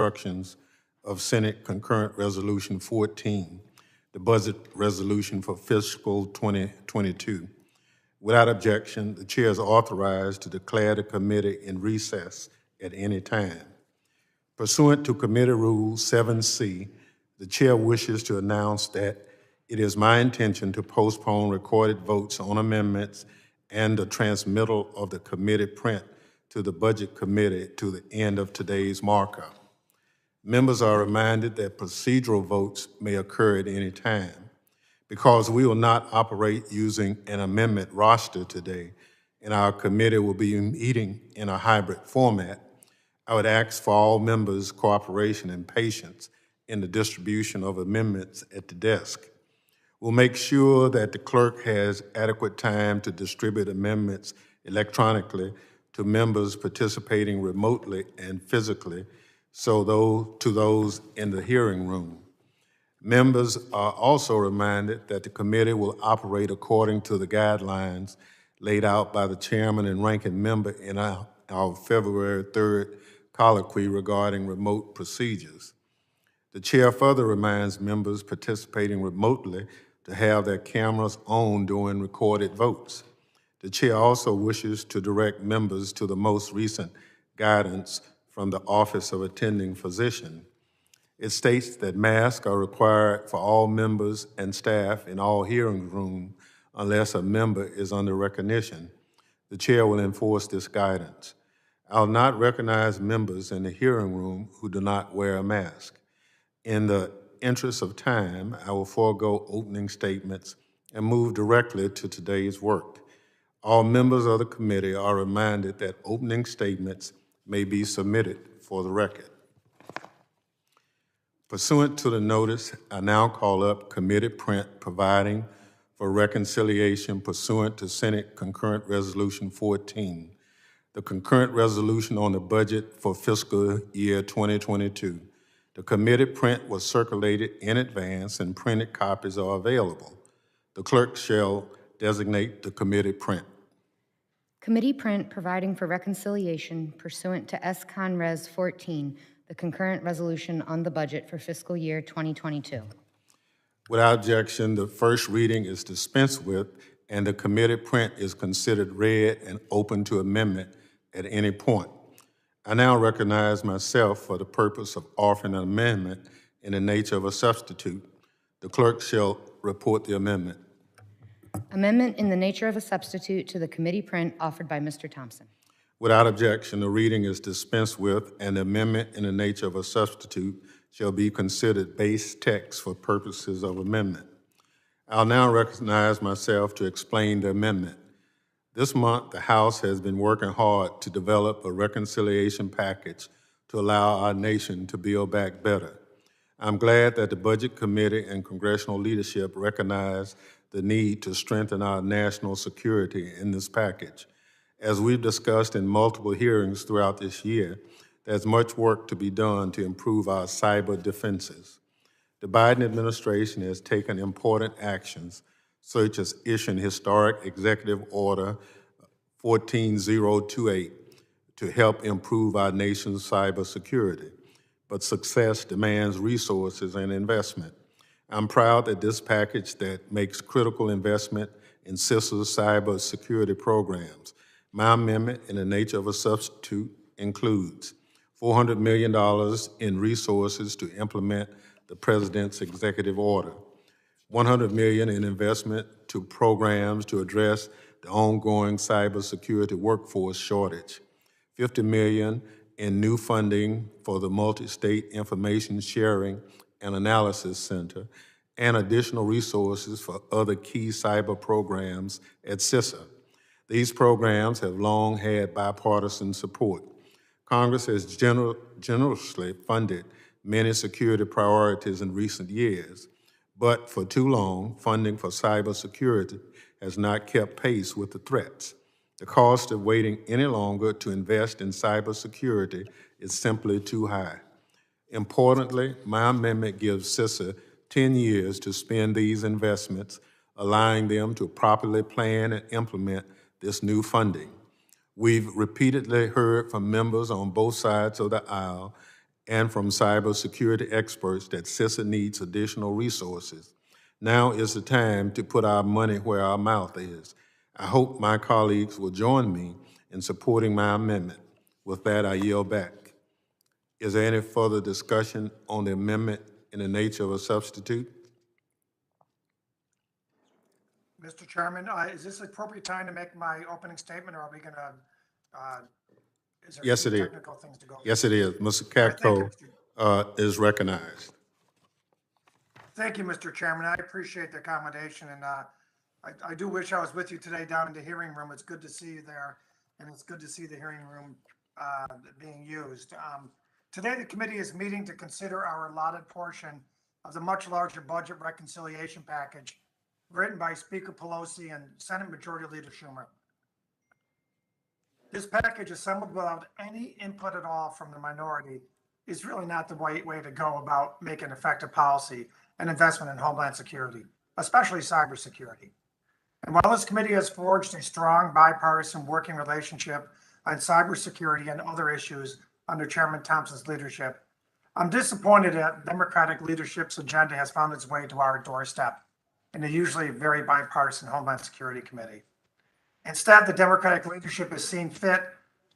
instructions of Senate Concurrent Resolution 14, the budget resolution for fiscal 2022. Without objection, the chair is authorized to declare the committee in recess at any time. Pursuant to Committee Rule 7C, the chair wishes to announce that it is my intention to postpone recorded votes on amendments and the transmittal of the committee print to the Budget Committee to the end of today's markup. Members are reminded that procedural votes may occur at any time. Because we will not operate using an amendment roster today, and our committee will be meeting in a hybrid format, I would ask for all members' cooperation and patience in the distribution of amendments at the desk. We'll make sure that the clerk has adequate time to distribute amendments electronically to members participating remotely and physically, to those in the hearing room. Members are also reminded that the committee will operate according to the guidelines laid out by the chairman and ranking member in our February 3rd colloquy regarding remote procedures. The chair further reminds members participating remotely to have their cameras on during recorded votes. The chair also wishes to direct members to the most recent guidance from the Office of Attending Physician. It states that masks are required for all members and staff in all hearing rooms unless a member is under recognition. The chair will enforce this guidance. I'll not recognize members in the hearing room who do not wear a mask. In the interest of time, I will forego opening statements and move directly to today's work. All members of the committee are reminded that opening statements may be submitted for the record. Pursuant to the notice, I now call up committee print providing for reconciliation pursuant to Senate Concurrent Resolution 14, the concurrent resolution on the budget for fiscal year 2022. The committee print was circulated in advance and printed copies are available. The clerk shall designate the committee print. Committee print providing for reconciliation pursuant to S-Con Res 14, the concurrent resolution on the budget for fiscal year 2022. Without objection, the first reading is dispensed with and the committee print is considered read and open to amendment at any point. I now recognize myself for the purpose of offering an amendment in the nature of a substitute. The clerk shall report the amendment. Amendment in the nature of a substitute to the committee print offered by Mr. Thompson. Without objection, the reading is dispensed with and the amendment in the nature of a substitute shall be considered base text for purposes of amendment. I'll now recognize myself to explain the amendment. This month, the House has been working hard to develop a reconciliation package to allow our nation to build back better. I'm glad that the Budget Committee and congressional leadership recognize the need to strengthen our national security in this package. As we've discussed in multiple hearings throughout this year, there's much work to be done to improve our cyber defenses. The Biden administration has taken important actions, such as issuing historic Executive Order 14028 to help improve our nation's cyber security. But success demands resources and investment. I'm proud that this package that makes critical investment in CISA's cyber security programs. My amendment in the nature of a substitute includes $400 million in resources to implement the President's executive order, $100 million in investment to programs to address the ongoing cybersecurity workforce shortage, $50 million in new funding for the Multi-State Information Sharing and Analysis Center, and additional resources for other key cyber programs at CISA. These programs have long had bipartisan support. Congress has generously funded many security priorities in recent years, but for too long, funding for cybersecurity has not kept pace with the threats. The cost of waiting any longer to invest in cybersecurity is simply too high. Importantly, my amendment gives CISA 10 years to spend these investments, allowing them to properly plan and implement this new funding. We've repeatedly heard from members on both sides of the aisle and from cybersecurity experts that CISA needs additional resources. Now is the time to put our money where our mouth is. I hope my colleagues will join me in supporting my amendment. With that, I yield back. Is there any further discussion on the amendment in the nature of a substitute? Mr. Chairman, is this the appropriate time to make my opening statement, or are we going to, is there Yes, it is. technical things to go over? Yes, it is. Mr. right, thank you, Cacto is recognized. Thank you, Mr. Chairman. I appreciate the accommodation, and I do wish I was with you today down in the hearing room. It's good to see you there, and it's good to see the hearing room being used. Today, the committee is meeting to consider our allotted portion of the much larger budget reconciliation package written by Speaker Pelosi and Senate Majority Leader Schumer. This package, assembled without any input at all from the minority, is really not the right way to go about making effective policy and investment in Homeland Security, especially cybersecurity. And while this committee has forged a strong bipartisan working relationship on cybersecurity and other issues under Chairman Thompson's leadership, I'm disappointed that Democratic leadership's agenda has found its way to our doorstep in a usually very bipartisan Homeland Security Committee. Instead, the Democratic leadership has seen fit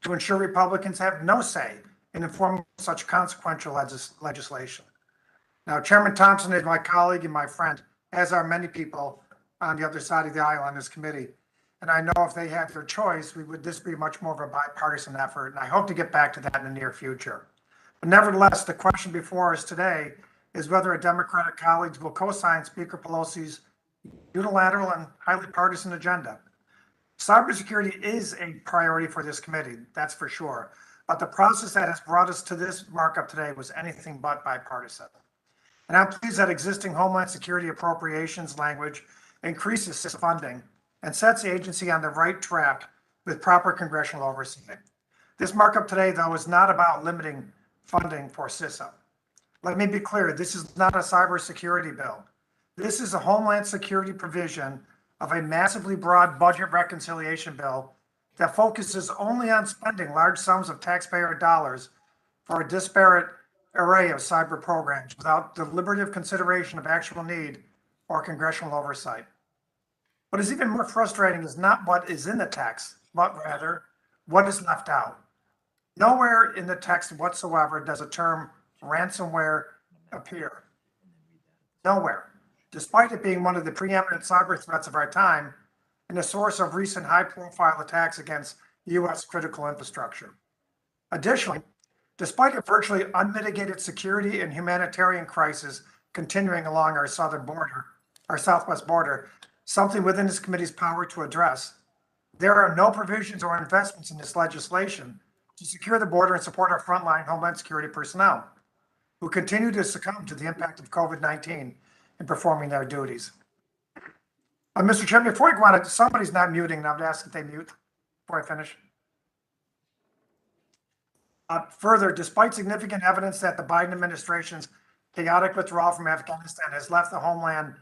to ensure Republicans have no say in informing such consequential legislation. Now, Chairman Thompson is my colleague and my friend, as are many people on the other side of the aisle on this committee. And I know if they had their choice, this be much more of a bipartisan effort. And I hope to get back to that in the near future. But nevertheless, the question before us today is whether our Democratic colleagues will co-sign Speaker Pelosi's unilateral and highly partisan agenda. Cybersecurity is a priority for this committee, that's for sure. But the process that has brought us to this markup today was anything but bipartisan. And I'm pleased that existing Homeland Security appropriations language increases CISA funding and sets the agency on the right track with proper congressional oversight. This markup today, though, is not about limiting funding for CISA. Let me be clear, this is not a cybersecurity bill. This is a Homeland Security provision of a massively broad budget reconciliation bill that focuses only on spending large sums of taxpayer dollars for a disparate array of cyber programs without deliberative consideration of actual need or congressional oversight. What is even more frustrating is not what is in the text, but rather what is left out. Nowhere in the text whatsoever does the term ransomware appear. Nowhere, despite it being one of the preeminent cyber threats of our time and a source of recent high-profile attacks against U.S. critical infrastructure. Additionally, despite a virtually unmitigated security and humanitarian crisis continuing along our southwest border, something within this committee's power to address, there are no provisions or investments in this legislation to secure the border and support our frontline Homeland Security personnel who continue to succumb to the impact of COVID-19 in performing their duties. Mr. Chairman, before I go on, somebody's not muting, and I would ask that they mute before I finish. Further, despite significant evidence that the Biden administration's chaotic withdrawal from Afghanistan has left the homeland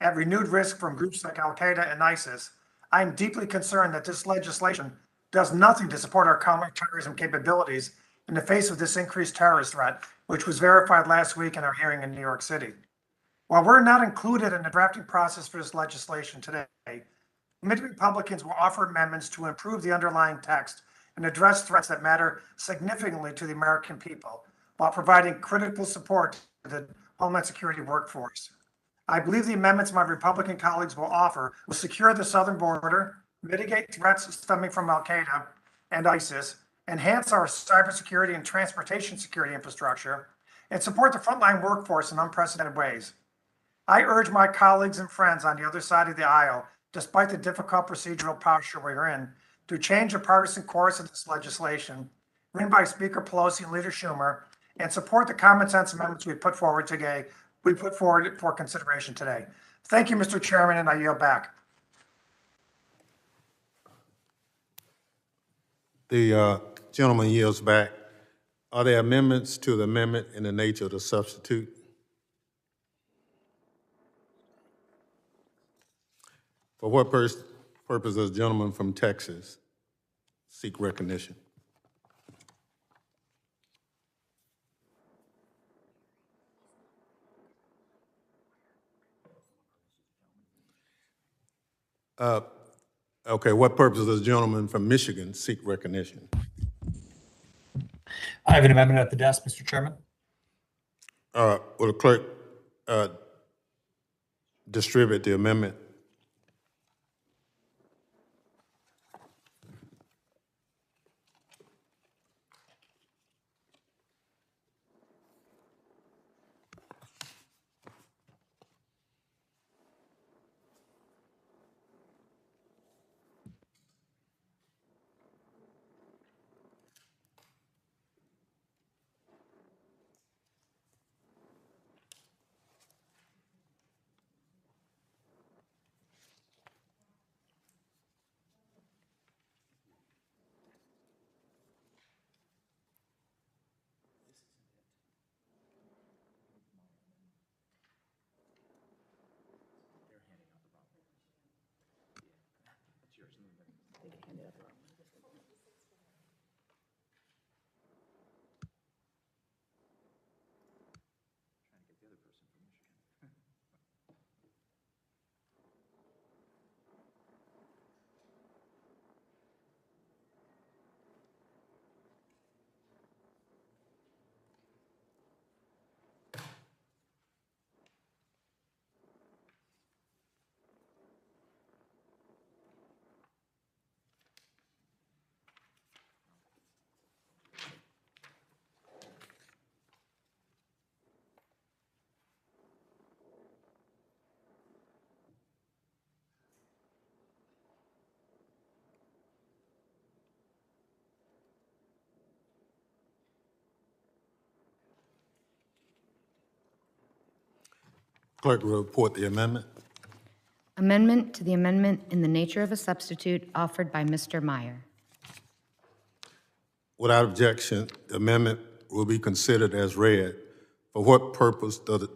at renewed risk from groups like Al-Qaeda and ISIS, I'm deeply concerned that this legislation does nothing to support our counterterrorism capabilities in the face of this increased terrorist threat, which was verified last week in our hearing in New York City. While we're not included in the drafting process for this legislation today, committee Republicans will offer amendments to improve the underlying text and address threats that matter significantly to the American people while providing critical support to the Homeland Security workforce. I believe the amendments my Republican colleagues will offer will secure the southern border, mitigate threats stemming from Al-Qaeda and ISIS, enhance our cybersecurity and transportation security infrastructure, and support the frontline workforce in unprecedented ways. I urge my colleagues and friends on the other side of the aisle, despite the difficult procedural posture we're in, to change the partisan course of this legislation, written by Speaker Pelosi and Leader Schumer, and support the common sense amendments we put forward today. We put forward for consideration today. Thank you, Mr. Chairman, and I yield back. The gentleman yields back. Are there amendments to the amendment in the nature of the substitute? For what purpose does the gentleman from Texas seek recognition? Okay, what purpose does the gentleman from Michigan seek recognition? I have an amendment at the desk, Mr. Chairman. Will the clerk distribute the amendment? Clerk will report the amendment. Amendment to the amendment in the nature of a substitute offered by Mr. Meyer. Without objection, the amendment will be considered as read. For what purpose does the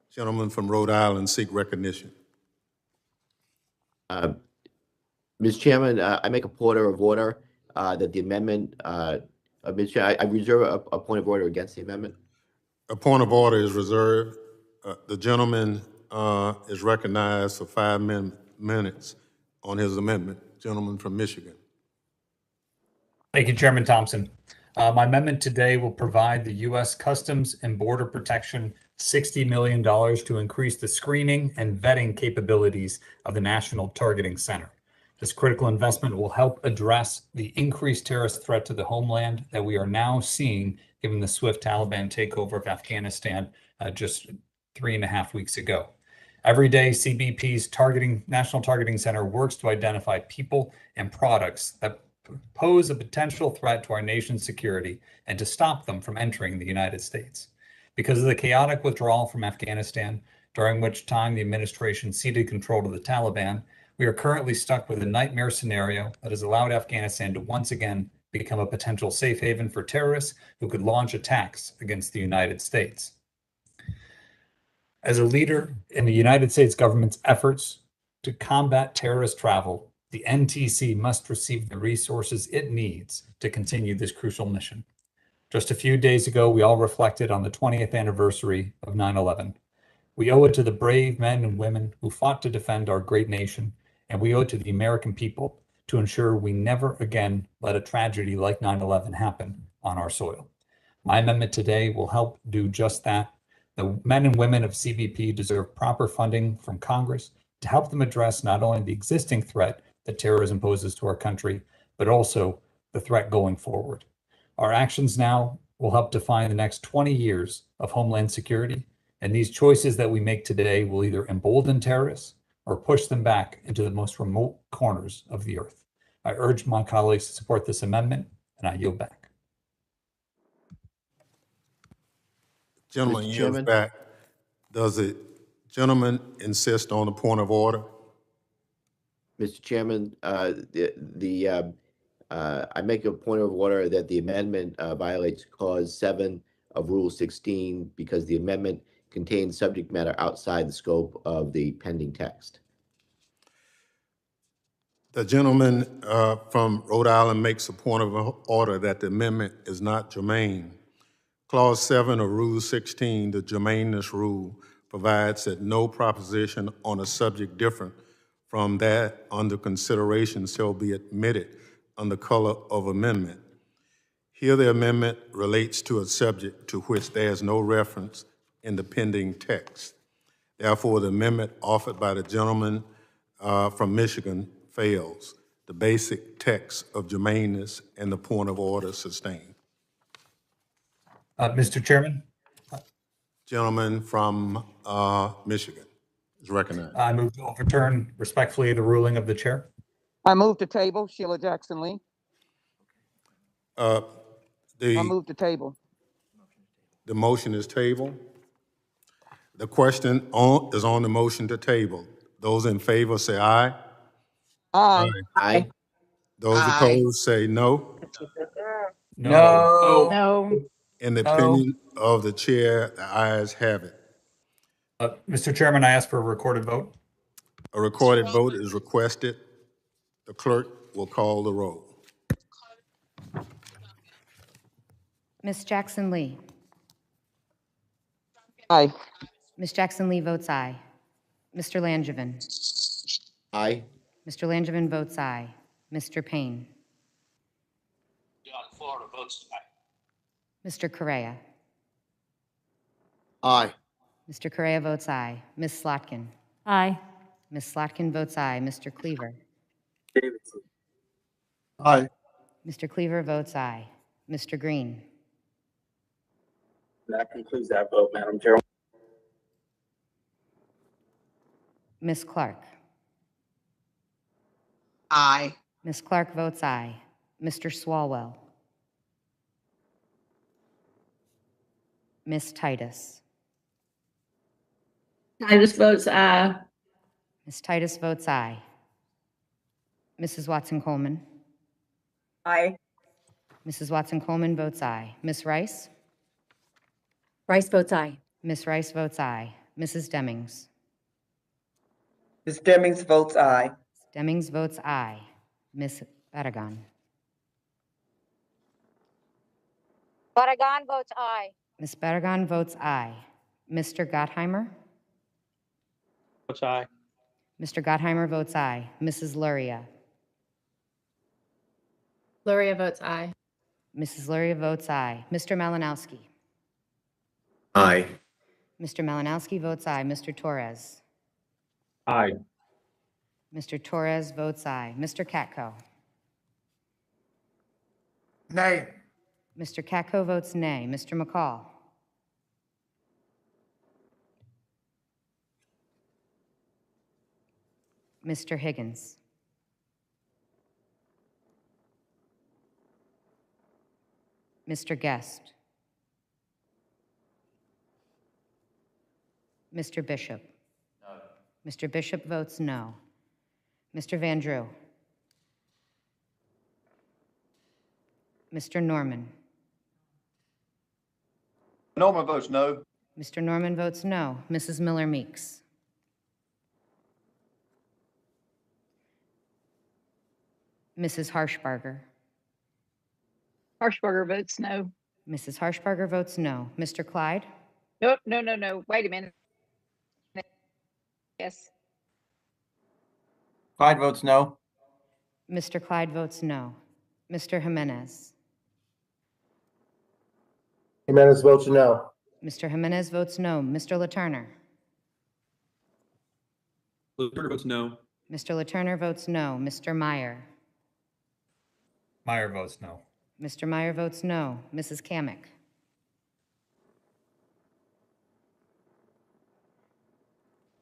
gentleman from Rhode Island seek recognition? Mr. Chairman, I make a point of order that the amendment, Mr. Chair, I reserve a point of order against the amendment. A point of order is reserved. The gentleman is recognized for 5 minutes on his amendment. Gentleman from Michigan. Thank you, Chairman Thompson. My amendment today will provide the U.S. Customs and Border Protection $60 million to increase the screening and vetting capabilities of the National Targeting Center. This critical investment will help address the increased terrorist threat to the homeland that we are now seeing given the swift Taliban takeover of Afghanistan just 3.5 weeks ago. Every day, CBP's National Targeting Center works to identify people and products that pose a potential threat to our nation's security and to stop them from entering the United States. Because of the chaotic withdrawal from Afghanistan, during which time the administration ceded control to the Taliban, we are currently stuck with a nightmare scenario that has allowed Afghanistan to once again become a potential safe haven for terrorists who could launch attacks against the United States. As a leader in the United States government's efforts to combat terrorist travel, the NTC must receive the resources it needs to continue this crucial mission. Just a few days ago, we all reflected on the 20th anniversary of 9/11. We owe it to the brave men and women who fought to defend our great nation, and we owe it to the American people to ensure we never again let a tragedy like 9/11 happen on our soil. My amendment today will help do just that. The men and women of CBP deserve proper funding from Congress to help them address not only the existing threat that terrorism poses to our country, but also the threat going forward. Our actions now will help define the next 20 years of Homeland Security, and these choices that we make today will either embolden terrorists or push them back into the most remote corners of the earth. I urge my colleagues to support this amendment, and I yield back. Gentleman Mr. yields Chairman? back. Does the gentleman insist on a point of order? Mr. Chairman, I make a point of order that the amendment violates Clause 7 of Rule 16 because the amendment contains subject matter outside the scope of the pending text. The gentleman from Rhode Island makes a point of order that the amendment is not germane. Clause 7 of Rule 16, the germaneness rule, provides that no proposition on a subject different from that under consideration shall be admitted under color of amendment. Here, the amendment relates to a subject to which there is no reference in the pending text. Therefore, the amendment offered by the gentleman from Michigan fails. The basic text of germaneness and the point of order sustained. Mr. Chairman, Gentleman from Michigan is recognized. I move to overturn respectfully the ruling of the chair. I move to table, Sheila Jackson Lee. I The move to table. motion is tabled. The question is on the motion to table. Those in favor say aye. Aye. Aye. Those opposed say no. No. No. In the No. opinion of the chair, the ayes have it. Mr. Chairman, I ask for a recorded vote. A recorded vote is requested. The clerk will call the roll. Ms. Jackson Lee. Aye. Ms. Jackson Lee votes aye. Mr. Langevin. Aye. Mr. Langevin votes aye. Mr. Payne. John Florida votes aye. Mr. Correa. Aye. Mr. Correa votes aye. Ms. Slotkin. Aye. Ms. Slotkin votes aye. Mr. Cleaver. Davidson. Aye. Mr. Cleaver votes aye. Mr. Green. That concludes that vote, Madam Chair. Ms. Clark. Aye. Ms. Clark votes aye. Mr. Swalwell. Ms. Titus. Titus votes aye. Ms. Titus votes aye. Mrs. Watson Coleman. Aye. Mrs. Watson Coleman votes aye. Ms. Rice. Rice votes aye. Ms. Rice votes aye. Mrs. Demings. Ms. Demings votes aye. Demings votes aye. Ms. Barragan. Barragan votes aye. Ms. Barragan votes aye. Mr. Gottheimer. Votes aye. Mr. Gottheimer votes aye. Mrs. Luria. Luria votes aye. Mrs. Luria votes aye. Mr. Malinowski. Aye. Mr. Malinowski votes aye. Mr. Torres. Aye. Mr. Torres votes aye. Mr. Katko. Nay. Mr. Katko votes nay. Mr. McCall. Mr. Higgins. Mr. Guest. Mr. Bishop. No. Mr. Bishop votes no. Mr. Van Drew. Mr. Norman. Norman votes no. Mr. Norman votes no. Mrs. Miller Meeks. Mrs. Harshbarger. Harshbarger votes no. Mrs. Harshbarger votes no. Mr. Clyde? Nope, no. Wait a minute. Yes. Clyde votes no. Mr. Clyde votes no. Mr. Jimenez? Jimenez votes no. Mr. Jimenez votes no. Mr. LaTurner? Luther votes no. Mr. LaTurner votes no. Mr. Meyer? Meyer votes no. Mr. Meyer votes no. Mrs. Kamick?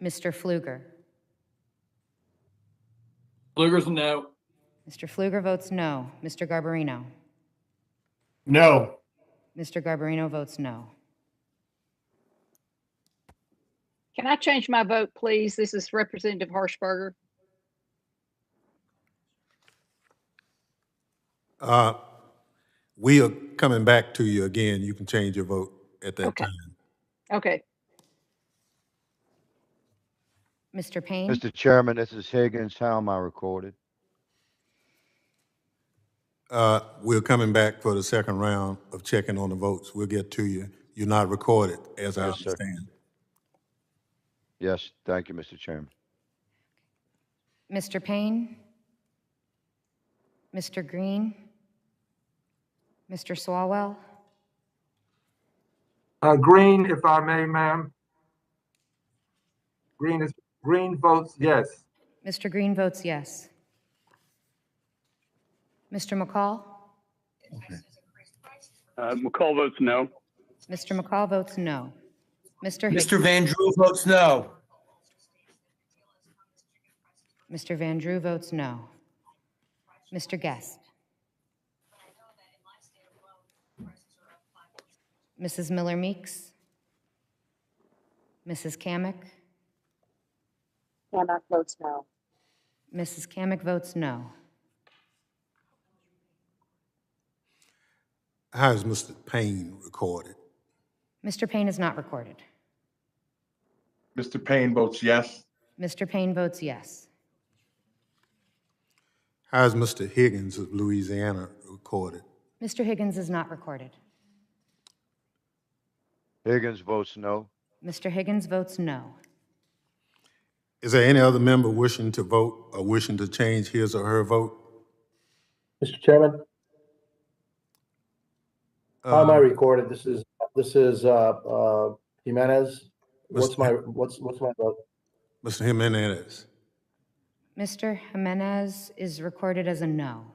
Mr. Pfluger? Pfluger's no. Mr. Pfluger votes no. Mr. Garbarino? No. Mr. Garbarino votes no. Can I change my vote, please? This is Representative Harshbarger. We are coming back to you again. You can change your vote at that Okay. time. Okay. Mr. Payne? Mr. Chairman, this is Higgins. How am I recorded? We're coming back for the second round of checking on the votes. We'll get to you. You're not recorded, as I Yes, sir. understand. Yes, thank you, Mr. Chairman. Mr. Payne? Mr. Green? Mr. Swalwell? Green, if I may, ma'am. Green votes yes. Mr. Green votes yes. Mr. McCall? McCall votes no. Mr. McCall votes no. Mr. Higgins? Mr. Van Drew votes no. Mr. Van Drew votes no. Mr. Guest? Mrs. Miller Meeks? Mrs. Kamick? Kamick votes no. Mrs. Kamick votes no. How is Mr. Payne recorded? Mr. Payne is not recorded. Mr. Payne votes yes. Mr. Payne votes yes. How is Mr. Higgins of Louisiana recorded? Mr. Higgins is not recorded. Higgins votes no. Mr. Higgins votes no. Is there any other member wishing to vote or wishing to change his or her vote? Mr. Chairman, how am I recorded? This is Jimenez. What's my vote? Mr. Jimenez. Mr. Jimenez is recorded as a no.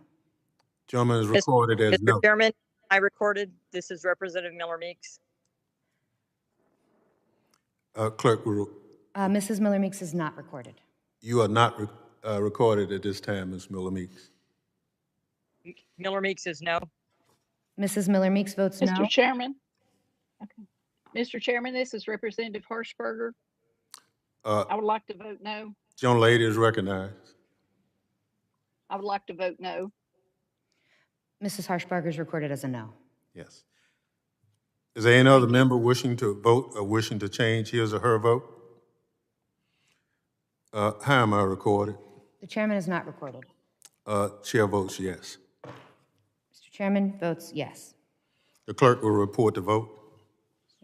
Gentleman is recorded as no. Mr. Chairman, I recorded. This is Representative Miller Meeks. Clerk, will Mrs. Miller Meeks is not recorded. you are not recorded at this time, Ms. Miller Meeks. Miller Meeks is no. Mrs. Miller Meeks votes no. Mr. Chairman. Okay. Mr. Chairman, this is Representative Harshberger. I would like to vote no. Young lady is recognized. I would like to vote no. Mrs. Harshbarger is recorded as a no. Yes. Is there any other member wishing to vote or wishing to change his or her vote? How am I recorded? The chairman is not recorded. Chair votes yes. Mr. Chairman votes yes. The clerk will report the vote.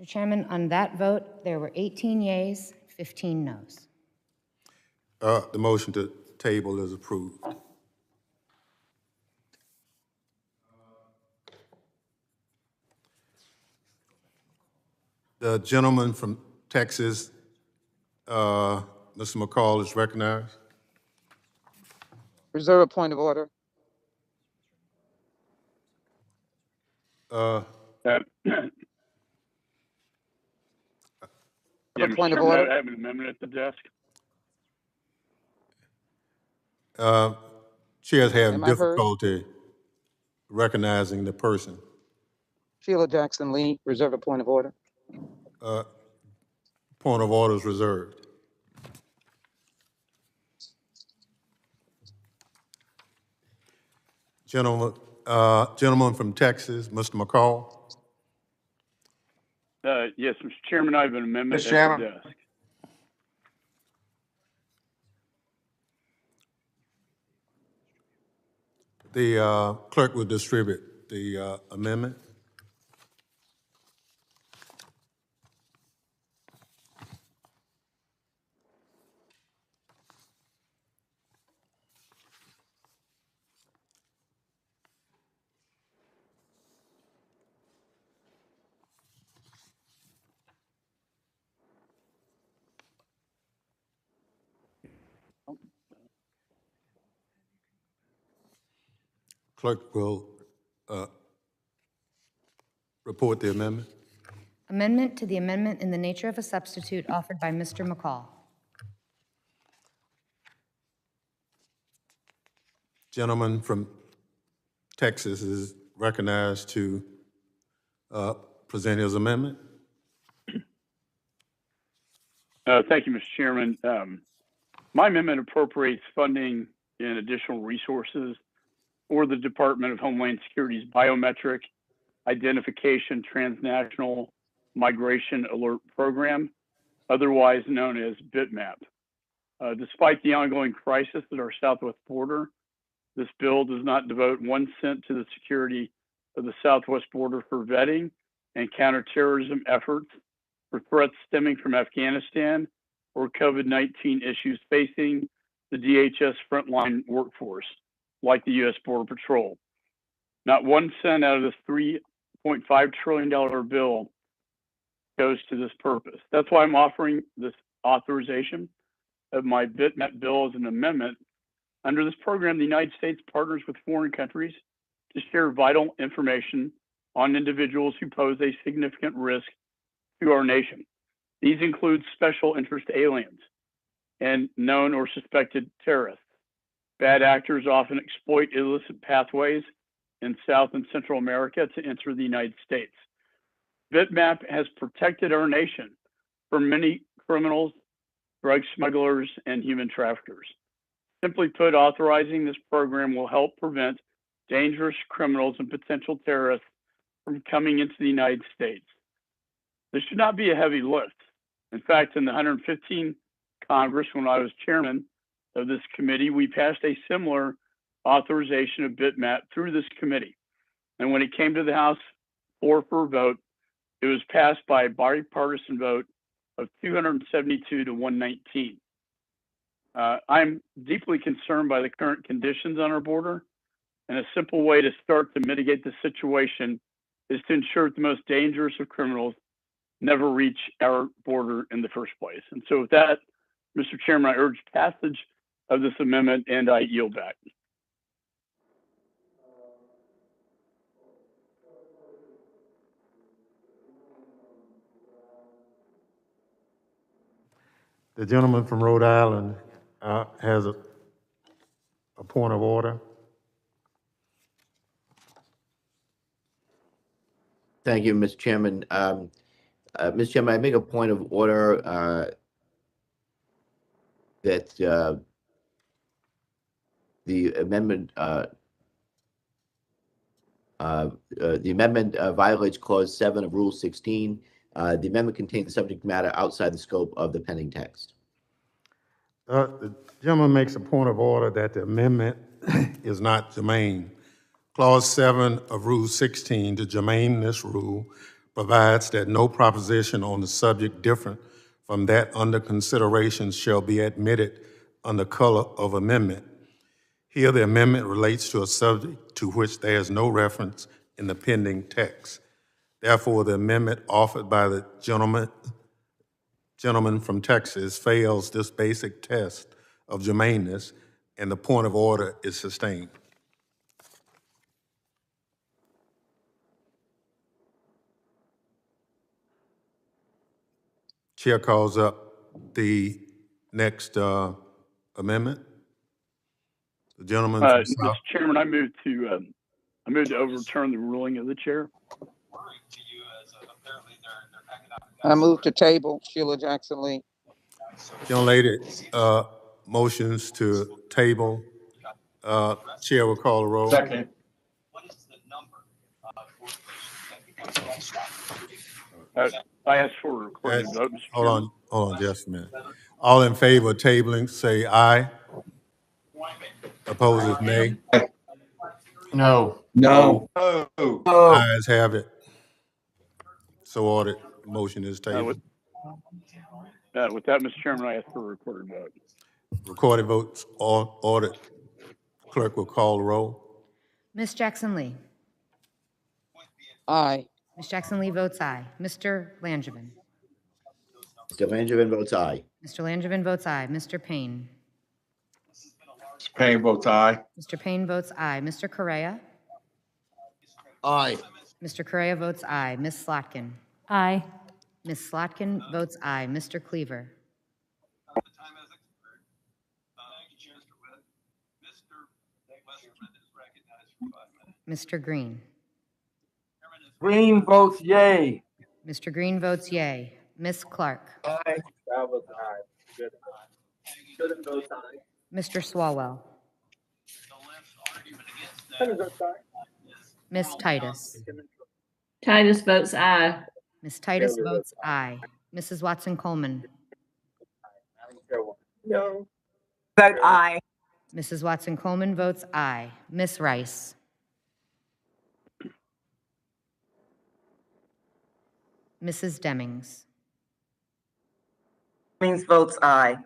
Mr. Chairman, on that vote, there were 18 yeas, 15 noes. The motion to table is approved. The gentleman from Texas, Mr. McCall, is recognized. Reserve a point of order. Yeah, Point of Mr. Chairman, order. I have an amendment at the desk. Chairs have Am I heard? difficulty recognizing the person. Sheila Jackson Lee, reserve a point of order. Point of order is reserved. Gentleman from Texas, Mr. McCall. Yes, Mr. Chairman, I have an amendment Mr. at Chairman. the desk. The clerk will distribute the amendment. Clerk will report the amendment. Amendment to the amendment in the nature of a substitute offered by Mr. McCall. Gentleman from Texas is recognized to present his amendment. Thank you, Mr. Chairman. My amendment appropriates funding and additional resources for the Department of Homeland Security's biometric identification transnational migration alert program, otherwise known as BITMAP. Despite the ongoing crisis at our southwest border, this bill does not devote 1 cent to the security of the southwest border for vetting and counterterrorism efforts for threats stemming from Afghanistan or COVID-19 issues facing the DHS frontline workforce, like the U.S. Border Patrol. Not 1 cent out of this $3.5 trillion bill goes to this purpose. That's why I'm offering this authorization of my BITMAP bill as an amendment. Under this program, the United States partners with foreign countries to share vital information on individuals who pose a significant risk to our nation. These include special interest aliens and known or suspected terrorists. Bad actors often exploit illicit pathways in South and Central America to enter the United States. BITMAP has protected our nation from many criminals, drug smugglers, and human traffickers. Simply put, authorizing this program will help prevent dangerous criminals and potential terrorists from coming into the United States. This should not be a heavy lift. In fact, in the 115th Congress, when I was chairman of this committee, we passed a similar authorization of BITMAP through this committee. And when it came to the House floor for a vote, it was passed by a bipartisan vote of 272 to 119. I'm deeply concerned by the current conditions on our border, and a simple way to start to mitigate the situation is to ensure that the most dangerous of criminals never reach our border in the first place. And so with that, Mr. Chairman, I urge passage of this amendment, and I yield back. The gentleman from Rhode Island has a point of order. Thank you, Mr. Chairman. Mr. Chairman, I make a point of order that the amendment violates Clause 7 of Rule 16. The amendment contains subject matter outside the scope of the pending text. The gentleman makes a point of order that the amendment is not germane. Clause 7 of Rule 16, the germaneness rule, provides that no proposition on the subject different from that under consideration shall be admitted under color of amendment. Here, the amendment relates to a subject to which there is no reference in the pending text. Therefore, the amendment offered by the gentleman from Texas fails this basic test of germaneness, and the point of order is sustained. Chair calls up the next amendment. The gentleman from Mr. Chairman, I move to overturn the ruling of the chair. I move to table. Sheila Jackson Lee. Gentlelady motions to table. Chair will call the roll. Second. I ask for a recorded vote, Mr. Chairman. Hold on just a minute. All in favor of tabling, say aye. Opposers, nay. No. No. Ayes have it. So ordered. The motion is tabled. With that, Mr. Chairman, I ask for a recorded vote. Recorded votes ordered. Clerk will call the roll. Ms. Jackson Lee. Aye. Ms. Jackson Lee votes aye. Mr. Langevin. Mr. Langevin votes aye. Mr. Langevin votes aye. Mr. Payne. Mr. Payne votes aye. Mr. Payne votes aye. Mr. Correa. Aye. Mr. Correa votes aye. Ms. Slotkin. Aye. Ms. Slotkin votes aye. Mr. Cleaver. Mr. Green. Green votes yay. Mr. Green votes yay. Ms. Clark. Aye. That was aye. Good. Good votes aye. Mr. Swalwell. Ms. Titus. Titus votes aye. Ms. Titus votes aye. Mrs. Watson Coleman. No. Vote aye. Mrs. Watson Coleman votes aye. Ms. Rice. Mrs. Demings. Demings votes aye.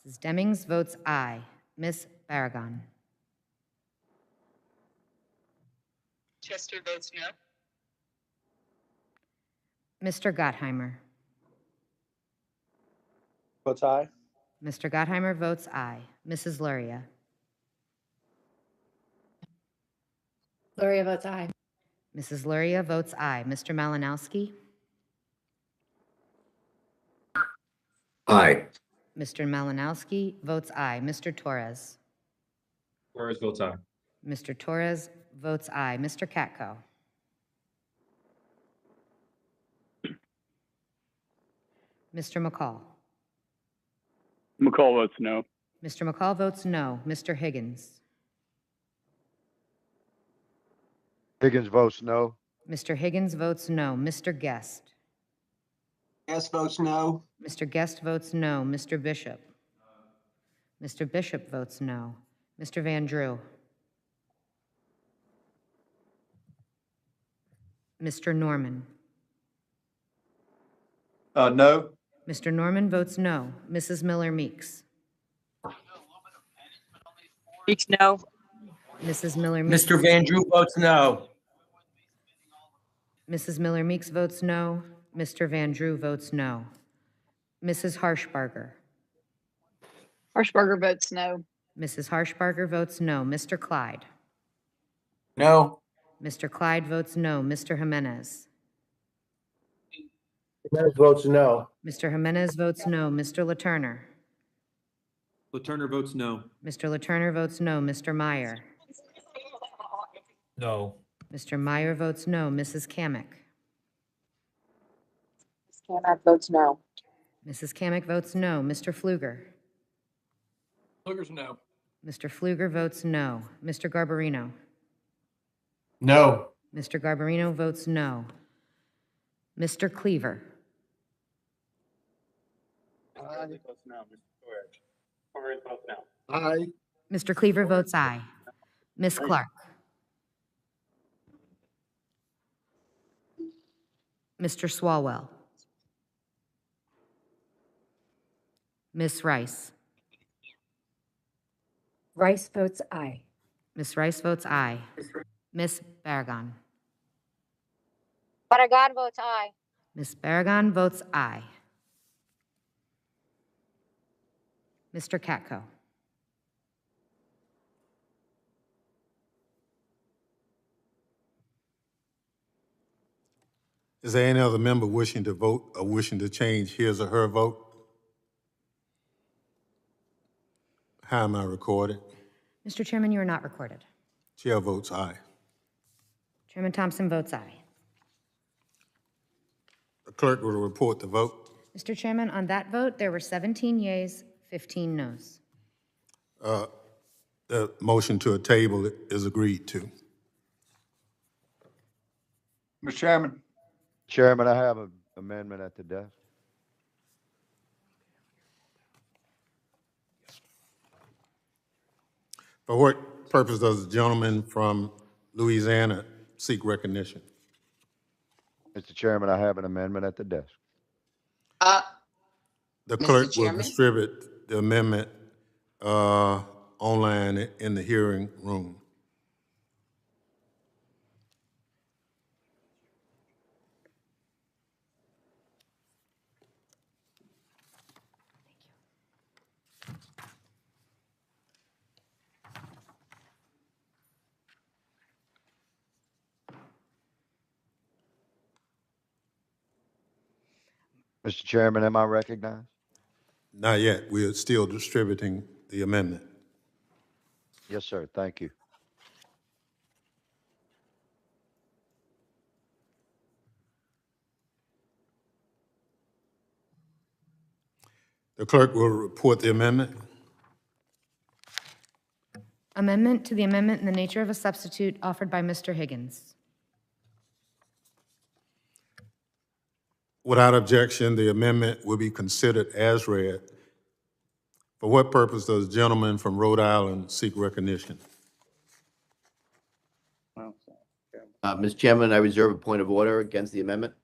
Mrs. Demings votes aye. Ms. Barragan. Chester votes no. Mr. Gottheimer. Votes aye. Mr. Gottheimer votes aye. Mrs. Luria. Luria votes aye. Mrs. Luria votes aye. Mr. Malinowski. Aye. Mr. Malinowski votes aye. Mr. Torres. Torres votes aye. Mr. Torres votes aye. Mr. Katko. Mr. McCall. McCall votes no. Mr. McCall votes no. Mr. Higgins. Higgins votes no. Mr. Higgins votes no. Mr. Guest. Guest votes no. Mr. Guest votes no. Mr. Bishop. Mr. Bishop votes no. Mr. Van Drew. Mr. Norman. No. Mr. Norman votes no. Mrs. Miller Meeks. Meeks no. Mrs. Miller Meeks. Mr. Van Drew votes no. Mrs. Miller Meeks votes no. Mr. Van Drew votes no. Mrs. Harshbarger. Harshbarger votes no. Mrs. Harshbarger votes no. Mr. Clyde. No. Mr. Clyde votes no. Mr. Jimenez. Jimenez votes no. Mr. Jimenez votes no. Mr. LaTurner. LaTurner votes no. Mr. LaTurner votes no. Mr. Meyer. No. Mr. Meyer votes no. Mrs. Kamick. Kamak votes no. Mrs. Kamick votes no. Mr. Pfluger. Fluger's no. Mr. Pfluger votes no. Mr. Garbarino. No. Mr. Garbarino votes no. Mr. Cleaver. Aye. Votes no. Mr. Torres. Torres votes no. Aye. Mr. Cleaver votes aye. Ms. Clark. Mr. Swalwell. Ms. Rice. Rice votes aye. Ms. Rice votes aye. Ms. Barragan. Barragan votes aye. Ms. Barragan votes aye. Mr. Katko. Is there any other member wishing to vote or wishing to change his or her vote? How am I recorded? Mr. Chairman, you are not recorded. Chair votes aye. Chairman Thompson votes aye. The clerk will report the vote. Mr. Chairman, on that vote, there were 17 yeas, 15 noes. The motion to a table is agreed to. Mr. Chairman. Chairman, I have an amendment at the desk. For what purpose does the gentleman from Louisiana seek recognition? Mr. Chairman, I have an amendment at the desk. The Mr. clerk will Chairman? distribute the amendment online in the hearing room. Mr. Chairman, am I recognized? Not yet. We are still distributing the amendment. Yes, sir. Thank you. The clerk will report the amendment. Amendment to the amendment in the nature of a substitute offered by Mr. Higgins. Without objection, the amendment will be considered as read. For what purpose does the gentleman from Rhode Island seek recognition? Mr. Chairman, I reserve a point of order against the amendment.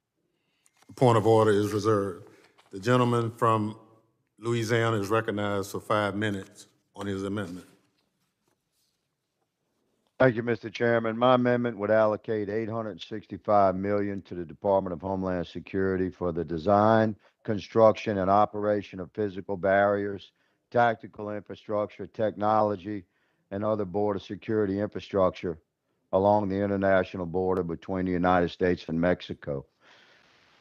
Point of order is reserved. The gentleman from Louisiana is recognized for 5 minutes on his amendment. Thank you, Mr. Chairman. My amendment would allocate $865 million to the Department of Homeland Security for the design, construction, and operation of physical barriers, tactical infrastructure, technology, and other border security infrastructure along the international border between the United States and Mexico.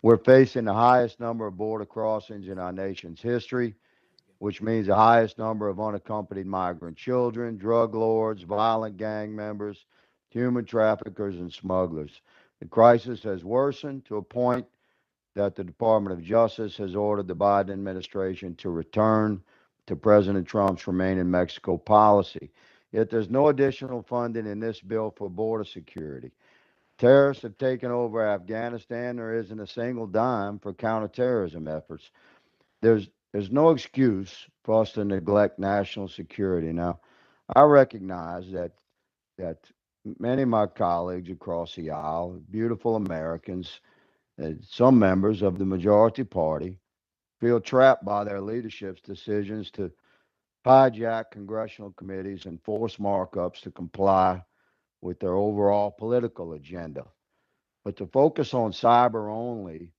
We're facing the highest number of border crossings in our nation's history, which means the highest number of unaccompanied migrant children, drug lords, violent gang members, human traffickers, and smugglers. The crisis has worsened to a point that the Department of Justice has ordered the Biden administration to return to President Trump's Remain in Mexico policy. Yet there's no additional funding in this bill for border security. Terrorists have taken over Afghanistan. There isn't a single dime for counterterrorism efforts. There's no excuse for us to neglect national security. Now, I recognize that many of my colleagues across the aisle, beautiful Americans, some members of the majority party, feel trapped by their leadership's decisions to hijack congressional committees and force markups to comply with their overall political agenda. But to focus on cyber only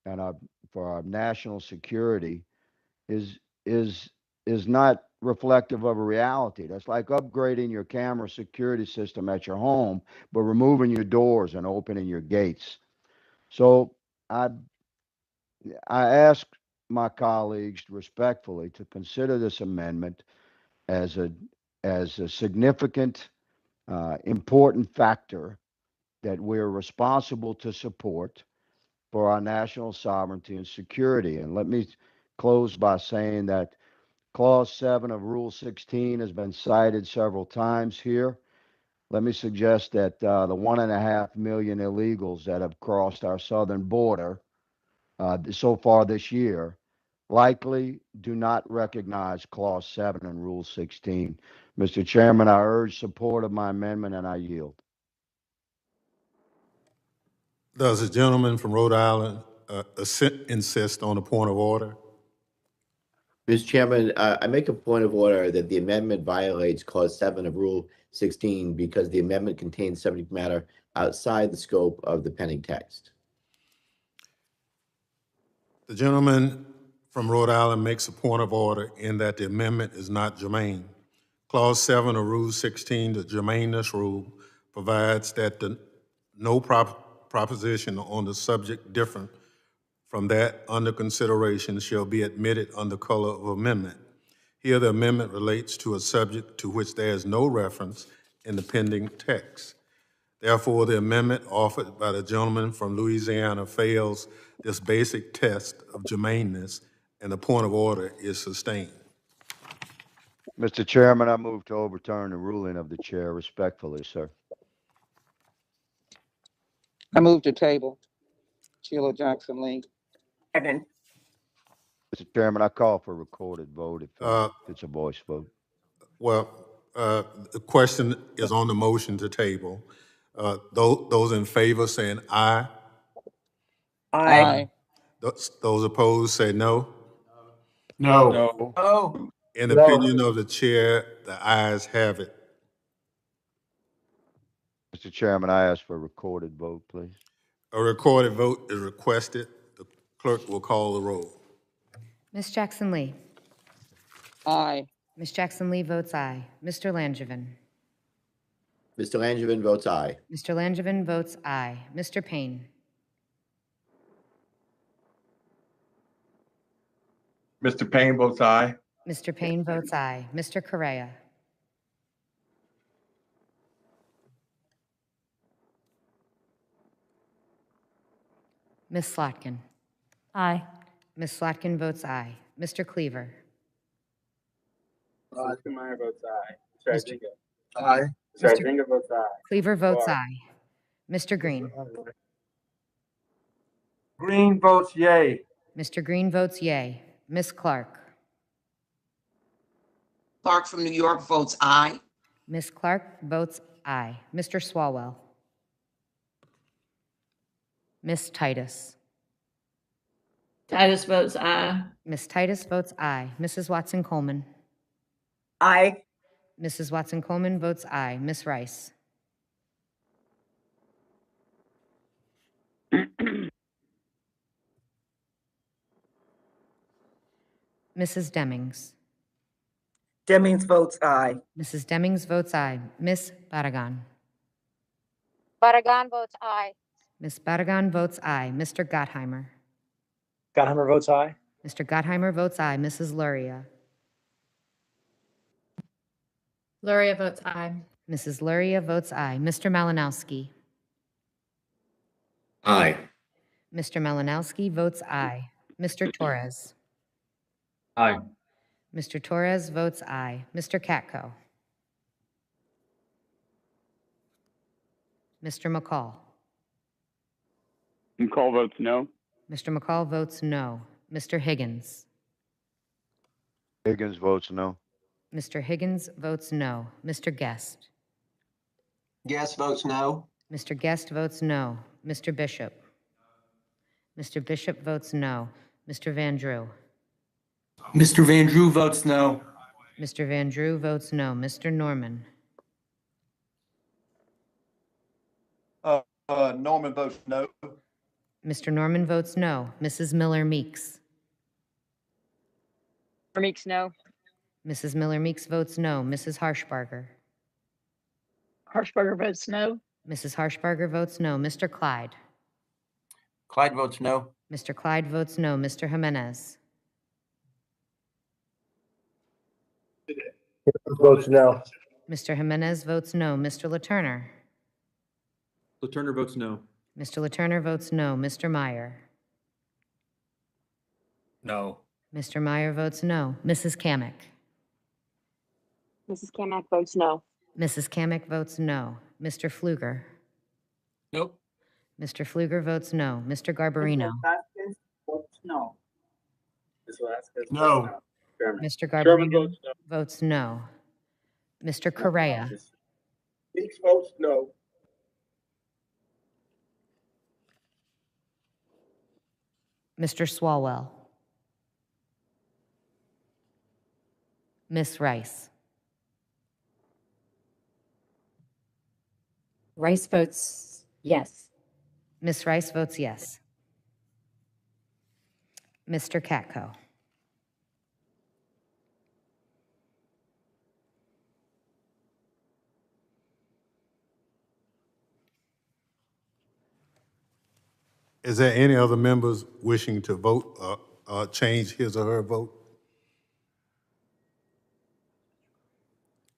and for our national security is not reflective of a reality. That's like upgrading your camera security system at your home, but removing your doors and opening your gates. So I ask my colleagues respectfully to consider this amendment as a significant, important factor that we're responsible to support for our national sovereignty and security. And let me close by saying that Clause 7 of Rule 16 has been cited several times here. Let me suggest that the 1.5 million illegals that have crossed our southern border so far this year likely do not recognize Clause 7 in Rule 16. Mr. Chairman, I urge support of my amendment and I yield. Does the gentleman from Rhode Island insist on a point of order? Mr. Chairman, I make a point of order that the amendment violates Clause 7 of Rule 16 because the amendment contains subject matter outside the scope of the pending text. The gentleman from Rhode Island makes a point of order in that the amendment is not germane. Clause 7 of Rule 16, the germaneness rule, provides that no proposition on the subject different from that under consideration shall be admitted under color of amendment. Here, the amendment relates to a subject to which there is no reference in the pending text. Therefore, the amendment offered by the gentleman from Louisiana fails this basic test of germaneness, and the point of order is sustained. Mr. Chairman, I move to overturn the ruling of the chair respectfully, sir. I move to table. Sheila Jackson Lee. Second. Mr. Chairman, I call for a recorded vote if it's a voice vote. Well, the question is on the motion to table. Those in favor saying aye. Aye. Those opposed say no. No. No. In the opinion of the chair, the ayes have it. Mr. Chairman, I ask for a recorded vote, please. A recorded vote is requested. The clerk will call the roll. Ms. Jackson Lee. Aye. Ms. Jackson Lee votes aye. Mr. Langevin. Mr. Langevin votes aye. Mr. Langevin votes aye. Mr. Payne. Mr. Payne votes aye. Mr. Payne votes aye. Mr. Correa. Ms. Slotkin. Aye. Ms. Slotkin votes aye. Mr. Cleaver. Oscar Meyer votes aye. Mr. Aye. Sharjinga votes aye. Cleaver votes Four. aye. Mr. Green. Green votes yay. Mr. Green votes yay. Ms. Clark. Clark from New York votes aye. Ms. Clark votes aye. Mr. Swalwell. Ms. Titus. Titus votes aye. Ms. Titus votes aye. Mrs. Watson Coleman. Aye. Mrs. Watson Coleman votes aye. Ms. Rice. Mrs. Demings. Demings votes aye. Mrs. Demings votes aye. Ms. Barragan. Barragan votes aye. Ms. Barragan votes aye. Mr. Gottheimer. Gottheimer votes aye. Mr. Gottheimer votes aye. Mrs. Luria. Luria votes aye. Mrs. Luria votes aye. Mr. Malinowski. Aye. Mr. Malinowski votes aye. Mr. Torres. Aye. Mr. Torres votes aye. Mr. Katko. Mr. McCall. McCall votes no. Mr. McCall votes no. Mr. Higgins. Higgins votes no. Mr. Higgins votes no. Mr. Guest. Guest votes no. Mr. Guest votes no. Mr. Bishop. Mr. Bishop votes no. Mr. Van Drew. Mr. Van Drew votes no. Mr. Van Drew votes no. Mr. Norman. Norman votes no. Mr. Norman votes no. Mrs. Miller Meeks. Meeks, no. Mrs. Miller Meeks votes no. Mrs. Harshbarger. Harshbarger votes no. Mrs. Harshbarger votes no. Mr. Clyde. Clyde votes no. Mr. Clyde votes no. Mr. Jimenez. Votes no. Mr. Jimenez votes no. Mr. Laturner. Laturner votes no. Mr. Laturner votes no. Mr. Meyer. No. Mr. Meyer votes no. Mrs. Kamick. Mrs. Kamak votes no. Mrs. Kamick votes no. Mr. Pfluger. Nope. Mr. Pfluger votes no. Mr. Garbarino. Votes no. No. Mr. Sherman Garbarino votes no. votes no. Mr. Correa. Meeks votes no. Mr. Swalwell. Miss Rice. Rice votes yes. Miss Rice votes yes. Mr. Katko. Is there any other members wishing to vote, change his or her vote?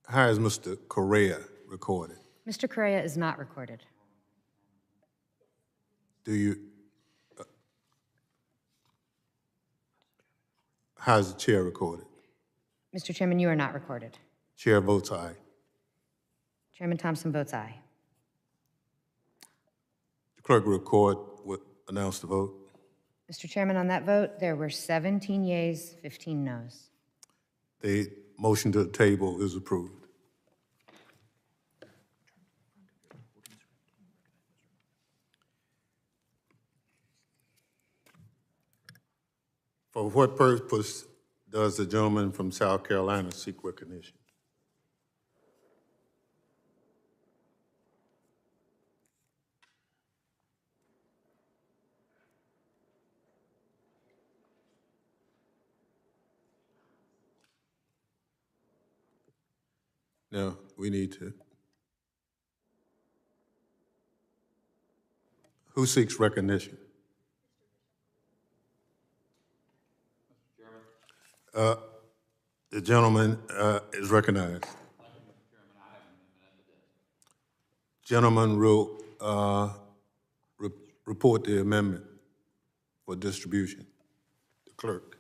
How is Mr. Correa recorded? Mr. Correa is not recorded. Do you, how is the chair recorded? Mr. Chairman, you are not recorded. Chair votes aye. Chairman Thompson votes aye. The clerk will record, will announce the vote. Mr. Chairman, on that vote, there were 17 yeas, 15 noes. The motion to the table is approved. For what purpose does the gentleman from South Carolina seek recognition? No, we need to. Who seeks recognition? The gentleman is recognized. Gentleman will report the amendment for distribution. The clerk.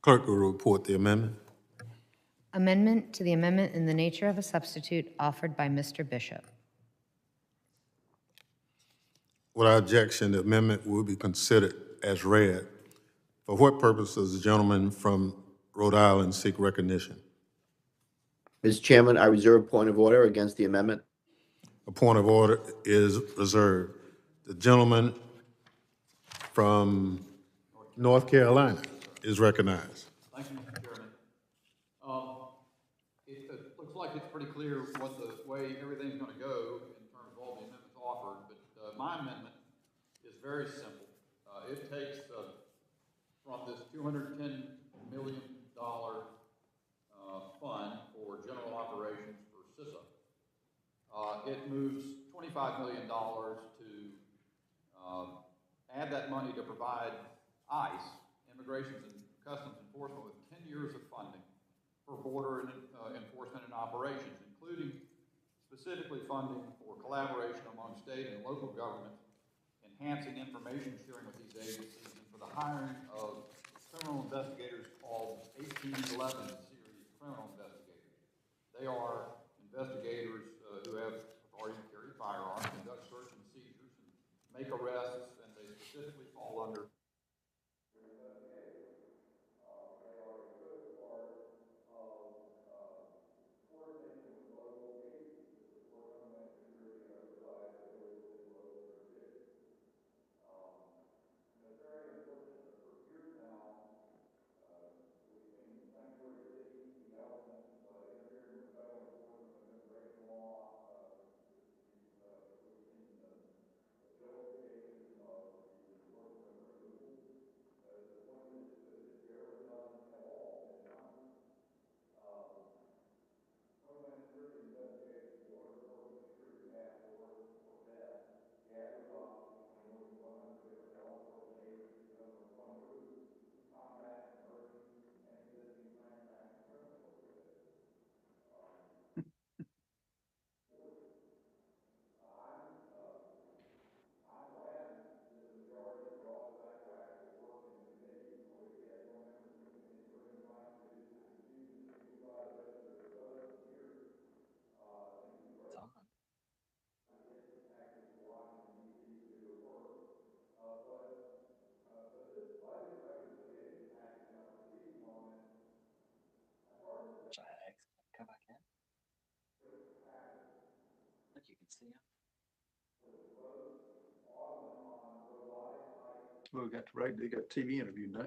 Clerk will report the amendment. Amendment to the amendment in the nature of a substitute offered by Mr. Bishop. Without objection, the amendment will be considered as read. For what purpose does the gentleman from Rhode Island seek recognition? Mr. Chairman, I reserve point of order against the amendment. A point of order is reserved. The gentleman from North Carolina is recognized. Thank you, Mr. Chairman. It looks like it's pretty clear what the way everything's going to go in terms of all the amendments offered, but my amendment is very simple. It takes from this $210 million fund for general operations for CISA. It moves $25 million to add that money to provide ICE, Immigration and Customs Enforcement, with 10 years of funding for border enforcement and operations, including specifically funding for collaboration among state and local governments, enhancing information sharing with these agencies, and for the hiring of criminal investigators called 1811 series criminal investigators. They are investigators who have authority to carry firearms, conduct search and seizures, and make arrests, and they specifically fall under Well, we got the right, they got TV interview now.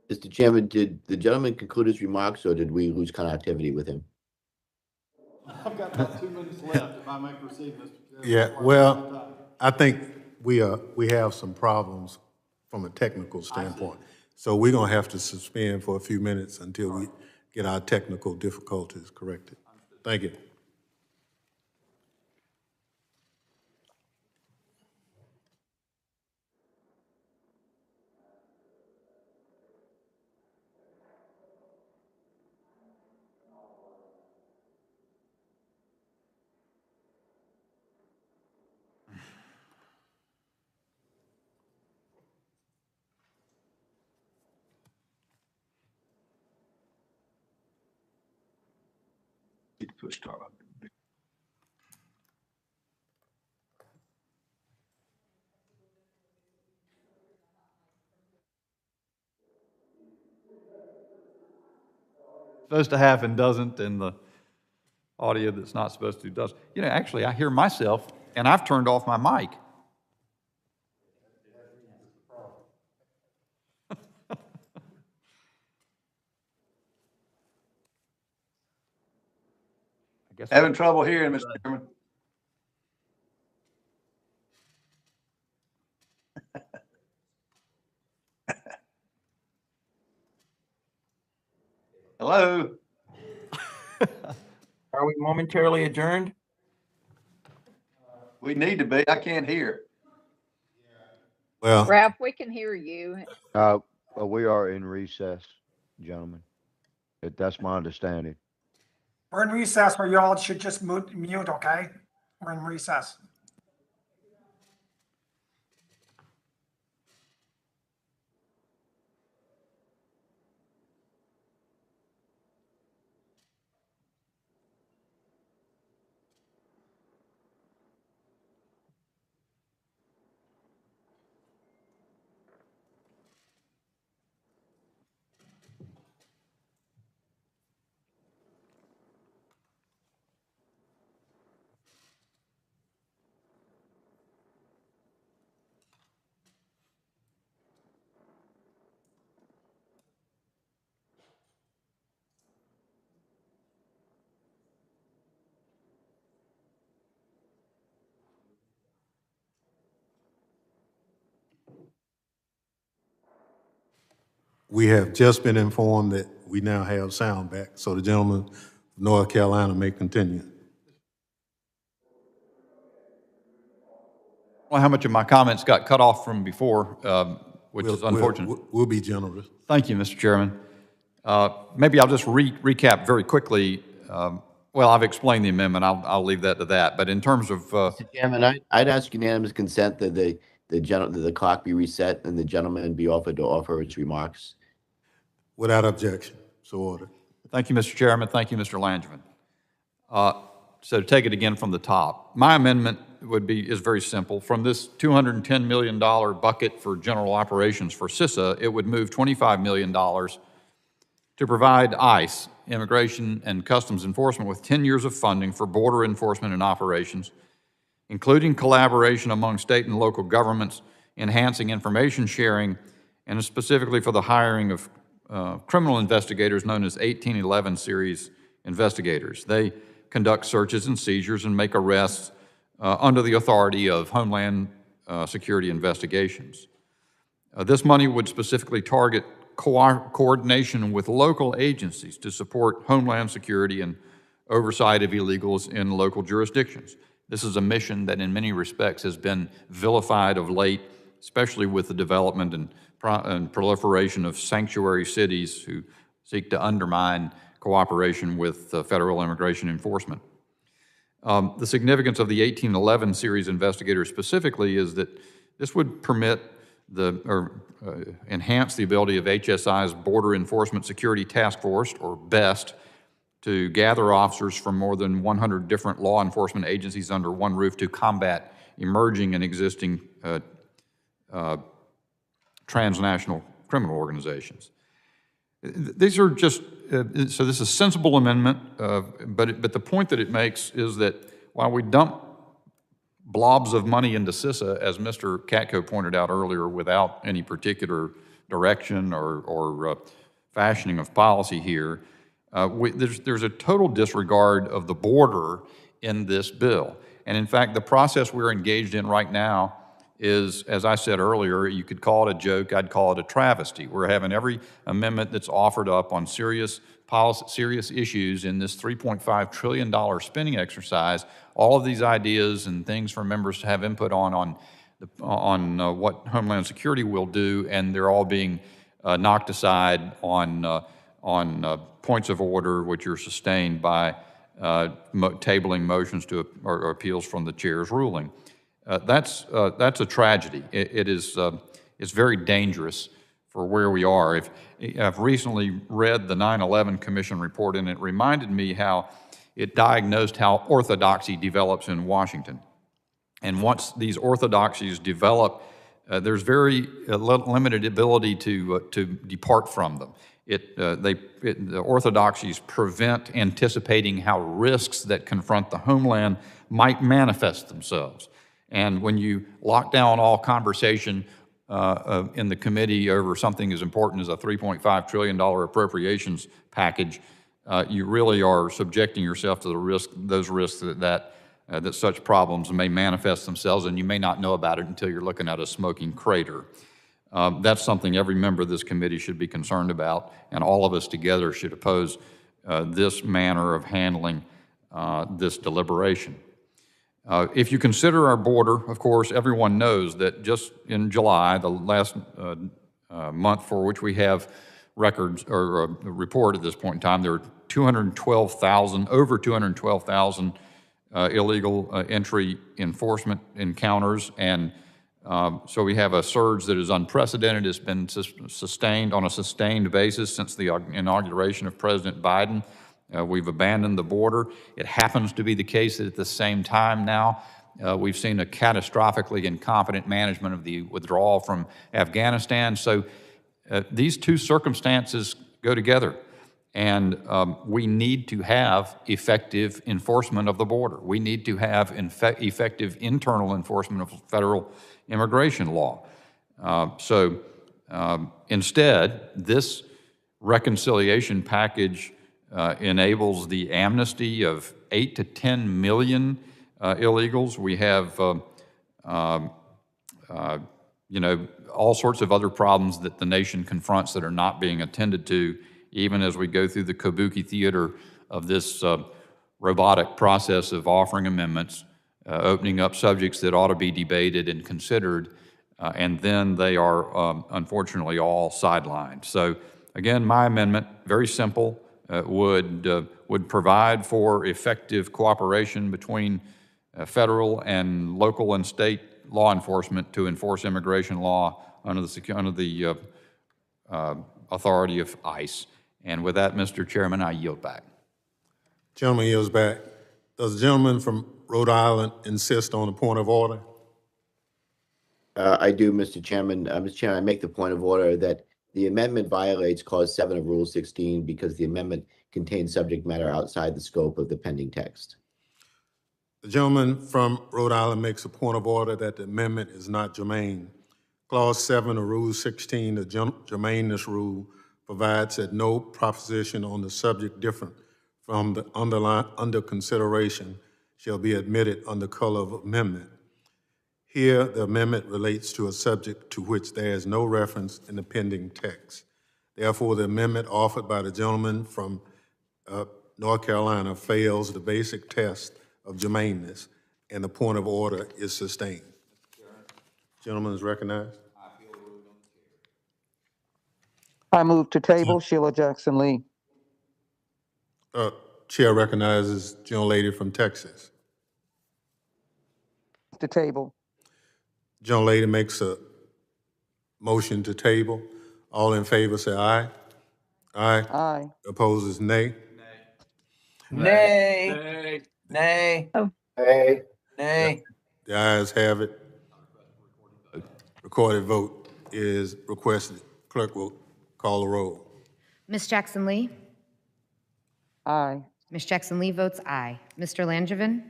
Mr. Chairman, did the gentleman conclude his remarks, or did we lose connectivity with him? I've got about 2 minutes left, if I may proceed, Mr. Chairman. Yeah, well, I think we have some problems from a technical standpoint. So we're gonna have to suspend for a few minutes until we get our technical difficulties corrected. Thank you. Push start. Supposed to have and doesn't, and the audio that's not supposed to does. You know, actually, I hear myself, and I've turned off my mic. I guess Having trouble hearing, Mr. Chairman. Hello? Are we momentarily adjourned? We need to be. I can't hear. Well, Ralph, we can hear you. We are in recess, gentlemen. That's my understanding. We're in recess where y'all should just mute, okay? We're in recess. we have just been informed that we now have sound back, so the gentleman from North Carolina may continue. Well, how much of my comments got cut off from before, which is unfortunate. We'll be generous. Thank you, Mr. Chairman. Maybe I'll just recap very quickly. Well, I've explained the amendment. I'll leave that to that. But in terms of Mr. Chairman, I'd ask unanimous consent that the clock be reset and the gentleman be offered to offer his remarks. Without objection, so ordered. Thank you, Mr. Chairman. Thank you, Mr. Langevin. So to take it again from the top, my amendment is very simple. From this $210 million bucket for general operations for CISA, it would move $25 million to provide ICE, Immigration and Customs Enforcement, with 10 years of funding for border enforcement and operations, including collaboration among state and local governments, enhancing information sharing, and specifically for the hiring of criminal investigators known as 1811 series investigators. They conduct searches and seizures and make arrests under the authority of Homeland Security investigations. This money would specifically target coordination with local agencies to support Homeland Security and oversight of illegals in local jurisdictions. This is a mission that in many respects has been vilified of late, especially with the development and proliferation of sanctuary cities who seek to undermine cooperation with federal immigration enforcement. The significance of the 1811 series investigators specifically is that this would permit enhance the ability of HSI's Border Enforcement Security Task Force, or BEST, to gather officers from more than 100 different law enforcement agencies under one roof to combat emerging and existing transnational criminal organizations. These are just, so this is a sensible amendment, but the point that it makes is that while we dump blobs of money into CISA, as Mr. Katko pointed out earlier, without any particular direction or fashioning of policy here, there's a total disregard of the border in this bill. And in fact, the process we're engaged in right now is, as I said earlier, you could call it a joke, I'd call it a travesty. We're having every amendment that's offered up on serious issues in this $3.5 trillion spending exercise, all of these ideas and things for members to have input on what Homeland Security will do, and they're all being knocked aside on points of order which are sustained by tabling motions to or appeals from the chair's ruling. That's a tragedy. It's very dangerous for where we are. I've recently read the 9/11 Commission report, and it reminded me how it diagnosed how orthodoxy develops in Washington. And once these orthodoxies develop, there's very limited ability to depart from them. The orthodoxies prevent anticipating how risks that confront the homeland might manifest themselves. And when you lock down all conversation in the committee over something as important as a $3.5 trillion appropriations package, you really are subjecting yourself to those risks that such problems may manifest themselves, and you may not know about it until you're looking at a smoking crater. That's something every member of this committee should be concerned about, and all of us together should oppose this manner of handling this deliberation. If you consider our border, of course, everyone knows that just in July, the last month for which we have records or a report at this point in time, there are 212,000, over 212,000 illegal entry enforcement encounters. And so we have a surge that is unprecedented. It's been sustained on a sustained basis since the inauguration of President Biden. We've abandoned the border. It happens to be the case that at the same time now, we've seen a catastrophically incompetent management of the withdrawal from Afghanistan. So these two circumstances go together. And we need to have effective enforcement of the border. We need to have effective internal enforcement of federal immigration law. Instead, this reconciliation package enables the amnesty of 8 to 10 million illegals. We have, all sorts of other problems that the nation confronts that are not being attended to, even as we go through the kabuki theater of this robotic process of offering amendments, opening up subjects that ought to be debated and considered, and then they are unfortunately all sidelined. So again, my amendment, very simple, would provide for effective cooperation between federal and local and state law enforcement to enforce immigration law under the authority of ICE. And with that, Mr. Chairman, I yield back. Gentleman yields back. Does the gentleman from Rhode Island insist on a point of order? I do, Mr. Chairman. Mr. Chairman, I make the point of order that the amendment violates Clause 7 of Rule 16 because the amendment contains subject matter outside the scope of the pending text. The gentleman from Rhode Island makes a point of order that the amendment is not germane. Clause 7 of Rule 16, the germaneness rule, provides that no proposition on the subject different from the under consideration shall be admitted under color of amendment. Here, the amendment relates to a subject to which there is no reference in the pending text. Therefore, the amendment offered by the gentleman from North Carolina fails the basic test of germaneness, and the point of order is sustained. Gentleman is recognized. I move to table. Sheila Jackson Lee. Chair recognizes gentlelady from Texas. To table. Gentlelady makes a motion to table. All in favor say aye. Aye. Aye. Opposes nay. Nay. Nay. Nay. Oh. Nay. Nay. The ayes have it. Recorded vote is requested. Clerk will call the roll. Ms. Jackson Lee? Aye. Ms. Jackson Lee votes aye. Mr. Langevin?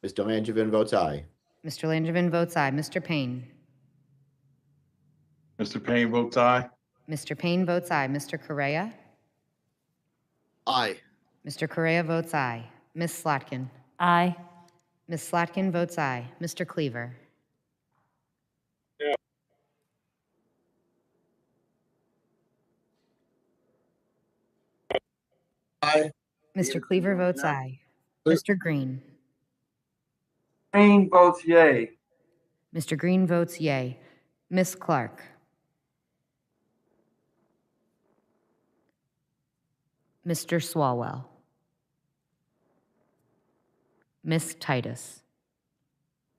Mr. Langevin votes aye. Mr. Langevin votes aye. Mr. Payne? Mr. Payne votes aye. Mr. Payne votes aye. Mr. Correa? Aye. Mr. Correa votes aye. Ms. Slotkin? Aye. Ms. Slotkin votes aye. Mr. Cleaver? Yeah. Aye. Mr. Cleaver votes aye. Mr. Green? Green votes yay. Mr. Green votes yay. Ms. Clark? Mr. Swalwell? Ms. Titus?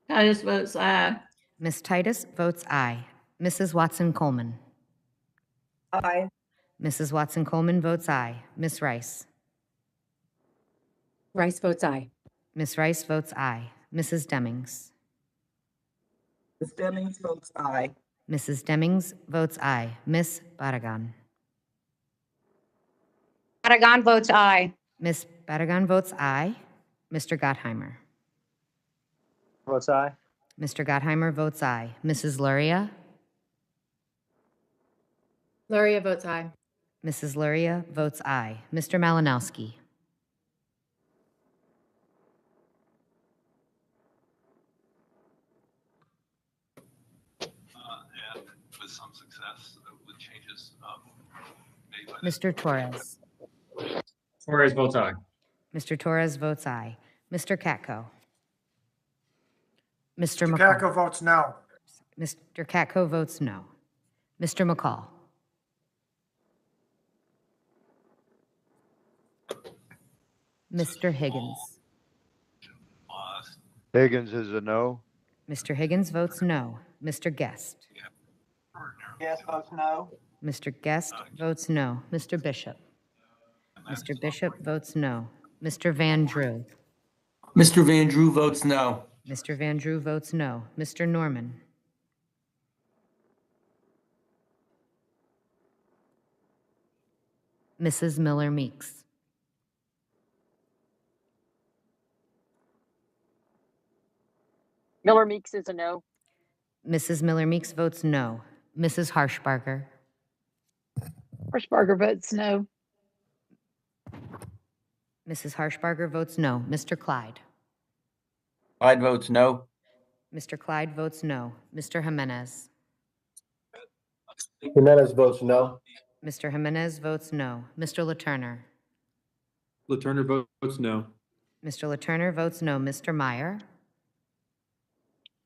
Titus votes aye. Ms. Titus votes aye. Mrs. Watson-Coleman? Aye. Mrs. Watson-Coleman votes aye. Ms. Rice? Rice votes aye. Ms. Rice votes aye. Mrs. Demings? Ms. Demings votes aye. Mrs. Demings votes aye. Ms. Barragan? Barragan votes aye. Ms. Barragan votes aye. Mr. Gottheimer? Votes aye. Mr. Gottheimer votes aye. Mrs. Luria? Luria votes aye. Mrs. Luria votes aye. Mr. Malinowski? And with some success with changes made by Mr. Torres? Torres votes aye. Mr. Torres votes aye. Mr. Katko? Mr. Mr. McCall. Katko votes no. Mr. Katko votes no. Mr. McCall. Mr. Higgins. Higgins is a no. Mr. Higgins votes no. Mr. Guest. Yes votes no. Mr. Guest votes no. Mr. Bishop. Mr. Bishop votes no. Mr. Van Drew. Mr. Van Drew votes no. Mr. Van Drew votes no. Mr. Norman. Mrs. Miller Meeks. Miller Meeks is a no. Mrs. Miller Meeks votes no. Mrs. Harshbarger. Harshbarger votes no. Mrs. Harshbarger votes no. Mr. Clyde. Clyde votes no. Mr. Clyde votes no. Mr. Jimenez. Jimenez votes no. Mr. Jimenez votes no. Mr. LaTurner. LaTurner votes no. Mr. LaTurner votes no. Mr. Meyer.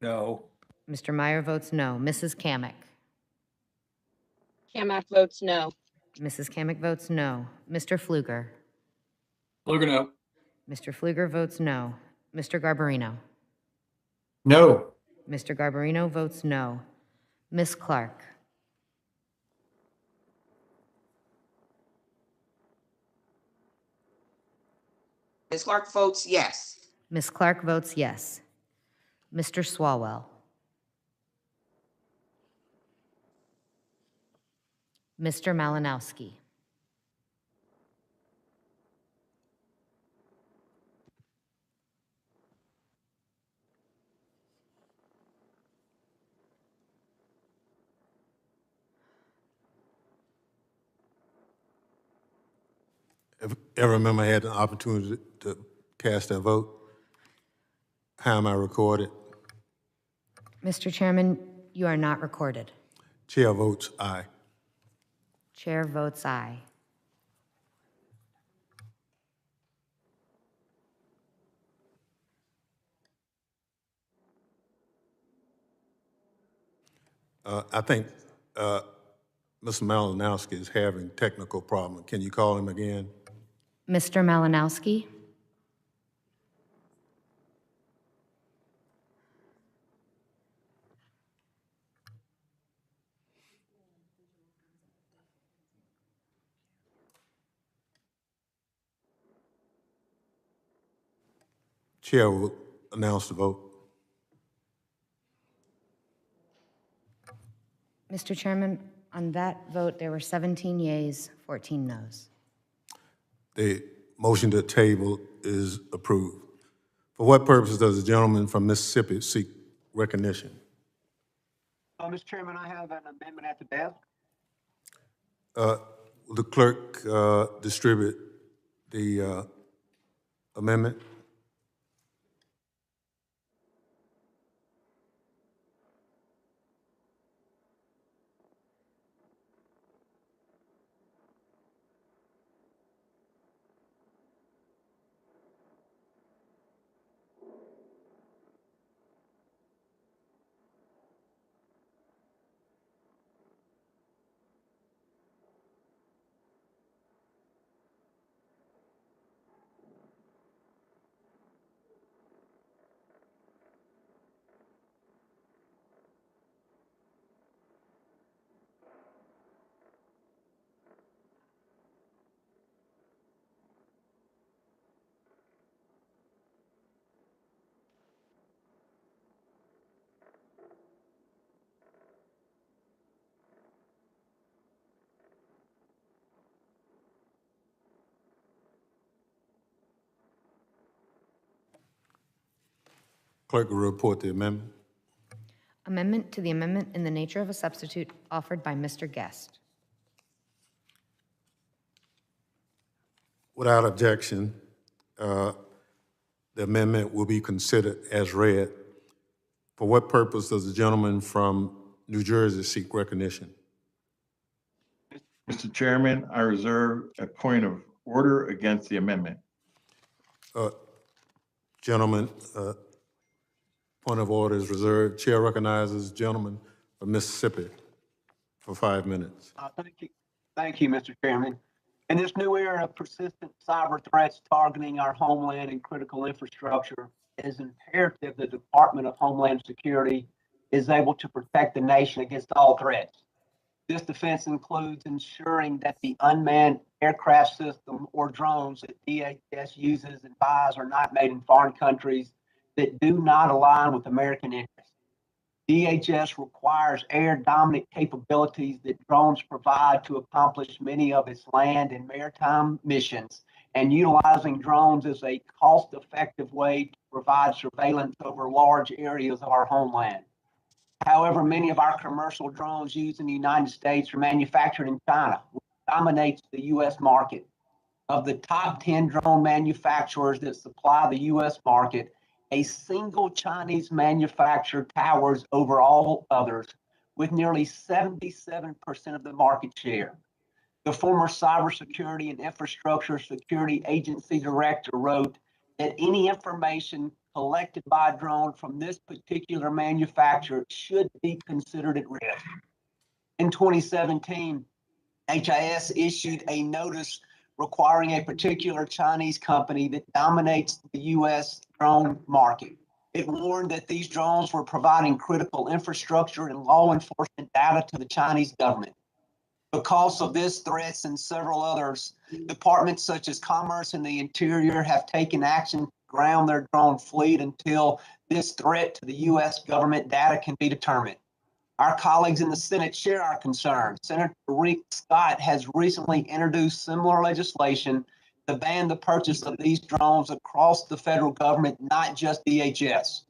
No. Mr. Meyer votes no. Mrs. Kamick. Kamick votes no. Mrs. Kamick votes no. Mr. Pfluger. Pfluger no. Mr. Pfluger votes no. Mr. Garbarino. No. Mr. Garbarino votes no. Ms. Clark. Ms. Clark votes yes. Ms. Clark votes yes. Mr. Swalwell. Mr. Malinowski. If every member had an opportunity to cast their vote, how am I recorded? Mr. Chairman, you are not recorded. Chair votes aye. Chair votes aye. I think Mr. Malinowski is having technical problem. Can you call him again? Mr. Malinowski? Chair will announce the vote. Mr. Chairman, on that vote, there were 17 yeas, 14 noes. The motion to table is approved. For what purpose does the gentleman from Mississippi seek recognition? Mr. Chairman, I have an amendment at the desk. Will the clerk distribute the amendment? Clerk will report the amendment. Amendment to the amendment in the nature of a substitute offered by Mr. Guest. Without objection, the amendment will be considered as read. For what purpose does the gentleman from New Jersey seek recognition? Mr. Chairman, I reserve a point of order against the amendment. Gentleman Point of order is reserved. Chair recognizes the gentleman from Mississippi for 5 minutes. Thank you. Thank you, Mr. Chairman. In this new era of persistent cyber threats targeting our homeland and critical infrastructure, it is imperative the Department of Homeland Security is able to protect the nation against all threats. This defense includes ensuring that the unmanned aircraft system or drones that DHS uses and buys are not made in foreign countries that do not align with American interests. DHS requires air dominant capabilities that drones provide to accomplish many of its land and maritime missions, and utilizing drones is a cost-effective way to provide surveillance over large areas of our homeland. However, many of our commercial drones used in the United States are manufactured in China, which dominates the U.S. market. Of the top 10 drone manufacturers that supply the U.S. market, a single Chinese manufacturer towers over all others, with nearly 77% of the market share. The former Cybersecurity and Infrastructure Security Agency director wrote that any information collected by a drone from this particular manufacturer should be considered at risk. In 2017, HIS issued a notice requiring a particular Chinese company that dominates the U.S. drone market. It warned that these drones were providing critical infrastructure and law enforcement data to the Chinese government. Because of this threats and several others, departments such as Commerce and the Interior have taken action to ground their drone fleet until this threat to the U.S. government data can be determined. Our colleagues in the Senate share our concerns. Senator Rick Scott has recently introduced similar legislation to ban the purchase of these drones across the federal government, not just DHS.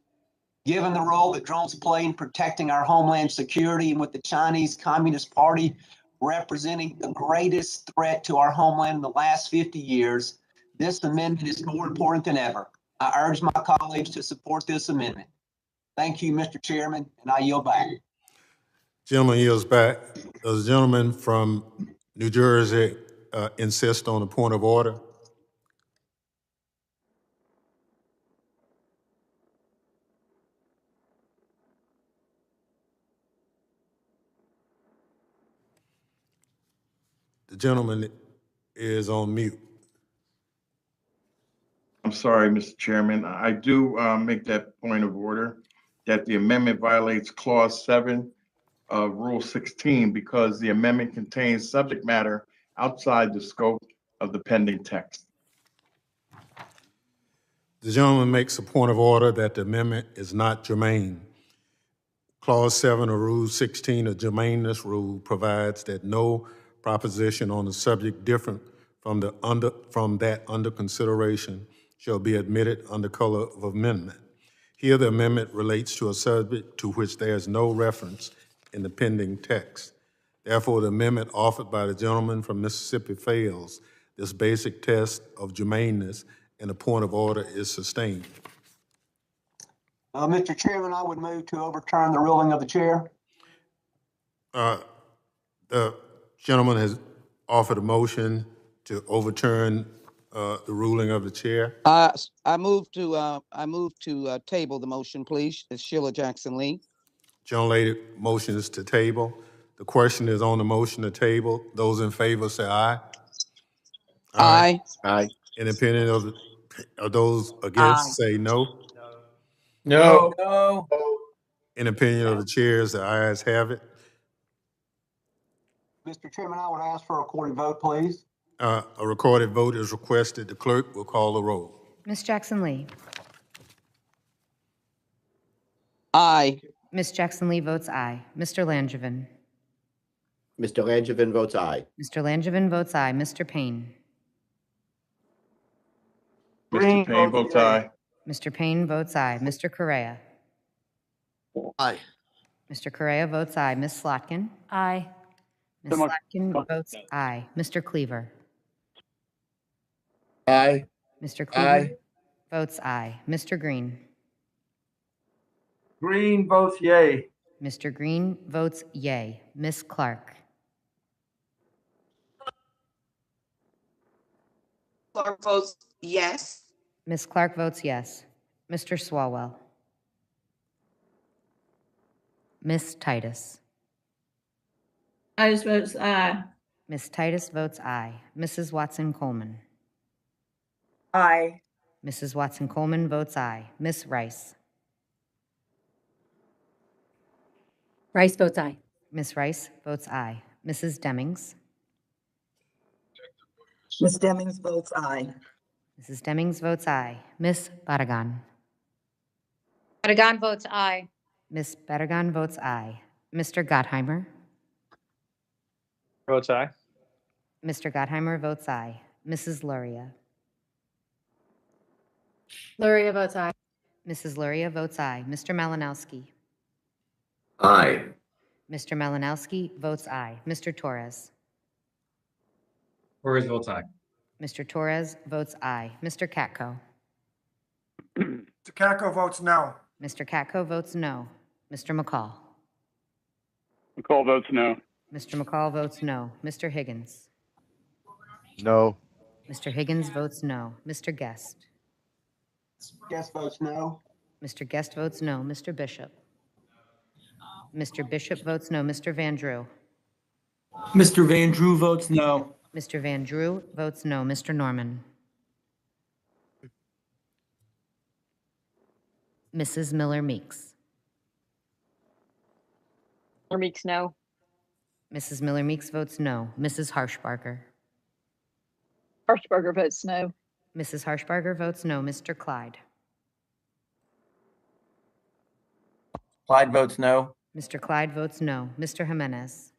Given the role that drones play in protecting our homeland security, and with the Chinese Communist Party representing the greatest threat to our homeland in the last 50 years, this amendment is more important than ever. I urge my colleagues to support this amendment. Thank you, Mr. Chairman, and I yield back. Gentleman yields back. Does the gentleman from New Jersey insist on a point of order? The gentleman is on mute. I'm sorry, Mr. Chairman. I do make that point of order that the amendment violates Clause 7 of Rule 16 because the amendment contains subject matter outside the scope of the pending text. The gentleman makes a point of order that the amendment is not germane. Clause 7 of Rule 16, a germaneness rule, provides that no proposition on a subject different from that under consideration shall be admitted under color of amendment. Here, the amendment relates to a subject to which there is no reference in the pending text. Therefore, the amendment offered by the gentleman from Mississippi fails this basic test of germaneness, and a point of order is sustained. Mr. Chairman, I would move to overturn the ruling of the chair. The gentleman has offered a motion to overturn the ruling of the chair. I move to table the motion, please. It's Sheila Jackson Lee. Gentlelady motions to table. The question is on the motion to table. Those in favor say aye. Aye. Aye. In opinion of those against say no. No. No. In opinion of the chairs, the ayes have it. Mr. Chairman, I would ask for a recorded vote, please. A recorded vote is requested. The clerk will call the roll. Ms. Jackson Lee. Aye. Ms. Jackson Lee votes aye. Mr. Langevin. Mr. Langevin votes aye. Mr. Langevin votes aye. Mr. Payne. Mr. Payne votes aye. Mr. Payne votes aye. Mr. Correa. Aye. Mr. Correa votes aye. Ms. Slotkin. Aye. Ms. Slotkin votes aye. Mr. Cleaver. Aye. Mr. Cleaver votes aye. Mr. Green. Green votes yay. Mr. Green votes yay. Ms. Clark. Clark votes yes. Ms. Clark votes yes. Mr. Swalwell. Ms. Titus. Titus votes aye. Ms. Titus votes aye. Mrs. Watson-Coleman. Aye. Mrs. Watson-Coleman votes aye. Ms. Rice. Rice votes aye. Ms. Rice votes aye. Mrs. Demings. Ms. Demings votes aye. Mrs. Demings votes aye. Ms. Barragan. Barragan votes aye. Ms. Barragan votes aye. Mr. Gottheimer. Votes aye. Mr. Gottheimer votes aye. Mrs. Luria. Luria votes aye. Mrs. Luria votes aye. Mr. Malinowski. Aye. Mr. Malinowski votes aye. Mr. Torres. Torres votes aye. Mr. Torres votes aye. Mr. Katko. Mr. Katko votes no. Mr. Katko votes no. Mr. McCall. McCall votes no. Mr. McCall votes no. Mr. Higgins. No. Mr. Higgins votes no. Mr. Guest. Guest votes no. Mr. Guest votes no. Mr. Bishop. Mr. Bishop votes no. Mr. Van Drew. Mr. Van Drew votes no. Mr. Van Drew votes no. Mr. Norman. Mrs. Miller Meeks. Miller Meeks, no. Mrs. Miller Meeks votes no. Mrs. Harshbarger. Harshbarger votes no. Mrs. Harshbarger votes no. Mr. Clyde. Clyde votes no. Mr. Clyde votes no. Mr. Jimenez.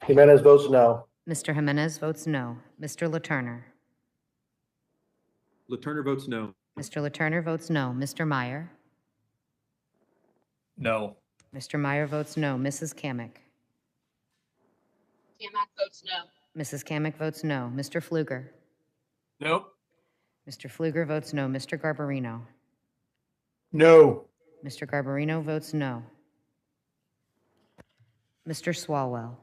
Jimenez votes no. Mr. Jimenez votes no. Mr. LaTurner. LaTurner votes no. Mr. LaTurner votes no. Mr. Meyer. No. Mr. Meyer votes no. Mrs. Kamick. Kamick votes no. Mrs. Kamick votes no. Mr. Pfluger. Nope. Mr. Pfluger votes no. Mr. Garbarino. No. Mr. Garbarino votes no. Mr. Swalwell.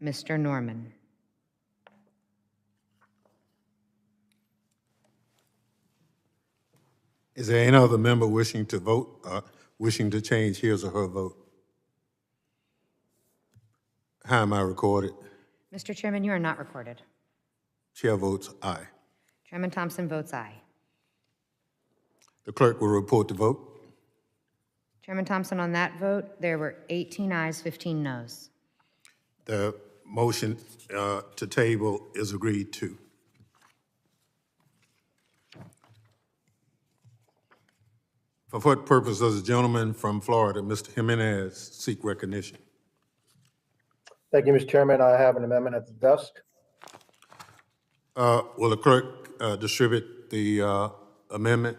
Mr. Norman. Is there any other member wishing to vote, wishing to change his or her vote? How am I recorded? Mr. Chairman, you are not recorded. Chair votes aye. Chairman Thompson votes aye. The clerk will report the vote. Chairman Thompson, on that vote, there were 18 ayes, 15 noes. The motion to table is agreed to. For what purpose does the gentleman from Florida, Mr. Jimenez, seek recognition? Thank you, Mr. Chairman. I have an amendment at the desk. Will the clerk distribute the amendment?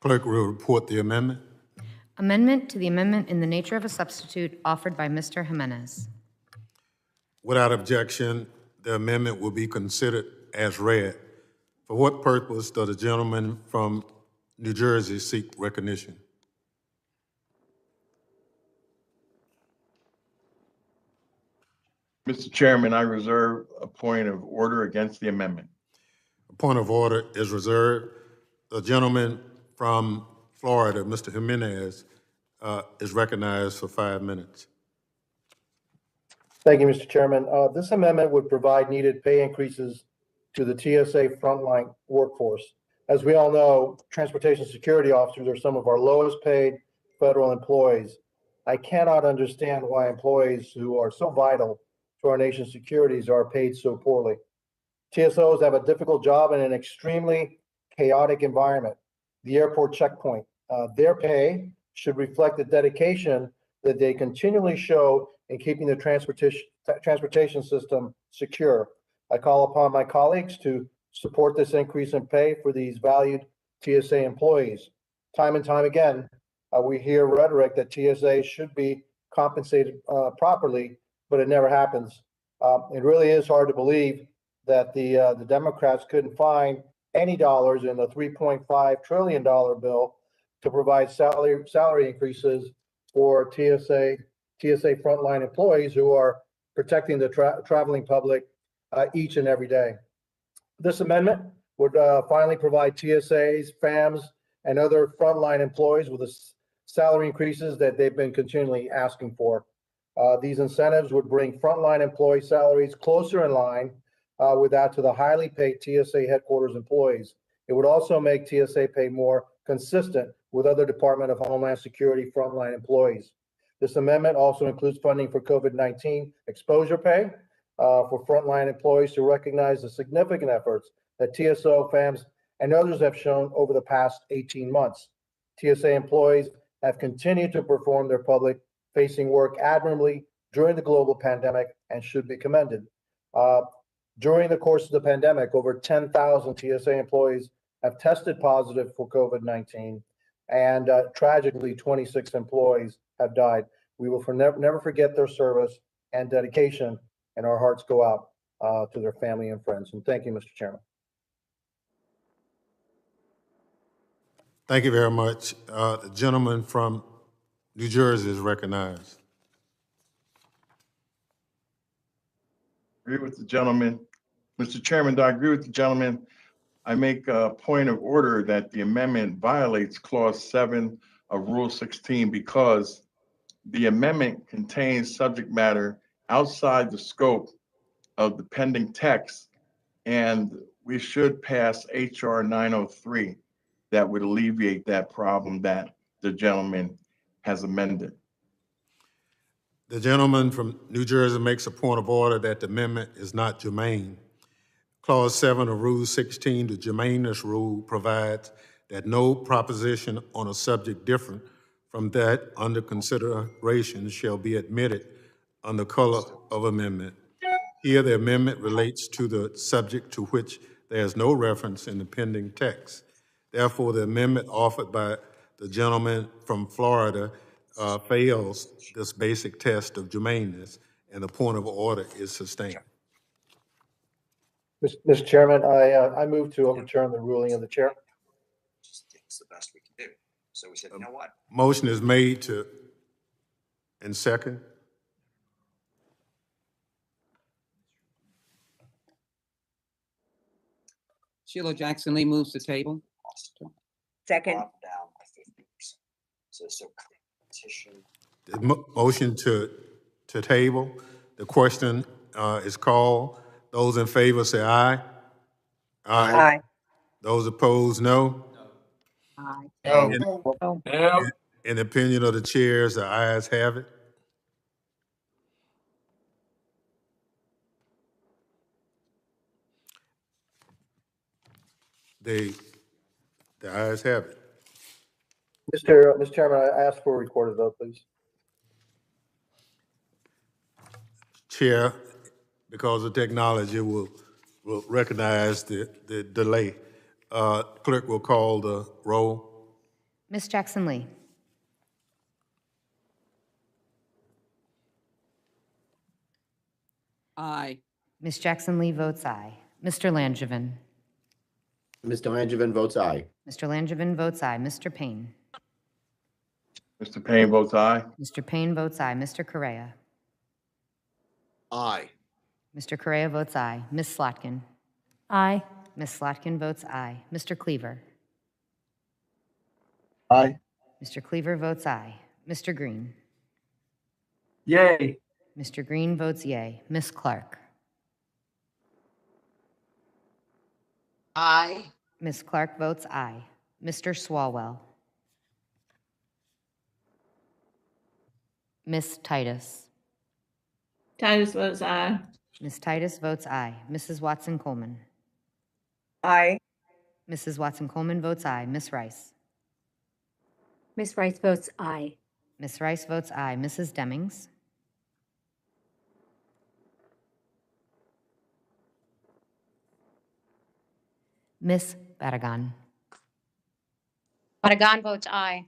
Clerk will report the amendment. Amendment to the amendment in the nature of a substitute offered by Mr. Jimenez. Without objection, the amendment will be considered as read. For what purpose does the gentleman from New Jersey seek recognition? Mr. Chairman, I reserve a point of order against the amendment. A point of order is reserved. The gentleman from Florida, Mr. Jimenez, is recognized for 5 minutes. Thank you, Mr. Chairman. This amendment would provide needed pay increases to the TSA frontline workforce. As we all know, transportation security officers are some of our lowest paid federal employees. I cannot understand why employees who are so vital to our nation's securities are paid so poorly. TSOs have a difficult job in an extremely chaotic environment. The airport checkpoint, their pay should reflect the dedication that they continually show in keeping the transportation system secure. I call upon my colleagues to support this increase in pay for these valued TSA employees. Time and time again, we hear rhetoric that TSA should be compensated properly, but it never happens. It really is hard to believe that the Democrats couldn't find any dollars in the $3.5 trillion bill to provide salary increases for TSA frontline employees who are protecting the traveling public each and every day. This amendment would finally provide TSAs, FAMs, and other frontline employees with the salary increases that they've been continually asking for. These incentives would bring frontline employee salaries closer in line with that to the highly paid TSA headquarters employees. It would also make TSA pay more consistent with other Department of Homeland Security frontline employees. This amendment also includes funding for COVID-19 exposure pay for frontline employees to recognize the significant efforts that TSO, FAMs, and others have shown over the past 18 months. TSA employees have continued to perform their public-facing work admirably during the global pandemic and should be commended. During the course of the pandemic, over 10,000 TSA employees have tested positive for COVID-19, and tragically, 26 employees have died. We will never forget their service and dedication, and our hearts go out to their family and friends. And thank you, Mr. Chairman. Thank you very much. The gentleman from New Jersey is recognized. Agree with the gentleman. Mr. Chairman, I agree with the gentleman. I make a point of order that the amendment violates Clause 7 of Rule 16 because the amendment contains subject matter outside the scope of the pending text, and we should pass HR 903 that would alleviate that problem that the gentleman has amended. The gentleman from New Jersey makes a point of order that the amendment is not germane. Clause 7 of Rule 16, the germaneness rule, provides that no proposition on a subject different from that under consideration shall be admitted under color of amendment. Here, the amendment relates to the subject to which there is no reference in the pending text. Therefore, the amendment offered by the gentleman from Florida fails this basic test of germaneness, and the point of order is sustained. Mr. Chairman, I move to overturn the ruling of the chair. It's the best we can do. So we said, you know what? Motion is made to, and second. Sheila Jackson Lee moves to table. Second. Down by 50%. So petition. The motion to table. The question is called. Those in favor say aye. Aye. Those opposed, no. Aye. No. In the opinion of the chairs, the ayes have it. The ayes have it. Mr. Chairman, I ask for a recorded vote, please. Chair, because of technology, will recognize the delay. Clerk will call the roll. Ms. Jackson Lee. Aye. Ms. Jackson Lee votes aye. Mr. Langevin. Mr. Langevin votes aye. Mr. Langevin votes aye. Mr. Payne. Mr. Payne votes aye. Mr. Payne votes aye. Mr. Correa. Aye. Mr. Correa votes aye. Ms. Slotkin. Aye. Ms. Slotkin votes aye. Mr. Cleaver. Aye. Mr. Cleaver votes aye. Mr. Green. Yay. Mr. Green votes yay. Ms. Clark. Aye. Ms. Clark votes aye. Mr. Swalwell. Ms. Titus. Titus votes aye. Ms. Titus votes aye. Mrs. Watson-Coleman. Aye. Mrs. Watson-Coleman votes aye. Ms. Rice. Ms. Rice votes aye. Ms. Rice votes aye. Mrs. Demings? Ms. Barragan? Barragan votes aye.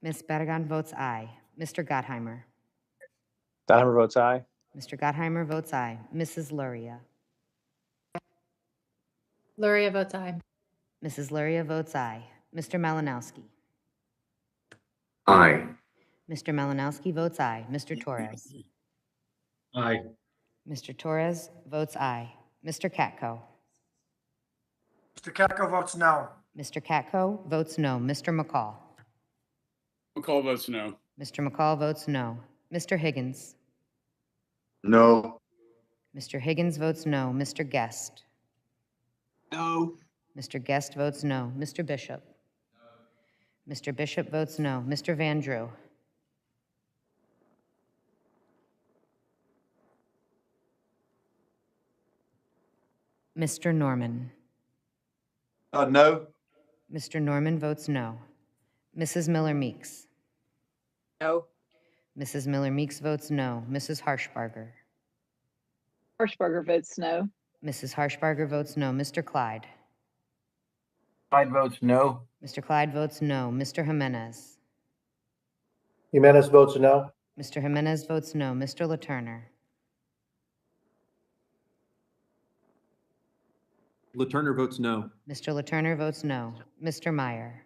Ms. Barragan votes aye. Mr. Gottheimer? Gottheimer votes aye. Mr. Gottheimer votes aye. Mrs. Luria? Luria votes aye. Mrs. Luria votes aye. Mr. Malinowski? Aye. Mr. Malinowski votes aye. Mr. Torres? Aye. Mr. Torres votes aye. Mr. Katko? Mr. Katko votes no. Mr. Katko votes no. Mr. McCall? McCall votes no. Mr. McCall votes no. Mr. Higgins? No. Mr. Higgins votes no. Mr. Guest? No. Mr. Guest votes no. Mr. Bishop? Mr. Bishop votes no. Mr. Van Drew? Mr. Norman? No. Mr. Norman votes no. Mrs. Miller Meeks? No. Mrs. Miller Meeks votes no. Mrs. Harshbarger? Harshbarger votes no. Mrs. Harshbarger votes no. Mr. Clyde? Clyde votes no. Mr. Clyde votes no. Mr. Jimenez? Jimenez votes no. Mr. Jimenez votes no. Mr. LaTurner? LaTurner votes no. Mr. LaTurner votes no. Mr. Meyer?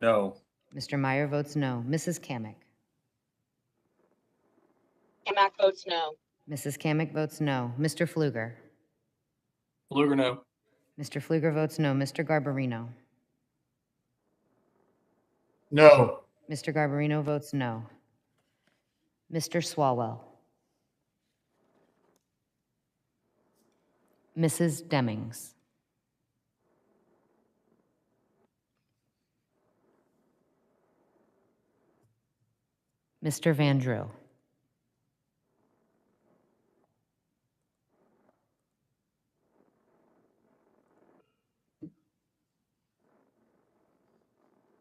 No. Mr. Meyer votes no. Mrs. Kamick? Kamak votes no. Mrs. Kamick votes no. Mr. Pfluger? Pfluger no. Mr. Pfluger votes no. Mr. Garbarino? No. Mr. Garbarino votes no. Mr. Swalwell? Mrs. Demings? Mr. Van Drew?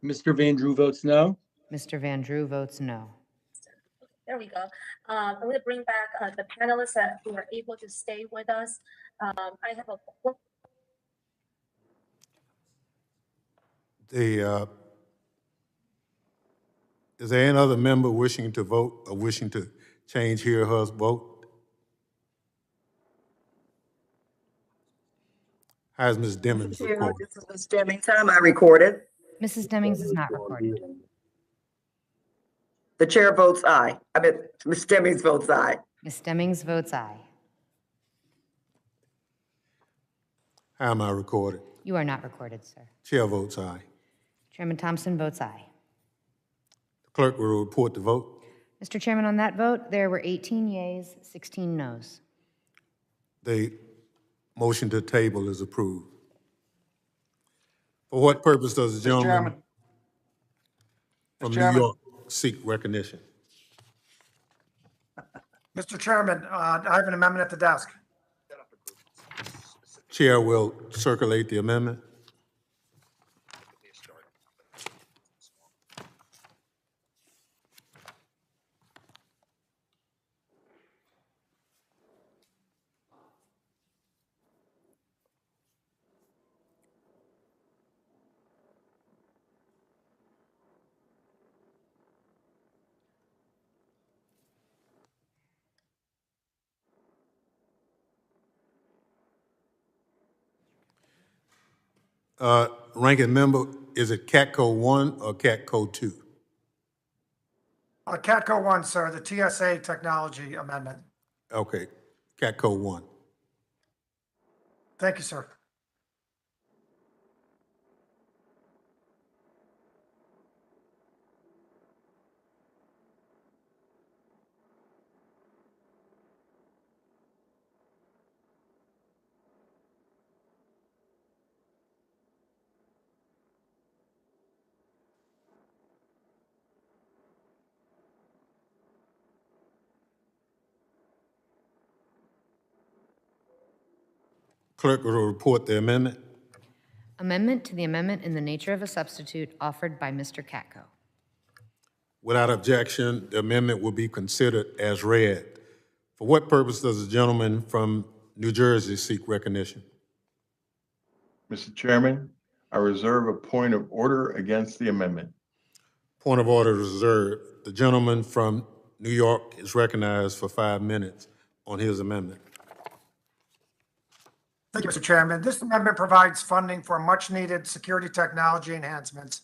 Mr. Van Drew votes no. Mr. Van Drew votes no. There we go. I'm going to bring back the panelists that who are able to stay with us. I have a Is there any other member wishing to vote or wishing to change his or her vote? How's Ms. Demings recorded? This is Ms. Demings. How am I recorded? Mrs. Demings is not recorded. The chair votes aye. I mean, Ms. Demings votes aye. Ms. Demings votes aye. How am I recorded? You are not recorded, sir. Chair votes aye. Chairman Thompson votes aye. The clerk will report the vote. Mr. Chairman, on that vote, there were 18 yeas, 16 noes. The motion to table is approved. For what purpose does the Mr. gentleman Chairman. from Mr. New Chairman. York seek recognition? Mr. Chairman, I have an amendment at the desk. Chair will circulate the amendment. Ranking member, is it CATCO 1 or CATCO 2? CATCO 1, sir, the TSA technology amendment. Okay, CATCO 1. Thank you, sir. Clerk will report the amendment. Amendment to the amendment in the nature of a substitute offered by Mr. Katko. Without objection, the amendment will be considered as read. For what purpose does the gentleman from New Jersey seek recognition? Mr. Chairman, I reserve a point of order against the amendment. Point of order reserved. The gentleman from New York is recognized for 5 minutes on his amendment. Thank you, Mr. Chairman. This amendment provides funding for much-needed security technology enhancements.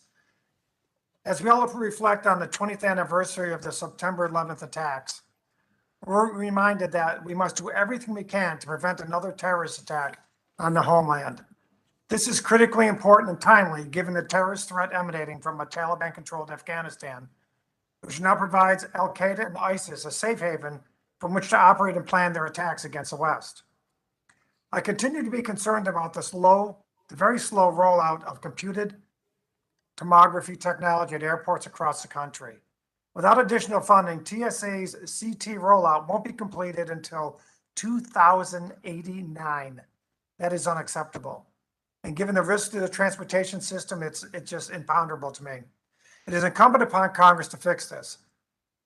As we all reflect on the 20th anniversary of the September 11th attacks, we're reminded that we must do everything we can to prevent another terrorist attack on the homeland. This is critically important and timely, given the terrorist threat emanating from a Taliban-controlled Afghanistan, which now provides Al-Qaeda and ISIS a safe haven from which to operate and plan their attacks against the West. I continue to be concerned about the very slow rollout of computed tomography technology at airports across the country. Without additional funding, TSA's CT rollout won't be completed until 2089. That is unacceptable. And given the risk to the transportation system, it's just imponderable to me. It is incumbent upon Congress to fix this.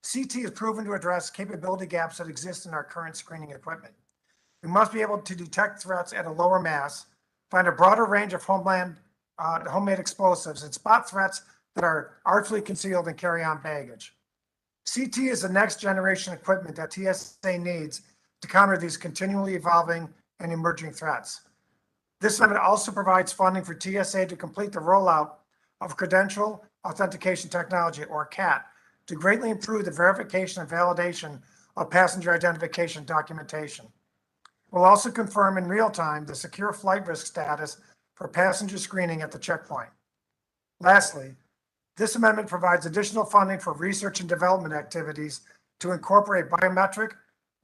CT is proven to address capability gaps that exist in our current screening equipment. We must be able to detect threats at a lower mass, find a broader range of homemade explosives, and spot threats that are artfully concealed and carry on baggage. CT is the next generation equipment that TSA needs to counter these continually evolving and emerging threats. This amendment also provides funding for TSA to complete the rollout of credential authentication technology, or CAT, to greatly improve the verification and validation of passenger identification documentation. We'll also confirm in real time the secure flight risk status for passenger screening at the checkpoint. Lastly, this amendment provides additional funding for research and development activities to incorporate biometric,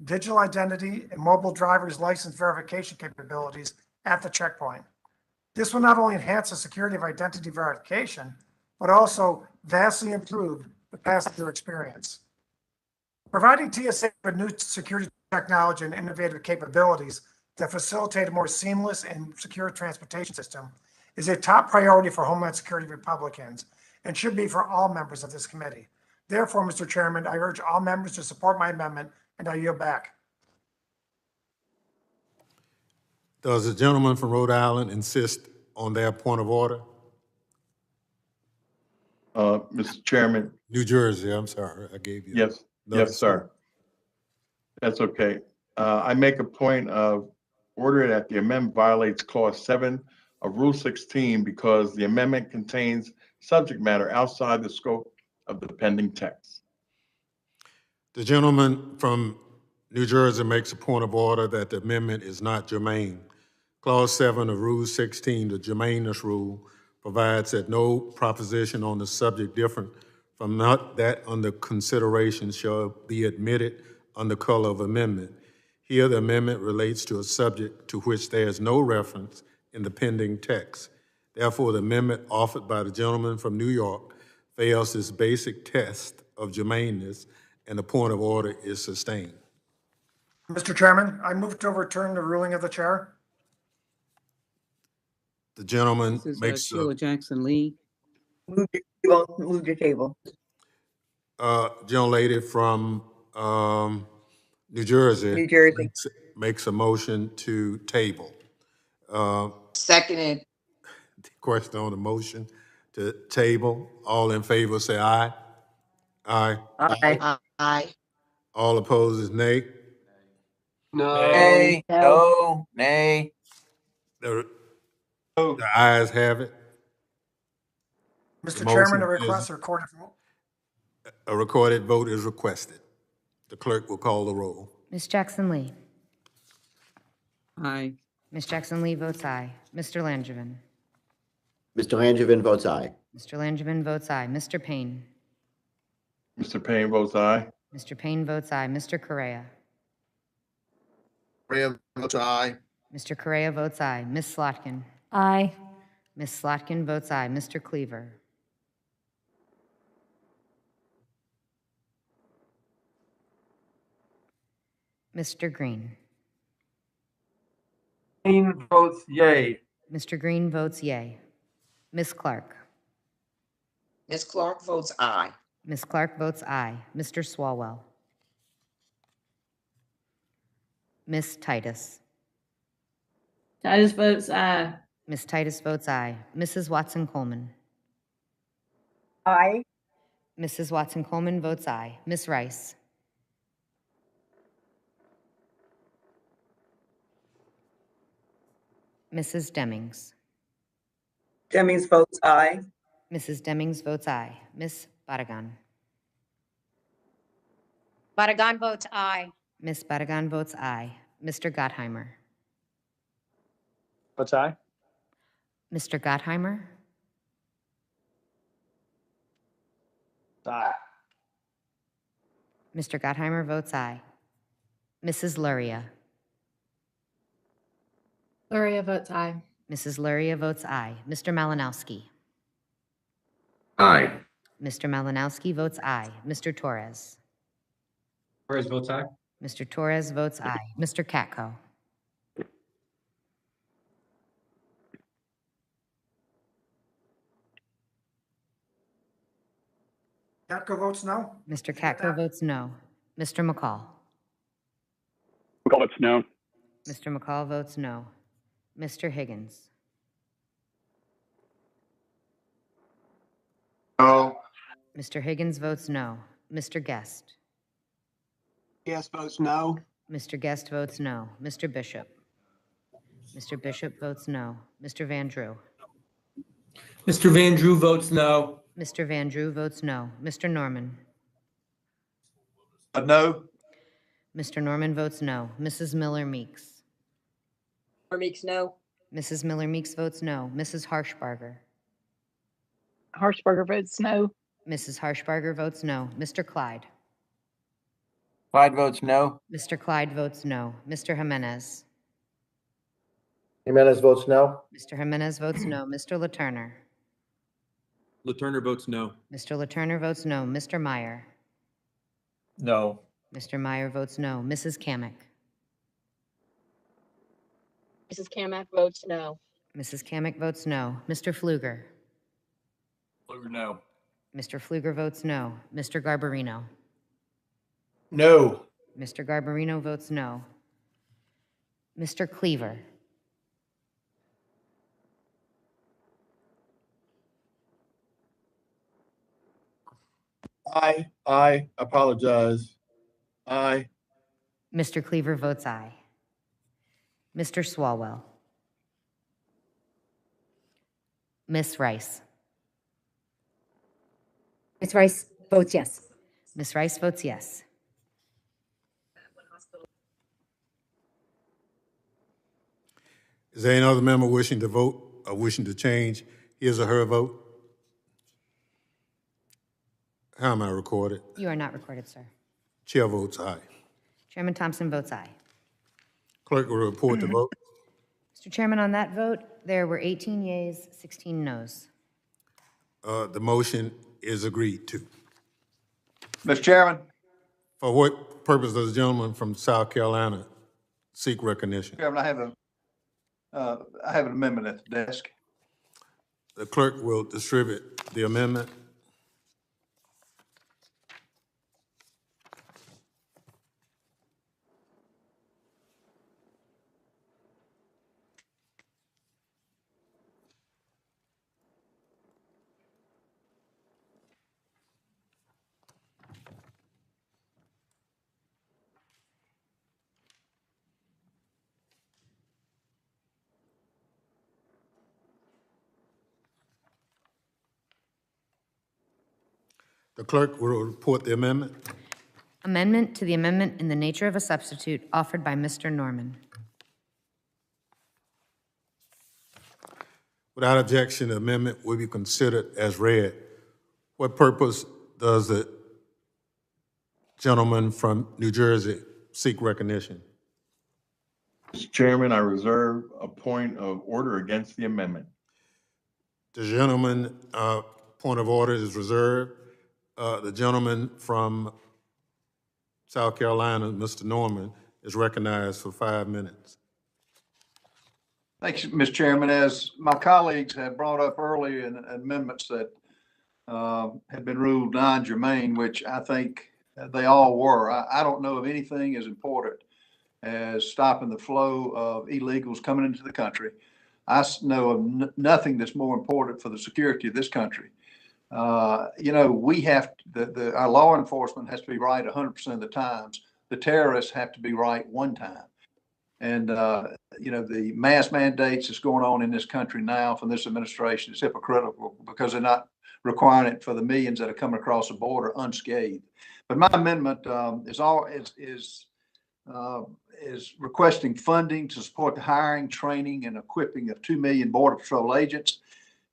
digital identity, and mobile driver's license verification capabilities at the checkpoint. This will not only enhance the security of identity verification, but also vastly improve the passenger experience. Providing TSA with new security technology and innovative capabilities that facilitate a more seamless and secure transportation system is a top priority for Homeland Security Republicans and should be for all members of this committee. Therefore, Mr. Chairman, I urge all members to support my amendment, and I yield back. Does the gentleman from Rhode Island insist on their point of order? Mr. Chairman. New Jersey, I'm sorry, I gave you. Yes, yes, sir. That's okay. I make a point of order that the amendment violates Clause 7 of Rule 16 because the amendment contains subject matter outside the scope of the pending text. The gentleman from New Jersey makes a point of order that the amendment is not germane. Clause 7 of Rule 16, the germaneness rule, provides that no proposition on the subject different from that under consideration shall be admitted under color of amendment. Here, the amendment relates to a subject to which there is no reference in the pending text. Therefore, the amendment offered by the gentleman from New York fails this basic test of germaneness, and the point of order is sustained. Mr. Chairman, I move to overturn the ruling of the chair. The gentleman This is makes Sheila Jackson Lee. Move to table. Gentlelady from New Jersey, makes a motion to table. Seconded. Question on the motion to table. All in favor say aye. Aye. Aye. Aye. All opposed is nay. Nay. No. Nay. The ayes have it. Mr. Chairman, a request recorded vote. A recorded vote is requested. The clerk will call the roll. Ms. Jackson Lee. Aye. Ms. Jackson Lee votes aye. Mr. Langevin. Mr. Langevin votes aye. Mr. Langevin votes aye. Mr. Payne. Mr. Payne votes aye. Mr. Payne votes aye. Mr. Correa. Correa votes aye. Mr. Correa votes aye. Ms. Slotkin. Aye. Ms. Slotkin votes aye. Mr. Cleaver. Mr. Green. Green votes yay. Mr. Green votes yea. Ms. Clark. Ms. Clark votes aye. Ms. Clark votes aye. Mr. Swalwell. Ms. Titus. Titus votes aye. Ms. Titus votes aye. Mrs. Watson-Coleman. Aye. Mrs. Watson-Coleman votes aye. Ms. Rice. Mrs. Demings. Demings votes aye. Mrs. Demings votes aye. Ms. Barragan. Barragan votes aye. Ms. Barragan votes aye. Mr. Gottheimer. Votes aye. Mr. Gottheimer. Aye. Mr. Gottheimer votes aye. Mrs. Luria. Luria votes aye. Mrs. Luria votes aye. Mr. Malinowski. Aye. Mr. Malinowski votes aye. Mr. Torres. Torres votes aye. Mr. Torres votes aye. Mr. Katko. Katko votes no. Mr. Katko votes no. Mr. McCall. McCall votes no. Mr. McCall votes no. Mr. Higgins. No. Mr. Higgins votes no. Mr. Guest. Yes votes no. Mr. Guest votes no. Mr. Bishop. Mr. Bishop votes no. Mr. Van Drew. Mr. Van Drew votes no. Mr. Van Drew votes no. Mr. Norman. No. Mr. Norman votes no. Mrs. Miller Meeks. Meeks, no. Mrs. Miller Meeks votes no. Mrs. Harshbarger. Harshbarger votes no. Mrs. Harshbarger votes no. Mr. Clyde. Clyde votes no. Mr. Clyde votes no. Mr. Jimenez. Jimenez votes no. Mr. Jimenez votes no. Mr. LaTurner. LaTurner votes no. Mr. LaTurner votes no. Mr. Meyer. No. Mr. Meyer votes no. Mrs. Kamick. Mrs. Kamick votes no. Mrs. Kamick votes no. Mr. Pfluger. Pfluger no. Mr. Pfluger votes no. Mr. Garbarino. No. Mr. Garbarino votes no. Mr. Cleaver. I apologize. Aye. Mr. Cleaver votes aye. Mr. Swalwell. Ms. Rice. Ms. Rice votes yes. Ms. Rice votes yes. Is there any other member wishing to vote or wishing to change his or her vote? How am I recorded? You are not recorded, sir. Chair votes aye. Chairman Thompson votes aye. Clerk will report the vote. Mr. Chairman, on that vote, there were 18 yeas, 16 noes. The motion is agreed to. Mr. Chairman. For what purpose does the gentleman from South Carolina seek recognition? Chairman, I have an amendment at the desk. The clerk will distribute the amendment. The clerk will report the amendment. Amendment to the amendment in the nature of a substitute offered by Mr. Norman. Without objection, the amendment will be considered as read. What purpose does the gentleman from New Jersey seek recognition? Mr. Chairman, I reserve a point of order against the amendment. The gentleman, point of order is reserved. The gentleman from South Carolina, Mr. Norman, is recognized for 5 minutes. Thanks, Mr. Chairman. As my colleagues have brought up earlier in amendments that had been ruled non-germane, which I think they all were. I don't know of anything as important as stopping the flow of illegals coming into the country. I know of nothing that's more important for the security of this country. We have our law enforcement has to be right 100% of the times. The terrorists have to be right one time. And, the mass mandates that's going on in this country now from this administration is hypocritical because they're not requiring it for the millions that are coming across the border unscathed. But my amendment is requesting funding to support the hiring, training, and equipping of 2 million Border Patrol agents.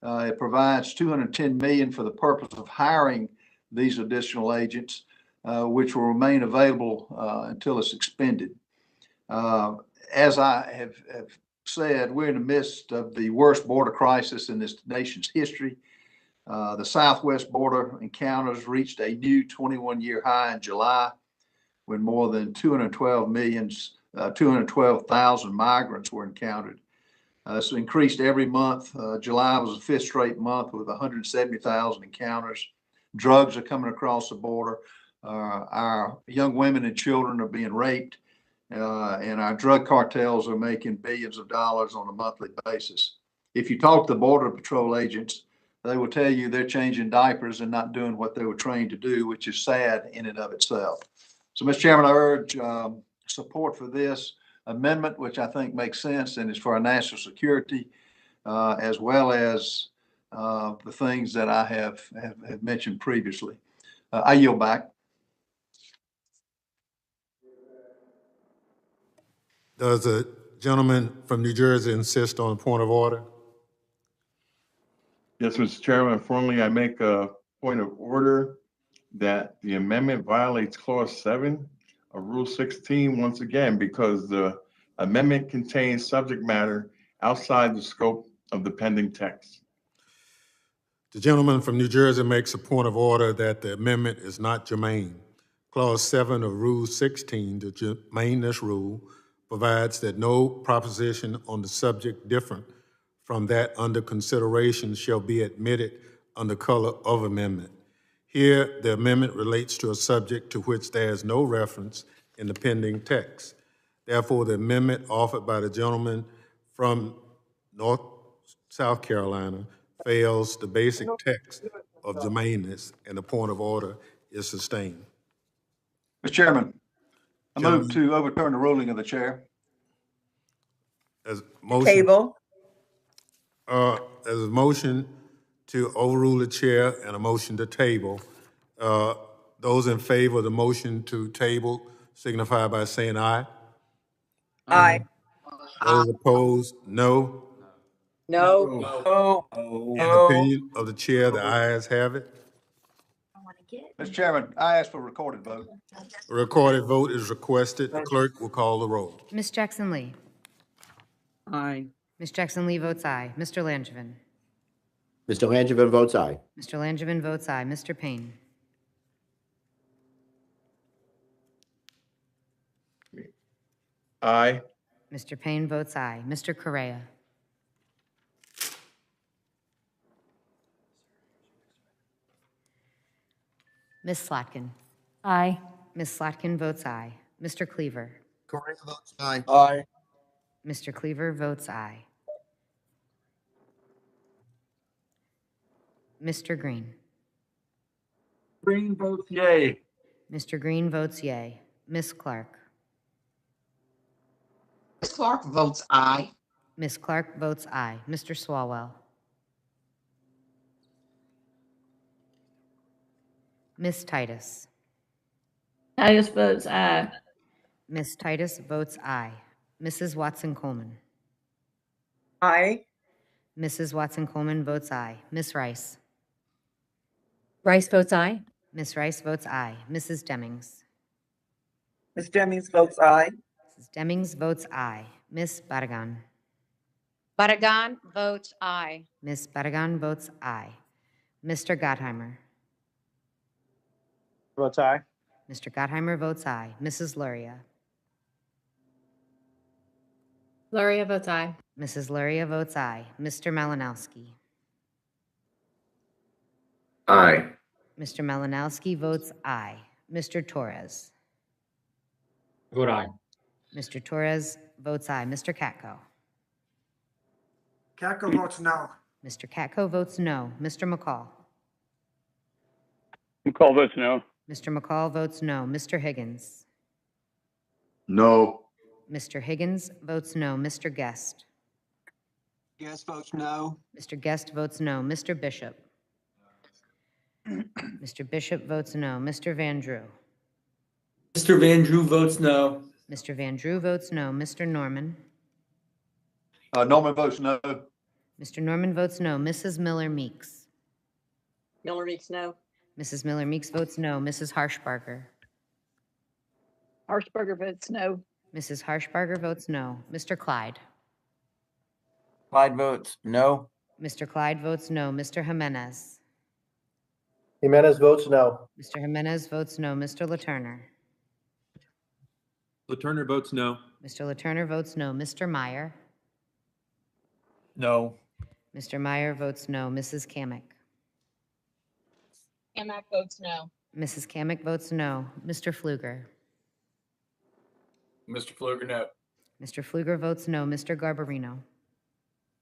It provides $210 million for the purpose of hiring these additional agents, which will remain available until it's expended. As I have said, we're in the midst of the worst border crisis in this nation's history. The southwest border encounters reached a new 21-year high in July, when more than 212,000 migrants were encountered. So increased every month. July was the fifth straight month with 170,000 encounters. Drugs are coming across the border. Our young women and children are being raped, and our drug cartels are making billions of dollars on a monthly basis. If you talk to Border Patrol agents, they will tell you they're changing diapers and not doing what they were trained to do, which is sad in and of itself. So, Mr. Chairman, I urge support for this amendment, which I think makes sense and is for our national security, as well as the things that I have mentioned previously. I yield back. Does the gentleman from New Jersey insist on a point of order? Yes, Mr. Chairman, formally, I make a point of order that the amendment violates Clause 7 of Rule 16 once again, because the amendment contains subject matter outside the scope of the pending text. The gentleman from New Jersey makes a point of order that the amendment is not germane. Clause 7 of Rule 16, the germaneness rule, provides that no proposition on the subject different from that under consideration shall be admitted under color of amendment. Here, the amendment relates to a subject to which there is no reference in the pending text. Therefore, the amendment offered by the gentleman from South Carolina fails the basic text of germaneness, and the point of order is sustained. Mr. Chairman, I move to overturn the ruling of the chair. As motion, Table. as a motion to overrule the chair and a motion to table, those in favor of the motion to table signify by saying aye. Aye. Those opposed, no. No. In the opinion of the chair, the ayes have it. Mr. Chairman, I ask for a recorded vote. A recorded vote is requested. The clerk will call the roll. Ms. Jackson Lee. Aye. Ms. Jackson Lee votes aye. Mr. Langevin. Mr. Langevin votes aye. Mr. Langevin votes aye. Mr. Payne. Aye. Mr. Payne votes aye. Mr. Correa. Ms. Slatkin. Aye. Ms. Slatkin votes aye. Mr. Cleaver. Correa votes aye. Aye. Mr. Cleaver votes aye. Mr. Green. Green votes yay. Mr. Green votes yay. Ms. Clark. Ms. Clark votes aye. Ms. Clark votes aye. Mr. Swalwell. Ms. Titus. Titus votes aye. Ms. Titus votes aye. Mrs. Watson-Coleman. Aye. Mrs. Watson-Coleman votes aye. Ms. Rice. Rice votes aye. Ms. Rice votes aye. Mrs. Demings. Ms. Demings votes aye. Mrs. Demings votes aye. Ms. Barragan. Barragan votes aye. Ms. Barragan votes aye. Mr. Gottheimer. Votes aye. Mr. Gottheimer votes aye. Mrs. Luria. Luria votes aye. Mrs. Luria votes aye. Mr. Malinowski. Aye. Mr. Malinowski votes aye. Mr. Torres. Vote aye. Mr. Torres votes aye. Mr. Katko. Katko votes no. Mr. Katko votes no. Mr. McCall. McCall votes no. Mr. McCall votes no. Mr. Higgins. No. Mr. Higgins votes no. Mr. Guest. Guest votes no. Mr. Guest votes no. Mr. Bishop. Mr. Bishop votes no. Mr. Van Drew. Mr. Van Drew votes no. Mr. Van Drew votes no. Mr. Norman. Norman votes no. Mr. Norman votes no. Mrs. Miller Meeks. Miller Meeks, no. Mrs. Miller Meeks votes no. Mrs. Harshbarger. Harshbarger votes no. Mrs. Harshbarger votes no. Mr. Clyde. Clyde votes no. Mr. Clyde votes no. Mr. Jimenez. Jimenez votes no. Mr. Jimenez votes no. Mr. LaTurner. LaTurner votes no. Mr. LaTurner votes no. Mr. Meyer. No. Mr. Meyer votes no. Mrs. Kamick. Kamick votes no. Mrs. Kamick votes no. Mr. Pfluger. Mr. Pfluger, no. Mr. Pfluger votes no. Mr. Garbarino.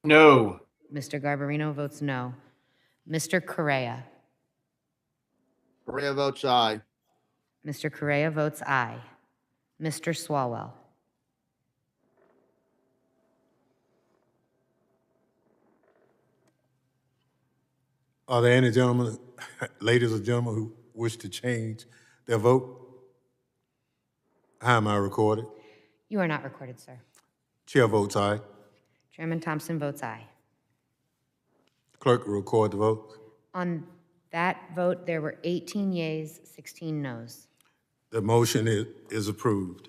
No. Mr. Garbarino votes no. Mr. Correa. Correa votes aye. Mr. Correa votes aye. Mr. Swalwell. Are there any gentlemen, ladies or gentlemen, who wish to change their vote? How am I recorded? You are not recorded, sir. Chair votes aye. Chairman Thompson votes aye. Clerk will record the vote. On that vote, there were 18 yeas, 16 noes. The motion is approved.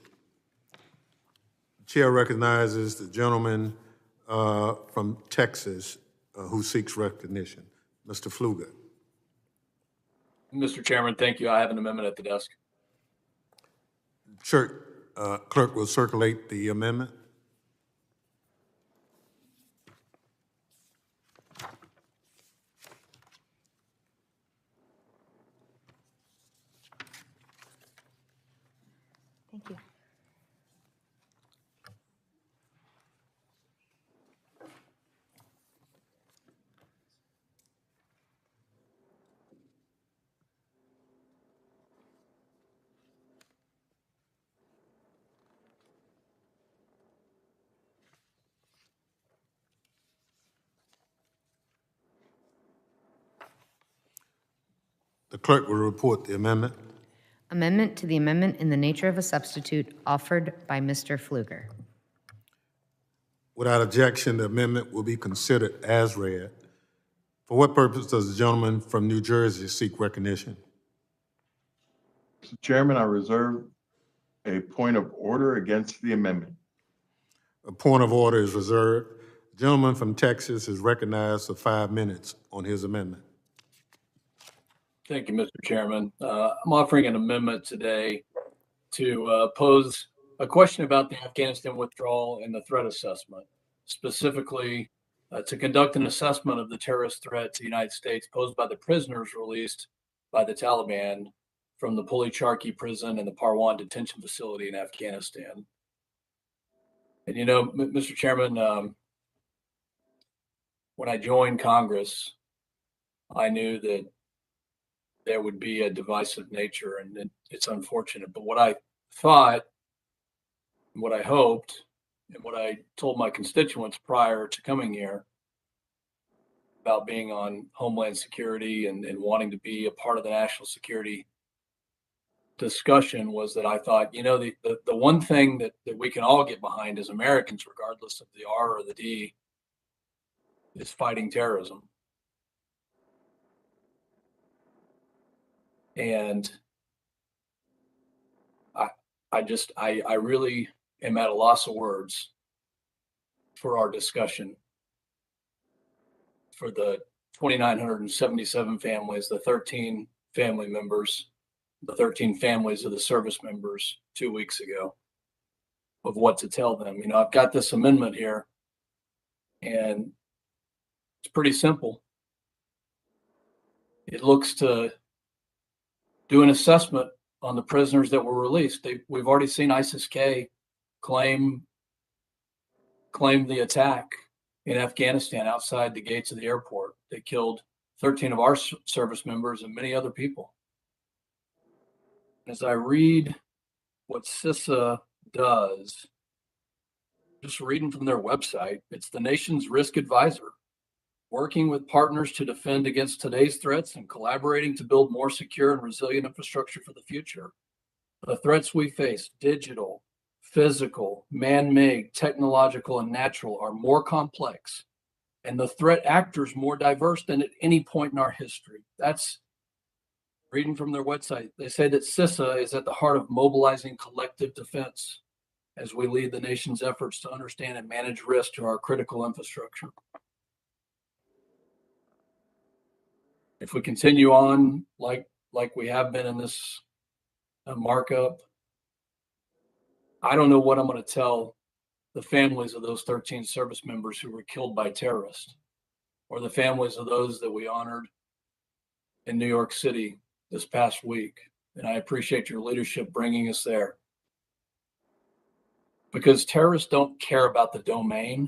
Chair recognizes the gentleman from Texas who seeks recognition, Mr. Pfluger. Mr. Chairman, thank you. I have an amendment at the desk. Clerk will circulate the amendment. Thank you. The clerk will report the amendment. Amendment to the amendment in the nature of a substitute offered by Mr. Pfluger. Without objection, the amendment will be considered as read. For what purpose does the gentleman from New Jersey seek recognition? Mr. Chairman, I reserve a point of order against the amendment. A point of order is reserved. The gentleman from Texas is recognized for 5 minutes on his amendment. Thank you, Mr. Chairman. I'm offering an amendment today to pose a question about the Afghanistan withdrawal and the threat assessment, specifically to conduct an assessment of the terrorist threat to the United States posed by the prisoners released by the Taliban from the Puli-Charkhi prison and the Parwan detention facility in Afghanistan. And you know, Mr. Chairman, when I joined Congress, I knew that there would be a divisive nature, and it's unfortunate. But what I thought, what I hoped, and what I told my constituents prior to coming here about being on Homeland Security and wanting to be a part of the national security discussion was that I thought, you know, the one thing that we can all get behind as Americans, regardless of the R or the D, is fighting terrorism. And I really am at a loss of words for our discussion, for the 2,977 families, the 13 family members, the 13 families of the service members 2 weeks ago. of what to tell them. You know, I've got this amendment here, and it's pretty simple. It looks to do an assessment on the prisoners that were released. We've already seen ISIS-K claim the attack in Afghanistan outside the gates of the airport. They killed 13 of our service members and many other people. As I read what CISA does, just reading from their website, it's the nation's risk advisor, working with partners to defend against today's threats and collaborating to build more secure and resilient infrastructure for the future. The threats we face, digital, physical, man-made, technological, and natural, are more complex, and the threat actors more diverse than at any point in our history. That's reading from their website. They say that CISA is at the heart of mobilizing collective defense as we lead the nation's efforts to understand and manage risk to our critical infrastructure. If we continue on like we have been in this markup, I don't know what I'm going to tell the families of those 13 service members who were killed by terrorists, or the families of those that we honored in New York City this past week. And I appreciate your leadership bringing us there. Because terrorists don't care about the domain.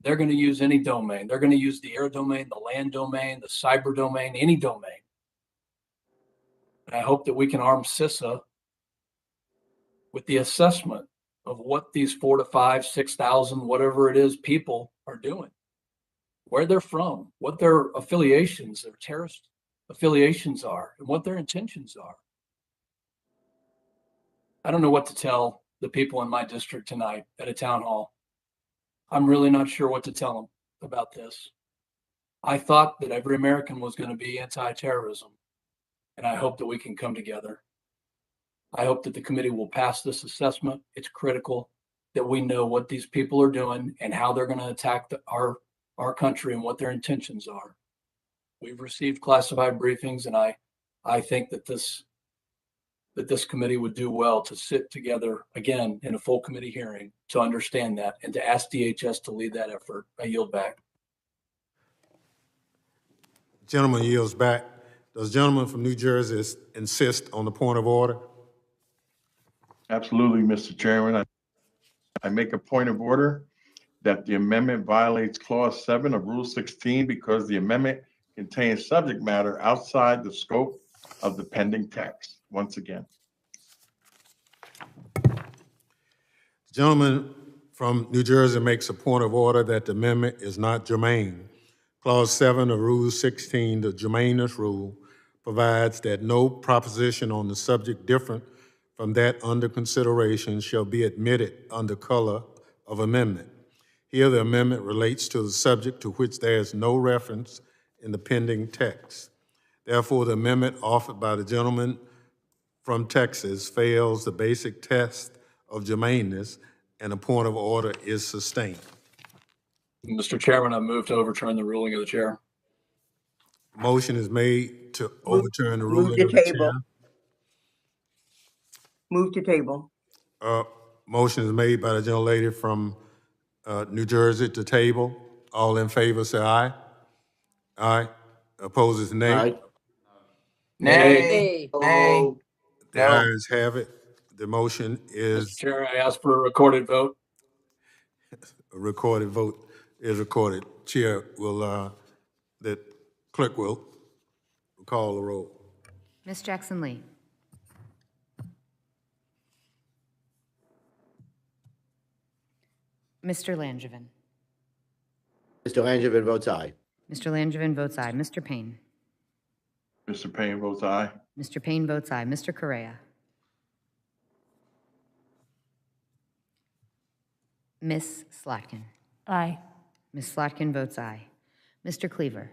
They're going to use any domain. They're going to use the air domain, the land domain, the cyber domain, any domain. And I hope that we can arm CISA with the assessment of what these 4,000 to 5,000, 6,000, whatever it is, people are doing, where they're from, what their affiliations, their terrorist affiliations are, and what their intentions are. I don't know what to tell the people in my district tonight at a town hall. I'm really not sure what to tell them about this. I thought that every American was going to be anti-terrorism, and I hope that we can come together. I hope that the committee will pass this assessment. It's critical that we know what these people are doing and how they're going to attack our country and what their intentions are. We've received classified briefings, and I think that this committee would do well to sit together again in a full committee hearing to understand that and to ask DHS to lead that effort. I yield back. Gentleman yields back. Does the gentleman from New Jersey insist on the point of order? Absolutely, Mr. Chairman. I make a point of order that the amendment violates Clause 7 of Rule 16 because the amendment contains subject matter outside the scope of the pending text. Once again. The gentleman from New Jersey makes a point of order that the amendment is not germane. Clause 7 of Rule 16, the germaneness rule, provides that no proposition on the subject different from that under consideration shall be admitted under color of amendment. Here, the amendment relates to the subject to which there is no reference in the pending text. Therefore, the amendment offered by the gentleman from Texas fails the basic test of germaneness, and a point of order is sustained. Mr. Chairman, I move to overturn the ruling of the chair. Motion is made to overturn the ruling to of the table. chair. Move to table. Motion is made by the gentlelady from New Jersey to table. All in favor, say aye. Aye. Opposes, nay. Aye. Nay. Nay. The ayes have it. The motion Mr. is Chair, I ask for a recorded vote. a recorded vote is recorded. Chair will, the clerk will call the roll. Ms. Jackson Lee. Mr. Langevin. Mr. Langevin votes aye. Mr. Langevin votes aye. Mr. Payne. Mr. Payne votes aye. Mr. Payne votes aye. Mr. Correa. Ms. Slotkin. Aye. Ms. Slotkin votes aye. Mr. Cleaver.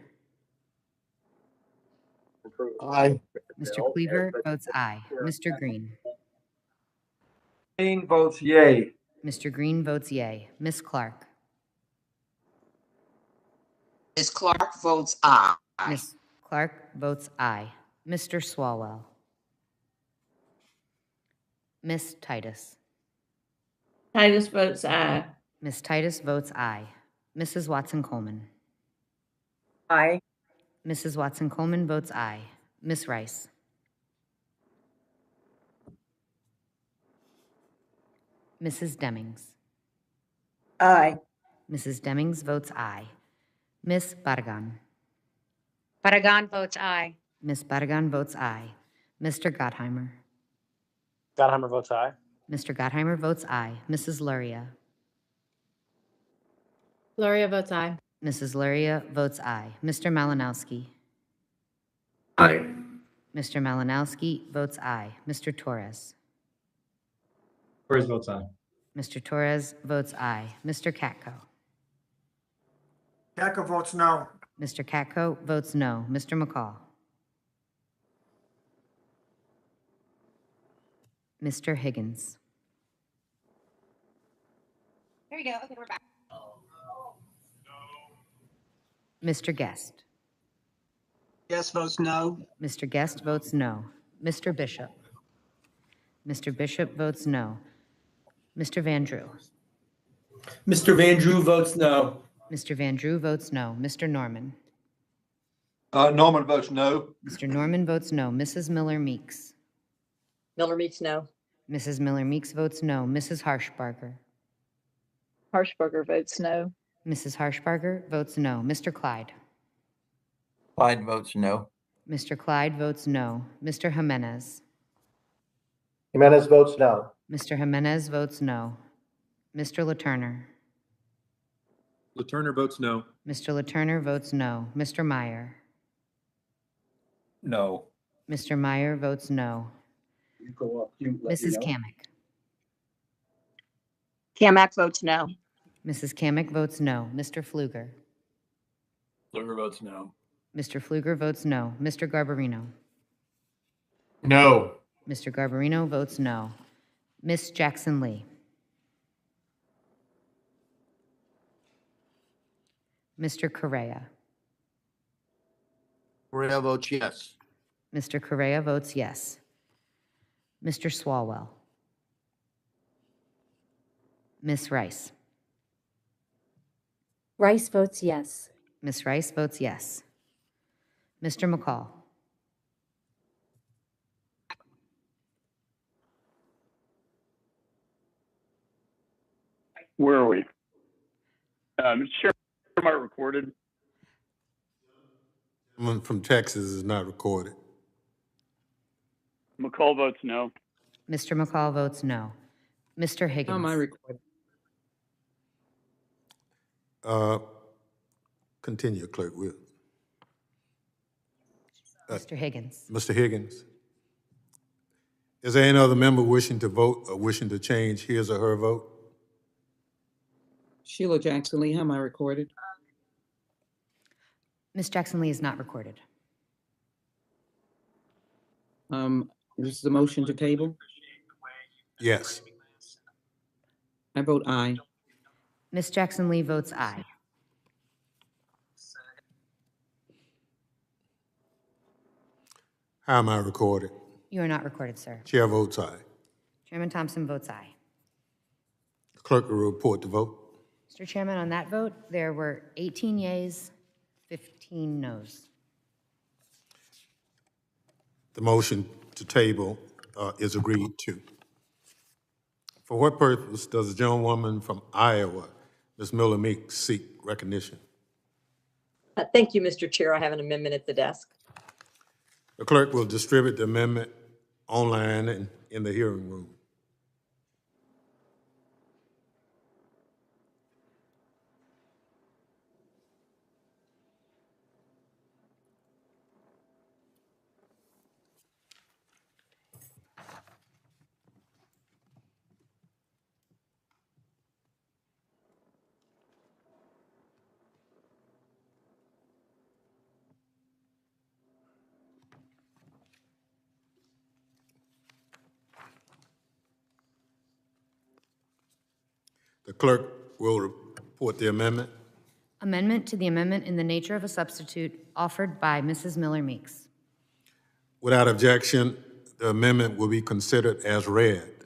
Aye. Mr. Cleaver votes aye. Mr. Green. Green votes yay. Mr. Green votes yay. Ms. Clark. Ms. Clark votes aye. Ms. Clark votes aye. Mr. Swalwell. Ms. Titus. Titus votes aye. Ms. Titus votes aye. Mrs. Watson-Coleman. Aye. Mrs. Watson-Coleman votes aye. Ms. Rice. Mrs. Demings. Aye. Mrs. Demings votes aye. Ms. Barragan. Barragan votes aye. Ms. Barragan votes aye. Mr. Gottheimer. Gottheimer votes aye. Mr. Gottheimer votes aye. Mrs. Luria. Luria votes aye. Mrs. Luria votes aye. Mr. Malinowski. Aye. Mr. Malinowski votes aye. Mr. Torres. Torres votes aye. Mr. Torres votes aye. Mr. Katko. Katko votes no. Mr. Katko votes no. Mr. McCall. Mr. Higgins. There you go. Okay, we're back. Mr. Guest. Yes votes no. Mr. Guest votes no. Mr. Bishop. Mr. Bishop votes no. Mr. Van Drew. Mr. Van Drew votes no. Mr. Van Drew votes no. Mr. Norman. Norman votes no. Mr. Norman votes no. Mrs. Miller Meeks. Miller Meeks, no. Mrs. Miller Meeks votes no. Mrs. Harshbarger. Harshbarger votes no. Mrs. Harshbarger votes no. Mr. Clyde. Clyde votes no. Mr. Clyde votes no. Mr. Jimenez. Jimenez votes no. Mr. Jimenez votes no. Mr. LaTurner. LaTurner votes no. Mr. LaTurner votes no. Mr. Meyer. No. Mr. Meyer votes no. You go up. You let me Mrs. know. Kamick. Kamick votes no. Mrs. Kamick votes no. Mr. Pfluger. Fluger votes no. Mr. Pfluger votes no. Mr. Garbarino. No. Mr. Garbarino votes no. Miss Jackson Lee. Mr. Correa. Correa votes yes. Mr. Correa votes yes. Mr. Swalwell. Miss Rice. Rice votes yes. Miss Rice votes yes. Mr. McCall. Where are we? Mr. Chair, am I recorded? Someone from Texas is not recorded. McCall votes no. Mr. McCall votes no. Mr. Higgins. Am I recorded? Continue, Clerk Will. Mr. Higgins. Mr. Higgins. Is there any other member wishing to vote or wishing to change his or her vote? Sheila Jackson Lee, am I recorded? Miss Jackson Lee is not recorded. This is a motion to table. Yes. I vote aye. Miss Jackson Lee votes aye. How am I recorded? You are not recorded, sir. Chair votes aye. Chairman Thompson votes aye. The clerk will report the vote. Mr. Chairman, on that vote, there were 18 yeas, 15 noes. The motion to table is agreed to. For what purpose does the gentlewoman from Iowa, Ms. Miller Meeks, seek recognition? Thank you, Mr. Chair. I have an amendment at the desk. The clerk will distribute the amendment online and in the hearing room. The clerk will report the amendment. Amendment to the amendment in the nature of a substitute offered by Mrs. Miller Meeks. Without objection, the amendment will be considered as read.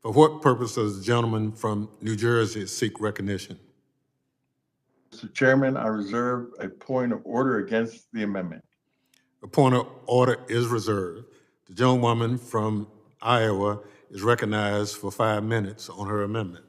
For what purpose does the gentleman from New Jersey seek recognition? Mr. Chairman, I reserve a point of order against the amendment. A point of order is reserved. The gentlewoman from Iowa is recognized for 5 minutes on her amendment.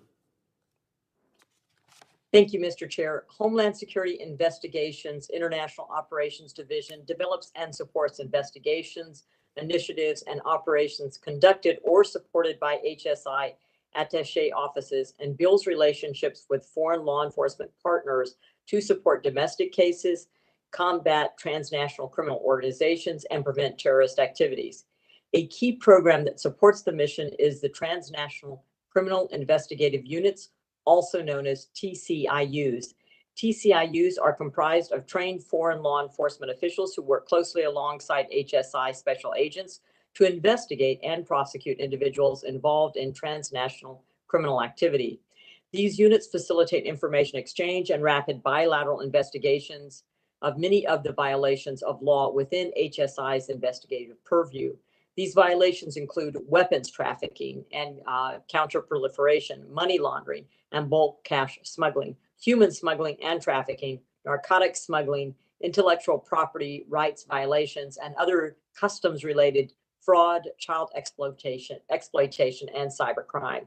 Thank you, Mr. Chair. Homeland Security Investigations International Operations Division develops and supports investigations, initiatives, and operations conducted or supported by HSI attaché offices and builds relationships with foreign law enforcement partners to support domestic cases, combat transnational criminal organizations, and prevent terrorist activities. A key program that supports the mission is the Transnational Criminal Investigative Units, also known as TCIUs. TCIUs are comprised of trained foreign law enforcement officials who work closely alongside HSI special agents to investigate and prosecute individuals involved in transnational criminal activity. These units facilitate information exchange and rapid bilateral investigations of many of the violations of law within HSI's investigative purview. These violations include weapons trafficking and counterproliferation, money laundering, and bulk cash smuggling, human smuggling and trafficking, narcotics smuggling, intellectual property rights violations, and other customs-related fraud, child exploitation, and cybercrime.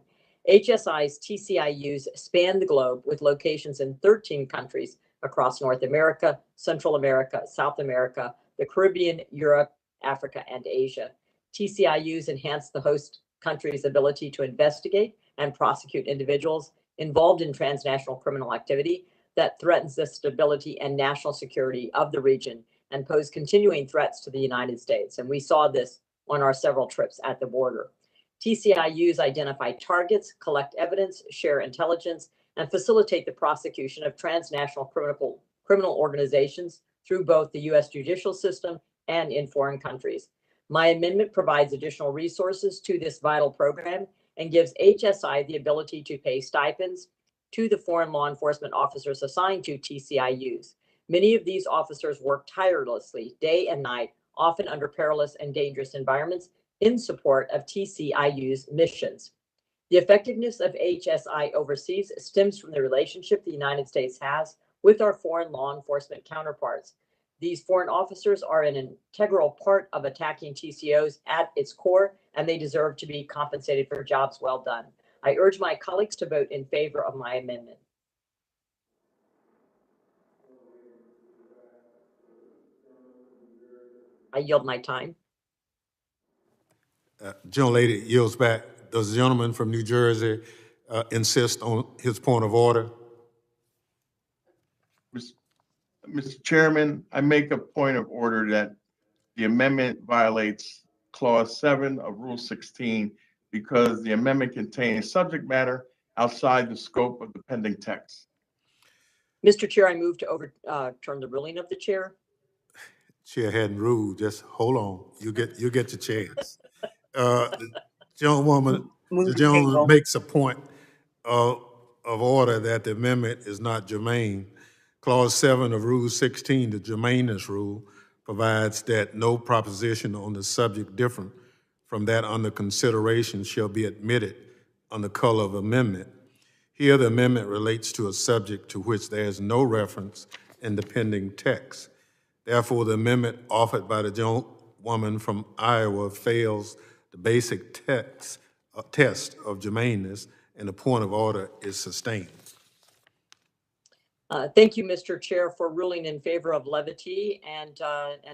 HSI's TCIUs span the globe with locations in 13 countries across North America, Central America, South America, the Caribbean, Europe, Africa, and Asia. TCIUs enhance the host country's ability to investigate and prosecute individuals involved in transnational criminal activity that threatens the stability and national security of the region and pose continuing threats to the United States. And we saw this on our several trips at the border. TCIUs identify targets, collect evidence, share intelligence, and facilitate the prosecution of transnational criminal organizations through both the U.S. judicial system and in foreign countries. My amendment provides additional resources to this vital program and gives HSI the ability to pay stipends to the foreign law enforcement officers assigned to TCIUs. Many of these officers work tirelessly day and night, often under perilous and dangerous environments, in support of TCIU's missions. The effectiveness of HSI overseas stems from the relationship the United States has with our foreign law enforcement counterparts. These foreign officers are an integral part of attacking TCOs at its core, and they deserve to be compensated for jobs well done. I urge my colleagues to vote in favor of my amendment. I yield my time. Gentlelady yields back. Does the gentleman from New Jersey insist on his point of order? Mr. Chairman, I make a point of order that the amendment violates Clause 7 of Rule 16 because the amendment contains subject matter outside the scope of the pending text. Mr. Chair, I move to overturn the ruling of the chair. Chair hadn't ruled. Just hold on. You get your chance. The gentleman makes a point of order that the amendment is not germane. Clause 7 of Rule 16, the germaneness rule, provides that no proposition on the subject different from that under consideration shall be admitted under color of amendment. Here, the amendment relates to a subject to which there is no reference in the pending text. Therefore, the amendment offered by the gentlewoman from Iowa fails the basic test of germaneness, and the point of order is sustained. Thank you, Mr. Chair, for ruling in favor of levity. And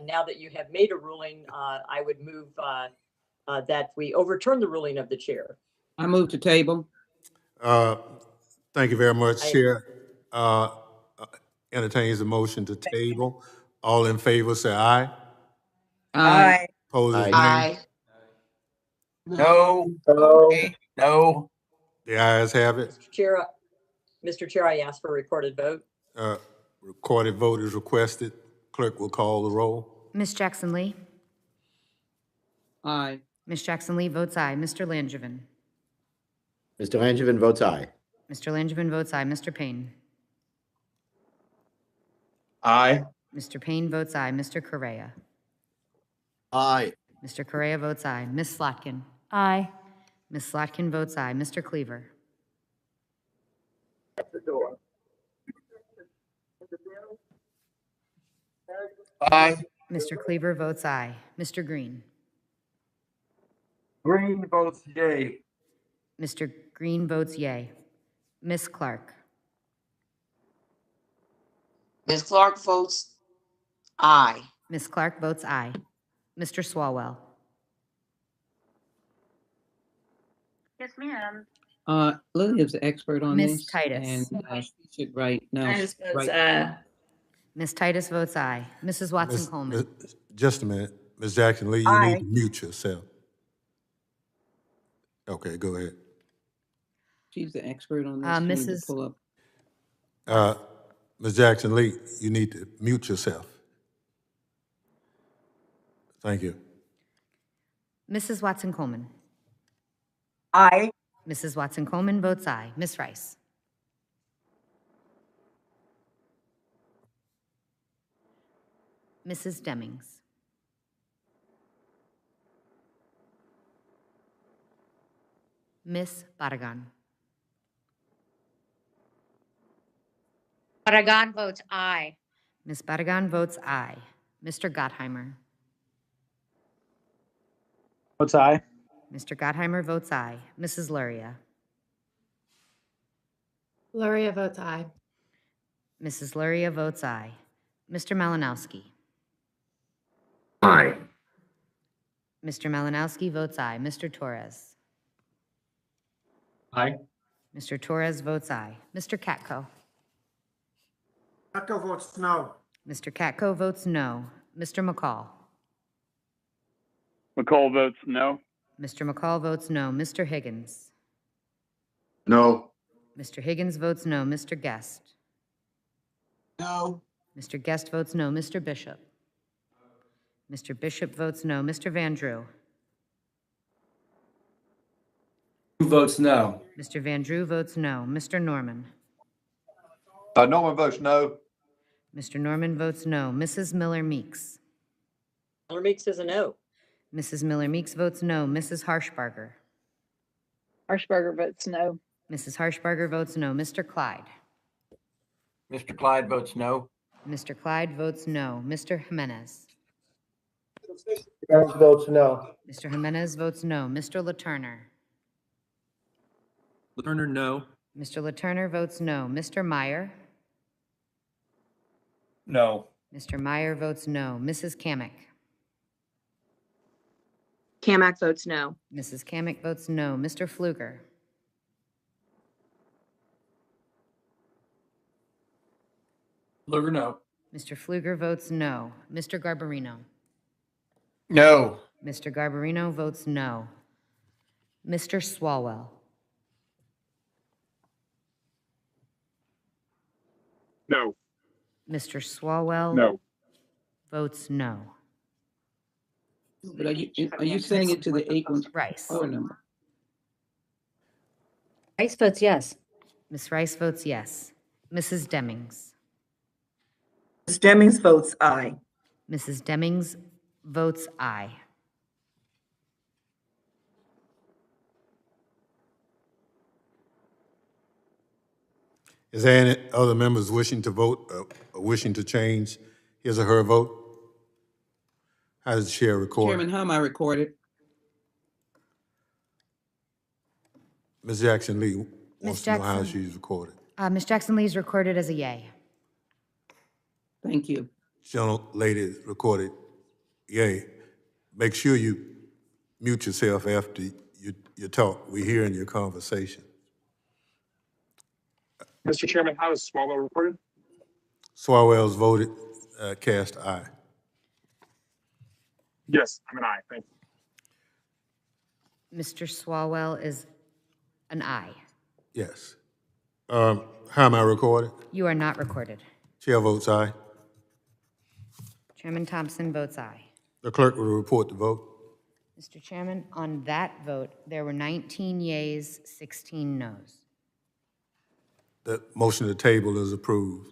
now that you have made a ruling, I would move that we overturn the ruling of the chair. I move to table. Thank you very much, Chair. Entertains the motion to table. All in favor, say aye. Aye. Opposed, nay. Aye. No. No. No. The ayes have it. Mr. Chair, I ask for a recorded vote. Recorded vote is requested. Clerk will call the roll. Ms. Jackson Lee? Aye. Ms. Jackson Lee votes aye. Mr. Langevin? Mr. Langevin votes aye. Mr. Langevin votes aye. Mr. Payne? Aye. Mr. Payne votes aye. Mr. Correa? Aye. Mr. Correa votes aye. Ms. Slotkin? Aye. Ms. Slotkin votes aye. Mr. Cleaver. Aye. Mr. Cleaver votes aye. Mr. Green. Green votes yay. Mr. Green votes yay. Ms. Clark. Ms. Clark votes aye. Ms. Clark votes aye. Mr. Swalwell. Yes, ma'am. Lydia's the expert on Ms. this, Titus. and she should write, no, Titus votes right. aye. Ms. Titus votes aye. Mrs. Watson Coleman. Just a minute. Ms. Jackson Lee, you need to mute yourself. Okay, go ahead. She's the expert on this. She needs to Mrs. pull up. Ms. Jackson Lee, you need to mute yourself. Thank you. Mrs. Watson Coleman. Aye. Mrs. Watson Coleman votes aye. Ms. Rice. Mrs. Demings. Ms. Barragan. Barragan votes aye. Ms. Barragan votes aye. Mr. Gottheimer. Votes aye. Mr. Gottheimer votes aye. Mrs. Luria. Luria votes aye. Mrs. Luria votes aye. Mr. Malinowski. Aye. Mr. Malinowski votes aye. Mr. Torres. Aye. Mr. Torres votes aye. Mr. Katko. Echo votes no. Mr. Katko votes no. Mr. McCall. McCall votes no. Mr. McCall votes no. Mr. Higgins. No. Mr. Higgins votes no. Mr. Guest. No. Mr. Guest votes no. Mr. Bishop. Mr. Bishop votes no. Mr. Van Drew. Who votes no? Mr. Van Drew votes no. Mr. Norman. Norman votes no. Mr. Norman votes no. Mrs. Miller Meeks. Miller Meeks is a no. Mrs. Miller Meeks votes no. Mrs. Harshbarger. Harshbarger votes no. Mrs. Harshbarger votes no. Mr. Clyde. Mr. Clyde votes no. Mr. Clyde votes no. Mr. Jimenez. Jimenez votes no. Mr. Jimenez votes no. Mr. LaTurner. Turner, no. Mr. LaTurner votes no. Mr. Meyer. No. Mr. Meyer votes no. Mrs. Kamick. Kamick votes no. Mrs. Kamick votes no. Mr. Fluger. Luger, no. Mr. Fluger votes no. Mr. Garbarino. No. Mr. Garbarino votes no. Mr. Swalwell. No. Mr. Swalwell No. votes no. But are you sending it to the 814 Rice. number? Rice votes yes. Ms. Rice votes yes. Mrs. Demings. Ms. Demings votes aye. Mrs. Demings votes aye. Is there any other members wishing to vote, or wishing to change his or her vote? How does the chair record? Chairman, how am I recorded? Ms. Jackson Lee wants to know how Jackson. she's recorded. Ms. Jackson Lee is recorded as a yay. Thank you. Lady is recorded yay. Make sure you mute yourself after you talk. We're hearing your conversation. Mr. Chairman, how is Swalwell recorded? Swalwell's voted, cast aye. Yes, I'm an aye. Thank you. Mr. Swalwell is an aye. Yes. How am I recorded? You are not recorded. Chair votes aye. Chairman Thompson votes aye. The clerk will report the vote. Mr. Chairman, on that vote, there were 19 yeas, 16 noes. The motion to table is approved.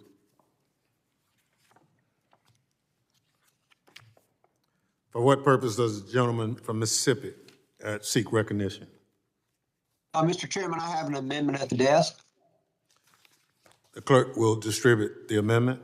For what purpose does the gentleman from Mississippi seek recognition? Mr. Chairman, I have an amendment at the desk. The clerk will distribute the amendment.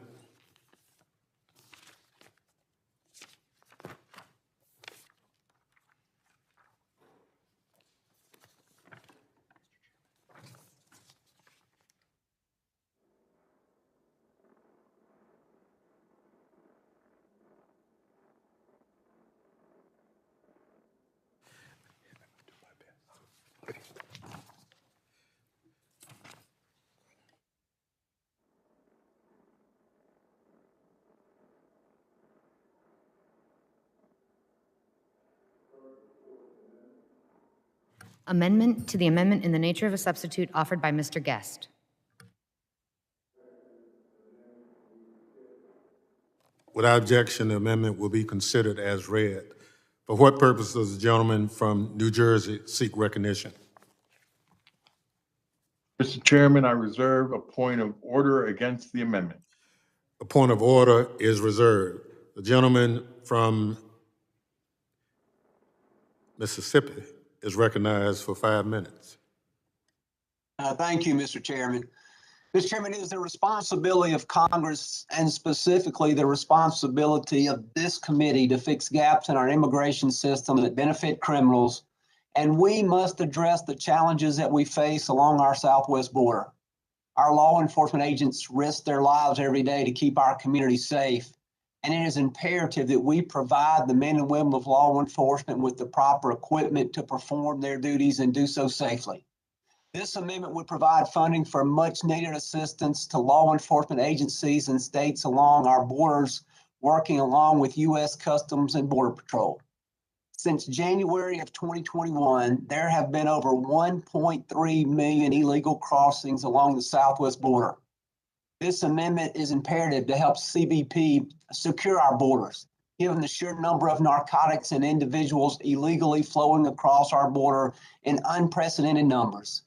Amendment to the amendment in the nature of a substitute offered by Mr. Guest. Without objection, the amendment will be considered as read. For what purpose does the gentleman from New Jersey seek recognition? Mr. Chairman, I reserve a point of order against the amendment. A point of order is reserved. The gentleman from Mississippi is recognized for 5 minutes. Thank you, Mr. Chairman. Mr. Chairman, it is the responsibility of Congress and specifically the responsibility of this committee to fix gaps in our immigration system that benefit criminals. And we must address the challenges that we face along our southwest border. Our law enforcement agents risk their lives every day to keep our community safe. And it is imperative that we provide the men and women of law enforcement with the proper equipment to perform their duties and do so safely. This amendment would provide funding for much needed assistance to law enforcement agencies and states along our borders, working along with U.S. Customs and Border Patrol. Since January of 2021, there have been over 1.3 million illegal crossings along the southwest border. This amendment is imperative to help CBP secure our borders, given the sheer number of narcotics and individuals illegally flowing across our border in unprecedented numbers.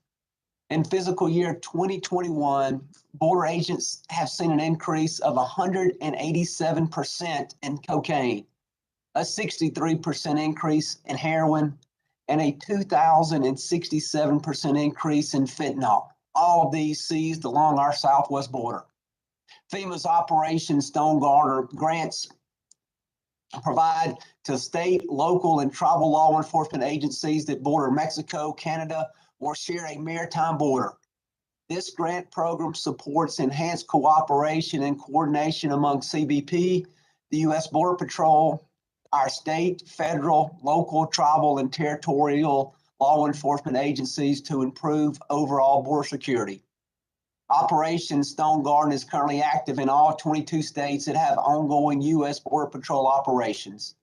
In fiscal year 2021, border agents have seen an increase of 187% in cocaine, a 63% increase in heroin, and a 2,067% increase in fentanyl. All of these seized along our southwest border. FEMA's Operation Stone Garter grants provide to state, local, and tribal law enforcement agencies that border Mexico, Canada, or share a maritime border. This grant program supports enhanced cooperation and coordination among CBP, the U.S. Border Patrol, our state, federal, local, tribal, and territorial law enforcement agencies to improve overall border security. Operation Stone Garden is currently active in all 22 states that have ongoing U.S. Border Patrol operations.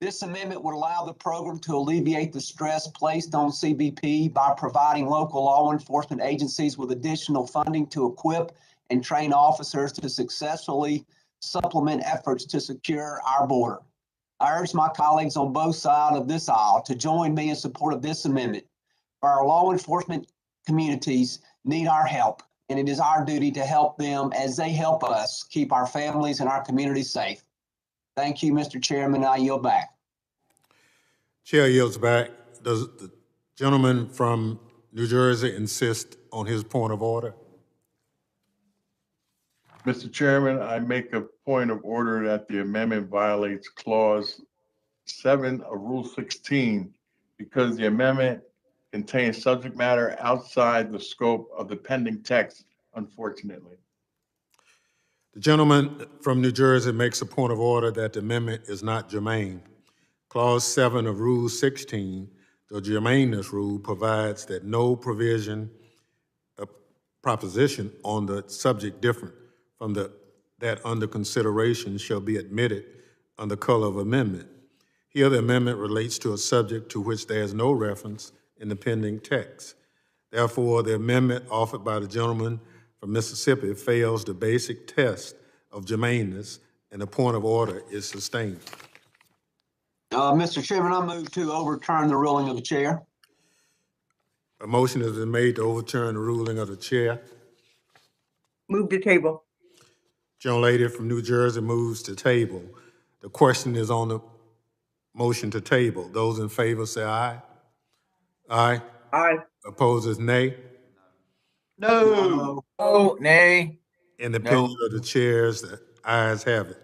This amendment would allow the program to alleviate the stress placed on CBP by providing local law enforcement agencies with additional funding to equip and train officers to successfully supplement efforts to secure our border. I urge my colleagues on both sides of this aisle to join me in support of this amendment. Our law enforcement communities need our help, and it is our duty to help them as they help us keep our families and our communities safe. Thank you, Mr. Chairman. I yield back. Chair yields back. Does the gentleman from New Jersey insist on his point of order? Mr. Chairman, I make a point of order that the amendment violates Clause 7 of Rule 16 because the amendment contains subject matter outside the scope of the pending text, unfortunately. The gentleman from New Jersey makes a point of order that the amendment is not germane. Clause 7 of Rule 16, the germaneness rule, provides that no proposition on the subject different from that under consideration shall be admitted under color of amendment. Here, the amendment relates to a subject to which there is no reference in the pending text. Therefore, the amendment offered by the gentleman from Mississippi fails the basic test of germaneness, and the point of order is sustained. Mr. Chairman, I move to overturn the ruling of the chair. A motion has been made to overturn the ruling of the chair. Move to table. Gentlelady from New Jersey moves to table. The question is on the motion to table. Those in favor say aye. Aye. Aye. Opposed is nay. No. Oh, nay. In the opinion of the chairs, the ayes have it.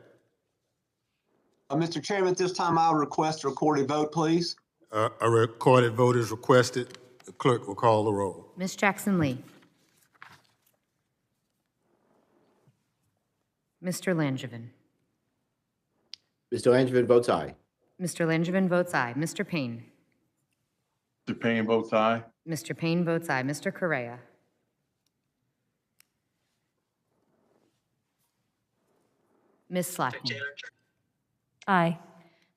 Mr. Chairman, at this time, I'll request a recorded vote, please. A recorded vote is requested. The clerk will call the roll. Ms. Jackson Lee. Mr. Langevin. Mr. Langevin votes aye. Mr. Langevin votes aye. Mr. Payne. Mr. Payne votes aye. Mr. Payne votes aye. Mr. Correa. Ms. Slotkin. Aye.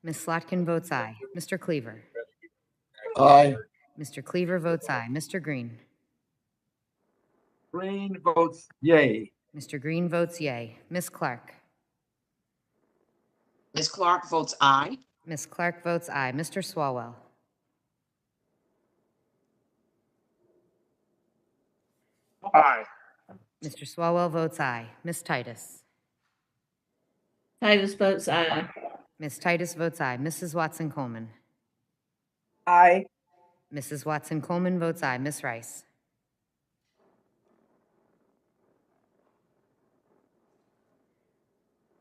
Ms. Slotkin votes aye. Mr. Cleaver. Aye. Mr. Cleaver votes aye. Mr. Green. Green votes yay. Mr. Green votes yay. Ms. Clark. Ms. Clark votes aye. Ms. Clark votes aye. Mr. Swalwell. Aye. Mr. Swalwell votes aye. Ms. Titus. Titus votes aye. Ms. Titus votes aye. Mrs. Watson Coleman. Aye. Mrs. Watson Coleman votes aye. Ms. Rice.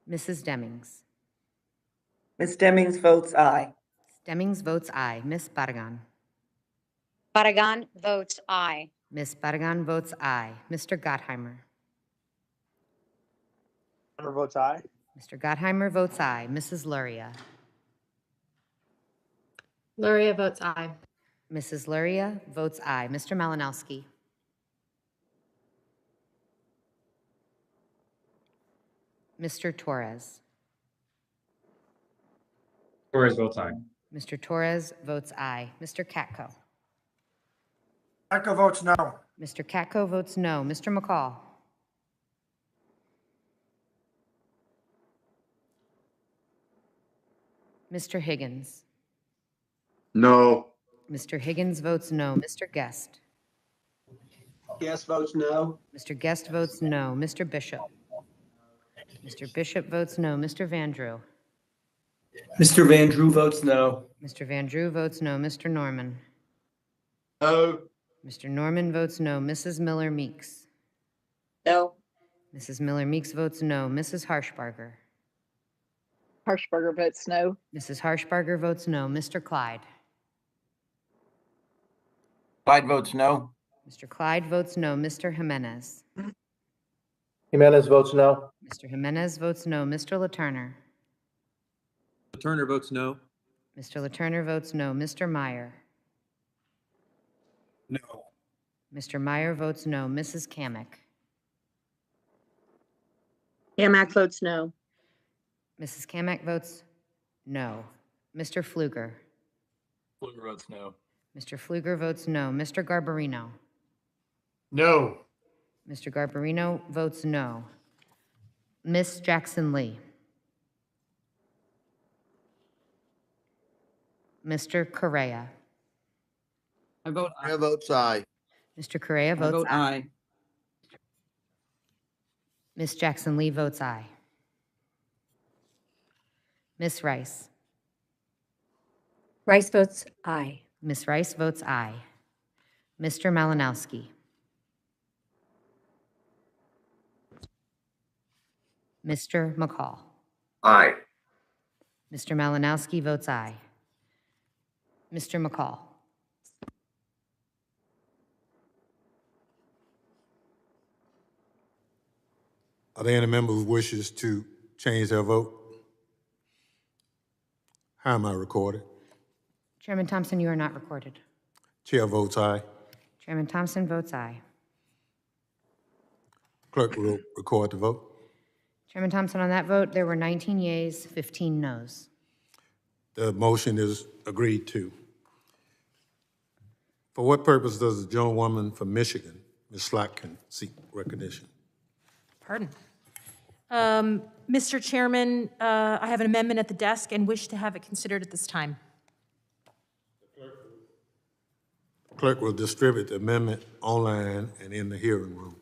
Mrs. Demings. Ms. Demings votes aye. Demings votes aye. Ms. Barragan. Barragan votes aye. Ms. Barragan votes aye. Mr. Gottheimer. Votes aye. Mr. Gottheimer votes aye. Mrs. Luria. Luria votes aye. Mrs. Luria votes aye. Mr. Malinowski. Mr. Torres. Torres votes aye. Mr. Torres votes aye. Mr. Katko. Echo votes no. Mr. Katko votes no. Mr. McCall. Mr. Higgins. No. Mr. Higgins votes no. Mr. Guest. Guest votes no. Mr. Guest votes no. Mr. Bishop. Mr. Bishop votes no. Mr. Vandrew. Mr. Vandrew votes no. Mr. Vandrew votes no. Mr. Norman. No. Mr. Norman votes no. Mrs. Miller Meeks. No. Mrs. Miller Meeks votes no. Mrs. Harshbarger. Harshbarger votes no. Mrs. Harshbarger votes no. Mr. Clyde. Clyde votes no. Mr. Clyde votes no. Mr. Jimenez. Jimenez votes no. Mr. Jimenez votes no. Mr. LaTurner. Turner votes no. Mr. LaTurner votes no. Mr. Meyer. No. Mr. Meyer votes no. Mrs. Kamick. Kamick votes no. Mrs. Kamick votes no. Mr. Pfluger. Fluger votes no. Mr. Pfluger votes no. Mr. Garbarino. No. Mr. Garbarino votes no. Ms. Jackson Lee. Mr. Correa. I vote aye. Correa votes aye. Mr. Correa I votes vote aye. aye. Ms. Jackson Lee votes aye. Ms. Rice. Rice votes aye. Ms. Rice votes aye. Mr. Malinowski. Mr. McCall. Aye. Mr. Malinowski votes aye. Mr. McCall. Are there any members who wishes to change their vote? How am I recorded? Chairman Thompson, you are not recorded. Chair votes aye. Chairman Thompson votes aye. Clerk will record the vote. Chairman Thompson, on that vote, there were 19 yeas, 15 noes. The motion is agreed to. For what purpose does the gentlewoman from Michigan, Ms. Slotkin, seek recognition? Pardon. Mr. Chairman, I have an amendment at the desk and wish to have it considered at this time. Clerk will distribute the amendment online and in the hearing room.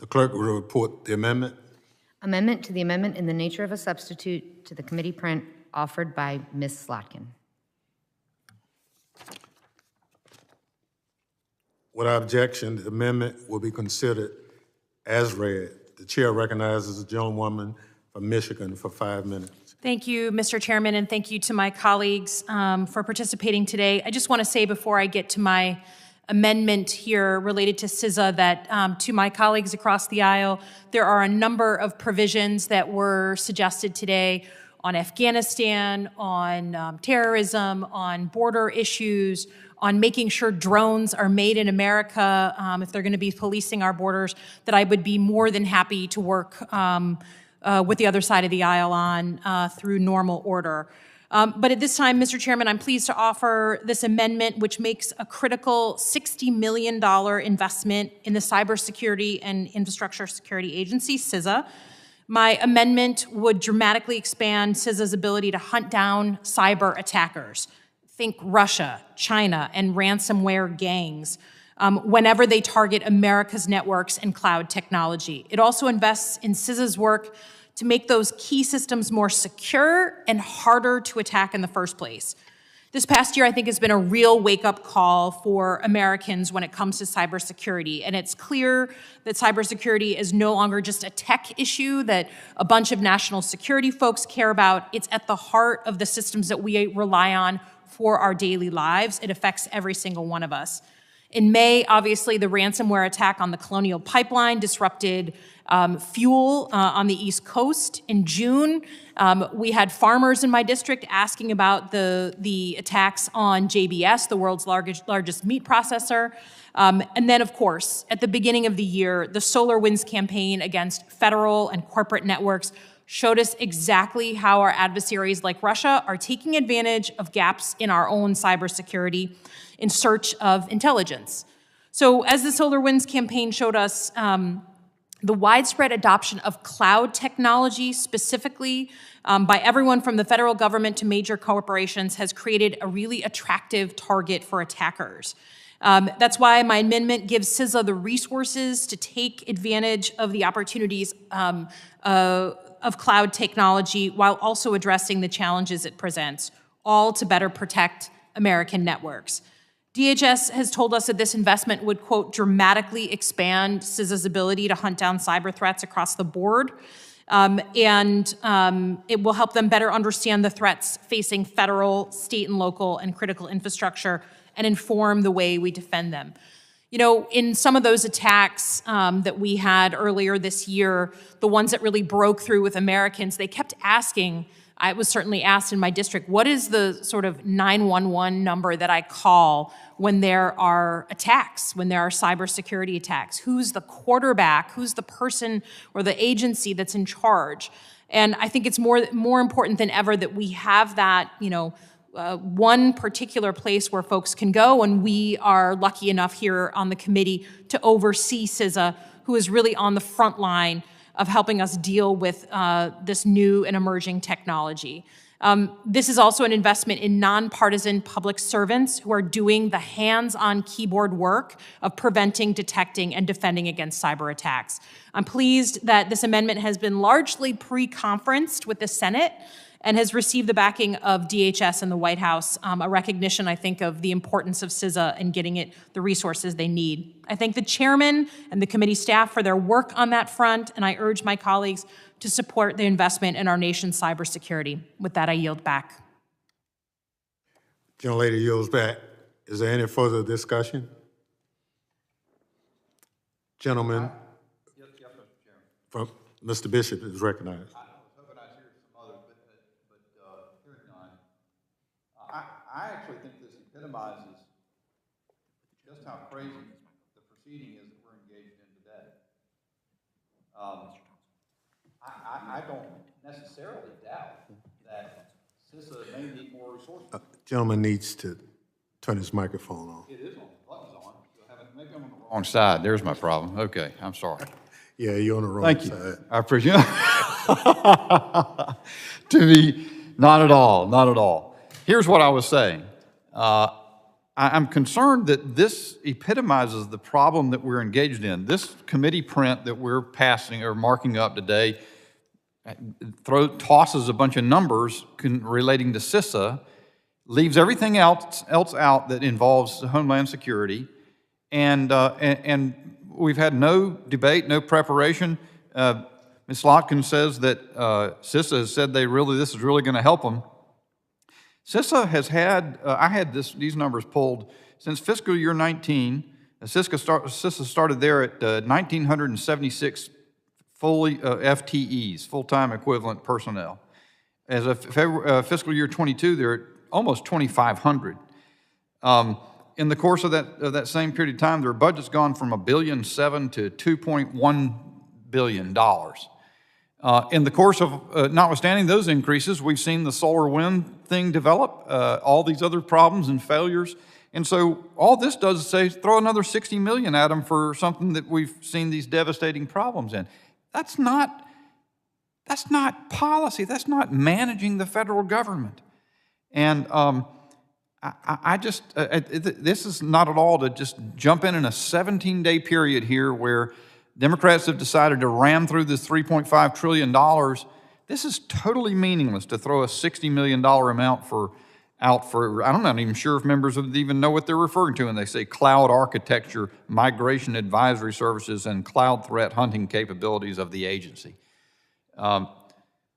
clerk will report the amendment. Amendment to the amendment in the nature of a substitute to the committee print offered by Ms. Slotkin. Without objection, the amendment will be considered as read. The chair recognizes the gentlewoman from Michigan for 5 minutes. Thank you, Mr. Chairman, and thank you to my colleagues for participating today. I just want to say before I get to my amendment here related to CISA that to my colleagues across the aisle, there are a number of provisions that were suggested today on Afghanistan, on terrorism, on border issues, on making sure drones are made in America if they're going to be policing our borders, that I would be more than happy to work with the other side of the aisle on through normal order. But at this time, Mr. Chairman, I'm pleased to offer this amendment, which makes a critical $60 million investment in the Cybersecurity and Infrastructure Security Agency, CISA. My amendment would dramatically expand CISA's ability to hunt down cyber attackers. Think Russia, China, and ransomware gangs whenever they target America's networks and cloud technology. It also invests in CISA's work to make those key systems more secure and harder to attack in the first place. This past year, I think, has been a real wake-up call for Americans when it comes to cybersecurity. And it's clear that cybersecurity is no longer just a tech issue that a bunch of national security folks care about. It's at the heart of the systems that we rely on for our daily lives. It affects every single one of us. In May, obviously, the ransomware attack on the Colonial Pipeline disrupted fuel on the East Coast. In June, we had farmers in my district asking about the attacks on JBS, the world's largest meat processor. And then, of course, at the beginning of the year, the SolarWinds campaign against federal and corporate networks showed us exactly how our adversaries like Russia are taking advantage of gaps in our own cybersecurity in search of intelligence. So as the SolarWinds campaign showed us, the widespread adoption of cloud technology, specifically by everyone from the federal government to major corporations, has created a really attractive target for attackers. That's why my amendment gives CISA the resources to take advantage of the opportunities of cloud technology while also addressing the challenges it presents, all to better protect American networks. DHS has told us that this investment would, quote, dramatically expand CISA's ability to hunt down cyber threats across the board, and it will help them better understand the threats facing federal, state, and local and critical infrastructure and inform the way we defend them. You know, in some of those attacks that we had earlier this year, the ones that really broke through with Americans, they kept asking, I was certainly asked in my district, what is the sort of 911 number that I call when there are attacks, when there are cybersecurity attacks? Who's the quarterback? Who's the person or the agency that's in charge? And I think it's more important than ever that we have that, you know, one particular place where folks can go, and we are lucky enough here on the committee to oversee CISA, who is really on the front line of helping us deal with this new and emerging technology. This is also an investment in nonpartisan public servants who are doing the hands-on keyboard work of preventing, detecting, and defending against cyber attacks. I'm pleased that this amendment has been largely pre-conferenced with the Senate and has received the backing of DHS and the White House, a recognition, I think, of the importance of CISA and getting it the resources they need. I thank the chairman and the committee staff for their work on that front, and I urge my colleagues to support the investment in our nation's cybersecurity. With that, I yield back. Gentlelady yields back. Is there any further discussion? Gentleman, Yes, Mr. Chairman. from Mr. Bishop is recognized. I actually think this epitomizes just how crazy the proceeding is that we're engaged in today. I don't necessarily doubt that CISA may need more resources. Gentleman needs to turn his microphone on. It is on. The button's on. Maybe I'm on the wrong side. There's my problem. Okay, I'm sorry. Yeah, you're on the wrong Thank side. you. I appreciate it. To me, not at all, not at all. Here's what I was saying. I I'm concerned that this epitomizes the problem that we're engaged in. This committee print that we're passing or marking up today tosses a bunch of numbers relating to CISA, leaves everything else out that involves Homeland Security, and we've had no debate, no preparation. Ms. Lotkin says that CISA has said this is really going to help them. CISA has had, I had these numbers pulled since fiscal year 19. CISA started there at 1,976 fully FTEs, full-time equivalent personnel. As of fiscal year 22, they're at almost 2,500. In the course of that same period of time, their budget's gone from $1.7 billion to $2.1 billion. In the course of, notwithstanding those increases, we've seen the solar wind thing develop, all these other problems and failures. And so all this does is say, throw another 60 million at them for something that we've seen these devastating problems in. That's not policy. That's not managing the federal government. And this is not at all to just jump in a 17-day period here where Democrats have decided to ram through this $3.5 trillion. This is totally meaningless to throw a $60 million amount out for, I'm not even sure if members would even know what they're referring to when they say cloud architecture, migration advisory services, and cloud threat hunting capabilities of the agency.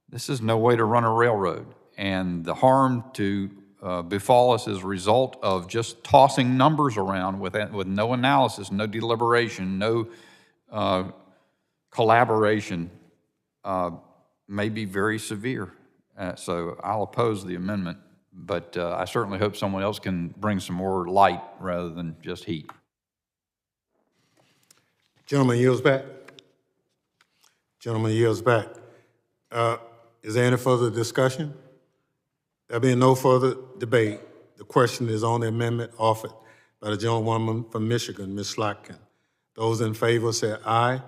This is no way to run a railroad. And the harm to befall us as a result of just tossing numbers around with no analysis, no deliberation, no collaboration may be very severe. So I'll oppose the amendment, but I certainly hope someone else can bring some more light rather than just heat. Gentleman yields back. Gentleman yields back. Is there any further discussion? There being no further debate, the question is on the amendment offered by the gentlewoman from Michigan, Ms. Slotkin. Those in favor say aye.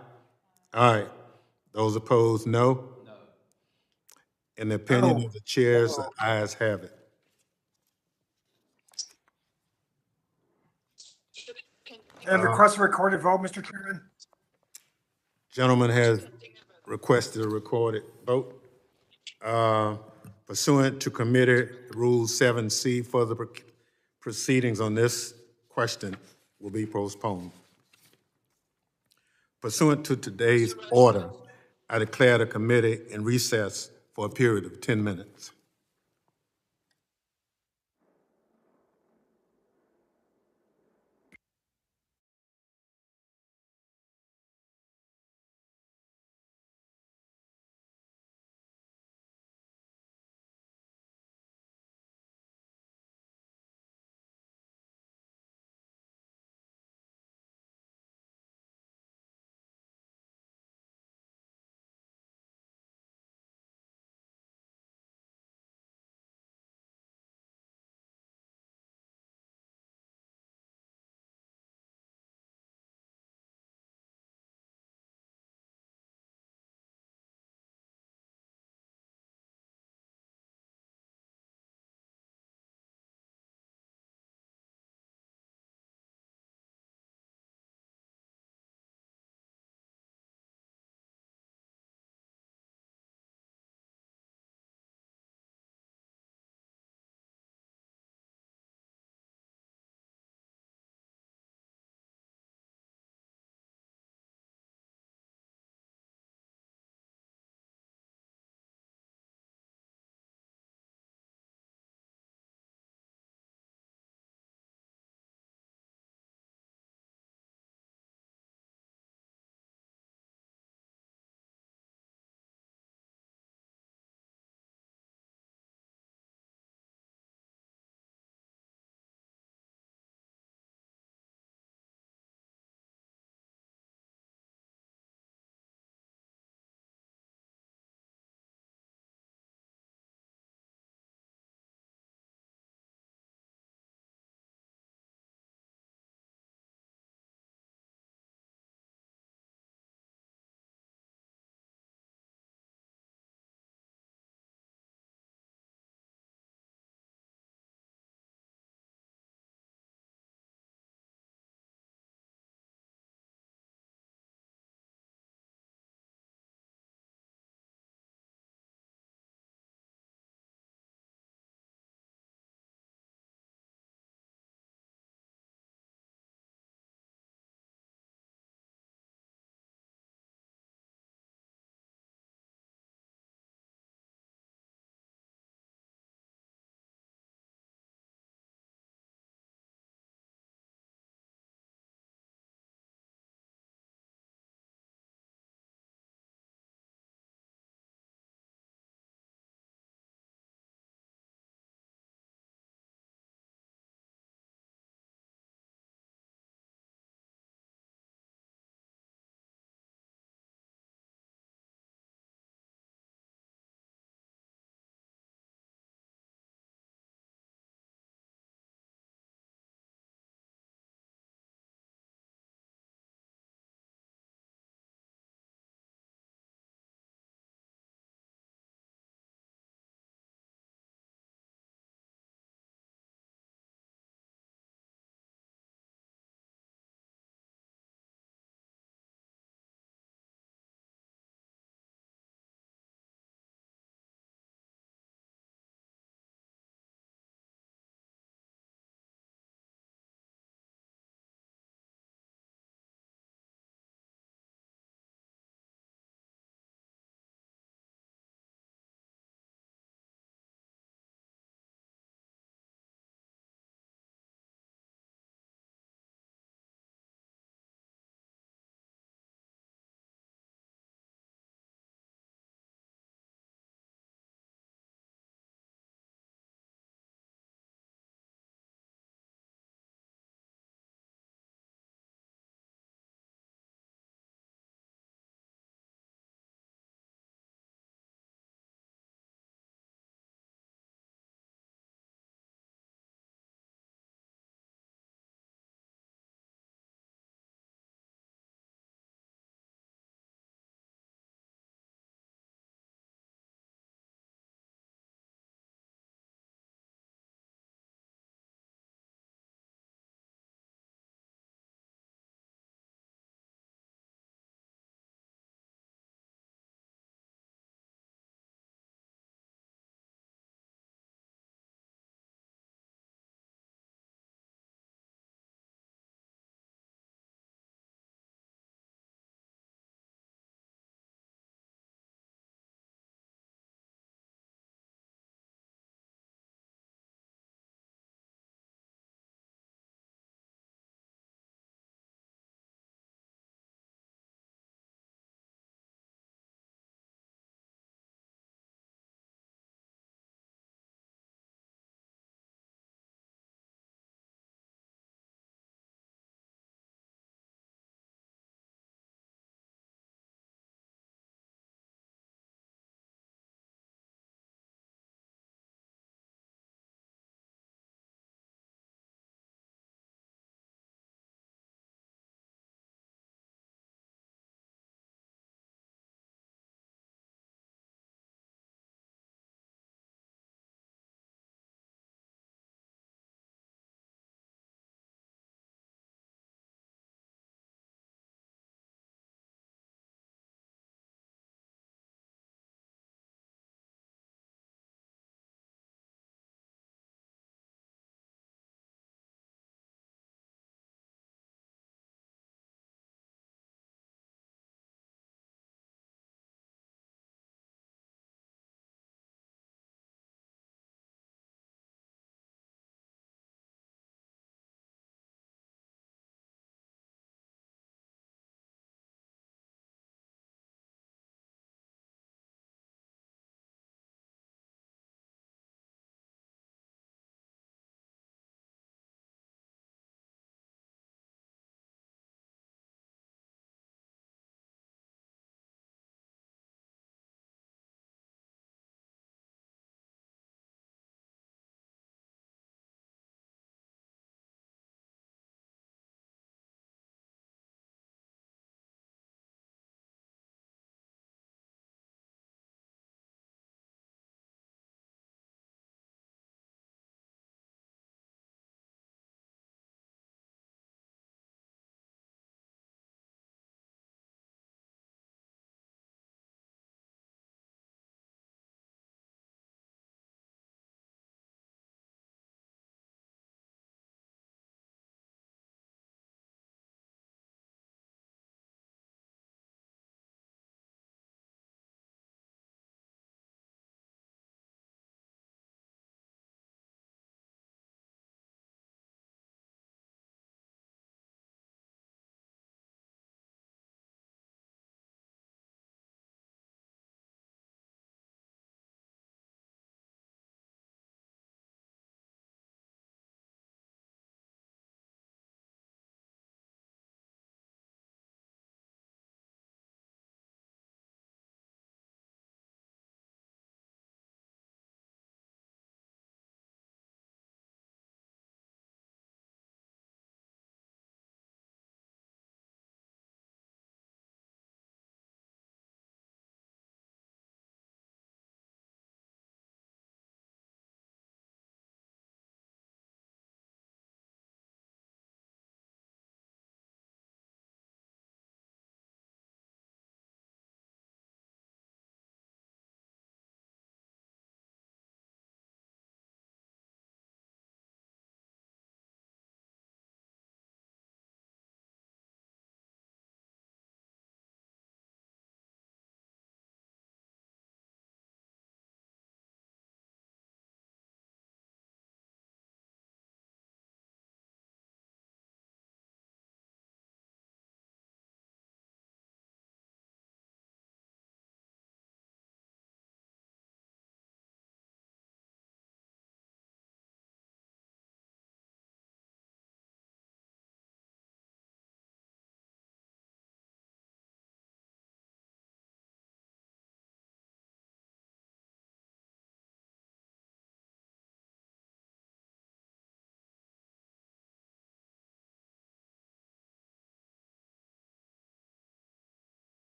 Aye. Those opposed, no. No. In the opinion of the chairs, the ayes have it. And request a recorded vote, Mr. Chairman. Gentleman has requested a recorded vote. Pursuant to Committee Rule 7C, further proceedings on this question will be postponed. Pursuant to today's order, I declare the committee in recess for a period of 10 minutes.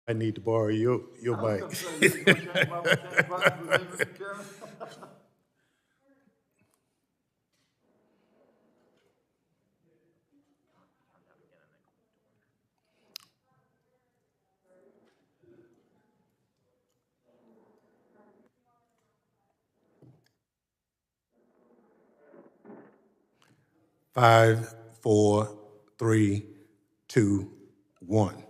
I need to borrow your mic. Five, four, three, two, one.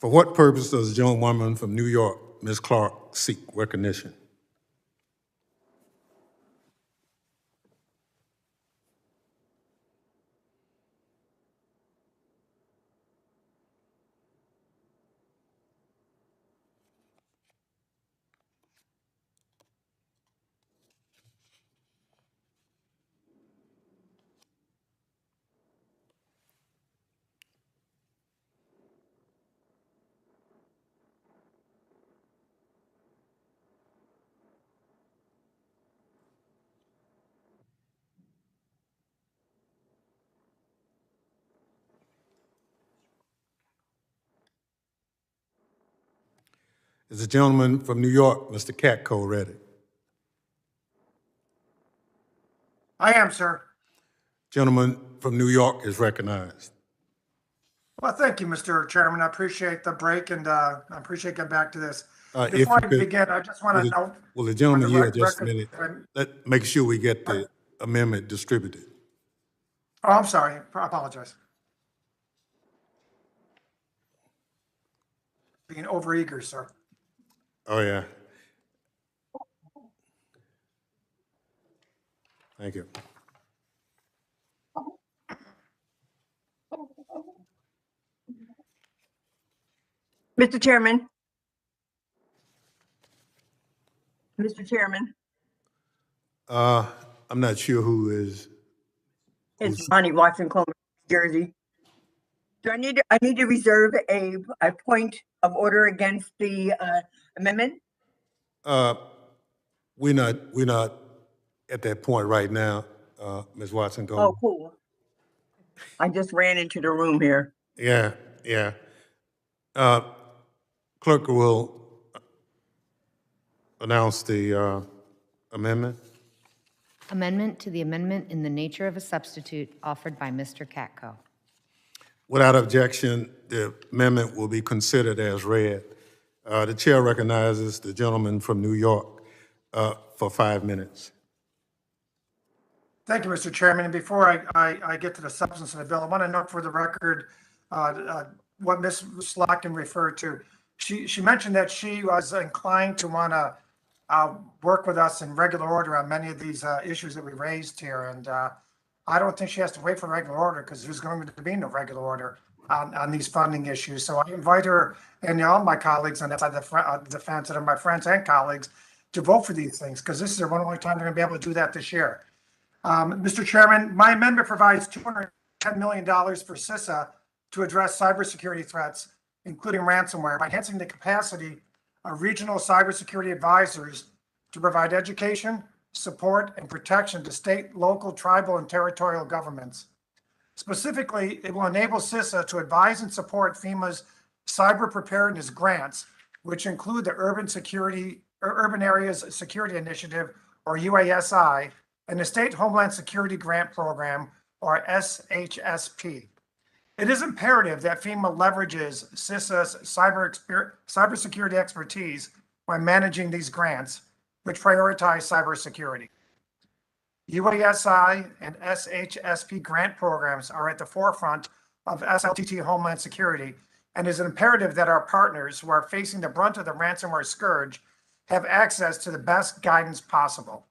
For what purpose does the gentlewoman from New York, Ms. Clark, seek recognition? Is the gentleman from New York, Mr. Katko, ready? I am, sir. Gentleman from New York is recognized. Well, thank you, Mr. Chairman. I appreciate the break and I appreciate getting back to this. If Before you I could- begin, I just want to note. Will the gentleman for the yield just a record- minute? Make sure we get the amendment distributed. Oh, I'm sorry. I apologize. Being overeager, sir. Oh, yeah. Thank you. Mr. Chairman. Mr. Chairman, I'm not sure who is. it's Bonnie Watson, Columbus, Jersey. Do I need to reserve a point of order against the amendment? We're not at that point right now, Ms. Watson. Go. Oh, cool. I just ran into the room here. Yeah. Clerk will announce the amendment. Amendment to the amendment in the nature of a substitute offered by Mr. Katko. Without objection, the amendment will be considered as read. The chair recognizes the gentleman from New York for 5 minutes. Thank you, Mr. Chairman. And before I get to the substance of the bill, I want to note for the record what Ms. Slotkin referred to. She mentioned that she was inclined to want to work with us in regular order on many of these issues that we raised here. And I don't think she has to wait for regular order because there's going to be no regular order on these funding issues. So I invite her and all my colleagues on that side of the fence, that are my friends and colleagues, to vote for these things because this is the one only time they're going to be able to do that this year. Mr. Chairman, my amendment provides $210 million for CISA to address cybersecurity threats, including ransomware, by enhancing the capacity of regional cybersecurity advisors to provide education, support, and protection to state, local, tribal, and territorial governments. Specifically, it will enable CISA to advise and support FEMA's cyber preparedness grants, which include the Urban Areas Security Initiative, or UASI, and the State Homeland Security Grant Program, or SHSP. It is imperative that FEMA leverages CISA's cybersecurity expertise when managing these grants, which prioritize cybersecurity. UASI and SHSP grant programs are at the forefront of SLTT Homeland Security, and it is imperative that our partners who are facing the brunt of the ransomware scourge have access to the best guidance possible.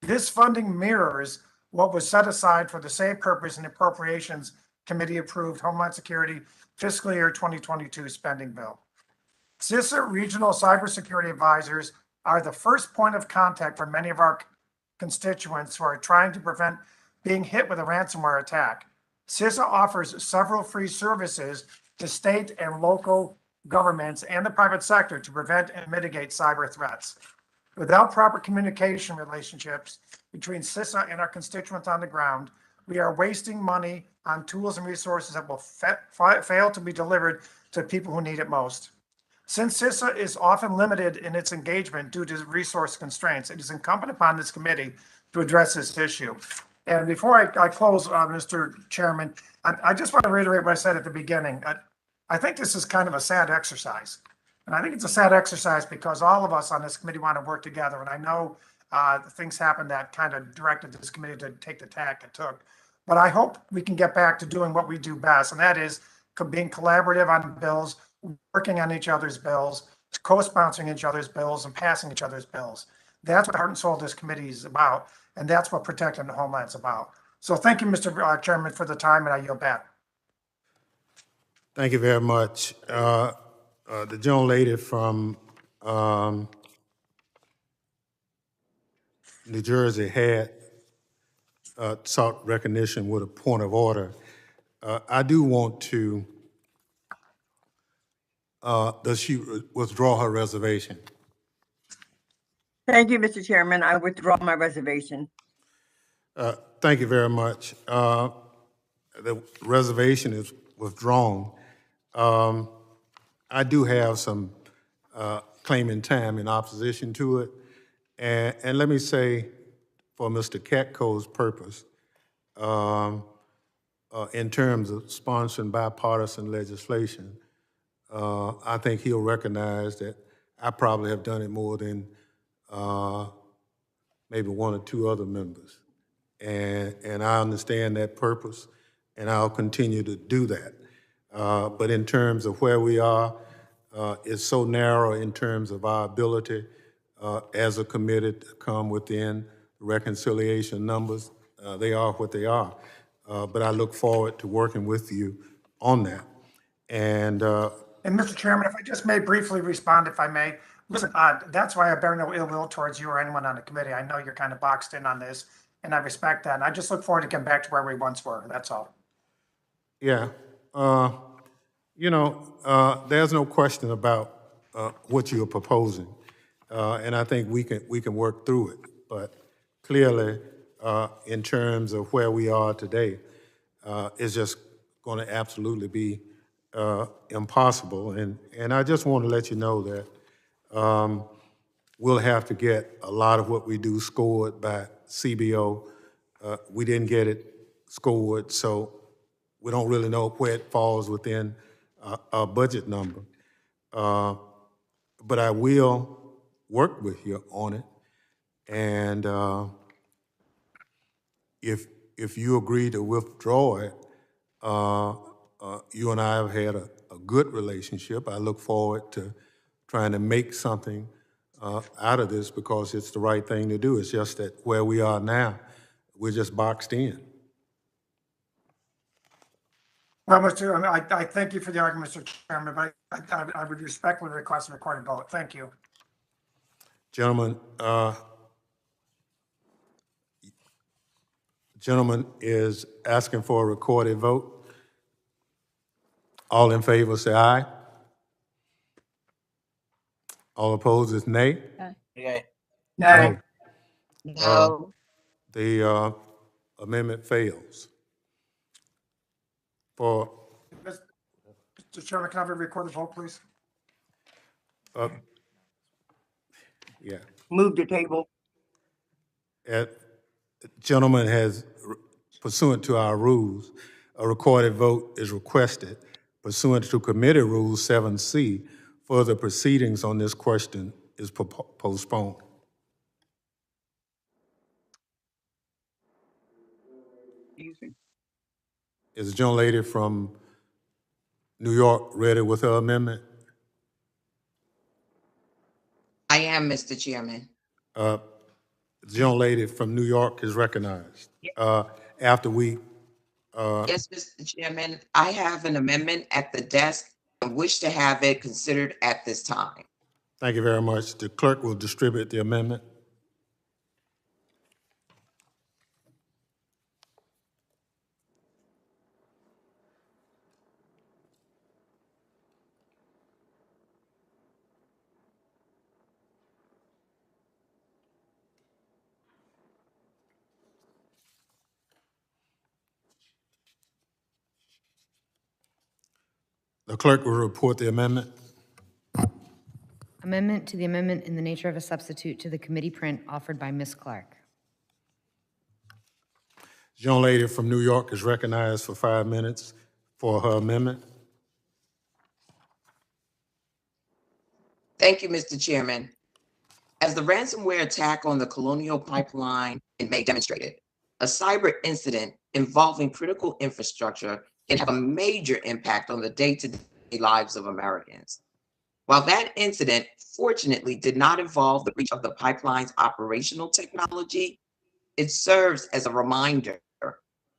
This funding mirrors what was set aside for the same purpose in the Appropriations Committee approved Homeland Security fiscal year 2022 spending bill. CISA regional cybersecurity advisors are the first point of contact for many of our constituents who are trying to prevent being hit with a ransomware attack. CISA offers several free services to state and local governments and the private sector to prevent and mitigate cyber threats. Without proper communication relationships between CISA and our constituents on the ground, we are wasting money on tools and resources that will fail to be delivered to people who need it most. Since CISA is often limited in its engagement due to resource constraints, it is incumbent upon this committee to address this issue. And before I close, Mr. Chairman, I just want to reiterate what I said at the beginning. I think this is kind of a sad exercise. And I think it's a sad exercise because all of us on this committee want to work together. And I know things happened that kind of directed this committee to take the tack it took. But I hope we can get back to doing what we do best, and that is being collaborative on bills, working on each other's bills, co-sponsoring each other's bills, and passing each other's bills. That's what the heart and soul of this committee is about, and that's what protecting the homeland's about. So thank you, Mr. Chairman, for the time, and I yield back. Thank you very much. The gentlelady from New Jersey had sought recognition with a point of order. I do want to, does she withdraw her reservation? Thank you, Mr. Chairman. I withdraw my reservation. Thank you very much. The reservation is withdrawn. I do have some claiming time in opposition to it. And let me say, for Mr. Katko's purpose, in terms of sponsoring bipartisan legislation, I think he'll recognize that I probably have done it more than maybe one or two other members. And I understand that purpose, and I'll continue to do that. But in terms of where we are, it's so narrow in terms of our ability as a committee to come within the reconciliation numbers. They are what they are. But I look forward to working with you on that. And Mr. Chairman, if I just may briefly respond, if I may. Listen, that's why I bear no ill will towards you or anyone on the committee. I know you're kind of boxed in on this, and I respect that. And I just look forward to getting back to where we once were. That's all. yeah, you know, there's no question about what you're proposing, and I think we can work through it. But clearly, in terms of where we are today, it's just going to absolutely be impossible. And I just want to let you know that we'll have to get a lot of what we do scored by CBO. We didn't get it scored, so we don't really know where it falls within our budget number. But I will work with you on it. And if you agree to withdraw it, you and I have had a good relationship. I look forward to trying to make something out of this because it's the right thing to do. It's just that where we are now, we're just boxed in. Well, I thank you for the argument, Mr. Chairman, but I would respectfully request a recorded vote. Thank you. Gentlemen, gentleman is asking for a recorded vote. All in favor, say aye. All opposed is nay. Yay. No. No. The amendment fails. For Mr. Chairman, can I have a recorded vote, please? yeah. Move the table. Gentleman has, pursuant to our rules, a recorded vote is requested. Pursuant to committee rules 7C, further proceedings on this question is postponed. Easy. Is the gentlelady from New York ready with her amendment? I am, Mr. Chairman. The gentlelady from New York is recognized. After we... Yes, Mr. Chairman, I have an amendment at the desk and wish to have it considered at this time. Thank you very much. The clerk will distribute the amendment. The clerk will report the amendment. Amendment to the amendment in the nature of a substitute to the committee print offered by Ms. Clark. The young lady from New York is recognized for 5 minutes for her amendment. Thank you, Mr. Chairman. As the ransomware attack on the Colonial Pipeline in May demonstrated, a cyber incident involving critical infrastructure can have a major impact on the day-to-day lives of Americans. While that incident fortunately did not involve the breach of the pipeline's operational technology, it serves as a reminder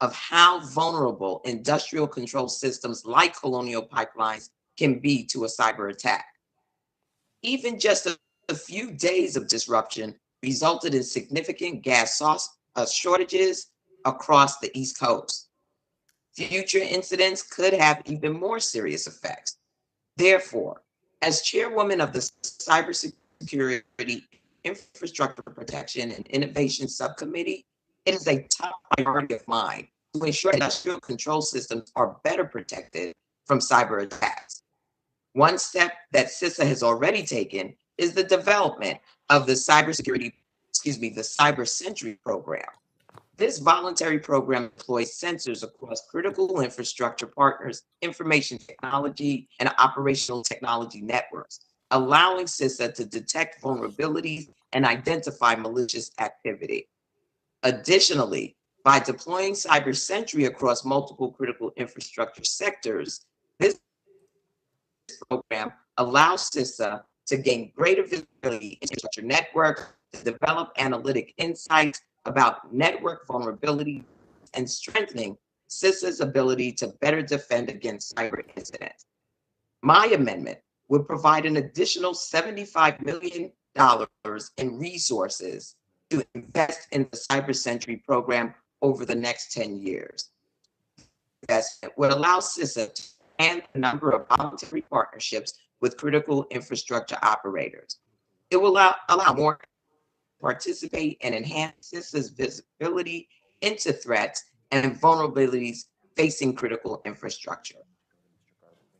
of how vulnerable industrial control systems like Colonial Pipelines can be to a cyber attack. Even just a few days of disruption resulted in significant gas shortages across the East Coast. Future incidents could have even more serious effects. Therefore, as chairwoman of the Cybersecurity, Infrastructure Protection, and Innovation Subcommittee, it is a top priority of mine to ensure industrial control systems are better protected from cyber attacks. One step that CISA has already taken is the development of the the Cyber Sentry program. This voluntary program employs sensors across critical infrastructure partners, information technology, and operational technology networks, allowing CISA to detect vulnerabilities and identify malicious activity. Additionally, by deploying Cyber Sentry across multiple critical infrastructure sectors, this program allows CISA to gain greater visibility into infrastructure network, to develop analytic insights about network vulnerability, and strengthening CISA's ability to better defend against cyber incidents. My amendment would provide an additional $75 million in resources to invest in the Cyber Sentry program over the next 10 years. That would allow CISA to expand the number of voluntary partnerships with critical infrastructure operators. It will allow more to participate and enhance CISA's visibility into threats and vulnerabilities facing critical infrastructure.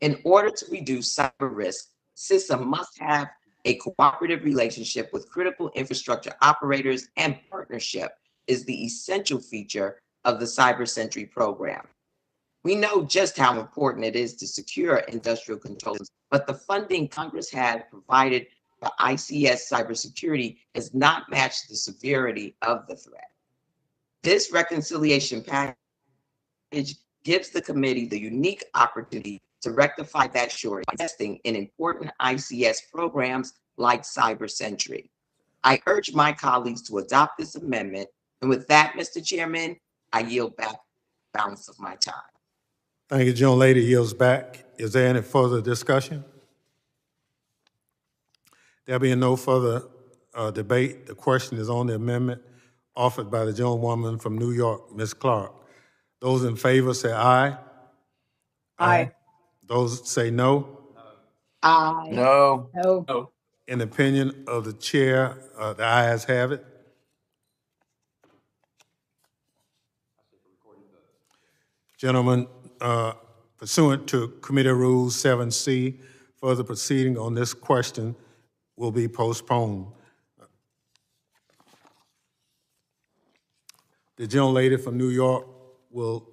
In order to reduce cyber risk, CISA must have a cooperative relationship with critical infrastructure operators, and partnership is the essential feature of the Cyber Sentry program. We know just how important it is to secure industrial controls, but the funding Congress has provided for ICS cybersecurity has not matched the severity of the threat. This reconciliation package gives the committee the unique opportunity to rectify that shortage by investing in important ICS programs like Cyber Sentry. I urge my colleagues to adopt this amendment. And with that, Mr. Chairman, I yield back the balance of my time. Thank you, young lady. Yields back. Is there any further discussion? There being no further debate, the question is on the amendment offered by the gentlewoman from New York, Ms. Clark. Those in favor say aye. Aye. Those say no. Aye. No. No. In the opinion of the chair, the ayes have it. Gentlemen, pursuant to Committee Rules 7C, further proceeding on this question will be postponed. The gentlelady from New York will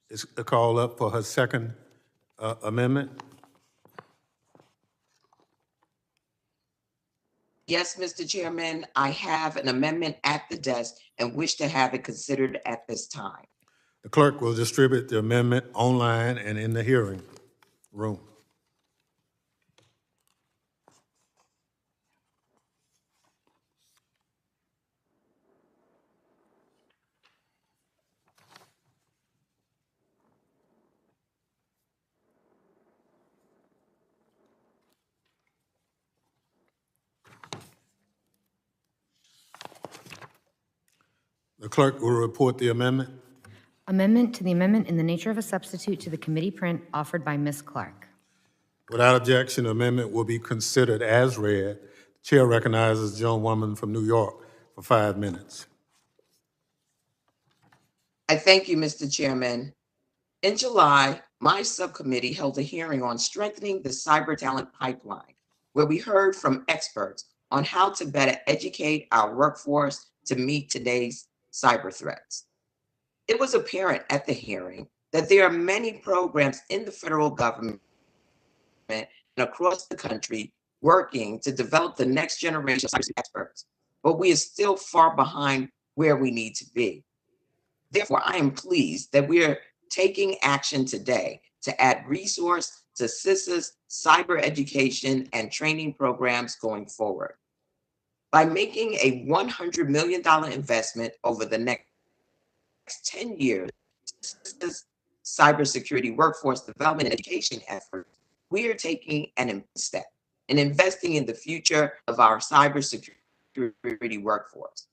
is called up for her second amendment. Yes, Mr. Chairman, I have an amendment at the desk and wish to have it considered at this time. The clerk will distribute the amendment online and in the hearing room. The clerk will report the amendment. Amendment to the amendment in the nature of a substitute to the committee print offered by Ms. Clark. Without objection, the amendment will be considered as read. The chair recognizes the gentlewoman from New York for 5 minutes. I thank you, Mr. Chairman. In July, my subcommittee held a hearing on strengthening the cyber talent pipeline, where we heard from experts on how to better educate our workforce to meet today's cyber threats. It was apparent at the hearing that there are many programs in the federal government and across the country working to develop the next generation of cyber experts, but we are still far behind where we need to be. Therefore, I am pleased that we are taking action today to add resource to CISA's cyber education and training programs going forward. By making a $100 million investment over the next 10 years, CISA's cybersecurity workforce development and education efforts, we are taking an step in investing in the future of our cybersecurity workforce.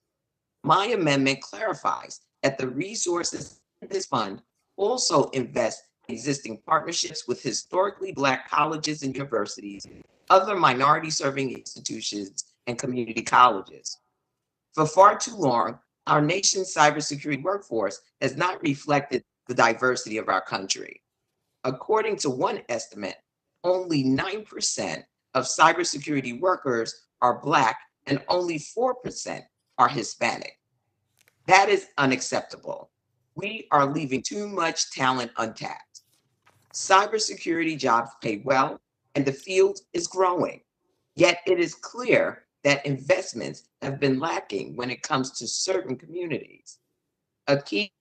My amendment clarifies that the resources in this fund also invest in existing partnerships with historically Black colleges and universities, other minority-serving institutions, and community colleges. For far too long, our nation's cybersecurity workforce has not reflected the diversity of our country. According to one estimate, only 9% of cybersecurity workers are Black and only 4% are Hispanic. That is unacceptable. We are leaving too much talent untapped. Cybersecurity jobs pay well, and the field is growing. Yet it is clear that investments have been lacking when it comes to certain communities. A key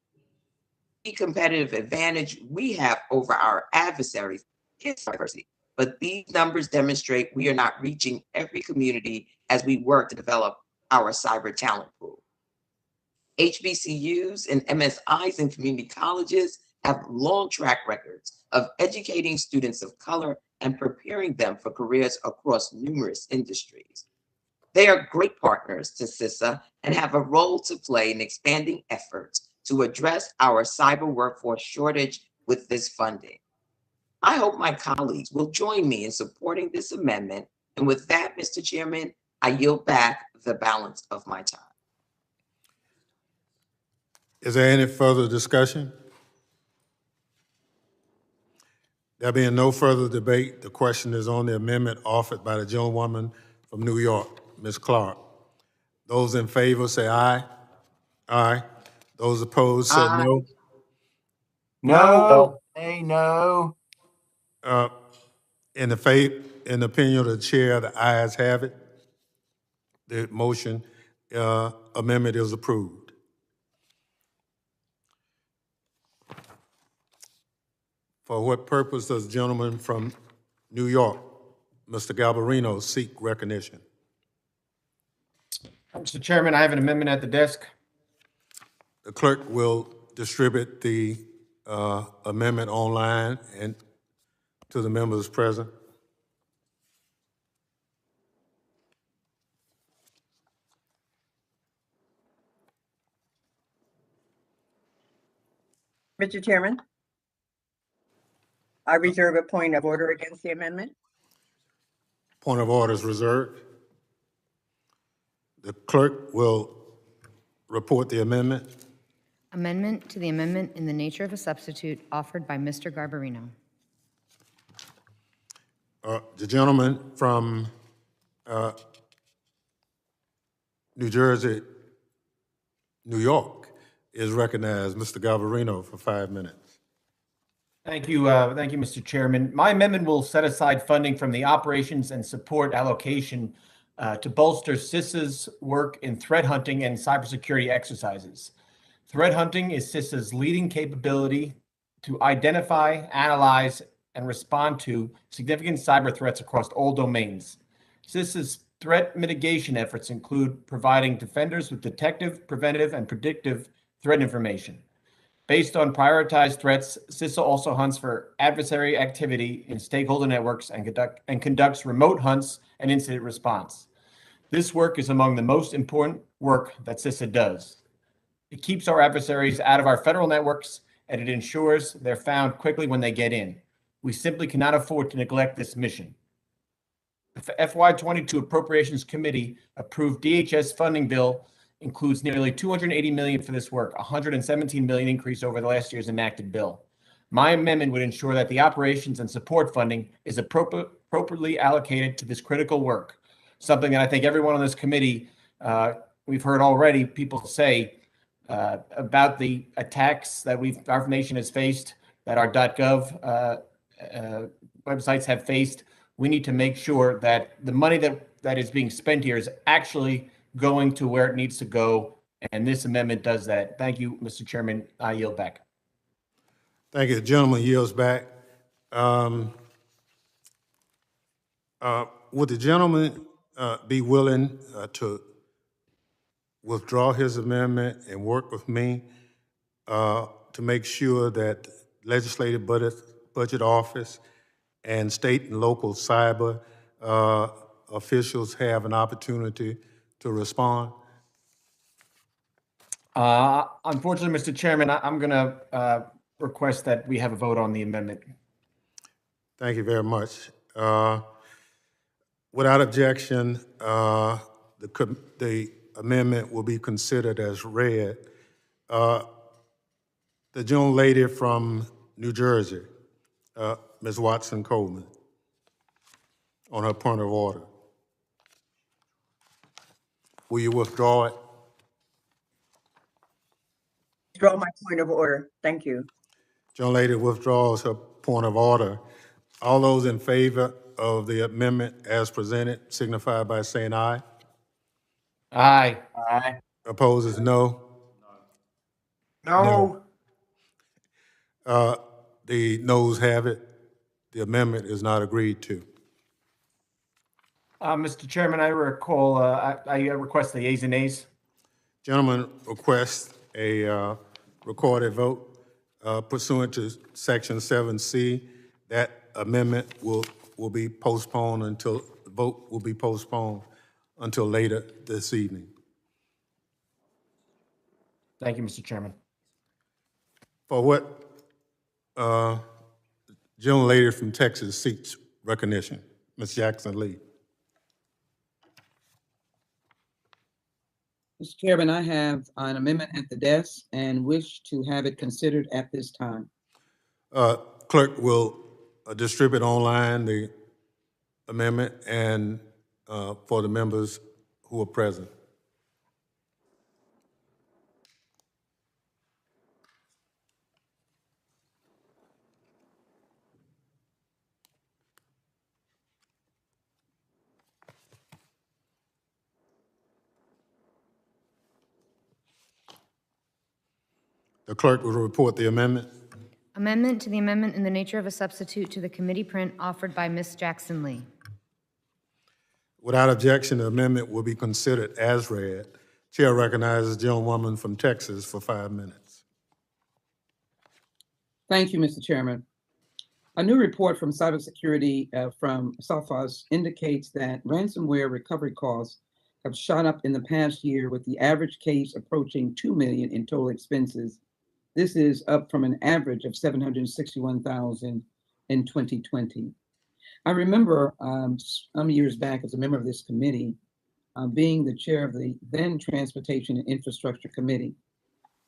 competitive advantage we have over our adversaries is diversity, but these numbers demonstrate we are not reaching every community as we work to develop our cyber talent pool. HBCUs and MSIs and community colleges have long track records of educating students of color and preparing them for careers across numerous industries. They are great partners to CISA and have a role to play in expanding efforts to address our cyber workforce shortage with this funding. I hope my colleagues will join me in supporting this amendment. And with that, Mr. Chairman, I yield back the balance of my time. Is there any further discussion? There being no further debate, the question is on the amendment offered by the gentlewoman from New York, Ms. Clark. Those in favor say aye. Aye. Those opposed say no. No. Hey, no. In the opinion of the chair, the ayes have it. The motion amendment is approved. For what purpose does the gentleman from New York, Mr. Galvarino, seek recognition? Mr. Chairman, I have an amendment at the desk. The clerk will distribute the amendment online and to the members present. Mr. Chairman, I reserve a point of order against the amendment. Point of order is reserved. The clerk will report the amendment. Amendment to the amendment in the nature of a substitute offered by Mr. Garbarino. The gentleman from New Jersey, New York, is recognized. Mr. Galvarino for 5 minutes. Thank you, Mr. Chairman. My amendment will set aside funding from the operations and support allocation to bolster CISA's work in threat hunting and cybersecurity exercises. Threat hunting is CISA's leading capability to identify, analyze, and respond to significant cyber threats across all domains. CISA's threat mitigation efforts include providing defenders with detective, preventive, and predictive threat information. Based on prioritized threats, CISA also hunts for adversary activity in stakeholder networks and conducts remote hunts and incident response. This work is among the most important work that CISA does. It keeps our adversaries out of our federal networks, and it ensures they're found quickly when they get in. We simply cannot afford to neglect this mission. The FY22 Appropriations Committee approved DHS funding bill includes nearly $280 million for this work, $117 million increase over the last year's enacted bill. My amendment would ensure that the operations and support funding is appropriately allocated to this critical work. Something that I think everyone on this committee, we've heard already people say about the attacks that our nation has faced, that our .gov websites have faced. We need to make sure that the money that is being spent here is actually going to where it needs to go, and this amendment does that. Thank you, Mr. Chairman. I yield back. Thank you. The gentleman yields back. Would the gentleman be willing to withdraw his amendment and work with me to make sure that Legislative Budget Office and state and local cyber officials have an opportunity to respond? Unfortunately, Mr. Chairman, I'm going to request that we have a vote on the amendment. Thank you very much. Without objection, the amendment will be considered as read. The gentlelady from New Jersey, Ms. Watson Coleman, on her point of order. Will you withdraw it? Withdraw my point of order. Thank you. Gentlelady withdraws her point of order. All those in favor of the amendment as presented signify by saying aye. Aye. Aye. Opposes no. No. The noes have it. The amendment is not agreed to. Mr. Chairman, I recall, I request the yeas and nays. Gentleman requests a recorded vote pursuant to Section 7C. That amendment will be postponed until, the vote will be postponed until later this evening. Thank you, Mr. Chairman. For what gentlelady from Texas seeks recognition, Ms. Jackson Lee. Mr. Chairman, I have an amendment at the desk and wish to have it considered at this time. Clerk will distribute online the amendment and for the members who are present. The clerk will report the amendment. Amendment to the amendment in the nature of a substitute to the committee print offered by Ms. Jackson Lee. Without objection, the amendment will be considered as read. Chair recognizes the gentlewoman from Texas for 5 minutes. Thank you, Mr. Chairman. A new report from cybersecurity from Sophos indicates that ransomware recovery costs have shot up in the past year, with the average case approaching $2 million in total expenses. This is up from an average of $761,000 in 2020. I remember some years back as a member of this committee, being the chair of the then Transportation and Infrastructure Committee,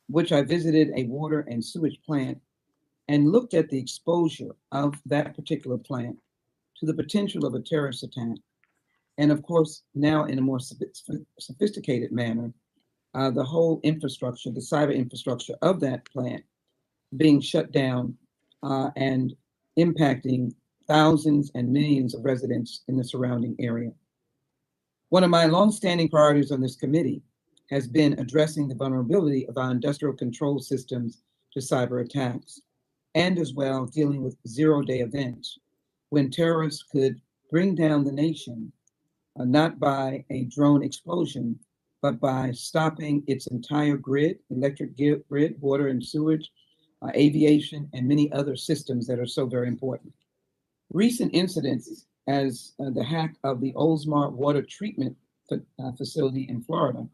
which I visited a water and sewage plant and looked at the exposure of that particular plant to the potential of a terrorist attack. And of course, now in a more sophisticated manner, the whole infrastructure, the cyber infrastructure of that plant being shut down and impacting thousands and millions of residents in the surrounding area. One of my longstanding priorities on this committee has been addressing the vulnerability of our industrial control systems to cyber attacks, and as well dealing with zero-day events when terrorists could bring down the nation, not by a drone explosion, but by stopping its entire grid, electric grid, water and sewage, aviation, and many other systems that are so very important. Recent incidents as the hack of the Oldsmar water treatment facility in Florida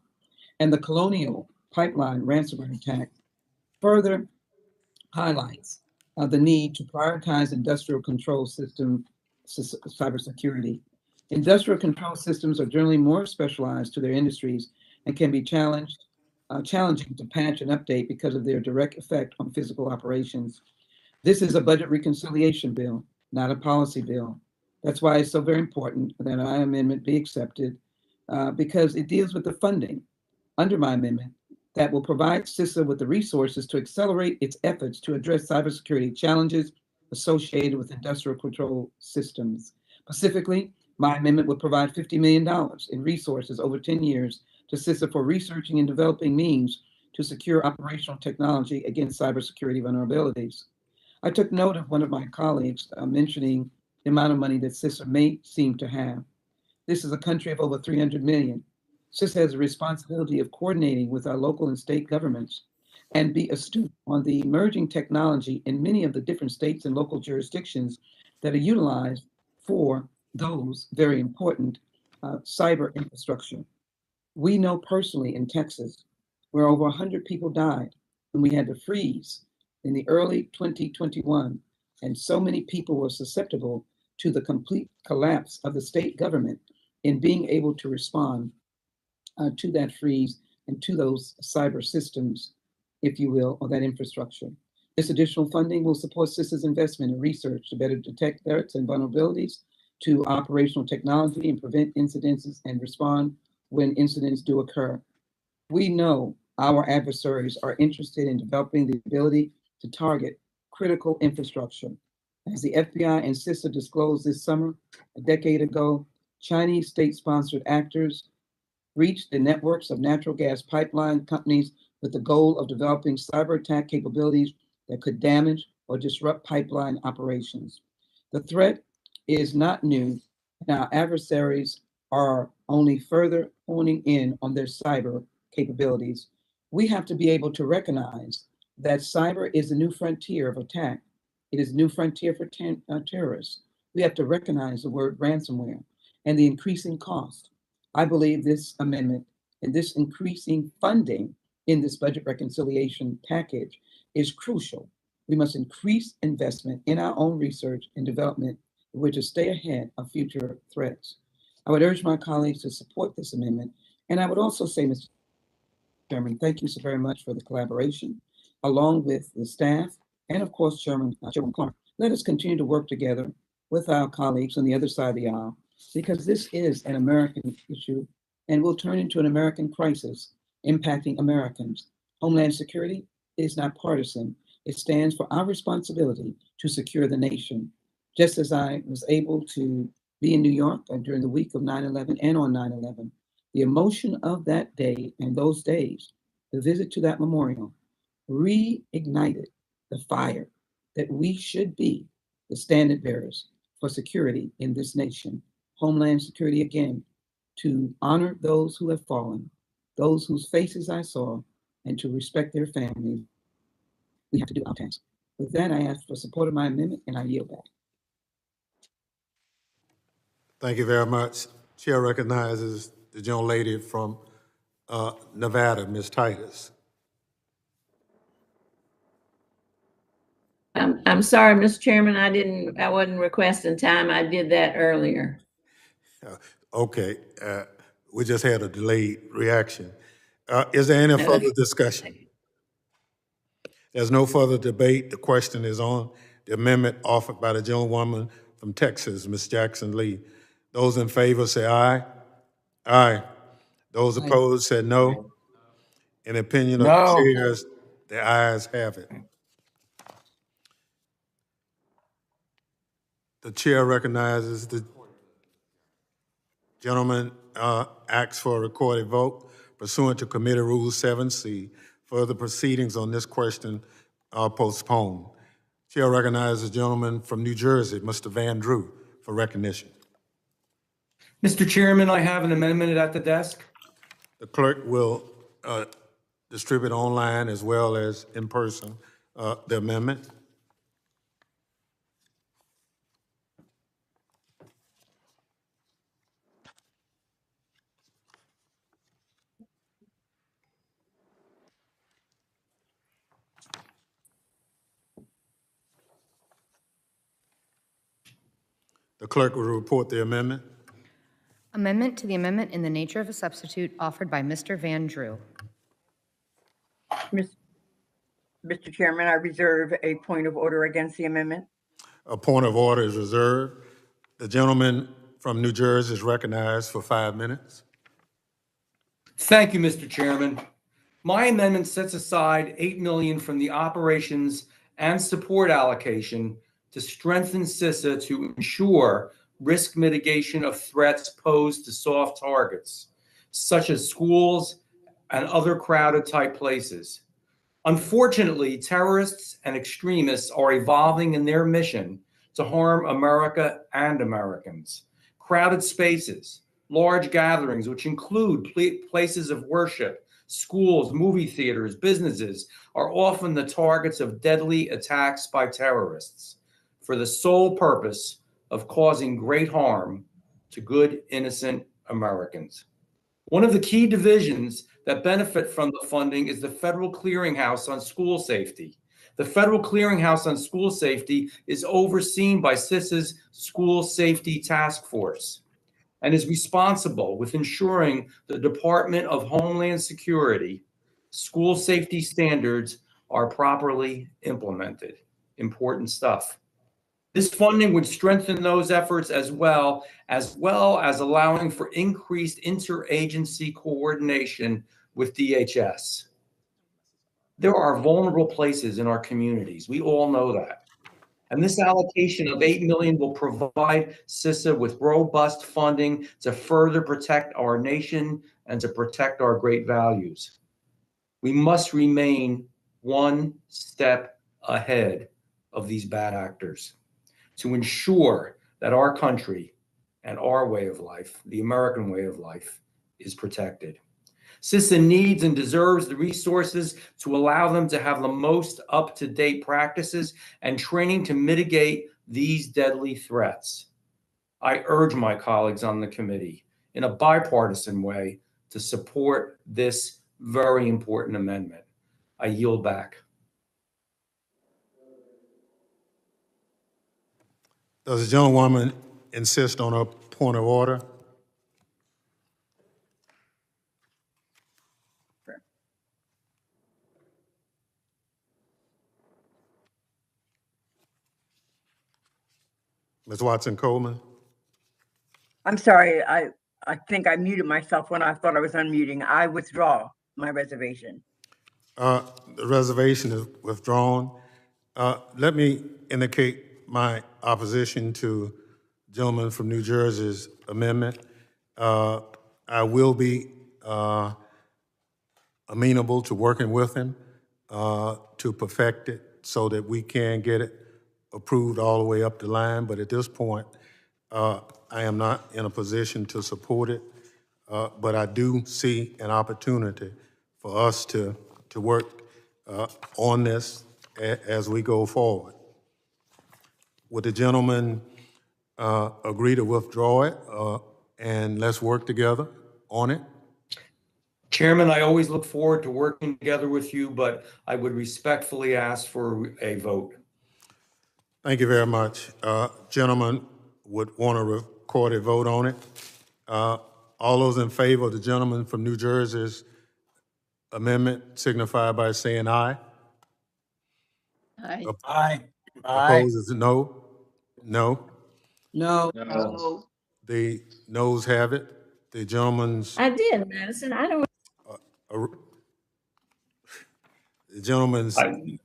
and the Colonial Pipeline ransomware attack further highlights the need to prioritize industrial control system cybersecurity. Industrial control systems are generally more specialized to their industries and can be challenging to patch and update because of their direct effect on physical operations. This is a budget reconciliation bill, not a policy bill. That's why it's so very important that my amendment be accepted, because it deals with the funding under my amendment that will provide CISA with the resources to accelerate its efforts to address cybersecurity challenges associated with industrial control systems. Specifically, my amendment would provide $50 million in resources over 10 years to CISA for researching and developing means to secure operational technology against cybersecurity vulnerabilities. I took note of one of my colleagues mentioning the amount of money that CISA may seem to have. This is a country of over 300 million. CISA has a responsibility of coordinating with our local and state governments and be astute on the emerging technology in many of the different states and local jurisdictions that are utilized for those very important cyber infrastructure. We know personally in Texas, where over 100 people died when we had to freeze in the early 2021, and so many people were susceptible to the complete collapse of the state government in being able to respond to that freeze and to those cyber systems, if you will, or that infrastructure. This additional funding will support CISA's investment in research to better detect threats and vulnerabilities to operational technology and prevent incidences and respond when incidents do occur. We know our adversaries are interested in developing the ability to target critical infrastructure. As the FBI and CISA disclosed this summer, a decade ago, Chinese state-sponsored actors reached the networks of natural gas pipeline companies with the goal of developing cyber attack capabilities that could damage or disrupt pipeline operations. The threat is not new, and our adversaries are only further honing in on their cyber capabilities. We have to be able to recognize that cyber is a new frontier of attack. It is a new frontier for terrorists. We have to recognize the word ransomware and the increasing cost. I believe this amendment and this increasing funding in this budget reconciliation package is crucial. We must increase investment in our own research and development in order to stay ahead of future threats. I would urge my colleagues to support this amendment. And I would also say, Mr. Chairman, thank you so very much for the collaboration, along with the staff, and of course, Chairman Clark. Let us continue to work together with our colleagues on the other side of the aisle, because this is an American issue and will turn into an American crisis impacting Americans. Homeland Security is not partisan. It stands for our responsibility to secure the nation. Just as I was able to be in New York during the week of 9/11 and on 9/11, the emotion of that day and those days, the visit to that memorial, reignited the fire that we should be the standard bearers for security in this nation. Homeland Security, again, to honor those who have fallen, those whose faces I saw, and to respect their families. We have to do our task. With that, I ask for support of my amendment, and I yield back. Thank you very much. Chair recognizes the young lady from Nevada, Ms. Titus. I'm sorry, Mr. Chairman, I wasn't requesting time. I did that earlier. Okay, we just had a delayed reaction. Is there any further discussion? There's no further debate. The question is on the amendment offered by the gentlewoman from Texas, Ms. Jackson Lee. Those in favor say aye. Aye. Those opposed said no. In opinion of the chairs, the ayes have it. The chair recognizes the gentleman asks for a recorded vote pursuant to Committee Rule 7C. Further proceedings on this question are postponed. Chair recognizes the gentleman from New Jersey, Mr. Van Drew, for recognition. Mr. Chairman, I have an amendment at the desk. The clerk will distribute online as well as in person the amendment. The clerk will report the amendment. Amendment to the amendment in the nature of a substitute offered by Mr. Van Drew. Mr. Chairman, I reserve a point of order against the amendment. A point of order is reserved. The gentleman from New Jersey is recognized for 5 minutes. Thank you, Mr. Chairman. My amendment sets aside $8 million from the operations and support allocation to strengthen CISA to ensure risk mitigation of threats posed to soft targets, such as schools and other crowded type places. Unfortunately, terrorists and extremists are evolving in their mission to harm America and Americans. Crowded spaces, large gatherings, which include places of worship, schools, movie theaters, businesses, are often the targets of deadly attacks by terrorists for the sole purpose of causing great harm to good, innocent Americans. One of the key divisions that benefit from the funding is the Federal Clearinghouse on School Safety. The Federal Clearinghouse on School Safety is overseen by CISA's School Safety Task Force and is responsible with ensuring the Department of Homeland Security school safety standards are properly implemented. Important stuff. This funding would strengthen those efforts as well as allowing for increased interagency coordination with DHS. There are vulnerable places in our communities. We all know that. And this allocation of $8 million will provide CISA with robust funding to further protect our nation and to protect our great values. We must remain one step ahead of these bad actors to ensure that our country and our way of life, the American way of life, is protected. CISA needs and deserves the resources to allow them to have the most up-to-date practices and training to mitigate these deadly threats. I urge my colleagues on the committee in a bipartisan way to support this very important amendment. I yield back. Does the gentlewoman insist on a point of order? Ms. Watson-Coleman? I'm sorry, I think I muted myself when I thought I was unmuting. I withdraw my reservation. The reservation is withdrawn. Let me indicate my opposition to the gentleman from New Jersey's amendment. I will be amenable to working with him to perfect it so that we can get it approved all the way up the line. But at this point, I am not in a position to support it. But I do see an opportunity for us to work on this as we go forward. Would the gentleman agree to withdraw it and let's work together on it? Chairman, I always look forward to working together with you, but I would respectfully ask for a vote. Thank you very much. Gentlemen would want a recorded vote on it. All those in favor of the gentleman from New Jersey's amendment signify by saying aye. Aye. Aye. Opposed is no? No? No. No. The noes have it. The gentleman's I did, Madison. I don't. the gentleman's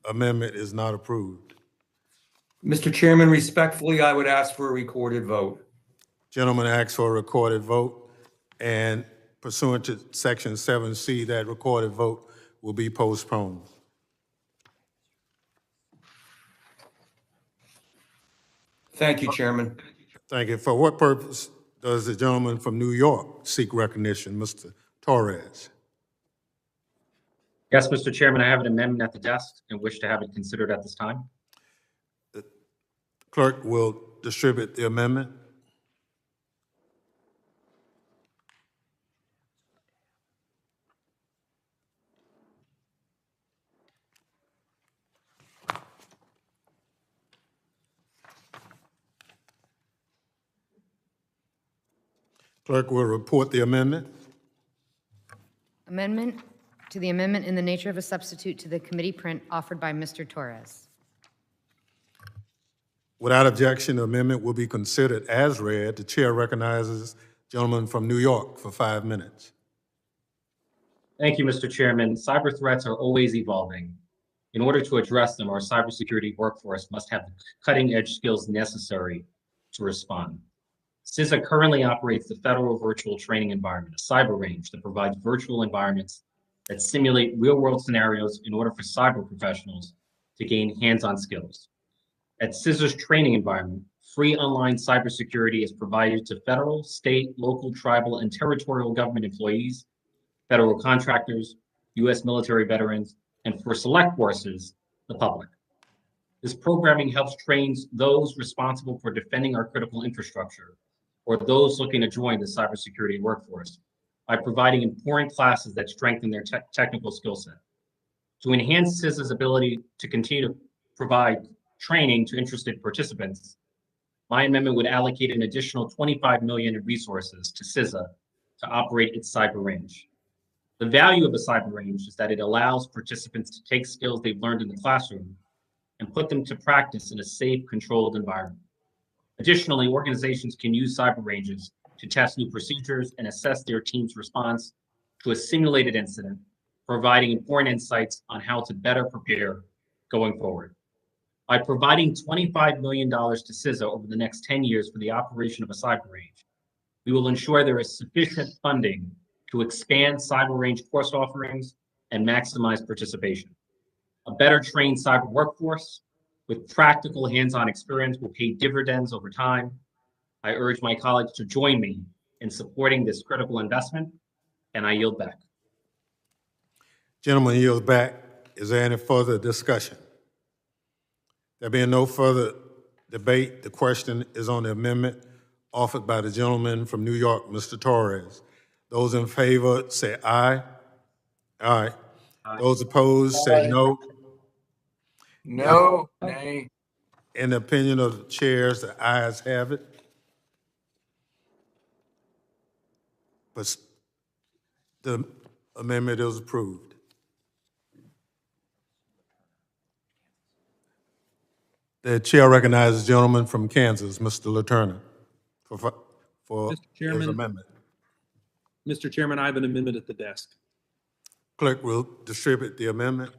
amendment is not approved. Mr. Chairman, respectfully, I would ask for a recorded vote. Gentleman asks for a recorded vote, and pursuant to Section 7C, that recorded vote will be postponed. Thank you, Chairman. Thank you. For what purpose does the gentleman from New York seek recognition, Mr. Torres? Yes, Mr. Chairman, I have an amendment at the desk and wish to have it considered at this time. The clerk will distribute the amendment. Clerk will report the amendment. Amendment to the amendment in the nature of a substitute to the committee print offered by Mr. Torres. Without objection, the amendment will be considered as read. The chair recognizes the gentleman from New York for 5 minutes. Thank you, Mr. Chairman. Cyber threats are always evolving. In order to address them, our cybersecurity workforce must have the cutting-edge skills necessary to respond. CISA currently operates the Federal Virtual Training Environment, a cyber range that provides virtual environments that simulate real-world scenarios in order for cyber professionals to gain hands-on skills. At CISA's training environment, free online cybersecurity is provided to federal, state, local, tribal, and territorial government employees, federal contractors, U.S. military veterans, and for select forces, the public. This programming helps train those responsible for defending our critical infrastructure or those looking to join the cybersecurity workforce by providing important classes that strengthen their technical skill set. To enhance CISA's ability to continue to provide training to interested participants, my amendment would allocate an additional $25 million in resources to CISA to operate its cyber range. The value of a cyber range is that it allows participants to take skills they've learned in the classroom and put them to practice in a safe, controlled environment. Additionally, organizations can use cyber ranges to test new procedures and assess their team's response to a simulated incident, providing important insights on how to better prepare going forward. By providing $25 million to CISA over the next 10 years for the operation of a cyber range, we will ensure there is sufficient funding to expand cyber range course offerings and maximize participation. A better trained cyber workforce with practical hands-on experience will pay dividends over time. I urge my colleagues to join me in supporting this critical investment, and I yield back. Gentleman yields back. Is there any further discussion? There being no further debate, the question is on the amendment offered by the gentleman from New York, Mr. Torres. Those in favor say aye. Aye. Those opposed say no. No, nay. In the opinion of the chairs, the ayes have it. But the amendment is approved. The chair recognizes the gentleman from Kansas, Mr. Letourneau, for Mr. Chairman, his amendment. Mr. Chairman, I have an amendment at the desk. Clerk will distribute the amendment.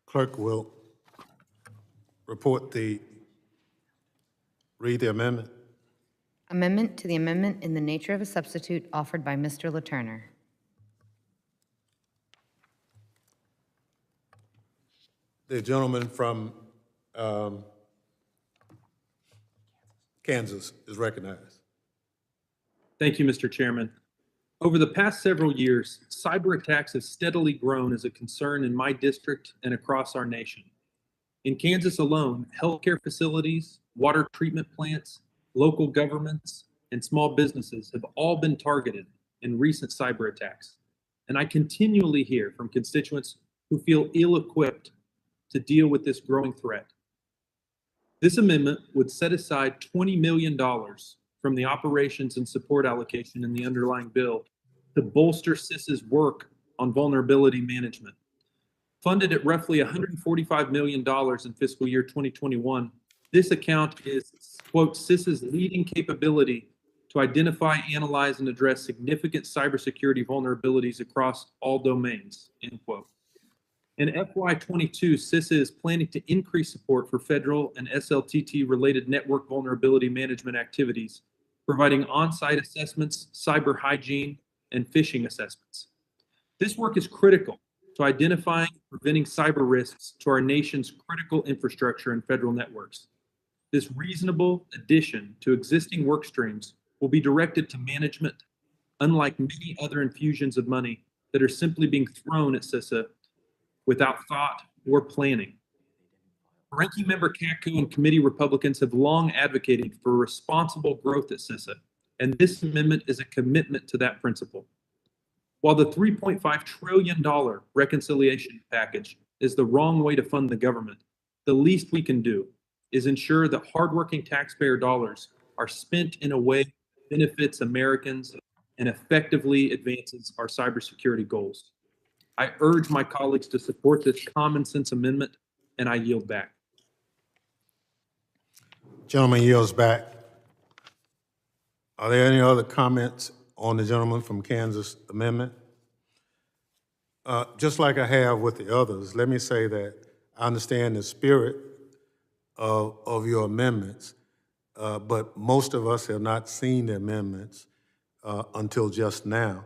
Clerk will read the amendment. Amendment to the amendment in the nature of a substitute offered by Mr. Letourneau. The gentleman from Kansas is recognized. Thank you, Mr. Chairman. Over the past several years, cyber attacks have steadily grown as a concern in my district and across our nation. In Kansas alone, healthcare facilities, water treatment plants, local governments, and small businesses have all been targeted in recent cyber attacks. And I continually hear from constituents who feel ill-equipped to deal with this growing threat. This amendment would set aside $20 million from the operations and support allocation in the underlying bill to bolster CISA's work on vulnerability management. Funded at roughly $145 million in fiscal year 2021, this account is, quote, CISA's leading capability to identify, analyze, and address significant cybersecurity vulnerabilities across all domains, end quote. In FY22, CISA is planning to increase support for federal and SLTT-related network vulnerability management activities, providing on-site assessments, cyber hygiene, and phishing assessments. This work is critical to identifying and preventing cyber risks to our nation's critical infrastructure and federal networks. This reasonable addition to existing work streams will be directed to management, unlike many other infusions of money that are simply being thrown at CISA without thought or planning. Ranking Member Katko and committee Republicans have long advocated for responsible growth at CISA, and this amendment is a commitment to that principle. While the $3.5 trillion reconciliation package is the wrong way to fund the government, the least we can do is ensure that hardworking taxpayer dollars are spent in a way that benefits Americans and effectively advances our cybersecurity goals. I urge my colleagues to support this common sense amendment, and I yield back. Gentleman yields back. Are there any other comments on the gentleman from Kansas amendment? Just like I have with the others, let me say that I understand the spirit of your amendments, but most of us have not seen the amendments until just now.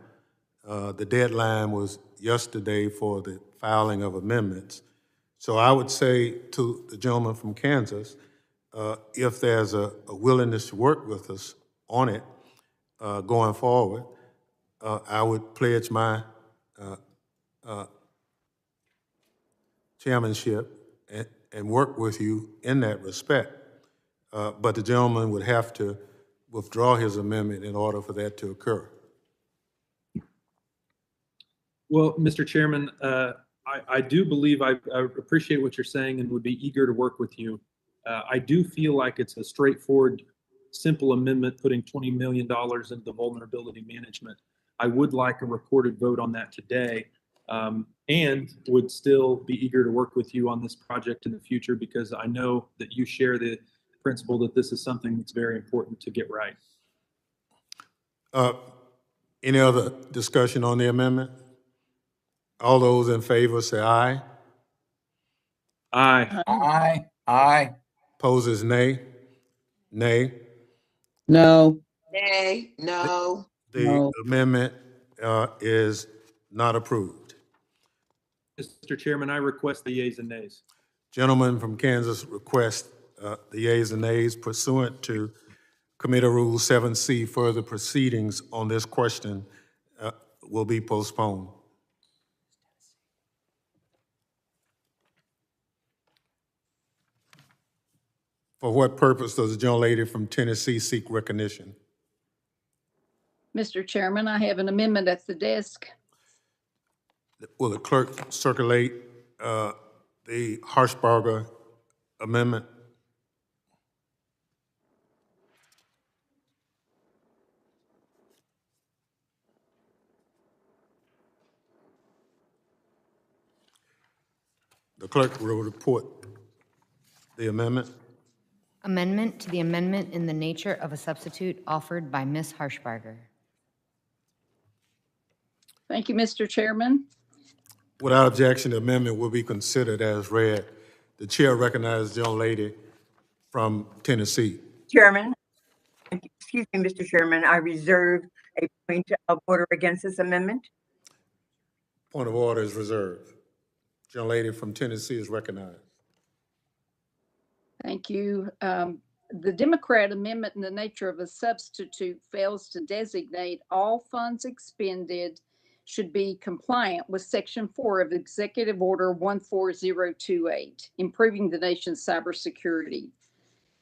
The deadline was yesterday for the filing of amendments. So I would say to the gentleman from Kansas, if there's a willingness to work with us on it going forward, I would pledge my chairmanship and work with you in that respect. But the gentleman would have to withdraw his amendment in order for that to occur. Well, Mr. Chairman, I do believe I appreciate what you're saying and would be eager to work with you. I do feel like it's a straightforward, simple amendment putting $20 million into the vulnerability management. I would like a recorded vote on that today, and would still be eager to work with you on this project in the future because I know that you share the principle that this is something that's very important to get right. Any other discussion on the amendment? All those in favor say aye. Aye. Aye. Aye. Opposes nay. Nay. No. Nay, no. The amendment is not approved. Mr. Chairman, I request the yeas and nays. Gentleman from Kansas requests the yeas and nays pursuant to Committee Rule 7C. Further proceedings on this question will be postponed. For what purpose does the gentlelady from Tennessee seek recognition? Mr. Chairman, I have an amendment at the desk. Will the clerk circulate the Harshbarger amendment? The clerk will report the amendment. Amendment to the amendment in the nature of a substitute offered by Ms. Harshbarger. Thank you, Mr. Chairman. Without objection, the amendment will be considered as read. The chair recognizes the gentlelady from Tennessee. Chairman, excuse me, Mr. Chairman, I reserve a point of order against this amendment. Point of order is reserved. Gentlelady from Tennessee is recognized. Thank you. The Democrat amendment in the nature of a substitute fails to designate all funds expended should be compliant with Section 4 of Executive Order 14028, improving the nation's cybersecurity.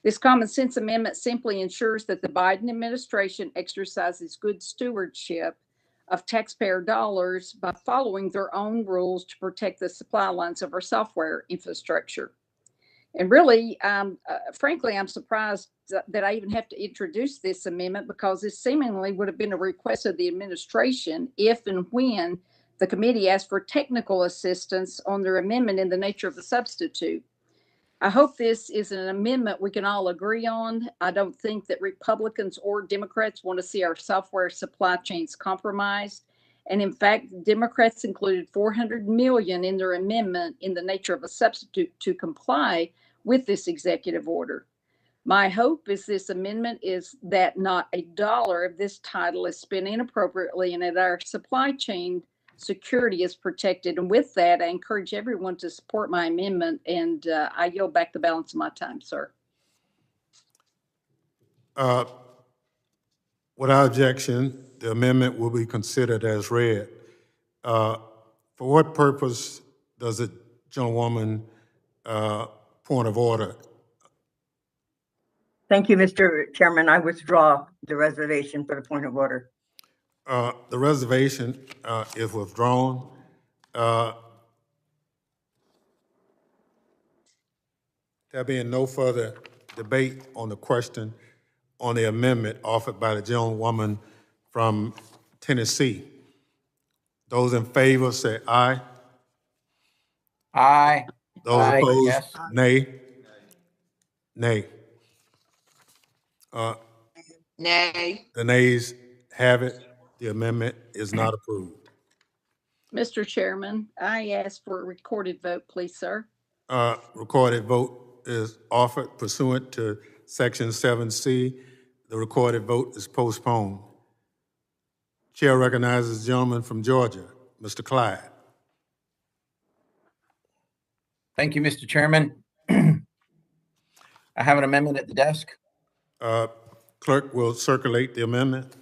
This common sense amendment simply ensures that the Biden administration exercises good stewardship of taxpayer dollars by following their own rules to protect the supply lines of our software infrastructure. And really, frankly, I'm surprised that I even have to introduce this amendment because this seemingly would have been a request of the administration if and when the committee asked for technical assistance on their amendment in the nature of a substitute. I hope this is an amendment we can all agree on. I don't think that Republicans or Democrats want to see our software supply chains compromised. And in fact, Democrats included $400 million in their amendment in the nature of a substitute to comply with this executive order. My hope is this amendment is that not a dollar of this title is spent inappropriately and that our supply chain security is protected. And with that, I encourage everyone to support my amendment, and I yield back the balance of my time, sir. Without objection, the amendment will be considered as read. For what purpose does the gentlewoman point of order? Thank you, Mr. Chairman. I withdraw the reservation for the point of order. The reservation is withdrawn. There being no further debate on the question on the amendment offered by the gentlewoman from Tennessee. Those in favor say aye. Aye. Those Aye. opposed, Yes. nay. Nay. Nay. The nays have it. The amendment is not approved. Mr. Chairman, I ask for a recorded vote, please, sir. Recorded vote is offered pursuant to Section 7C. The recorded vote is postponed. Chair recognizes the gentleman from Georgia, Mr. Clyde. Thank you, Mr. Chairman. I have an amendment at the desk. Clerk will circulate the amendment.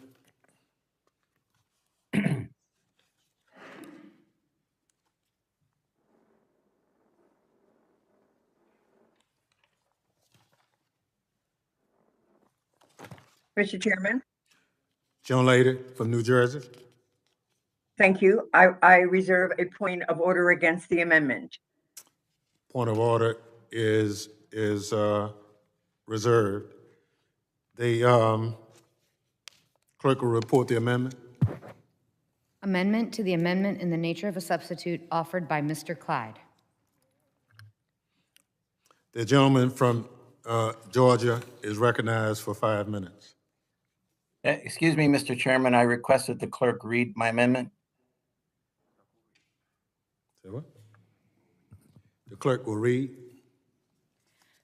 Mr. Chairman, Gentlelady from New Jersey. thank you. I reserve a point of order against the amendment. Point of order is reserved. The clerk will report the amendment. Amendment to the amendment in the nature of a substitute offered by Mr. Clyde. The gentleman from Georgia is recognized for 5 minutes. Excuse me, Mr. Chairman, I request that the clerk read my amendment. Say what? The clerk will read.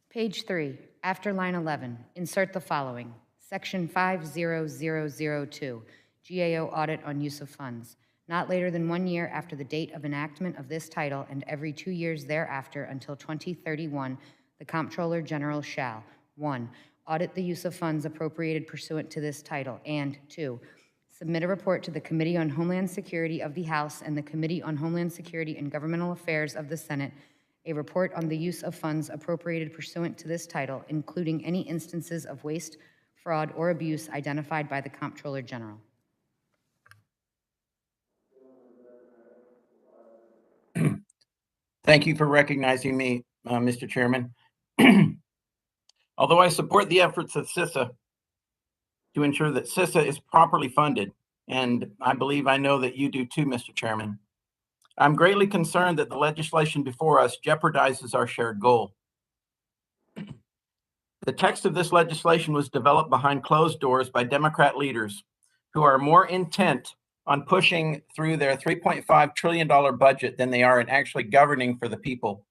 Page 3, after line 11, insert the following. Section 50002, GAO audit on use of funds. Not later than 1 year after the date of enactment of this title and every 2 years thereafter until 2031, the Comptroller General shall, 1, audit the use of funds appropriated pursuant to this title, and 2, submit a report to the Committee on Homeland Security of the House and the Committee on Homeland Security and Governmental Affairs of the Senate, a report on the use of funds appropriated pursuant to this title, including any instances of waste, fraud, or abuse identified by the Comptroller General. Thank you for recognizing me, Mr. Chairman. Although I support the efforts of CISA to ensure that CISA is properly funded, and I believe I know that you do too, Mr. Chairman, I'm greatly concerned that the legislation before us jeopardizes our shared goal. The text of this legislation was developed behind closed doors by Democrat leaders who are more intent on pushing through their $3.5 trillion budget than they are in actually governing for the people,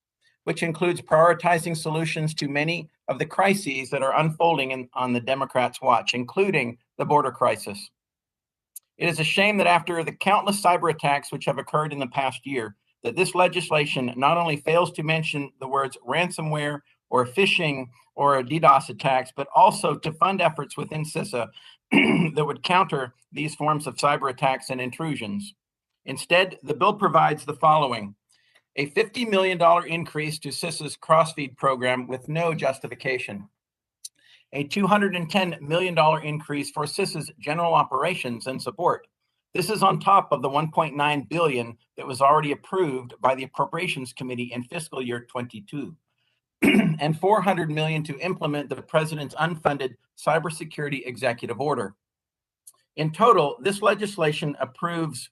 which includes prioritizing solutions to many of the crises that are unfolding on the Democrats' watch, including the border crisis. It is a shame that after the countless cyber attacks which have occurred in the past year, that this legislation not only fails to mention the words ransomware or phishing or DDoS attacks, but also to fund efforts within CISA that would counter these forms of cyber attacks and intrusions. Instead, the bill provides the following: a $50 million increase to CISA's crossfeed program with no justification, a $210 million increase for CISA's general operations and support. This is on top of the $1.9 billion that was already approved by the Appropriations Committee in fiscal year 22, and $400 million to implement the president's unfunded cybersecurity executive order. In total, this legislation approves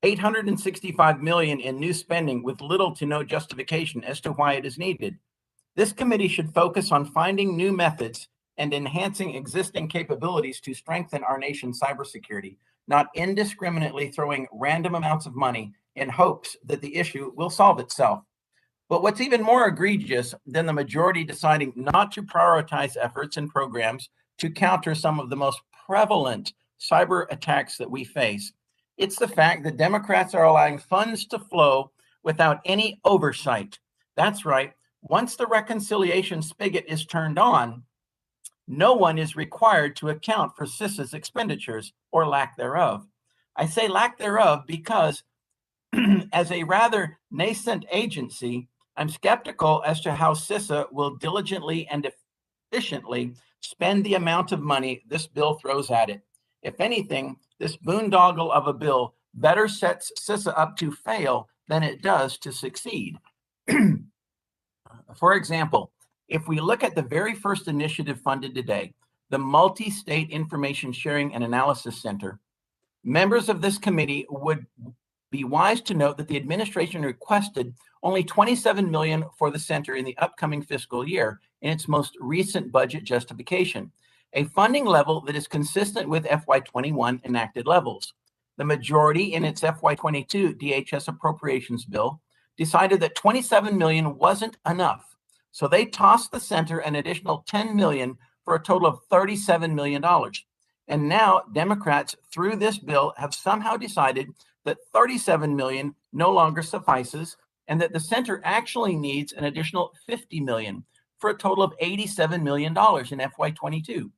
$865 million in new spending with little to no justification as to why it is needed. This committee should focus on finding new methods and enhancing existing capabilities to strengthen our nation's cybersecurity, not indiscriminately throwing random amounts of money in hopes that the issue will solve itself. But what's even more egregious than the majority deciding not to prioritize efforts and programs to counter some of the most prevalent cyber attacks that we face, it's the fact that Democrats are allowing funds to flow without any oversight. That's right. Once the reconciliation spigot is turned on, no one is required to account for CISA's expenditures or lack thereof. I say lack thereof because as a rather nascent agency, I'm skeptical as to how CISA will diligently and efficiently spend the amount of money this bill throws at it. If anything, this boondoggle of a bill better sets CISA up to fail than it does to succeed. For example, if we look at the very first initiative funded today, the Multi-State Information Sharing and Analysis Center, members of this committee would be wise to note that the administration requested only $27 million for the center in the upcoming fiscal year in its most recent budget justification, a funding level that is consistent with FY21 enacted levels. The majority in its FY22 DHS appropriations bill decided that $27 million wasn't enough, so they tossed the center an additional $10 million for a total of $37 million. And now Democrats, through this bill, have somehow decided that $37 million no longer suffices and that the center actually needs an additional $50 million for a total of $87 million in FY22.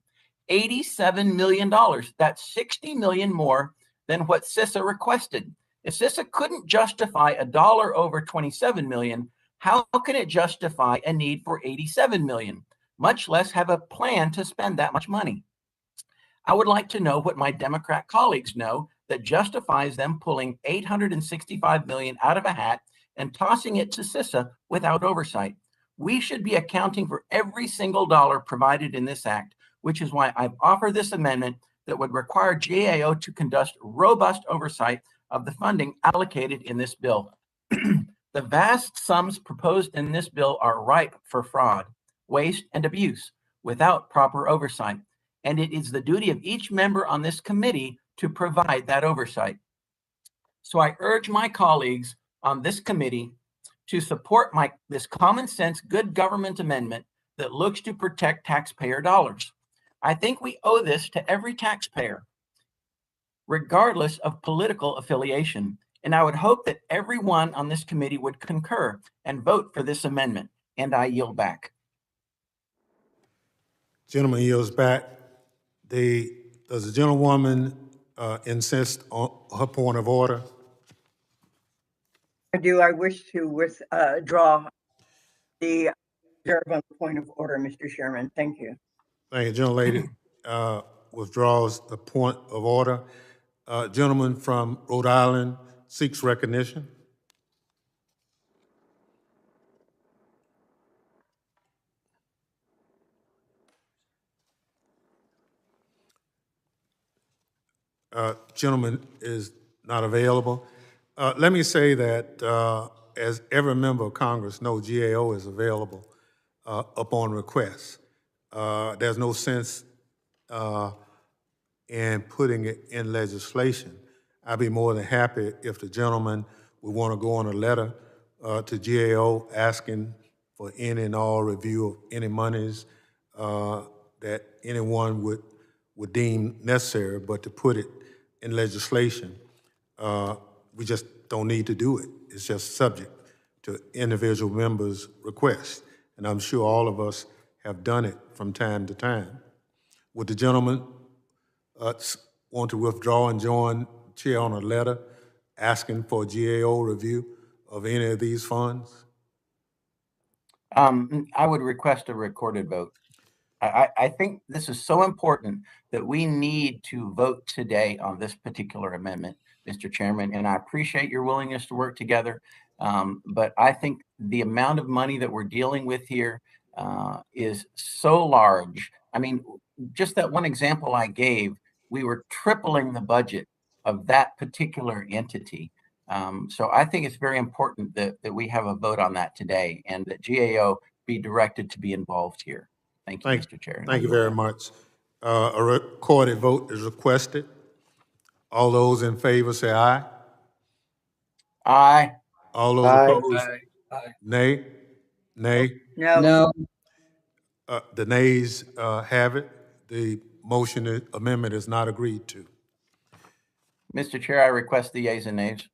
$87 million. That's $60 million more than what CISA requested. If CISA couldn't justify a dollar over $27 million, how can it justify a need for $87 million, much less have a plan to spend that much money? I would like to know what my Democrat colleagues know that justifies them pulling $865 million out of a hat and tossing it to CISA without oversight. We should be accounting for every single dollar provided in this act, which is why I've offered this amendment that would require GAO to conduct robust oversight of the funding allocated in this bill. The vast sums proposed in this bill are ripe for fraud, waste, and abuse without proper oversight. And it is the duty of each member on this committee to provide that oversight. So I urge my colleagues on this committee to support this common sense good government amendment that looks to protect taxpayer dollars. I think we owe this to every taxpayer, regardless of political affiliation. And I would hope that everyone on this committee would concur and vote for this amendment. And I yield back. Gentleman yields back. Does the gentlewoman insist on her point of order? I do. I wish to withdraw the reserve on the point of order, Mr. Chairman. Thank you. Thank you, gentlelady. Withdraws the point of order. Gentleman from Rhode Island seeks recognition. Gentleman is not available. Let me say that as every member of Congress knows, GAO is available upon request. There's no sense in putting it in legislation. I'd be more than happy if the gentleman would want to go on a letter to GAO asking for any and all review of any monies that anyone would deem necessary, but to put it in legislation, we just don't need to do it. It's just subject to individual members' requests. And I'm sure all of us have done it from time to time. Would the gentleman want to withdraw and join chair on a letter asking for a GAO review of any of these funds? I would request a recorded vote. I think this is so important that we need to vote today on this particular amendment, Mr. Chairman, and I appreciate your willingness to work together. But I think the amount of money that we're dealing with here is so large. I mean, just that one example I gave, we were tripling the budget of that particular entity. So I think it's very important that we have a vote on that today and that GAO be directed to be involved here. Thank you, Mr. Chair. Thank you very much. A recorded vote is requested. All those in favor say aye. Aye. All those opposed? Aye. Nay? Nay? No. The nays have it. The amendment is not agreed to. Mr. Chair, I request the yeas and nays.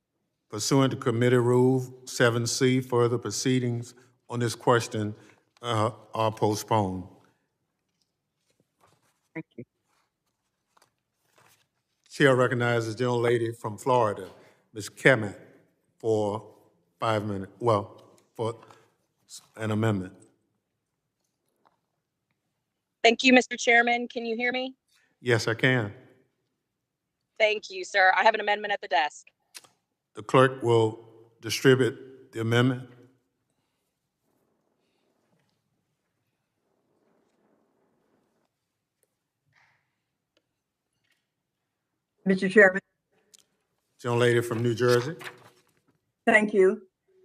Pursuant to committee rule 7C, further proceedings on this question are postponed. Thank you. Chair recognizes the gentlelady from Florida, Ms. Kemet, for 5 minutes, for an amendment. Thank you, Mr. Chairman. Can you hear me? Yes, I can. Thank you, sir. I have an amendment at the desk. The clerk will distribute the amendment. Mr. Chairman, Gentlelady from New Jersey. thank you.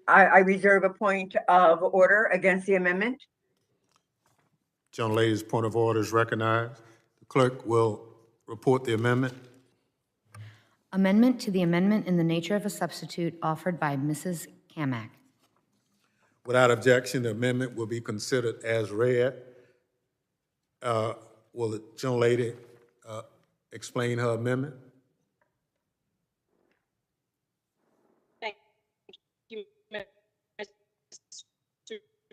I reserve a point of order against the amendment. Gentlelady's point of order is recognized. The clerk will report the amendment. Amendment to the amendment in the nature of a substitute offered by Mrs. Kamak. Without objection, the amendment will be considered as read. Will the gentlelady explain her amendment? Thank you, Mr.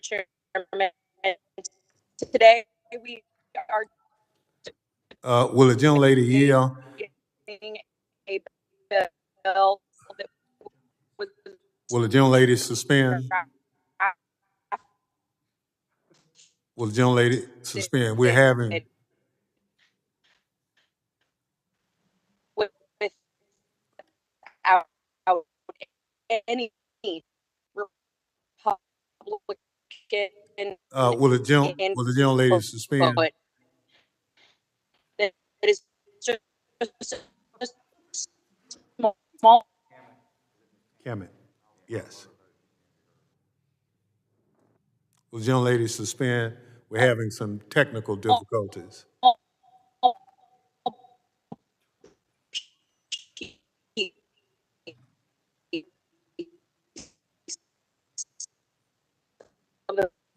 Chairman. Today we are Will the gentlelady yield? getting a bill that was Will the gentlelady suspend? Will the gentlelady suspend? We're having. Without any Republican Will the gentlelady suspend? input. That is just small. Kemet, yes. Will the gentlelady suspend? We're having some technical difficulties.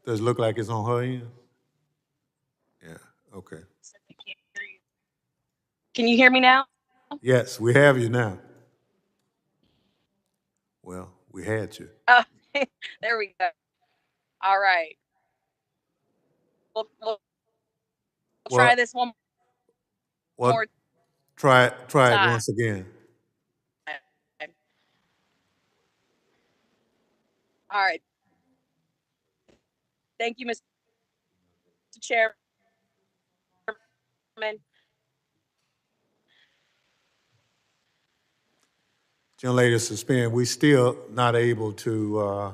Does it look like it's on her end? Yeah, okay. Can you hear me now? Yes, we have you now. Well, we had you. Oh, there we go. All right. We'll try this one more try it time. once again. All right. Thank you, Mr. Chairman. Gentlelady suspend. We're still not able to.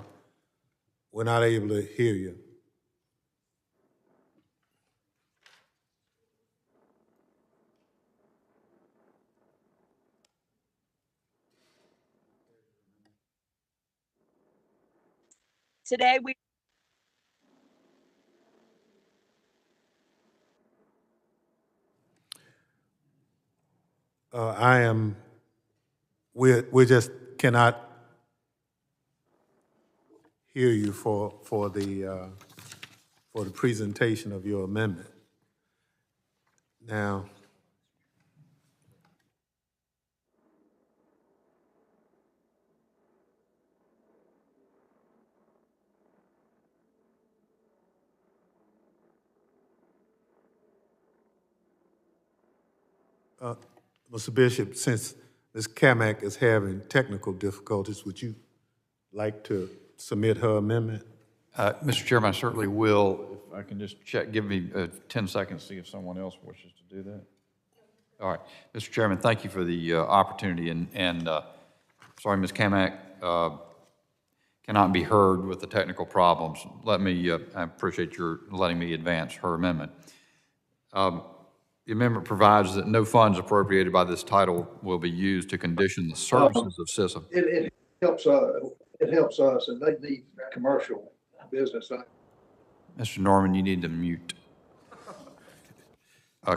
We're not able to hear you. Today we We just cannot hear you for the presentation of your amendment. Now, Mr. Bishop, since Ms. Kamak is having technical difficulties, would you like to submit her amendment? Mr. Chairman, I certainly will. If I can just check, give me 10 seconds, see if someone else wishes to do that. All right. Mr. Chairman, thank you for the opportunity. And sorry, Ms. Kamak cannot be heard with the technical problems. I appreciate your letting me advance her amendment. The amendment provides that no funds appropriated by this title will be used to condition the services of CISA. It helps us, and they need commercial business. Mr. Norman, you need to mute.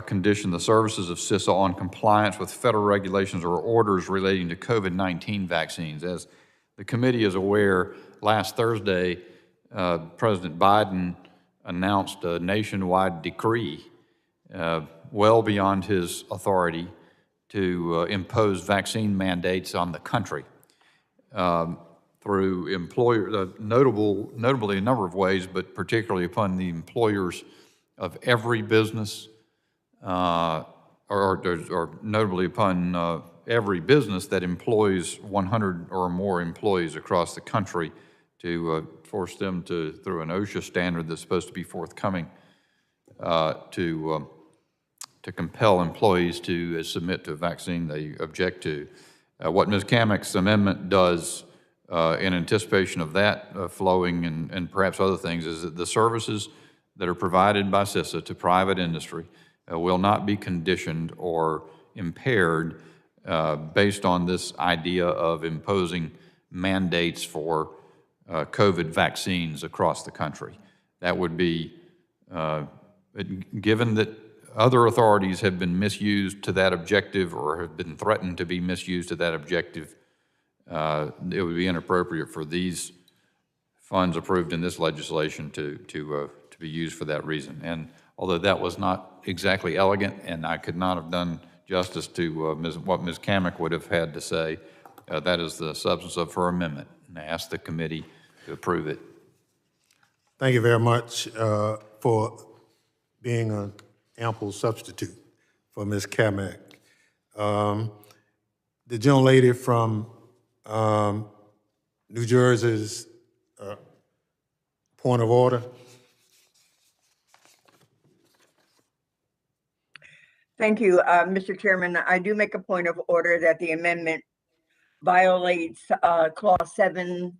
Condition the services of CISA on compliance with federal regulations or orders relating to COVID-19 vaccines. As the committee is aware, last Thursday, President Biden announced a nationwide decree well beyond his authority to impose vaccine mandates on the country through notably a number of ways, but particularly upon the employers of every business or notably upon every business that employs 100 or more employees across the country, to force them to, through an OSHA standard that's supposed to be forthcoming, to compel employees to submit to a vaccine they object to. What Ms. Kamick's amendment does in anticipation of that flowing and perhaps other things is that the services that are provided by CISA to private industry will not be conditioned or impaired based on this idea of imposing mandates for COVID vaccines across the country. That would be, given that other authorities have been misused to that objective or have been threatened to be misused to that objective, it would be inappropriate for these funds approved in this legislation to be used for that reason. And although that was not exactly elegant, and I could not have done justice to what Ms. Kamick would have had to say, that is the substance of her amendment, and I ask the committee to approve it. Thank you very much for being an ample substitute for Ms. Kamick. The gentlelady from New Jersey's point of order. Thank you, Mr. Chairman. I do make a point of order that the amendment violates Clause 7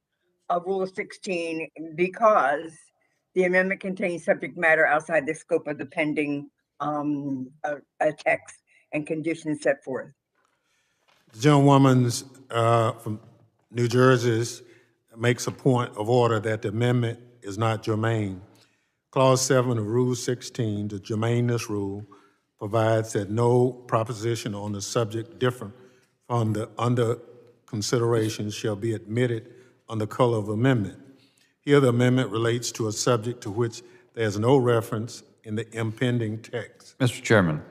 of Rule 16 because the amendment contains subject matter outside the scope of the pending text and conditions set forth. The gentlewoman's from New Jersey's makes a point of order that the amendment is not germane. Clause 7 of Rule 16, the germaneness rule, provides that no proposition on the subject different from the under consideration shall be admitted under color of amendment. Here the amendment relates to a subject to which there is no reference in the impending text. Mr. Chairman,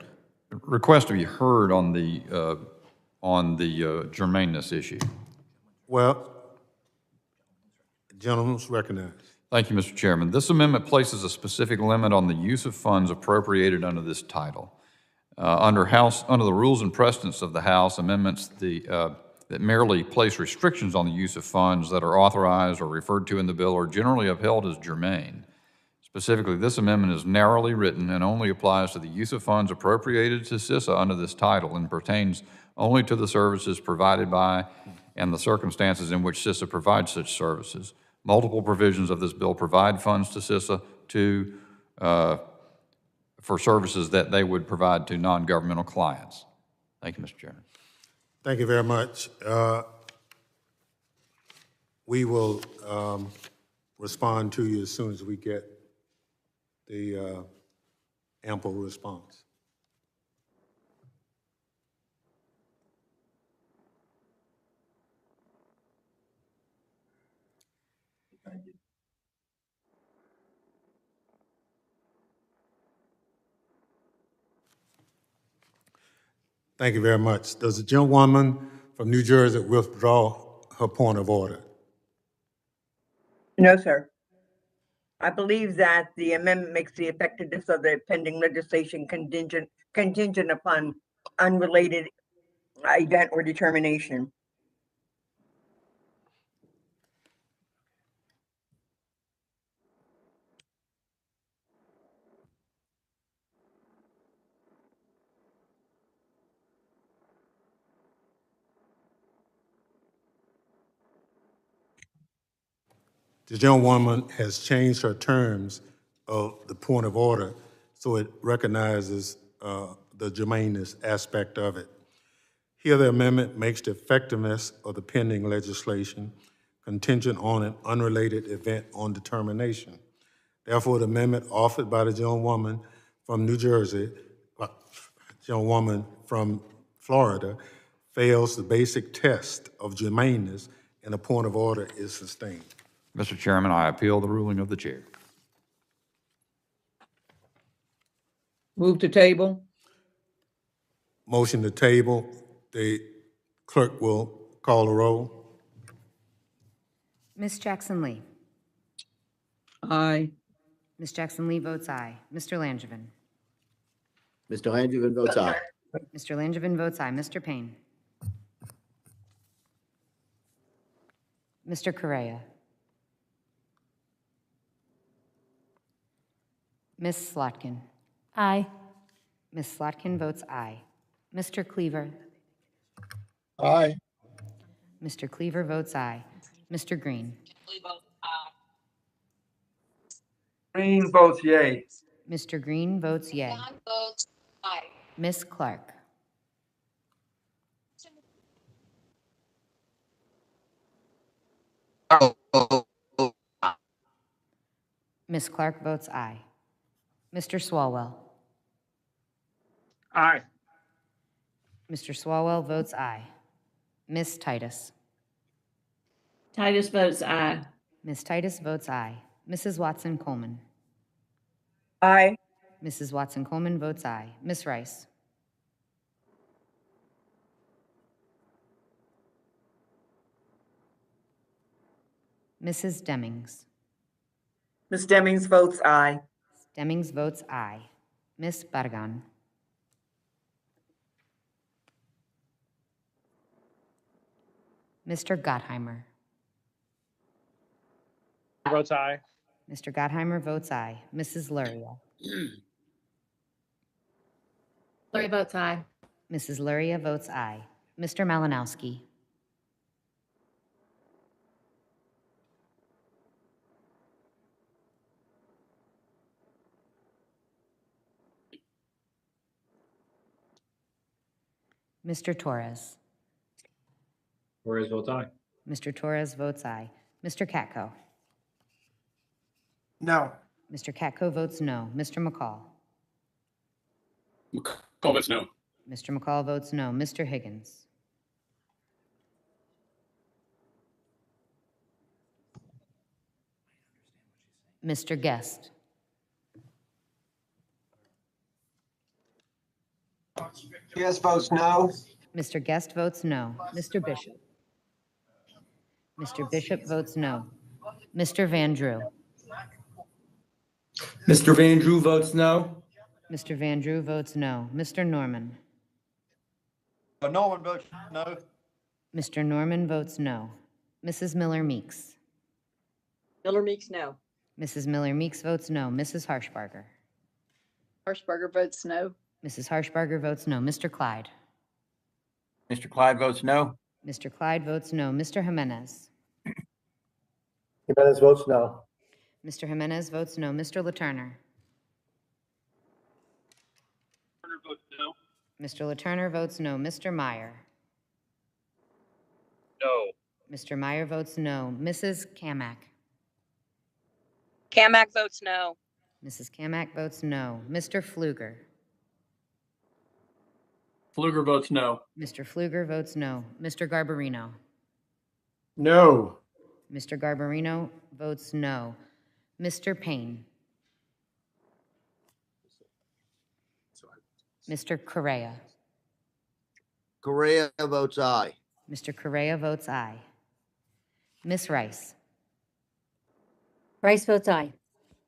request to be heard on the germaneness issue. Well, gentleman's recognized. Thank you, Mr. Chairman. This amendment places a specific limit on the use of funds appropriated under this title. Under the rules and precedents of the House, amendments that merely place restrictions on the use of funds that are authorized or referred to in the bill are generally upheld as germane. Specifically, this amendment is narrowly written and only applies to the use of funds appropriated to CISA under this title and pertains only to the services provided by and the circumstances in which CISA provides such services. Multiple provisions of this bill provide funds to CISA for services that they would provide to non-governmental clients. Thank you, Mr. Chairman. Thank you very much. We will respond to you as soon as we get the ample response. Thank you very much. Does the gentlewoman from New Jersey withdraw her point of order? No, sir. I believe that the amendment makes the effectiveness of the pending legislation contingent upon unrelated event or determination. The gentlewoman has changed her terms of the point of order so it recognizes the germaneness aspect of it. Here the amendment makes the effectiveness of the pending legislation contingent on an unrelated event on determination. Therefore, the amendment offered by the gentlewoman from New Jersey, gentlewoman from Florida, fails the basic test of germaneness and the point of order is sustained. Mr. Chairman, I appeal the ruling of the chair. Move to table. Motion to table. The clerk will call the roll. Ms. Jackson-Lee. Aye. Ms. Jackson-Lee votes aye. Mr. Langevin. Mr. Langevin votes aye. Mr. Langevin votes aye. Mr. Payne. Mr. Correa. Ms. Slotkin. Aye. Ms. Slotkin votes aye. Mr. Cleaver. Aye. Mr. Cleaver votes aye. Mr. Green. Green votes yay. Mr. Green votes yea. votes aye. Ms. Clark. Ms. Clark votes aye. Mr. Swalwell. Aye. Mr. Swalwell votes aye. Ms. Titus. Titus votes aye. Ms. Titus votes aye. Mrs. Watson Coleman. Aye. Mrs. Watson Coleman votes aye. Ms. Rice. Mrs. Demings. Ms. Demings votes aye. Demings votes aye. Ms. Barragan. Mr. Gottheimer. Votes aye. Mr. Gottheimer votes aye. Mrs. Luria. Lori votes aye. Mrs. Luria votes aye. Mr. Malinowski. Mr. Torres. Torres votes aye. Mr. Torres votes aye. Mr. Katko. No. Mr. Katko votes no. Mr. McCall. McCall votes no. Mr. McCall votes no. Mr. Higgins. Mr. Guest. Yes votes no. Mr. Guest votes no. Mr. Bishop. Mr. Bishop votes no. Mr. Van Drew. Mr. Van Drew votes no. Mr. Van Drew votes no. Mr. Norman. Norman votes no. Mr. Norman votes no. Mrs. Miller Meeks. Miller Meeks, no. Mrs. Miller Meeks votes no. Mrs. Harshbarger. Harshbarger votes no. Mrs. Harshbarger votes no. Mr. Clyde. Mr. Clyde votes no. Mr. Clyde votes no. Mr. Jimenez. Jimenez votes no. Mr. Jimenez votes no. Mr. LaTurner. Mr. LaTurner votes no. Mr. Meyer. No. Mr. Meyer votes no. Mrs. Kamak. Kamak votes no. Mrs. Kamak votes no. Mr. Pfluger. Pfluger votes no. Mr. Pfluger votes no. Mr. Garbarino. No. Mr. Garbarino votes no. Mr. Payne. Mr. Correa. Correa votes aye. Mr. Correa votes aye. Ms. Rice. Rice votes aye.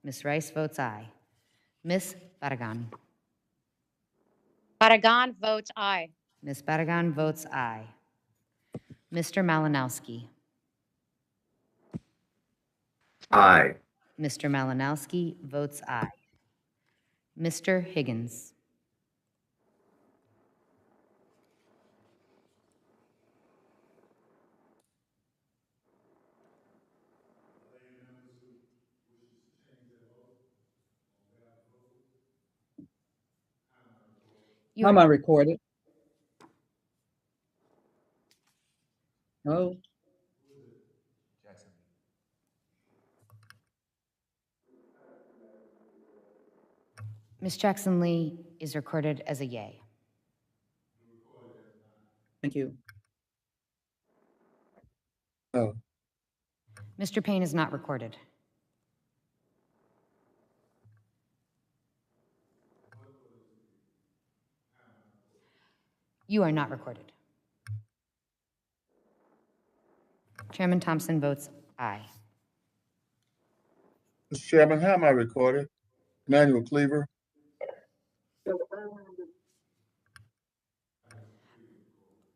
Ms. Rice votes aye. Ms. Barragan. Barragan votes aye. Ms. Barragan votes aye. Mr. Malinowski. Aye. Mr. Malinowski votes aye. Mr. Higgins. How am I recorded? Oh, Ms. Jackson Lee is recorded as a yay. thank you. Oh, Mr. Payne is not recorded. You are not recorded. Chairman Thompson votes aye. Mr. Chairman, how am I recorded? Emmanuel Cleaver.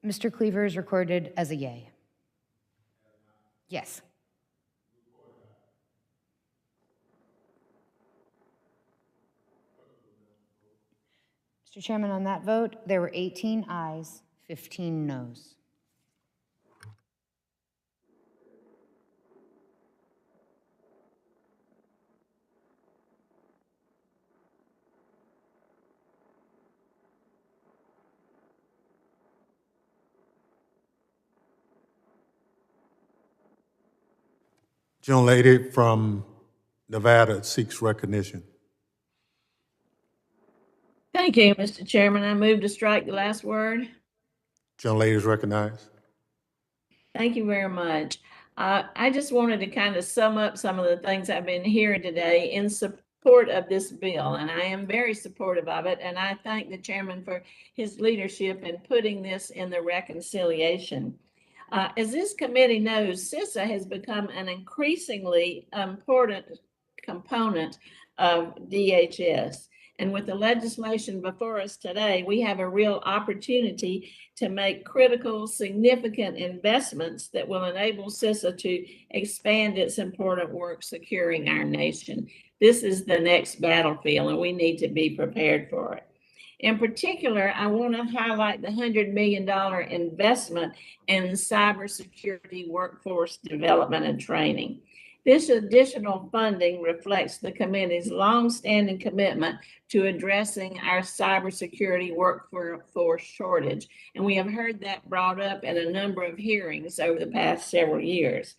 Mr. Cleaver is recorded as a yay. Yes. Mr. Chairman, on that vote, there were 18 ayes, 15 noes. Young lady from Nevada seeks recognition. Thank you, Mr. Chairman. I move to strike the last word. Young lady is recognized. Thank you very much. I just wanted to kind of sum up some of the things I've been hearing today in support of this bill, and I am very supportive of it, and I thank the chairman for his leadership in putting this in the reconciliation. As this committee knows, CISA has become an increasingly important component of DHS. And with the legislation before us today, we have a real opportunity to make critical, significant investments that will enable CISA to expand its important work securing our nation. This is the next battlefield, and we need to be prepared for it. In particular, I want to highlight the $100 million investment in cybersecurity workforce development and training. This additional funding reflects the committee's longstanding commitment to addressing our cybersecurity workforce shortage, and we have heard that brought up in a number of hearings over the past several years.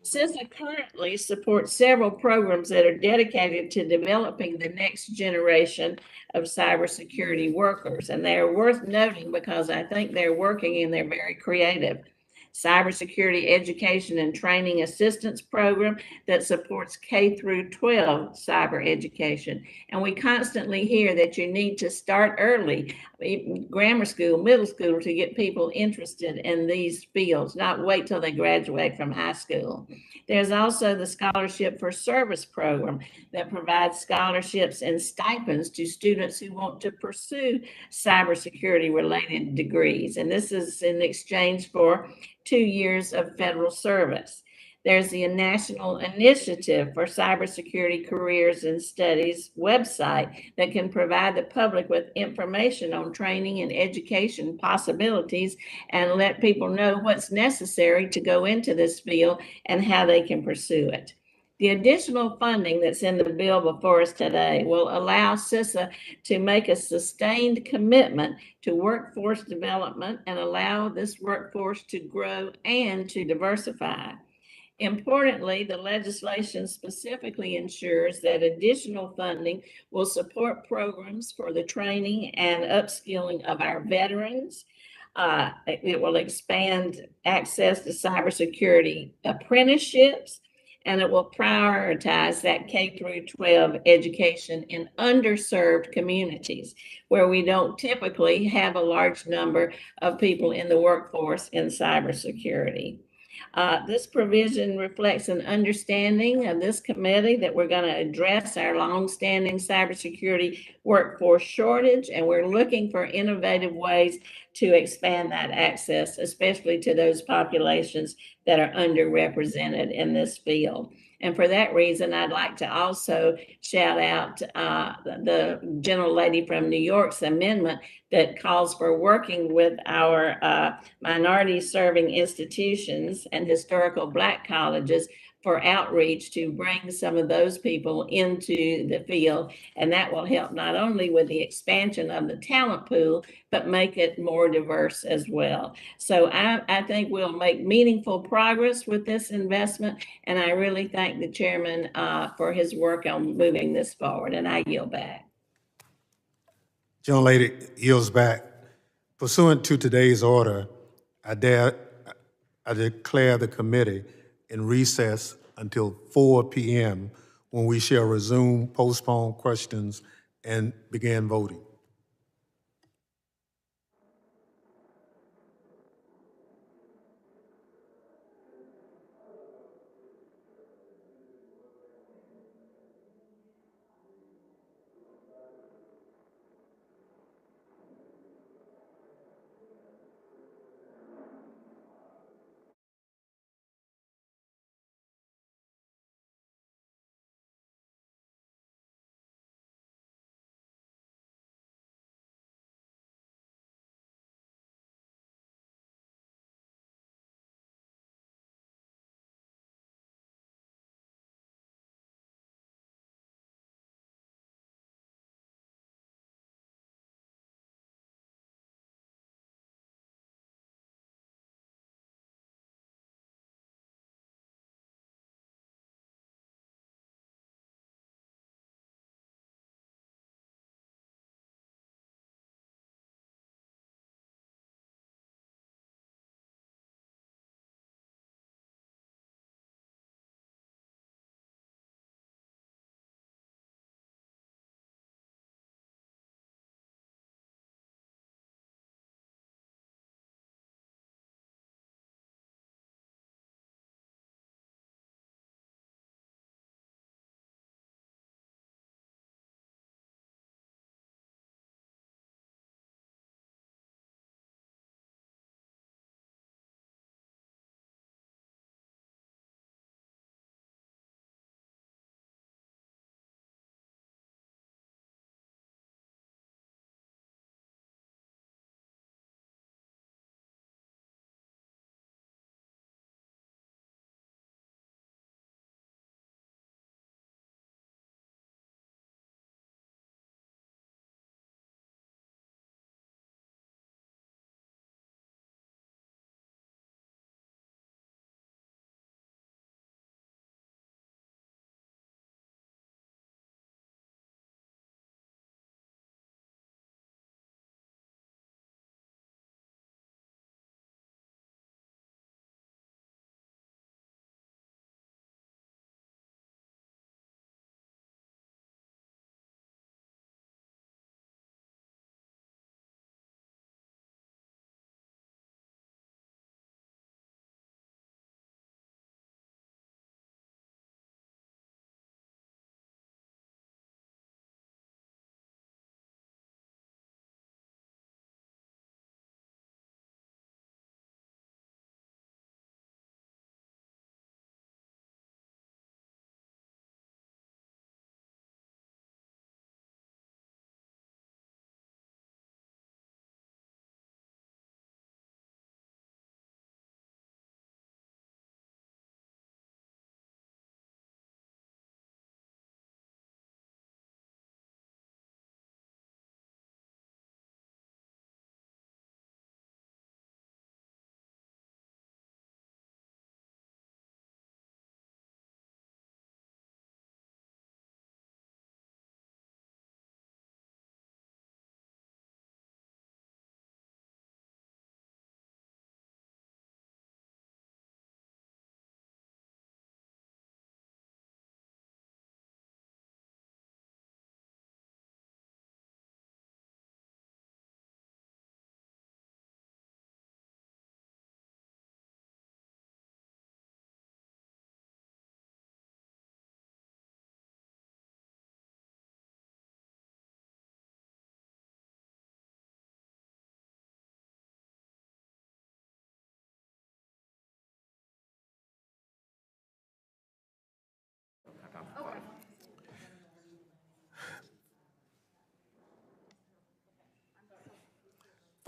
CISA currently supports several programs that are dedicated to developing the next generation of cybersecurity workers, and they are worth noting because I think they're working and they're very creative. Cybersecurity Education and Training Assistance Program that supports K through 12 cyber education. And we constantly hear that you need to start early, grammar school, middle school, to get people interested in these fields, not wait till they graduate from high school. There's also the Scholarship for Service program that provides scholarships and stipends to students who want to pursue cybersecurity related degrees. And this is in exchange for 2 years of federal service. There's the National Initiative for Cybersecurity Careers and Studies website that can provide the public with information on training and education possibilities and let people know what's necessary to go into this field and how they can pursue it. The additional funding that's in the bill before us today will allow CISA to make a sustained commitment to workforce development and allow this workforce to grow and to diversify. Importantly, the legislation specifically ensures that additional funding will support programs for the training and upskilling of our veterans. It will expand access to cybersecurity apprenticeships, and it will prioritize that K through 12 education in underserved communities where we don't typically have a large number of people in the workforce in cybersecurity. This provision reflects an understanding of this committee that we're going to address our longstanding cybersecurity workforce shortage, and we're looking for innovative ways to expand that access, especially to those populations that are underrepresented in this field. And for that reason, I'd like to also shout out the gentlelady from New York's amendment that calls for working with our minority serving institutions and historical Black colleges for outreach to bring some of those people into the field. And that will help not only with the expansion of the talent pool, but make it more diverse as well. So I think we'll make meaningful progress with this investment. And I really thank the chairman for his work on moving this forward. And I yield back. Young lady yields back. Pursuant to today's order, I declare the committee in recess until 4 p.m. when we shall resume postponed questions and begin voting.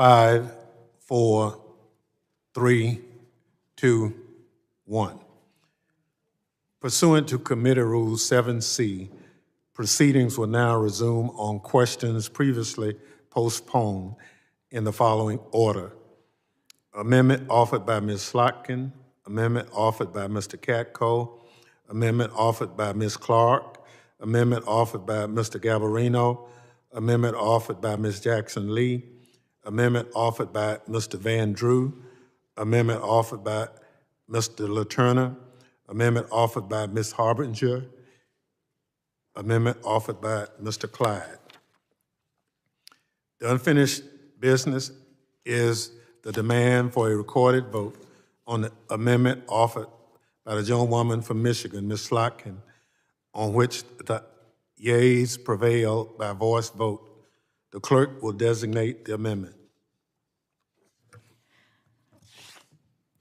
5, 4, 3, 2, 1. Pursuant to Committee Rule 7C, proceedings will now resume on questions previously postponed in the following order. Amendment offered by Ms. Slotkin, amendment offered by Mr. Katko, amendment offered by Ms. Clark, amendment offered by Mr. Gabarino, amendment offered by Ms. Jackson Lee, amendment offered by Mr. Van Drew, amendment offered by Mr. Laturner, amendment offered by Ms. Harbinger, amendment offered by Mr. Clyde. The unfinished business is the demand for a recorded vote on the amendment offered by the gentlewoman from Michigan, Ms. Slotkin, on which the yeas prevail by voice vote. The clerk will designate the amendment.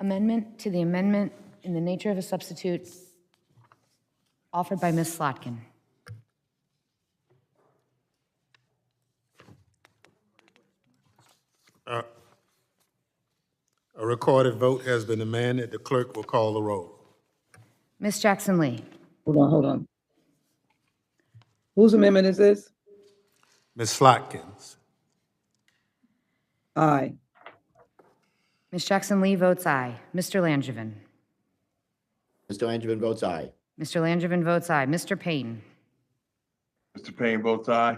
Amendment to the amendment in the nature of a substitute offered by Ms. Slotkin. A recorded vote has been demanded. The clerk will call the roll. Ms. Jackson Lee. Hold on. Whose amendment is this? Ms. Slotkin's. Aye. Ms. Jackson Lee votes aye. Mr. Langevin. Mr. Langevin votes aye. Mr. Langevin votes aye. Mr. Payne. Mr. Payne votes aye.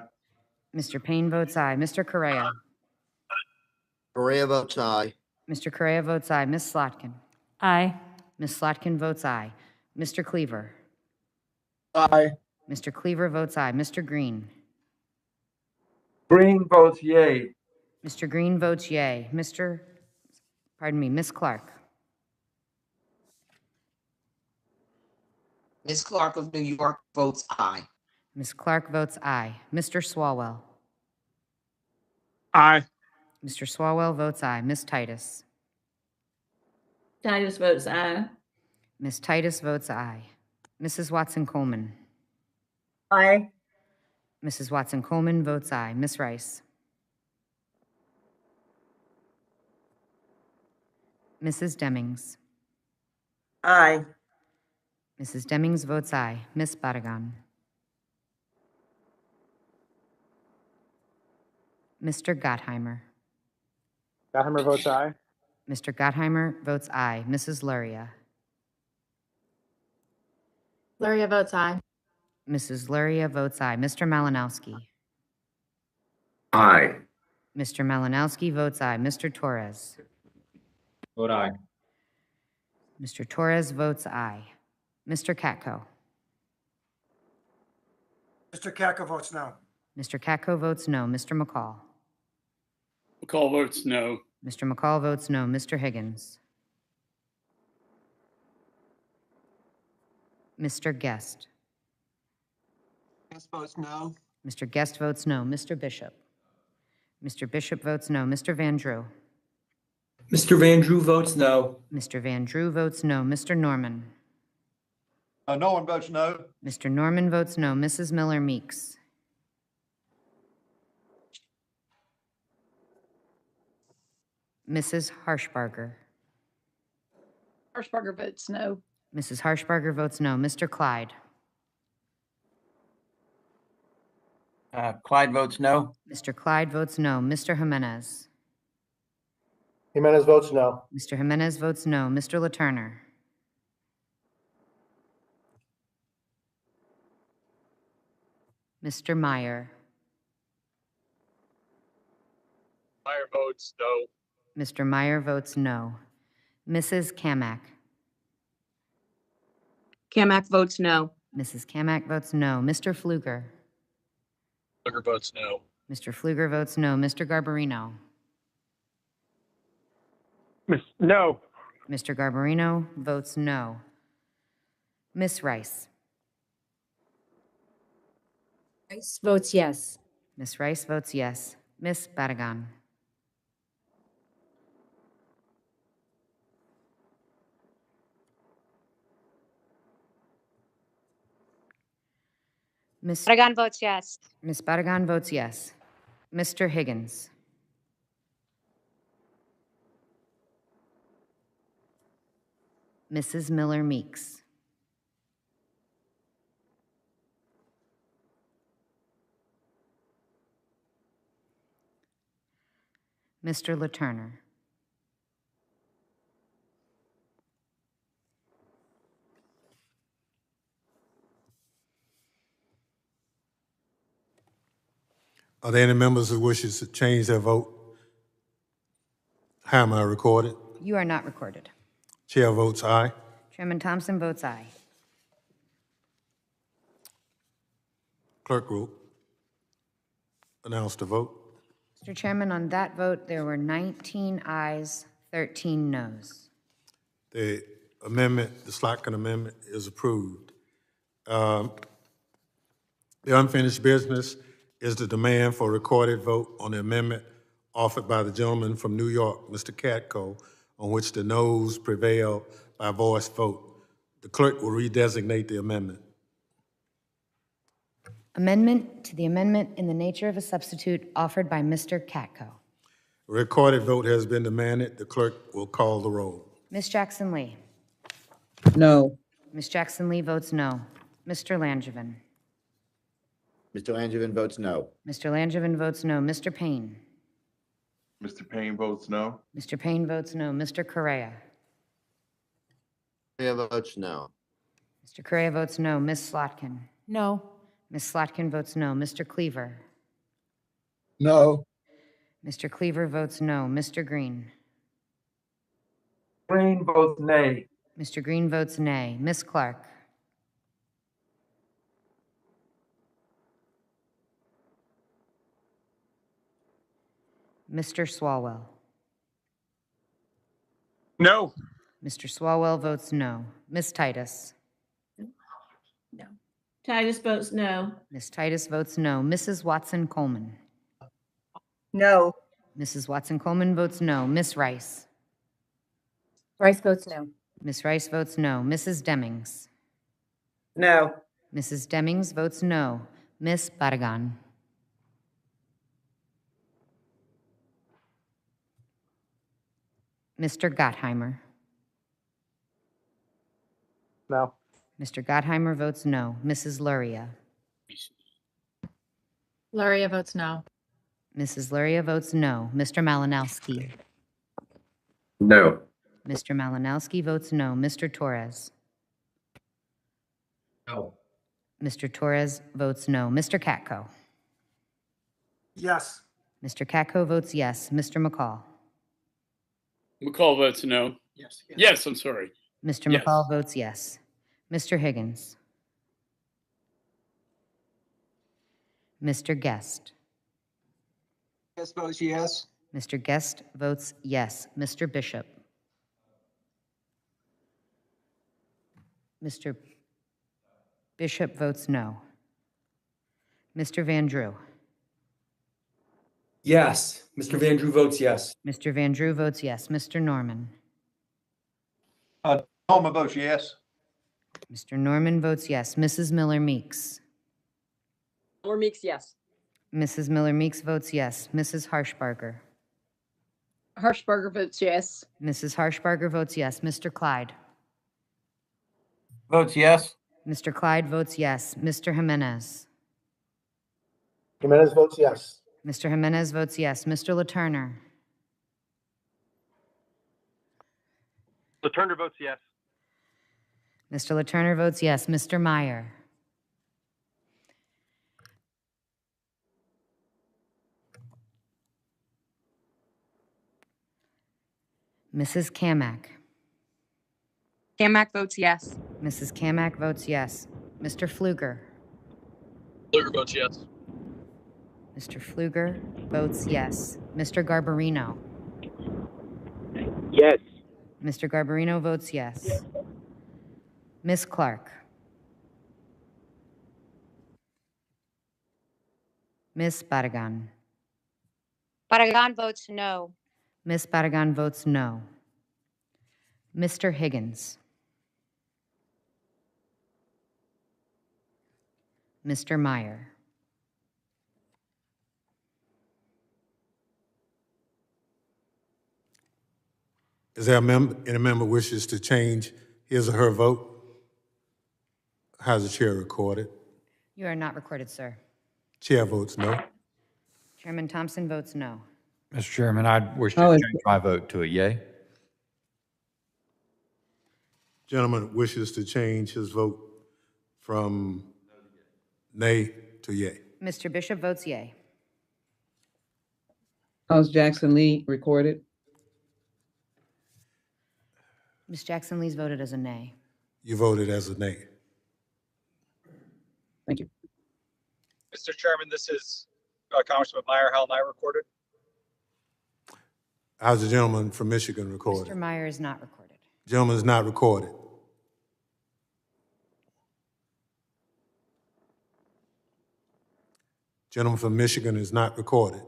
Mr. Payne votes aye. Mr. Correa. Correa votes aye. Mr. Correa votes aye. Ms. Slotkin. Aye. Ms. Slotkin votes aye. Mr. Cleaver. Aye. Mr. Cleaver votes aye. Mr. Green. Green votes yay. Mr. Green votes yay. Ms. Clark. Ms. Clark of New York votes aye. Ms. Clark votes aye. Mr. Swalwell. Aye. Mr. Swalwell votes aye. Ms. Titus. Titus votes aye. Ms. Titus votes aye. Mrs. Watson-Coleman. Aye. Mrs. Watson-Coleman votes aye. Ms. Rice. Mrs. Demings. Aye. Mrs. Demings votes aye. Ms. Barragan. Mr. Gottheimer. Gottheimer votes aye. Mr. Gottheimer votes aye. Mrs. Luria. Luria votes aye. Mrs. Luria votes aye. Mr. Malinowski. Aye. Mr. Malinowski votes aye. Mr. Torres. Vote aye. Mr. Torres votes aye. Mr. Katko. Mr. Katko votes no. Mr. Katko votes no. Mr. McCall. McCall votes no. Mr. McCall votes no. Mr. Higgins. Mr. Guest. Guest votes no. Mr. Guest votes no. Mr. Bishop. Mr. Bishop votes no. Mr. Van Drew. Mr. Van Drew votes no. Mr. Van Drew votes no. Mr. Norman. No one votes no. Mr. Norman votes no. Mrs. Miller Meeks. Mrs. Harshbarger. Harshbarger votes no. Mrs. Harshbarger votes no. Mr. Clyde. Clyde votes no. Mr. Clyde votes no. Mr. Jimenez. Jimenez votes no. Mr. Jimenez votes no. Mr. Laturner. Mr. Meyer. Meyer votes no. Mr. Meyer votes no. Mrs. Kamak. Kamak votes no. Mrs. Kamak votes no. Mr. Pfluger. Fluger votes no. Mr. Pfluger votes no. Mr. Garbarino. No. Mr. Garbarino votes no. Ms. Rice. Rice votes yes. Ms. Rice votes yes. Ms. Barragan. Ms. Barragan votes yes. Ms. Barragan votes yes. Mr. Higgins. Mrs. Miller Meeks. Mr. LaTurner. Are there any members who wishes to change their vote? How am I recorded? You are not recorded. Chair votes aye. Chairman Thompson votes aye. Clerk will announce the vote. Mr. Chairman, on that vote, there were 19 ayes, 13 noes. The amendment, the Slotkin amendment, is approved. The unfinished business is the demand for a recorded vote on the amendment offered by the gentleman from New York, Mr. Katko, on which the noes prevail by voice vote. The clerk will redesignate the amendment. Amendment to the amendment in the nature of a substitute offered by Mr. Katko. A recorded vote has been demanded. The clerk will call the roll. Ms. Jackson Lee. No. Ms. Jackson Lee votes no. Mr. Langevin. Mr. Langevin votes no. Mr. Langevin votes no. Mr. Payne. Mr. Payne votes no. Mr. Payne votes no. Mr. Correa. Correa votes no. Mr. Correa votes no. Ms. Slotkin. No. Ms. Slotkin votes no. Mr. Cleaver. No. Mr. Cleaver votes no. Mr. Green. Green votes nay. Mr. Green votes nay. Ms. Clark. Mr. Swalwell. No. Mr. Swalwell votes no. Ms. Titus. No. Titus votes no. Ms. Titus votes no. Mrs. Watson Coleman. No. Mrs. Watson Coleman votes no. Ms. Rice. Rice votes no. Ms. Rice votes no. Mrs. Demings. No. Mrs. Demings votes no. Ms. Barragan. Mr. Gottheimer. No. Mr. Gottheimer votes no. Mrs. Luria. Luria votes no. Mrs. Luria votes no. Mr. Malinowski. No. Mr. Malinowski votes no. Mr. Torres. No. Mr. Torres votes no. Mr. Katko. Yes. Mr. Katko votes yes. Mr. McCall. McCall votes no. Yes. Yes, I'm sorry. Mr. Yes. McCall votes yes. Mr. Higgins. Mr. Guest. Guest votes yes. Mr. Guest votes yes. Mr. Bishop. Mr. Bishop votes no. Mr. Van Drew. Yes. Mr. Van Drew votes yes. Mr. Van Drew votes yes. Mr. Norman. Norman votes yes. Mr. Norman votes yes. Mrs. Miller Meeks. Miller Meeks, yes. Mrs. Miller Meeks votes yes. Mrs. Harshbarger. Harshbarger votes yes. Mrs. Harshbarger votes yes. Mr. Clyde. Votes yes. Mr. Clyde votes yes. Mr. Jimenez. Jimenez votes yes. Mr. Jimenez votes yes. Mr. LaTurner. LaTurner votes yes. Mr. LaTurner votes yes. Mr. Meyer. Mrs. Kamak. Kamak votes yes. Mrs. Kamak votes yes. Mr. Pfluger. Pfluger votes yes. Mr. Pfluger votes yes. Mr. Garbarino. Yes. Mr. Garbarino votes yes. Ms. Clark. Ms. Barragan. Barragan votes no. Ms. Barragan votes no. Mr. Higgins. Mr. Meyer. Is there any member wishes to change His or her vote? How's the chair recorded? You are not recorded, sir. Chair votes no. Chairman Thompson votes no. Mr. Chairman, I'd wish Oh, to it's- change my vote to a yay. Gentleman wishes to change his vote from nay to yay. Mr. Bishop votes yay. How's Jackson Lee recorded? Ms. Jackson Lee's voted as a nay. You voted as a nay. Thank you. Mr. Chairman, this is Congressman Meyer. How am I recorded? How's the gentleman from Michigan recorded? Mr. Meyer is not recorded. Gentleman is not recorded. Gentleman from Michigan is not recorded.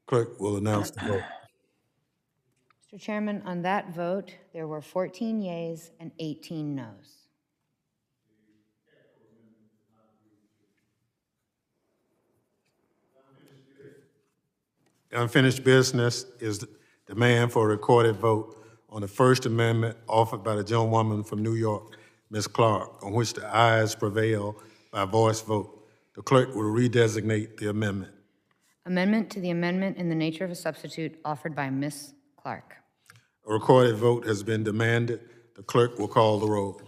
Clerk will announce the vote. Mr. Chairman, on that vote, there were 14 yeas and 18 noes. Unfinished business is the demand for a recorded vote on the First Amendment offered by the gentlewoman from New York, Ms. Clark, on which the ayes prevail by voice vote. The clerk will redesignate the amendment. Amendment to the amendment in the nature of a substitute offered by Ms. Clark. A recorded vote has been demanded. The clerk will call the roll.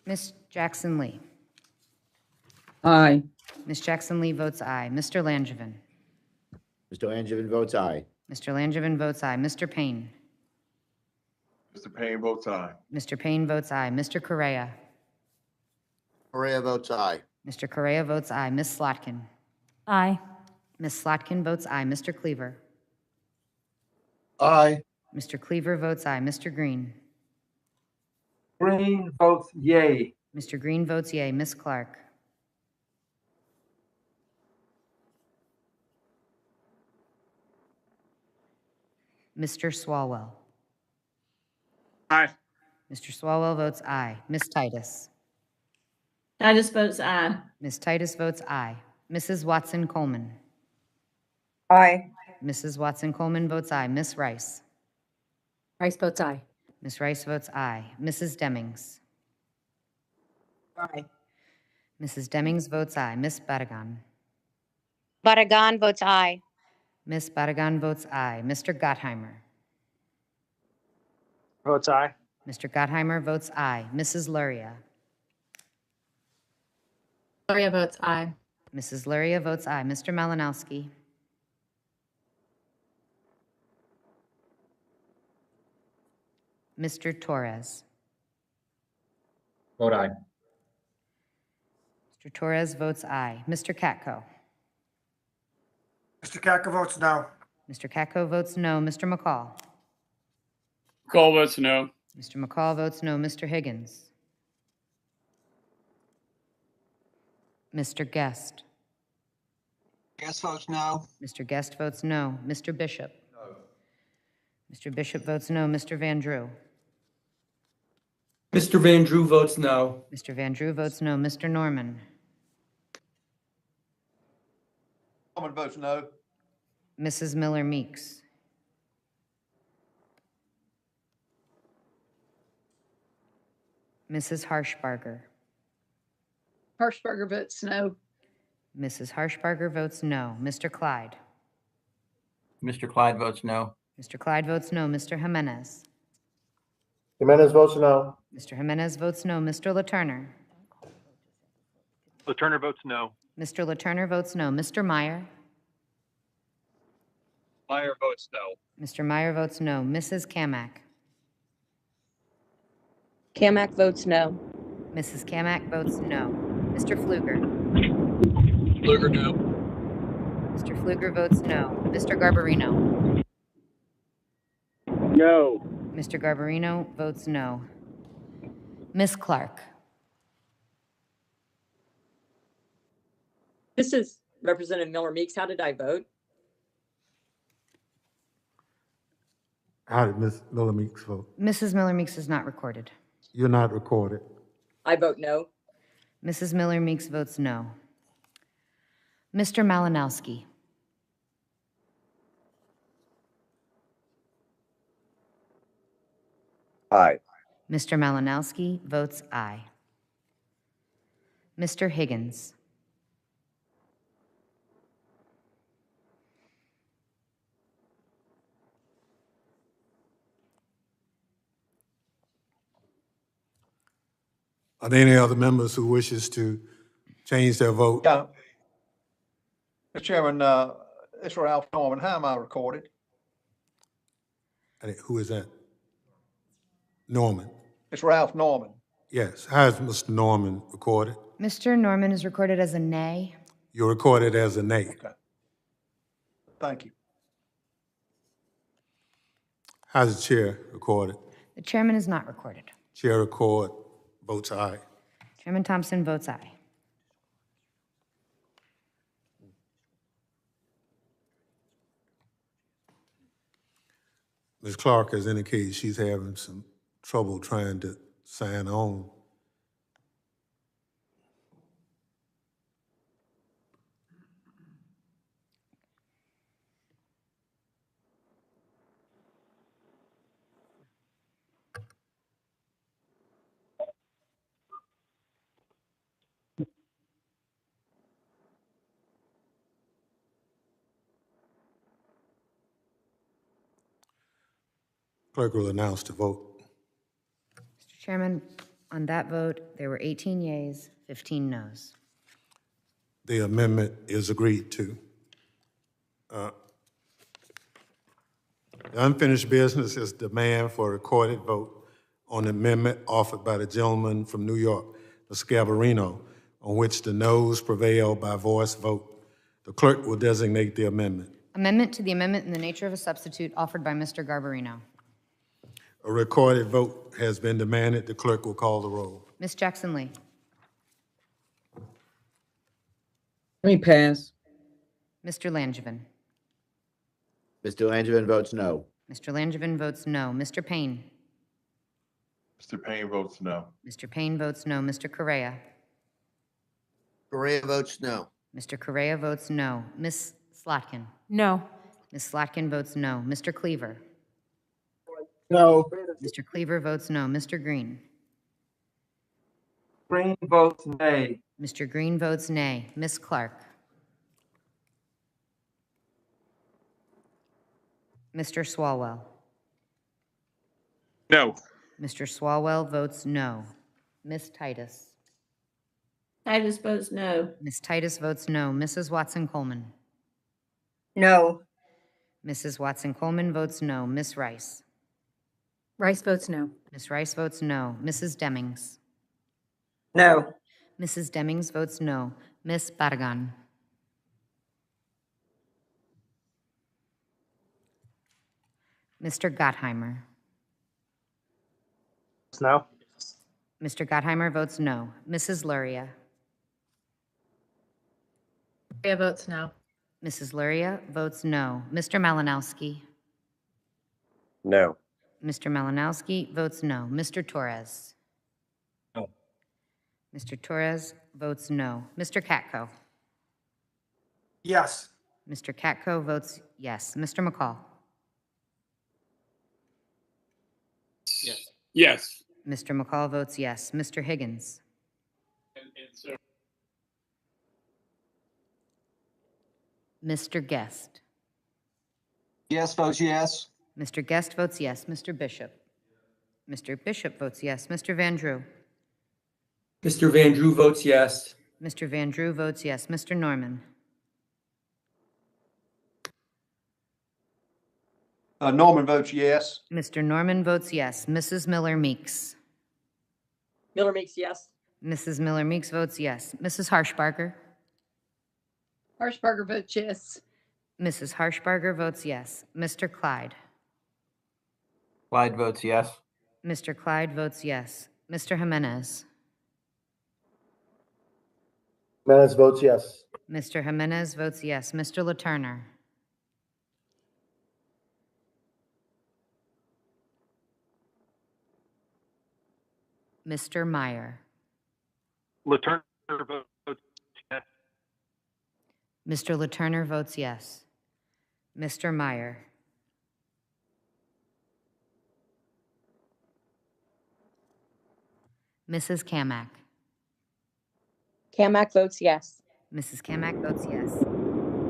Ms. Jackson Lee. Aye. Ms. Jackson Lee votes aye. Mr. Langevin. Mr. Langevin votes aye. Mr. Langevin votes aye. Mr. Payne. Mr. Payne votes aye. Mr. Payne votes aye. Mr. Correa. Correa votes aye. Mr. Correa votes aye. Ms. Slotkin. Aye. Ms. Slotkin votes aye. Mr. Cleaver. Aye. Mr. Cleaver votes aye. Mr. Green. Green votes yay. Mr. Green votes yea. Ms. Clark. Mr. Swalwell. Aye. Mr. Swalwell votes aye. Ms. Titus. Titus votes aye. Ms. Titus votes aye. Mrs. Watson Coleman. Aye. Mrs. Watson Coleman votes aye. Ms. Rice. Rice votes aye. Ms. Rice votes aye. Mrs. Demings. Aye. Mrs. Demings votes aye. Ms. Barragan. Barragan votes aye. Ms. Barragan votes aye. Mr. Gottheimer. Votes aye. Mr. Gottheimer votes aye. Mrs. Luria. Luria votes aye. Mrs. Luria votes aye. Mr. Malinowski. Mr. Torres. Vote aye. Mr. Torres votes aye. Mr. Katko. Mr. Katko votes no. Mr. Katko votes no. Mr. McCall. McCall votes no. Mr. McCall votes no. Mr. Higgins. Mr. Guest. Guest votes no. Mr. Guest votes no. Mr. Bishop. Mr. Bishop votes no. Mr. Van Drew. Mr. Van Drew votes no. Mr. Van Drew votes no. Mr. Norman. Norman votes no. Mrs. Miller Meeks. Mrs. Harshbarger. Harshbarger votes no. Mrs. Harshbarger votes no. Mr. Clyde. Mr. Clyde votes no. Mr. Clyde votes no. Mr. Jimenez. Jimenez votes no. Mr. Jimenez votes no. Mr. LaTurner. LaTurner votes no. Mr. LaTurner votes no. Mr. Meyer. Meyer votes no. Mr. Meyer votes no. Mrs. Kamak. Kamak votes no. Mrs. Kamak votes no. Mr. Pfluger. Pfluger no. Mr. Pfluger votes no. Mr. Garbarino. No. Mr. Garbarino votes no. Ms. Clark. This is Representative Miller Meeks. How did I vote? How did Ms. Miller Meeks vote? Mrs. Miller Meeks is not recorded. You're not recorded. I vote no. Mrs. Miller Meeks votes no. Mr. Malinowski. Aye. Mr. Malinowski votes aye. Mr. Higgins. Are there any other members who wishes to change their vote? Yeah. Mr. Chairman, it's Ralph Norman. How am I recorded? Who is that? Norman. It's Ralph Norman. Yes. How is Mr. Norman recorded? Mr. Norman is recorded as a nay. You're recorded as a nay. Okay. Thank you. How's the chair recorded? The chairman is not recorded. Chair record votes aye. Chairman Thompson votes aye. Ms. Clark has indicated she's having some trouble trying to sign on. Clerk will announce the vote. Mr. Chairman, on that vote, there were 18 yeas, 15 noes. The amendment is agreed to. The unfinished business is demand for a recorded vote on the amendment offered by the gentleman from New York, Mr. Gabarino, on which the noes prevail by voice vote. The clerk will designate the amendment. Amendment to the amendment in the nature of a substitute offered by Mr. Garbarino. A recorded vote has been demanded. The clerk will call the roll. Ms. Jackson-Lee. Let me pass. Mr. Langevin. Mr. Langevin votes no. Mr. Langevin votes no. Mr. Payne. Mr. Payne votes no. Mr. Payne votes no. Mr. Correa. Correa votes no. Mr. Correa votes no. Ms. Slotkin. No. Ms. Slotkin votes no. Mr. Cleaver. No. Mr. Cleaver votes no. Mr. Green. Green votes nay. Mr. Green votes nay. Ms. Clark. Mr. Swalwell. No. Mr. Swalwell votes no. Ms. Titus. Titus votes no. Ms. Titus votes no. Mrs. Watson-Coleman. No. Mrs. Watson-Coleman votes no. Ms. Rice. Rice votes no. Ms. Rice votes no. Mrs. Demings. No. Mrs. Demings votes no. Ms. Barragan. Mr. Gottheimer. No. Mr. Gottheimer votes no. Mrs. Luria. Luria votes no. Mrs. Luria votes no. Mr. Malinowski. No. Mr. Malinowski votes no. Mr. Torres. No. Mr. Torres votes no. Mr. Katko. Yes. Mr. Katko votes yes. Mr. McCall. Yes. Yes. Mr. McCall votes yes. Mr. Higgins. Mr. Guest. Yes votes yes. Mr. Guest votes yes. Mr. Bishop. Mr. Bishop votes yes. Mr. Van Drew. Mr. Van Drew votes yes. Mr. Van Drew votes yes. Mr. Norman. Norman votes yes. Mr. Norman votes yes. Mrs. Miller Meeks. Miller Meeks, yes. Mrs. Miller Meeks votes yes. Mrs. Harshbarger. Harshbarger votes yes. Mrs. Harshbarger votes yes. Mr. Clyde. Clyde votes yes. Mr. Clyde votes yes. Mr. Jimenez. Jimenez votes yes. Mr. Jimenez votes yes. Mr. LaTurner. Mr. Meyer. LaTurner votes yes. Mr. Letourneau votes yes. Mr. Meyer. Mrs. Kamak. Kamak votes yes. Mrs. Kamak votes yes.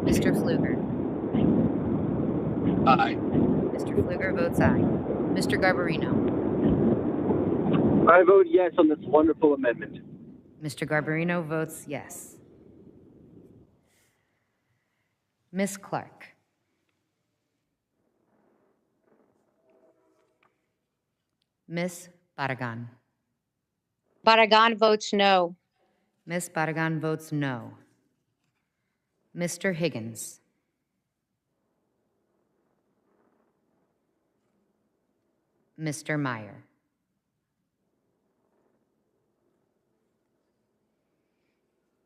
Mr. Pfluger. Aye. Mr. Pfluger votes aye. Mr. Garbarino. I vote yes on this wonderful amendment. Mr. Garbarino votes yes. Ms. Clark. Ms. Barragan. Barragan votes no. Ms. Barragan votes no. Mr. Higgins. Mr. Meyer.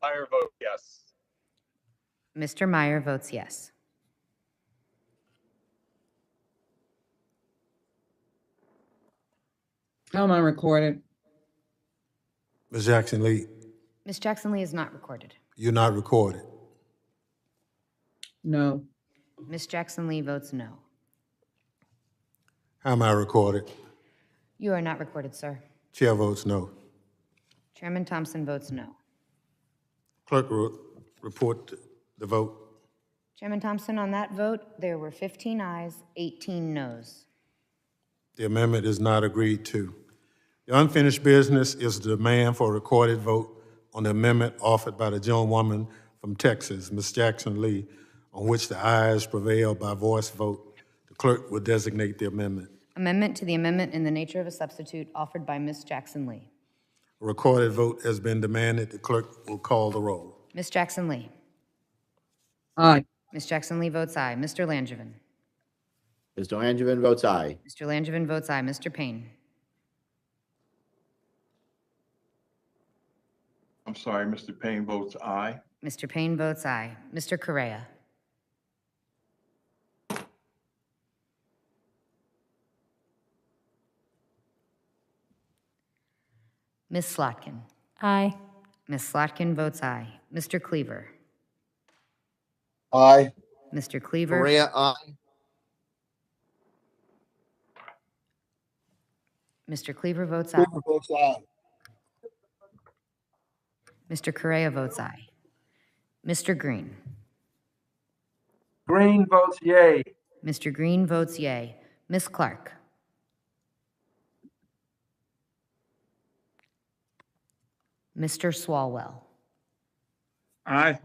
Meyer vote yes. Mr. Meyer votes yes. How am I recorded? Ms. Jackson Lee, Ms. Jackson Lee is not recorded. you're not recorded. No. Ms. Jackson Lee votes no. How am I recorded? You are not recorded, sir. Chair votes no. Chairman Thompson votes no. Clerk will report the vote. Chairman Thompson, on that vote, there were 15 ayes, 18 noes. The amendment is not agreed to. The unfinished business is the demand for a recorded vote on the amendment offered by the gentlewoman from Texas, Ms. Jackson Lee, on which the ayes prevail by voice vote. The clerk will designate the amendment. Amendment to the amendment in the nature of a substitute offered by Ms. Jackson Lee. A recorded vote has been demanded. The clerk will call the roll. Ms. Jackson Lee. Aye. Ms. Jackson Lee votes aye. Mr. Langevin. Mr. Langevin votes aye. Mr. Langevin votes aye. Mr. Payne. I'm sorry, Mr. Payne votes aye. Mr. Payne votes aye. Mr. Correa. Ms. Slotkin. Aye. Ms. Slotkin votes aye. Mr. Cleaver. Aye. Mr. Cleaver. Correa, aye. Mr. Cleaver votes aye. Cooper votes aye. Mr. Correa votes aye. Mr. Green. Green votes yay. Mr. Green votes yay. Ms. Clark. Mr. Swalwell. Aye.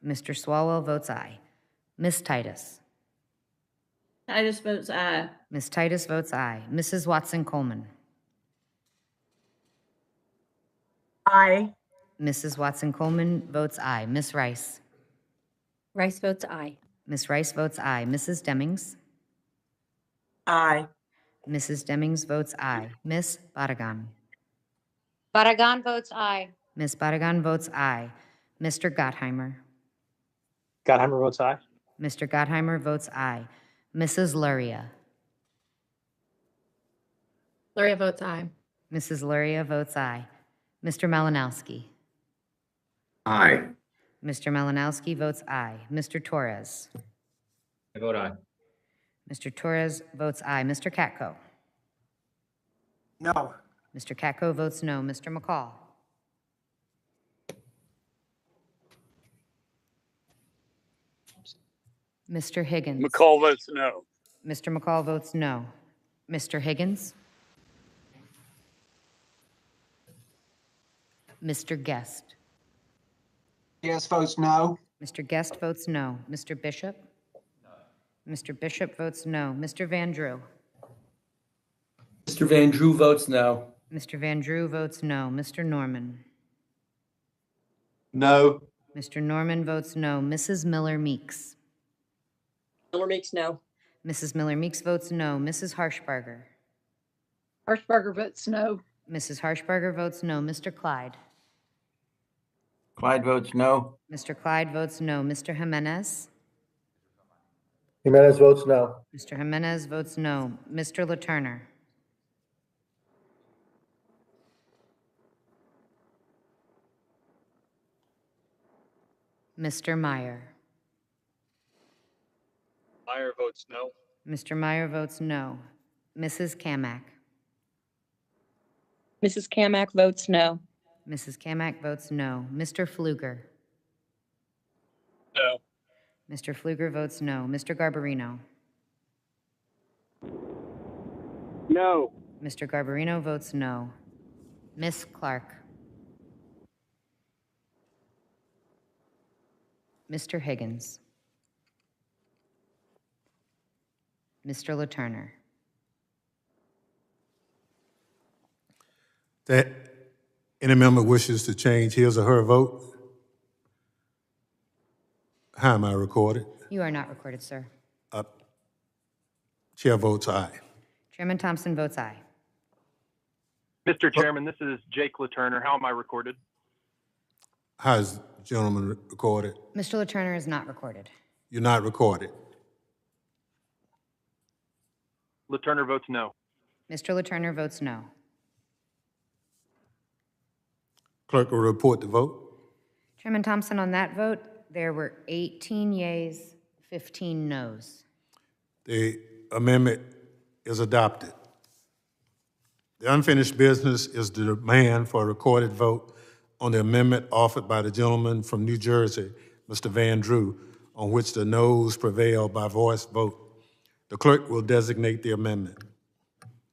Mr. Swalwell votes aye. Ms. Titus. Titus votes aye. Ms. Titus votes aye. Mrs. Watson Coleman. Aye. Mrs. Watson Coleman votes aye. Ms. Rice. Rice votes aye. Ms. Rice votes aye. Mrs. Demings. Aye. Mrs. Demings votes aye. Ms. Barragan. Barragan votes aye. Ms. Barragan votes aye. Mr. Gottheimer. Gottheimer votes aye. Mr. Gottheimer votes aye. Mrs. Luria. Luria votes aye. Mrs. Luria votes aye. Mr. Malinowski. Aye. Mr. Malinowski votes aye. Mr. Torres. I vote aye. Mr. Torres votes aye. Mr. Katko. No. Mr. Katko votes no. Mr. McCall. Mr. Higgins. McCall votes no. Mr. McCall votes no. Mr. Higgins. Mr. Guest. Yes votes no. Mr. Guest votes no. Mr. Bishop. Mr. Bishop votes no. Mr. Van Drew. Mr. Van Drew votes no. Mr. Van Drew votes no. Mr. Norman. No. Mr. Norman votes no. Mrs. Miller Meeks. Miller Meeks no. Mrs. Miller Meeks votes no. Mrs. Harshbarger. Harshbarger votes no. Mrs. Harshbarger votes no. Mr. Clyde. Clyde votes no. Mr. Clyde votes no. Mr. Jimenez. Jimenez votes no. Mr. Jimenez votes no. Mr. Letourneau. Mr. Meyer. Meyer votes no. Mr. Meyer votes no. Mrs. Kamiak. Mrs. Kamiak votes no. Mrs. Kamiak votes no. Mr. Fluger. No. Mr. Fluger votes no. Mr. Garbarino. No. Mr. Garbarino votes no. Miss Clark. Mr. Higgins. Mr. LaTurner. That any member wishes to change his or her vote? How am I recorded? You are not recorded, sir. Chair votes aye. Chairman Thompson votes aye. Mr. Chairman, this is Jake LaTurner. How am I recorded? How is the gentleman recorded? Mr. LaTurner is not recorded. You're not recorded. LaTurner votes no. Mr. LaTurner votes no. Clerk will report the vote. Chairman Thompson, on that vote, there were 18 yeas, 15 noes. The amendment is adopted. The unfinished business is the demand for a recorded vote on the amendment offered by the gentleman from New Jersey, Mr. Van Drew, on which the noes prevail by voice vote. The clerk will designate the amendment.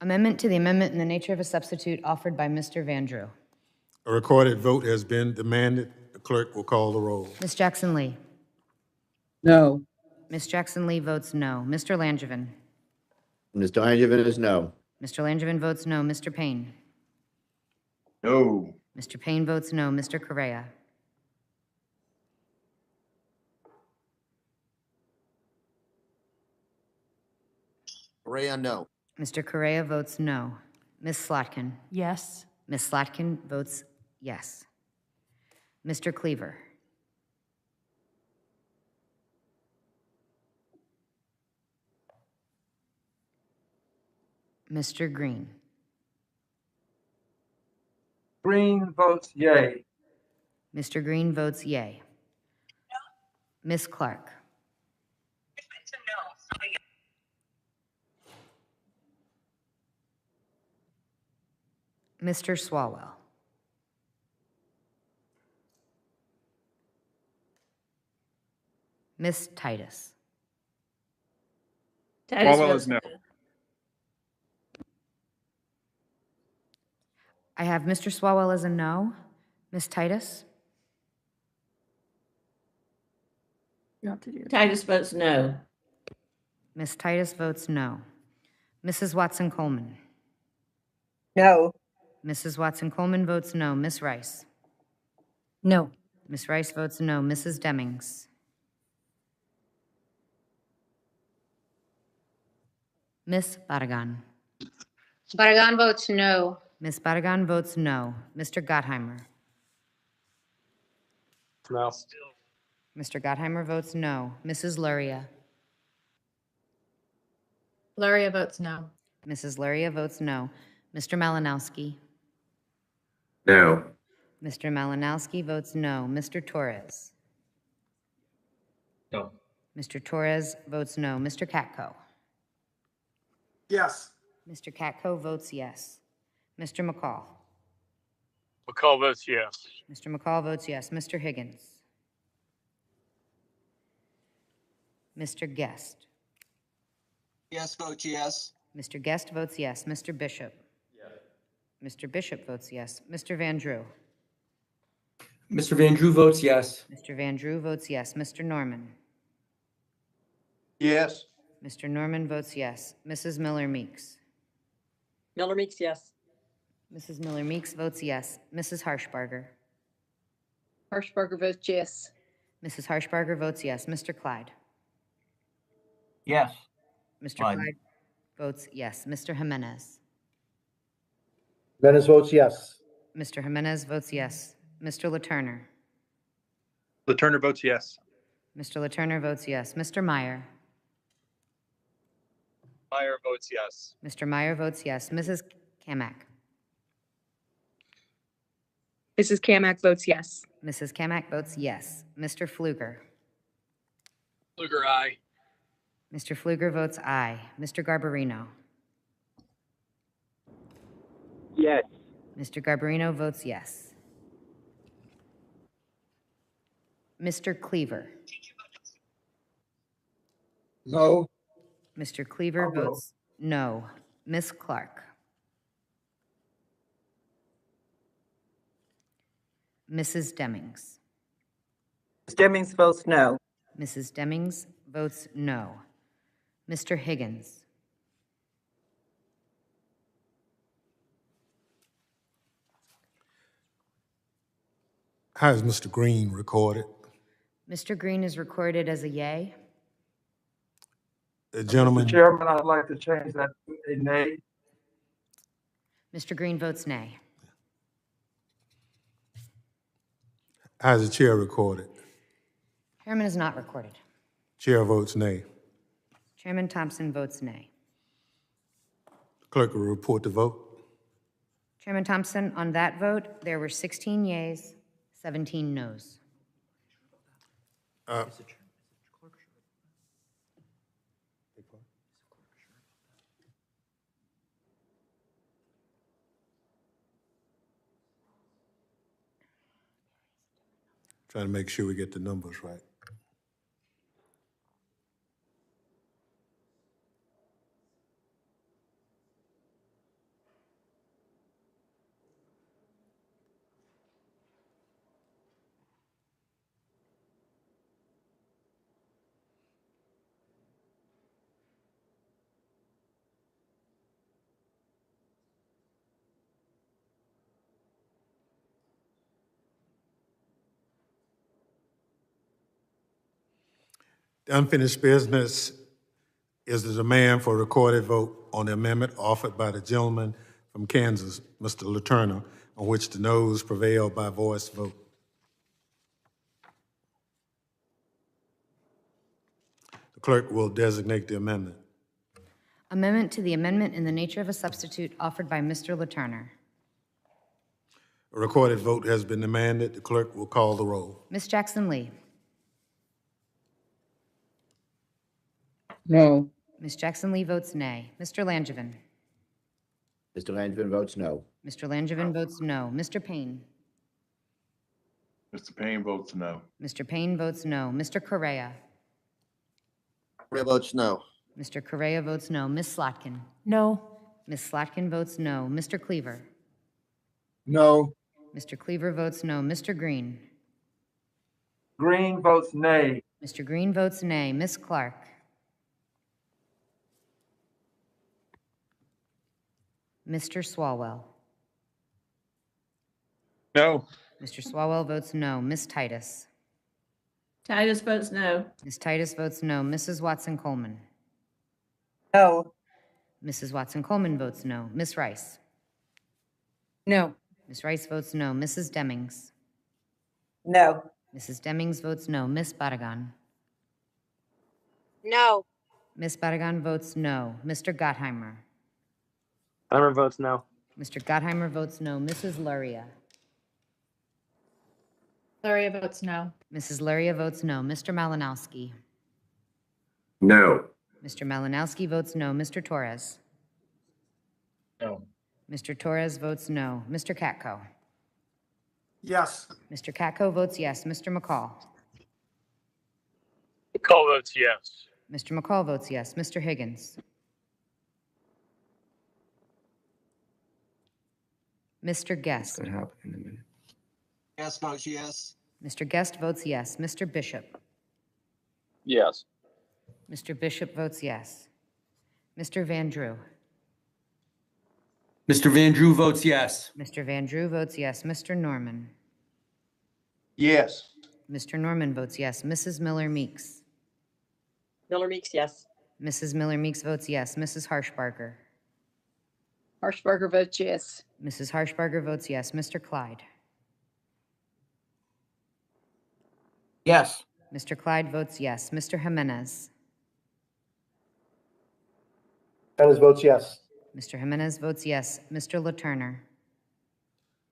Amendment to the amendment in the nature of a substitute offered by Mr. Van Drew. A recorded vote has been demanded. The clerk will call the roll. Ms. Jackson Lee. No. Ms. Jackson Lee votes no. Mr. Langevin. Mr. Langevin is no. Mr. Langevin votes no. Mr. Payne. No. Mr. Payne votes no. Mr. Correa. Correa, no. Mr. Correa votes no. Ms. Slotkin. Yes. Ms. Slotkin votes yes. Mr. Cleaver. Mr. Green. Green votes yay. Mr. Green votes yay. Ms. Clark. Mr. Swalwell. Ms. Titus. Titus Swalwell votes is no. I have Mr. Swalwell as a no. Ms. Titus? You have to do Titus votes no. Ms. Titus votes no. Mrs. Watson Coleman. No. Mrs. Watson Coleman votes no. Ms. Rice. No. Ms. Rice votes no. Mrs. Demings. Ms. Barragan. Barragan votes no. Ms. Barragan votes no. Mr. Gottheimer. No. Mr. Gottheimer votes no. Mrs. Luria. Luria votes no. Mrs. Luria votes no. Mr. Malinowski. No. Mr. Malinowski votes no. Mr. Torres. No. Mr. Torres votes no. Mr. Katko. Yes. Mr. Katko votes yes. Mr. McCall. McCall votes yes. Mr. McCall votes yes. Mr. Higgins. Mr. Guest. Yes, vote yes. Mr. Guest votes yes. Mr. Bishop. Yes. Mr. Bishop votes yes. Mr. Van Drew. Mr. Van Drew votes yes. Mr. Van Drew votes yes. Mr. Norman. Yes. Mr. Norman votes yes. Mrs. Miller Meeks. Miller Meeks, yes. Mrs. Miller Meeks votes yes. Mrs. Harshbarger. Harshbarger votes yes. Mrs. Harshbarger votes yes. Mr. Clyde. Yes. Mr. Clyde. Clyde votes yes. Mr. Jimenez. Jimenez votes yes. Mr. Jimenez votes yes. Mr. LaTurner. LaTurner votes yes. Mr. LaTurner votes yes. Mr. Meyer. Meyer votes yes. Mr. Meyer votes yes. Mrs. Kamiak. Mrs. Kamiak votes yes. Mrs. Kamiak votes yes. Mr. Fluger. Luger, aye. Mr. Fluger votes aye. Mr. Garbarino. Yes. Mr. Garbarino votes yes. Mr. Cleaver. No. Mr. Cleaver votes no. Ms. Clark. Mrs. Demings. Ms. Demings votes no. Mrs. Demings votes no. Mr. Higgins. How is Mr. Green recorded? Mr. Green is recorded as a yay. Gentlemen, Mr. Chairman, I'd like to change that to a nay. Mr. Green votes nay. how is the chair recorded? Chairman is not recorded. Chair votes nay. Chairman Thompson votes nay. Clerk will report the vote. Chairman Thompson, on that vote, there were 16 yeas, 17 noes. Trying to make sure we get the numbers right. The unfinished business is the demand for a recorded vote on the amendment offered by the gentleman from Kansas, Mr. Letourneau, on which the noes prevailed by voice vote. The clerk will designate the amendment. Amendment to the amendment in the nature of a substitute offered by Mr. Letourneau. A recorded vote has been demanded. The clerk will call the roll. Ms. Jackson Lee. No. Ms. Jackson Lee votes nay. Mr. Langevin. Mr. Langevin votes no. Mr. Langevin votes no. Mr. Payne. Mr. Payne votes no. Mr. Payne votes no. Mr. Correa. Correa votes no. Mr. Correa votes no. Ms. Slotkin. No. Ms. Slotkin votes no. Mr. Cleaver. No. Mr. Cleaver votes no. Mr. Green. Green votes nay. Mr. Green votes nay. Ms. Clark. Mr. Swalwell. No. Mr. Swalwell votes no. Ms. Titus. Titus votes no. Ms. Titus votes no. Mrs. Watson-Coleman. No. Mrs. Watson-Coleman votes no. Ms. Rice. No. Ms. Rice votes no. Mrs. Demings. No. Mrs. Demings votes no. Ms. Barragan. No. Ms. Barragan votes no. Mr. Gottheimer. Heimer votes no. Mr. Gottheimer votes no. Mrs. Luria. Luria votes no. Mrs. Luria votes no. Mr. Malinowski. No. Mr. Malinowski votes no. Mr. Torres. No. Mr. Torres votes no. Mr. Katko. Yes. Mr. Katko votes yes. Mr. McCall. McCall votes yes. Mr. McCall votes yes. Mr. Higgins. Mr. Guest. Could happen in a minute. Yes, votes yes. Mr. Guest votes yes. Mr. Bishop. Yes. Mr. Bishop votes yes. Mr. Van Drew. Mr. Van Drew votes yes. Mr. Van Drew votes yes. Mr. Norman. Yes. Mr. Norman votes yes. Mrs. Miller Meeks. Miller Meeks, yes. Mrs. Miller Meeks votes yes. Mrs. Harshbarger. Harshbarger votes yes. Mrs. Harshbarger votes yes. Mr. Clyde. Yes. Mr. Clyde votes yes. Mr. Jimenez. Jimenez votes yes. Mr. Jimenez votes yes. Mr. Letourneau.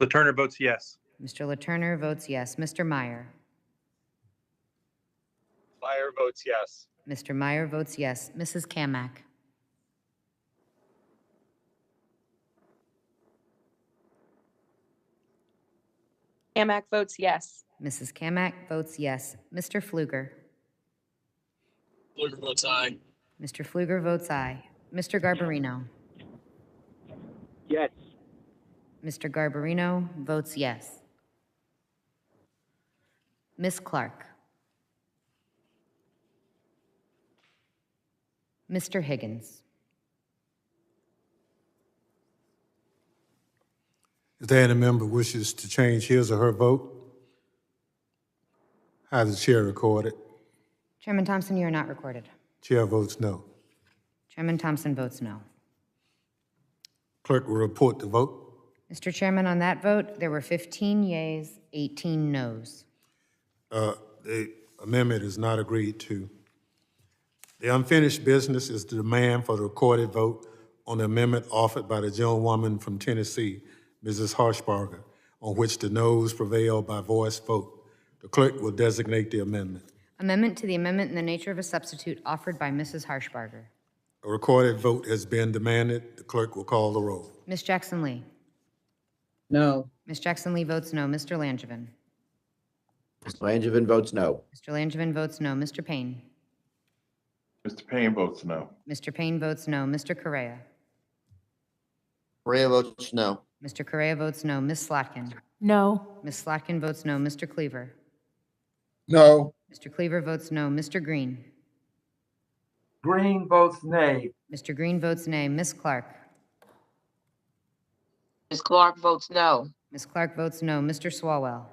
Letourneau votes yes. Mr. Letourneau votes yes. Mr. Meyer. Meyer votes yes. Mr. Meyer votes yes. Mrs. Kamiak? Kamiak votes yes. Mrs. Kamiak votes yes. Mr. Pfluger? Fluger votes aye. Mr. Pfluger votes aye. Mr. Garbarino? Yes. Mr. Garbarino votes yes. Ms. Clark? Mr. Higgins? Is there any member wishes to change his or her vote? How does the chair record it? Chairman Thompson, you are not recorded. Chair votes no. Chairman Thompson votes no. Clerk will report the vote. Mr. Chairman, on that vote, there were 15 yeas, 18 noes. The amendment is not agreed to. The unfinished business is the demand for the recorded vote on the amendment offered by the gentlewoman from Tennessee, Mrs. Harshbarger, on which the noes prevail by voice vote. The clerk will designate the amendment. Amendment to the amendment in the nature of a substitute offered by Mrs. Harshbarger. A recorded vote has been demanded. The clerk will call the roll. Ms. Jackson Lee? No. Ms. Jackson Lee votes no. Mr. Langevin? Mr. Langevin votes no. Mr. Langevin votes no. Mr. Payne? Mr. Payne votes no. Mr. Payne votes no. Mr. Correa? Correa votes no. Mr. Correa votes no. Ms. Slotkin? No. Ms. Slotkin votes no. Mr. Cleaver? No. Mr. Cleaver votes no. Mr. Green? Green votes nay. Mr. Green votes nay. Ms. Clark? Ms. Clark votes no. Ms. Clark votes no. Mr. Swalwell?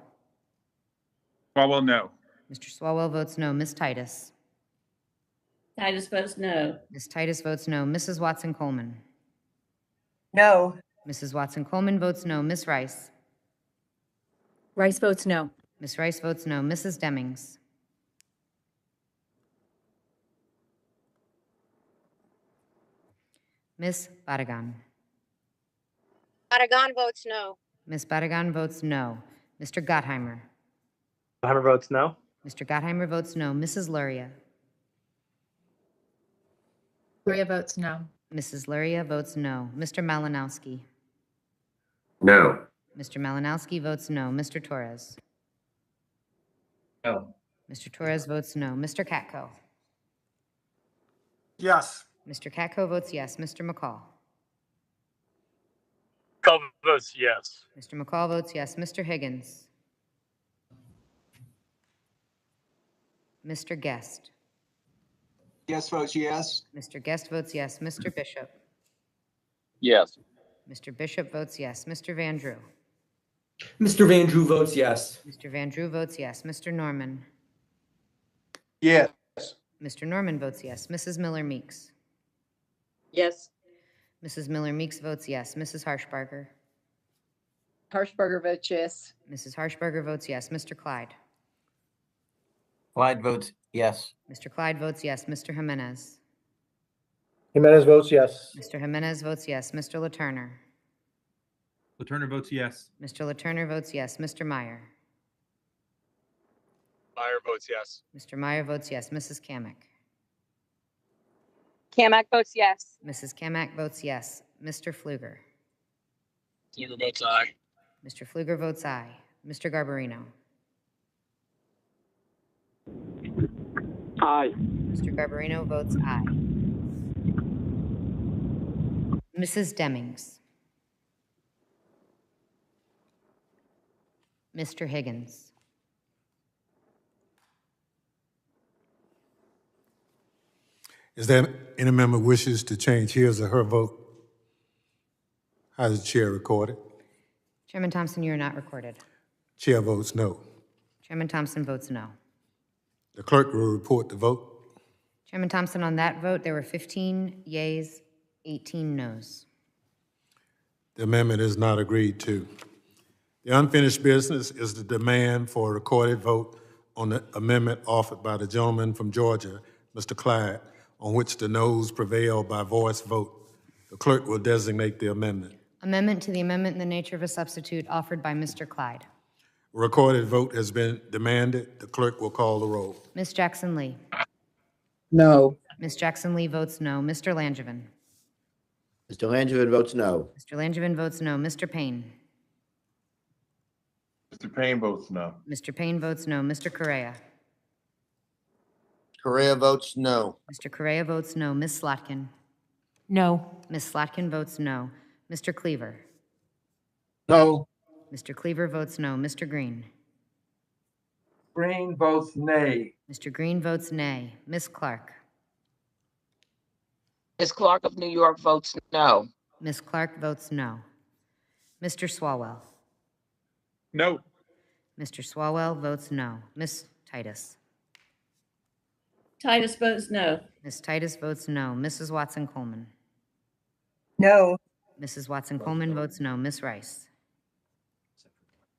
Swalwell, no. Mr. Swalwell votes no. Ms. Titus? Titus votes no. Ms. Titus votes no. Mrs. Watson-Coleman? No. Mrs. Watson-Coleman votes no. Ms. Rice? Rice votes no. Ms. Rice votes no. Mrs. Demings? Ms. Badagan? Badagan votes no. Ms. Badagan votes no. Mr. Gottheimer? Gottheimer votes no. Mr. Gottheimer votes no. Mrs. Luria? Luria votes no. Mrs. Luria votes no. Mr. Malinowski? No. Mr. Malinowski votes no. Mr. Torres? No. Mr. Torres votes no. Mr. Katko? Yes. Mr. Katko votes yes. Mr. McCall? McCall votes yes. Mr. McCall votes yes. Mr. Higgins? Mr. Guest? Yes votes yes. Mr. Guest votes yes. Mr. Bishop? Yes. Mr. Bishop votes yes. Mr. Van Drew? Mr. Van Drew votes yes. Mr. Van Drew votes yes. Mr. Norman? Yes. Mr. Norman votes yes. Mrs. Miller Meeks? Yes. Mrs. Miller Meeks votes yes. Mrs. Harshbarger? Harshbarger votes yes. Mrs. Harshbarger votes yes. Mr. Clyde? Clyde votes yes. Mr. Clyde votes yes. Mr. Jimenez? Jimenez votes yes. Mr. Jimenez votes yes. Mr. LaTurner? LaTurner votes yes. Mr. LaTurner votes yes. Mr. Meyer? Meyer votes yes. Mr. Meyer votes yes. Mrs. Kamiak? Kamiak votes yes. Mrs. Kamiak votes yes. Mr. Pfluger? Fluger votes aye. Mr. Pfluger votes aye. Mr. Garbarino? Aye. Mr. Garbarino votes aye. Mrs. Demings? Mr. Higgins? Is there any member wishes to change his or her vote? How does the chair record it? Chairman Thompson, you are not recorded. Chair votes no. Chairman Thompson votes no. The clerk will report the vote. Chairman Thompson, on that vote, there were 15 yeas, 18 noes. The amendment is not agreed to. The unfinished business is the demand for a recorded vote on the amendment offered by the gentleman from Georgia, Mr. Clyde, on which the noes prevail by voice vote. The clerk will designate the amendment. Amendment to the amendment in the nature of a substitute offered by Mr. Clyde. A recorded vote has been demanded. The clerk will call the roll. Ms. Jackson Lee? No. Ms. Jackson Lee votes no. Mr. Langevin. Mr. Langevin votes no. Mr. Langevin votes no. Mr. Payne. Mr. Payne votes no. Mr. Payne votes no. Mr. Correa. Correa votes no. Mr. Correa votes no. Ms. Slotkin. No. Ms. Slotkin votes no. Mr. Cleaver. No. Mr. Cleaver votes no. Mr. Green. Green votes nay. Mr. Green votes nay. Ms. Clark. Ms. Clark of New York votes no. Ms. Clark votes no. Mr. Swalwell. No. Mr. Swalwell votes no. Ms. Titus. Titus votes no. Ms. Titus votes no. Mrs. Watson Coleman. No. Mrs. Watson Coleman votes no. Ms. Rice.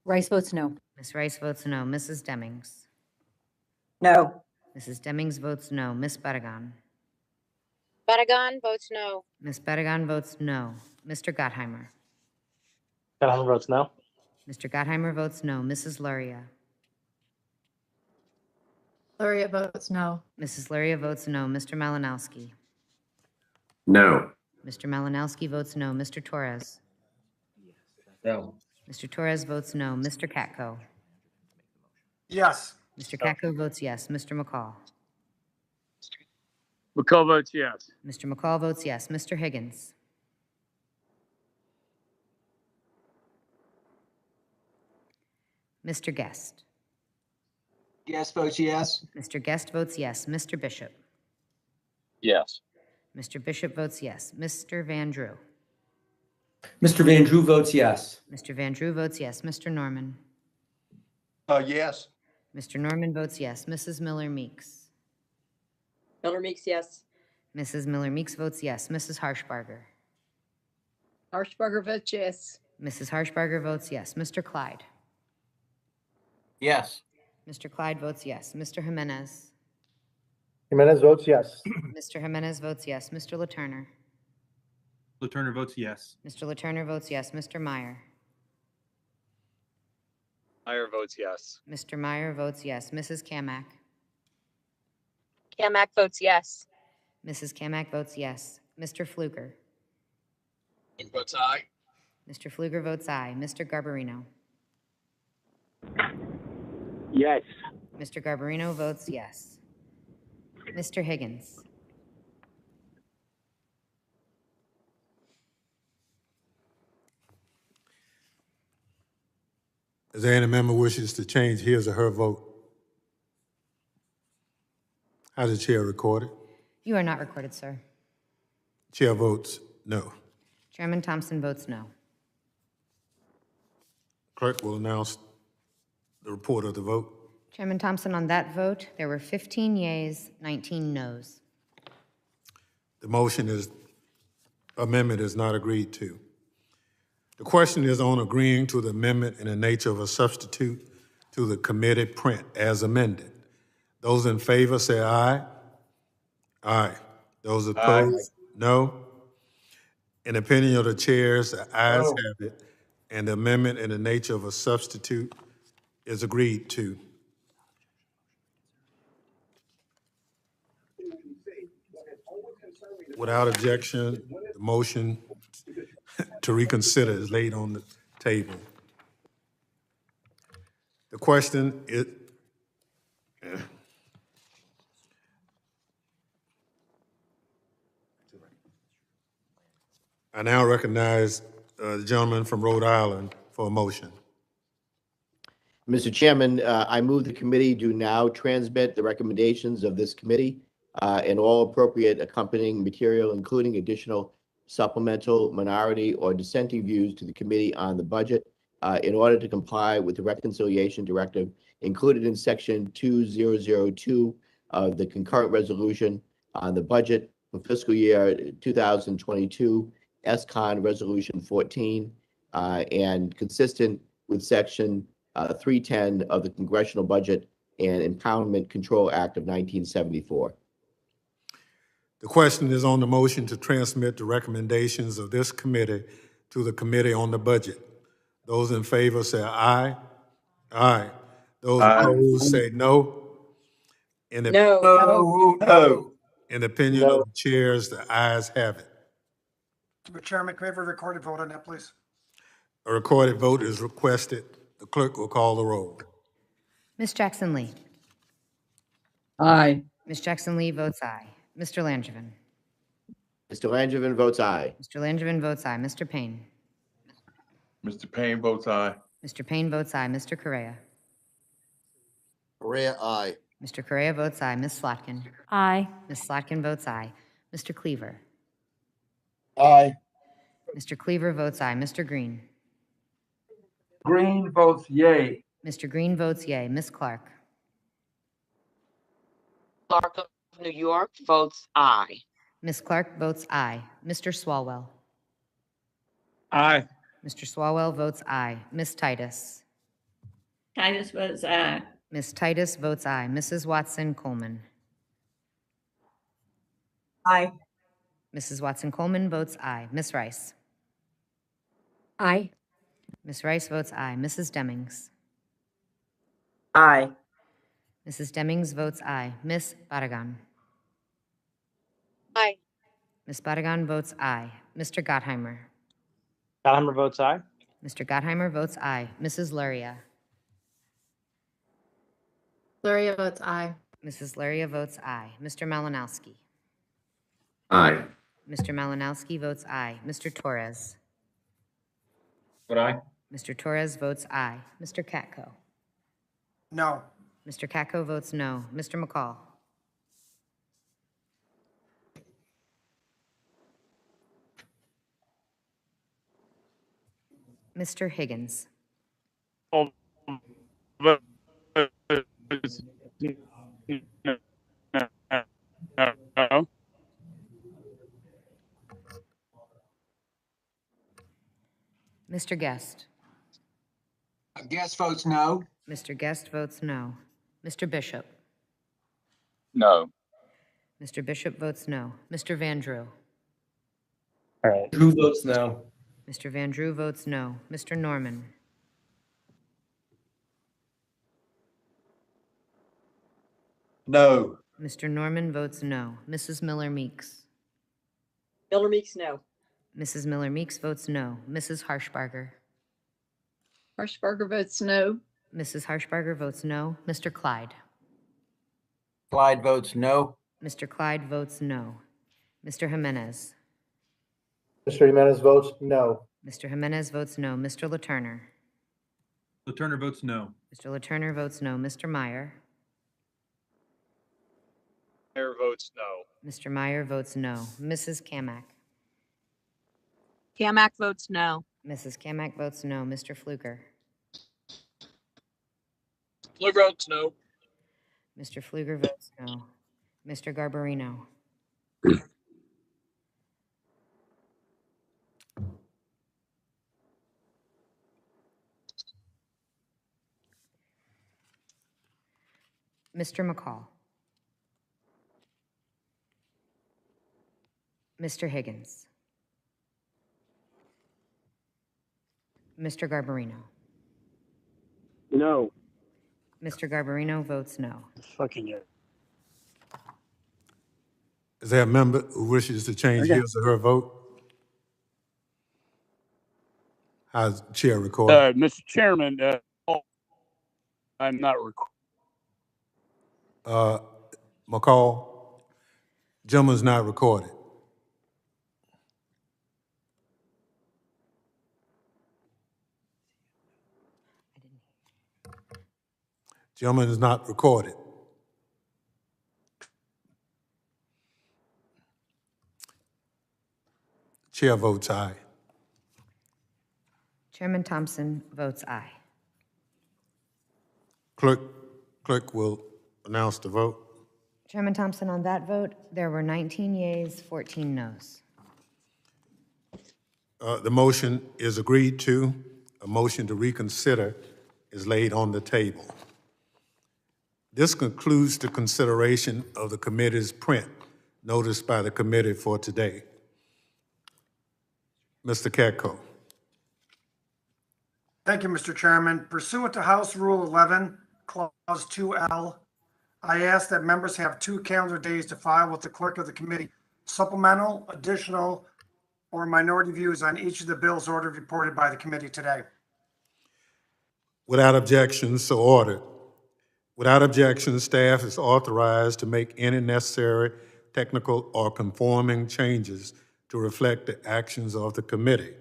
Rice votes no. Ms. Rice votes no. Mrs. Demings. No. Mrs. Demings votes no. Ms. Barragan. Barragan votes no. Ms. Barragan votes no. Mr. Gottheimer. Gottheimer votes no. Mr. Gottheimer votes no. Mrs. Luria. Luria votes no. Mrs. Luria votes no. Mr. Malinowski. No. Mr. Malinowski votes no. Mr. Torres. No. Mr. Torres votes no. Mr. Katko. Yes. Mr. Katko votes yes. Mr. McCall. McCall votes yes. Mr. McCall votes yes. Mr. Higgins. Mr. Guest. Guest votes yes. Mr. Guest votes yes. Mr. Bishop. Yes. Mr. Bishop votes yes. Mr. Van Drew. Mr. Van Drew votes yes. Mr. Van Drew votes yes. Mr. Norman. Yes. Mr. Norman votes yes. Mrs. Miller Meeks. Miller Meeks, yes. Mrs. Miller Meeks votes yes. Mrs. Harshbarger. Harshbarger votes yes. Mrs. Harshbarger votes yes. Mr. Clyde. Yes. Mr. Clyde votes yes. Mr. Jimenez. Jimenez votes yes. Mr. Jimenez votes yes. Mr. LaTurner. LaTurner votes yes. Mr. LaTurner votes yes. Mr. Meyer. Meyer votes yes. Mr. Meyer votes yes. Mrs. Kamak. Kamak votes yes. Mrs. Kamak votes yes. Mr. Fluger. Votes aye. Mr. Fluger votes aye. Mr. Garbarino. Yes. Mr. Garbarino votes yes. Mr. Higgins. Is there any member wishes to change his or her vote? How does the chair record it? You are not recorded, sir. Chair votes no. Chairman Thompson votes no. Clerk will announce the report of the vote. Chairman Thompson, on that vote, there were 15 yeas, 19 noes. The amendment is not agreed to. The question is on agreeing to the amendment in the nature of a substitute to the committee print as amended. Those in favor say aye. Aye. Those opposed, no. In opinion of the chairs, the ayes have it, and the amendment in the nature of a substitute is agreed to. Without objection, the motion to reconsider is laid on the table. The question is, I now recognize the gentleman from Rhode Island for a motion. Mr. Chairman, I move the committee do now transmit the recommendations of this committee and all appropriate accompanying material, including additional supplemental, minority, or dissenting views to the Committee on the Budget in order to comply with the reconciliation directive included in Section 2002 of the concurrent resolution on the budget for fiscal year 2022, SCON Resolution 14, and consistent with Section 310 of the Congressional Budget and Impoundment Control Act of 1974. The question is on the motion to transmit the recommendations of this committee to the Committee on the Budget. Those in favor say aye. Aye. Those opposed say no. No. In the opinion No. of the chairs, the ayes have it. Mr. Chairman, can we have a recorded vote on that, please? A recorded vote is requested. The clerk will call the roll. Ms. Jackson Lee. Aye. Ms. Jackson Lee votes aye. Mr. Langevin. Mr. Langevin votes aye. Mr. Langevin votes aye. Mr. Payne. Mr. Payne votes aye. Mr. Payne votes aye. Mr. Correa. Correa, aye. Mr. Correa votes aye. Ms. Slotkin. Aye. Ms. Slotkin votes aye. Mr. Cleaver. Aye. Mr. Cleaver votes aye. Mr. Green. Green votes yay. Mr. Green votes yea. Ms. Clark. Clark of New York votes aye. Ms. Clark votes aye. Mr. Swalwell. Aye. Mr. Swalwell votes aye. Ms. Titus. Titus votes aye. Ms. Titus votes aye. Mrs. Watson Coleman. Aye. Mrs. Watson Coleman votes aye. Ms. Rice. Aye. Ms. Rice votes aye. Mrs. Demings. Aye. Mrs. Demings votes aye. Ms. Barragan. Aye. Ms. Barragan votes aye. Mr. Gottheimer. Gottheimer votes aye. Mr. Gottheimer votes aye. Mrs. Luria. Luria votes aye. Mrs. Luria votes aye. Mr. Malinowski. Aye. Mr. Malinowski votes aye. Mr. Torres. Vote aye. Mr. Torres votes aye. Mr. Katko. No. Mr. Katko votes no. Mr. McCall. Mr. Higgins. Mr. Guest. Guest votes no. Mr. Guest votes no. Mr. Bishop. No. Mr. Bishop votes no. Mr. Van Drew. All right. Drew votes no. Mr. Van Drew votes no. Mr. Norman. No. Mr. Norman votes no. Mrs. Miller Meeks. Miller Meeks, no. Mrs. Miller Meeks votes no. Mrs. Harshbarger. Harshbarger votes no. Mrs. Harshbarger votes no. Mr. Clyde. Clyde votes no. Mr. Clyde votes no. Mr. Jimenez. Mr. Jimenez votes no. Mr. Jimenez votes no. Mr. Laturner. Laturner votes no. Mr. Laturner votes no. Mr. Meyer. Mayor votes no. Mr. Meyer votes no. Mrs. Kamak. Kamak votes no. Mrs. Kamak votes no. Mr. Fluker. Fluker votes no. Mr. Fluger votes no. Mr. Garbarino. Mr. McCall. Mr. Higgins. Mr. Garbarino. No. Mr. Garbarino votes no. Fucking it. Is there a member who wishes to change his or her vote? How's the chair recording? Mr. Chairman, I'm not recording. McCall, gentleman's not recorded. Gentleman is not recorded. Chair votes aye. Chairman Thompson votes aye. Clerk will announce the vote. Chairman Thompson, on that vote, there were 19 yeas, 14 noes. The motion is agreed to. A motion to reconsider is laid on the table. This concludes the consideration of the committee's print noticed by the committee for today. Mr. Katko. Thank you, Mr. Chairman. Pursuant to House Rule 11, Clause 2L, I ask that members have 2 calendar days to file with the clerk of the committee supplemental, additional, or minority views on each of the bills ordered reported by the committee today. Without objection, so ordered. Without objection, staff is authorized to make any necessary technical or conforming changes to reflect the actions of the committee.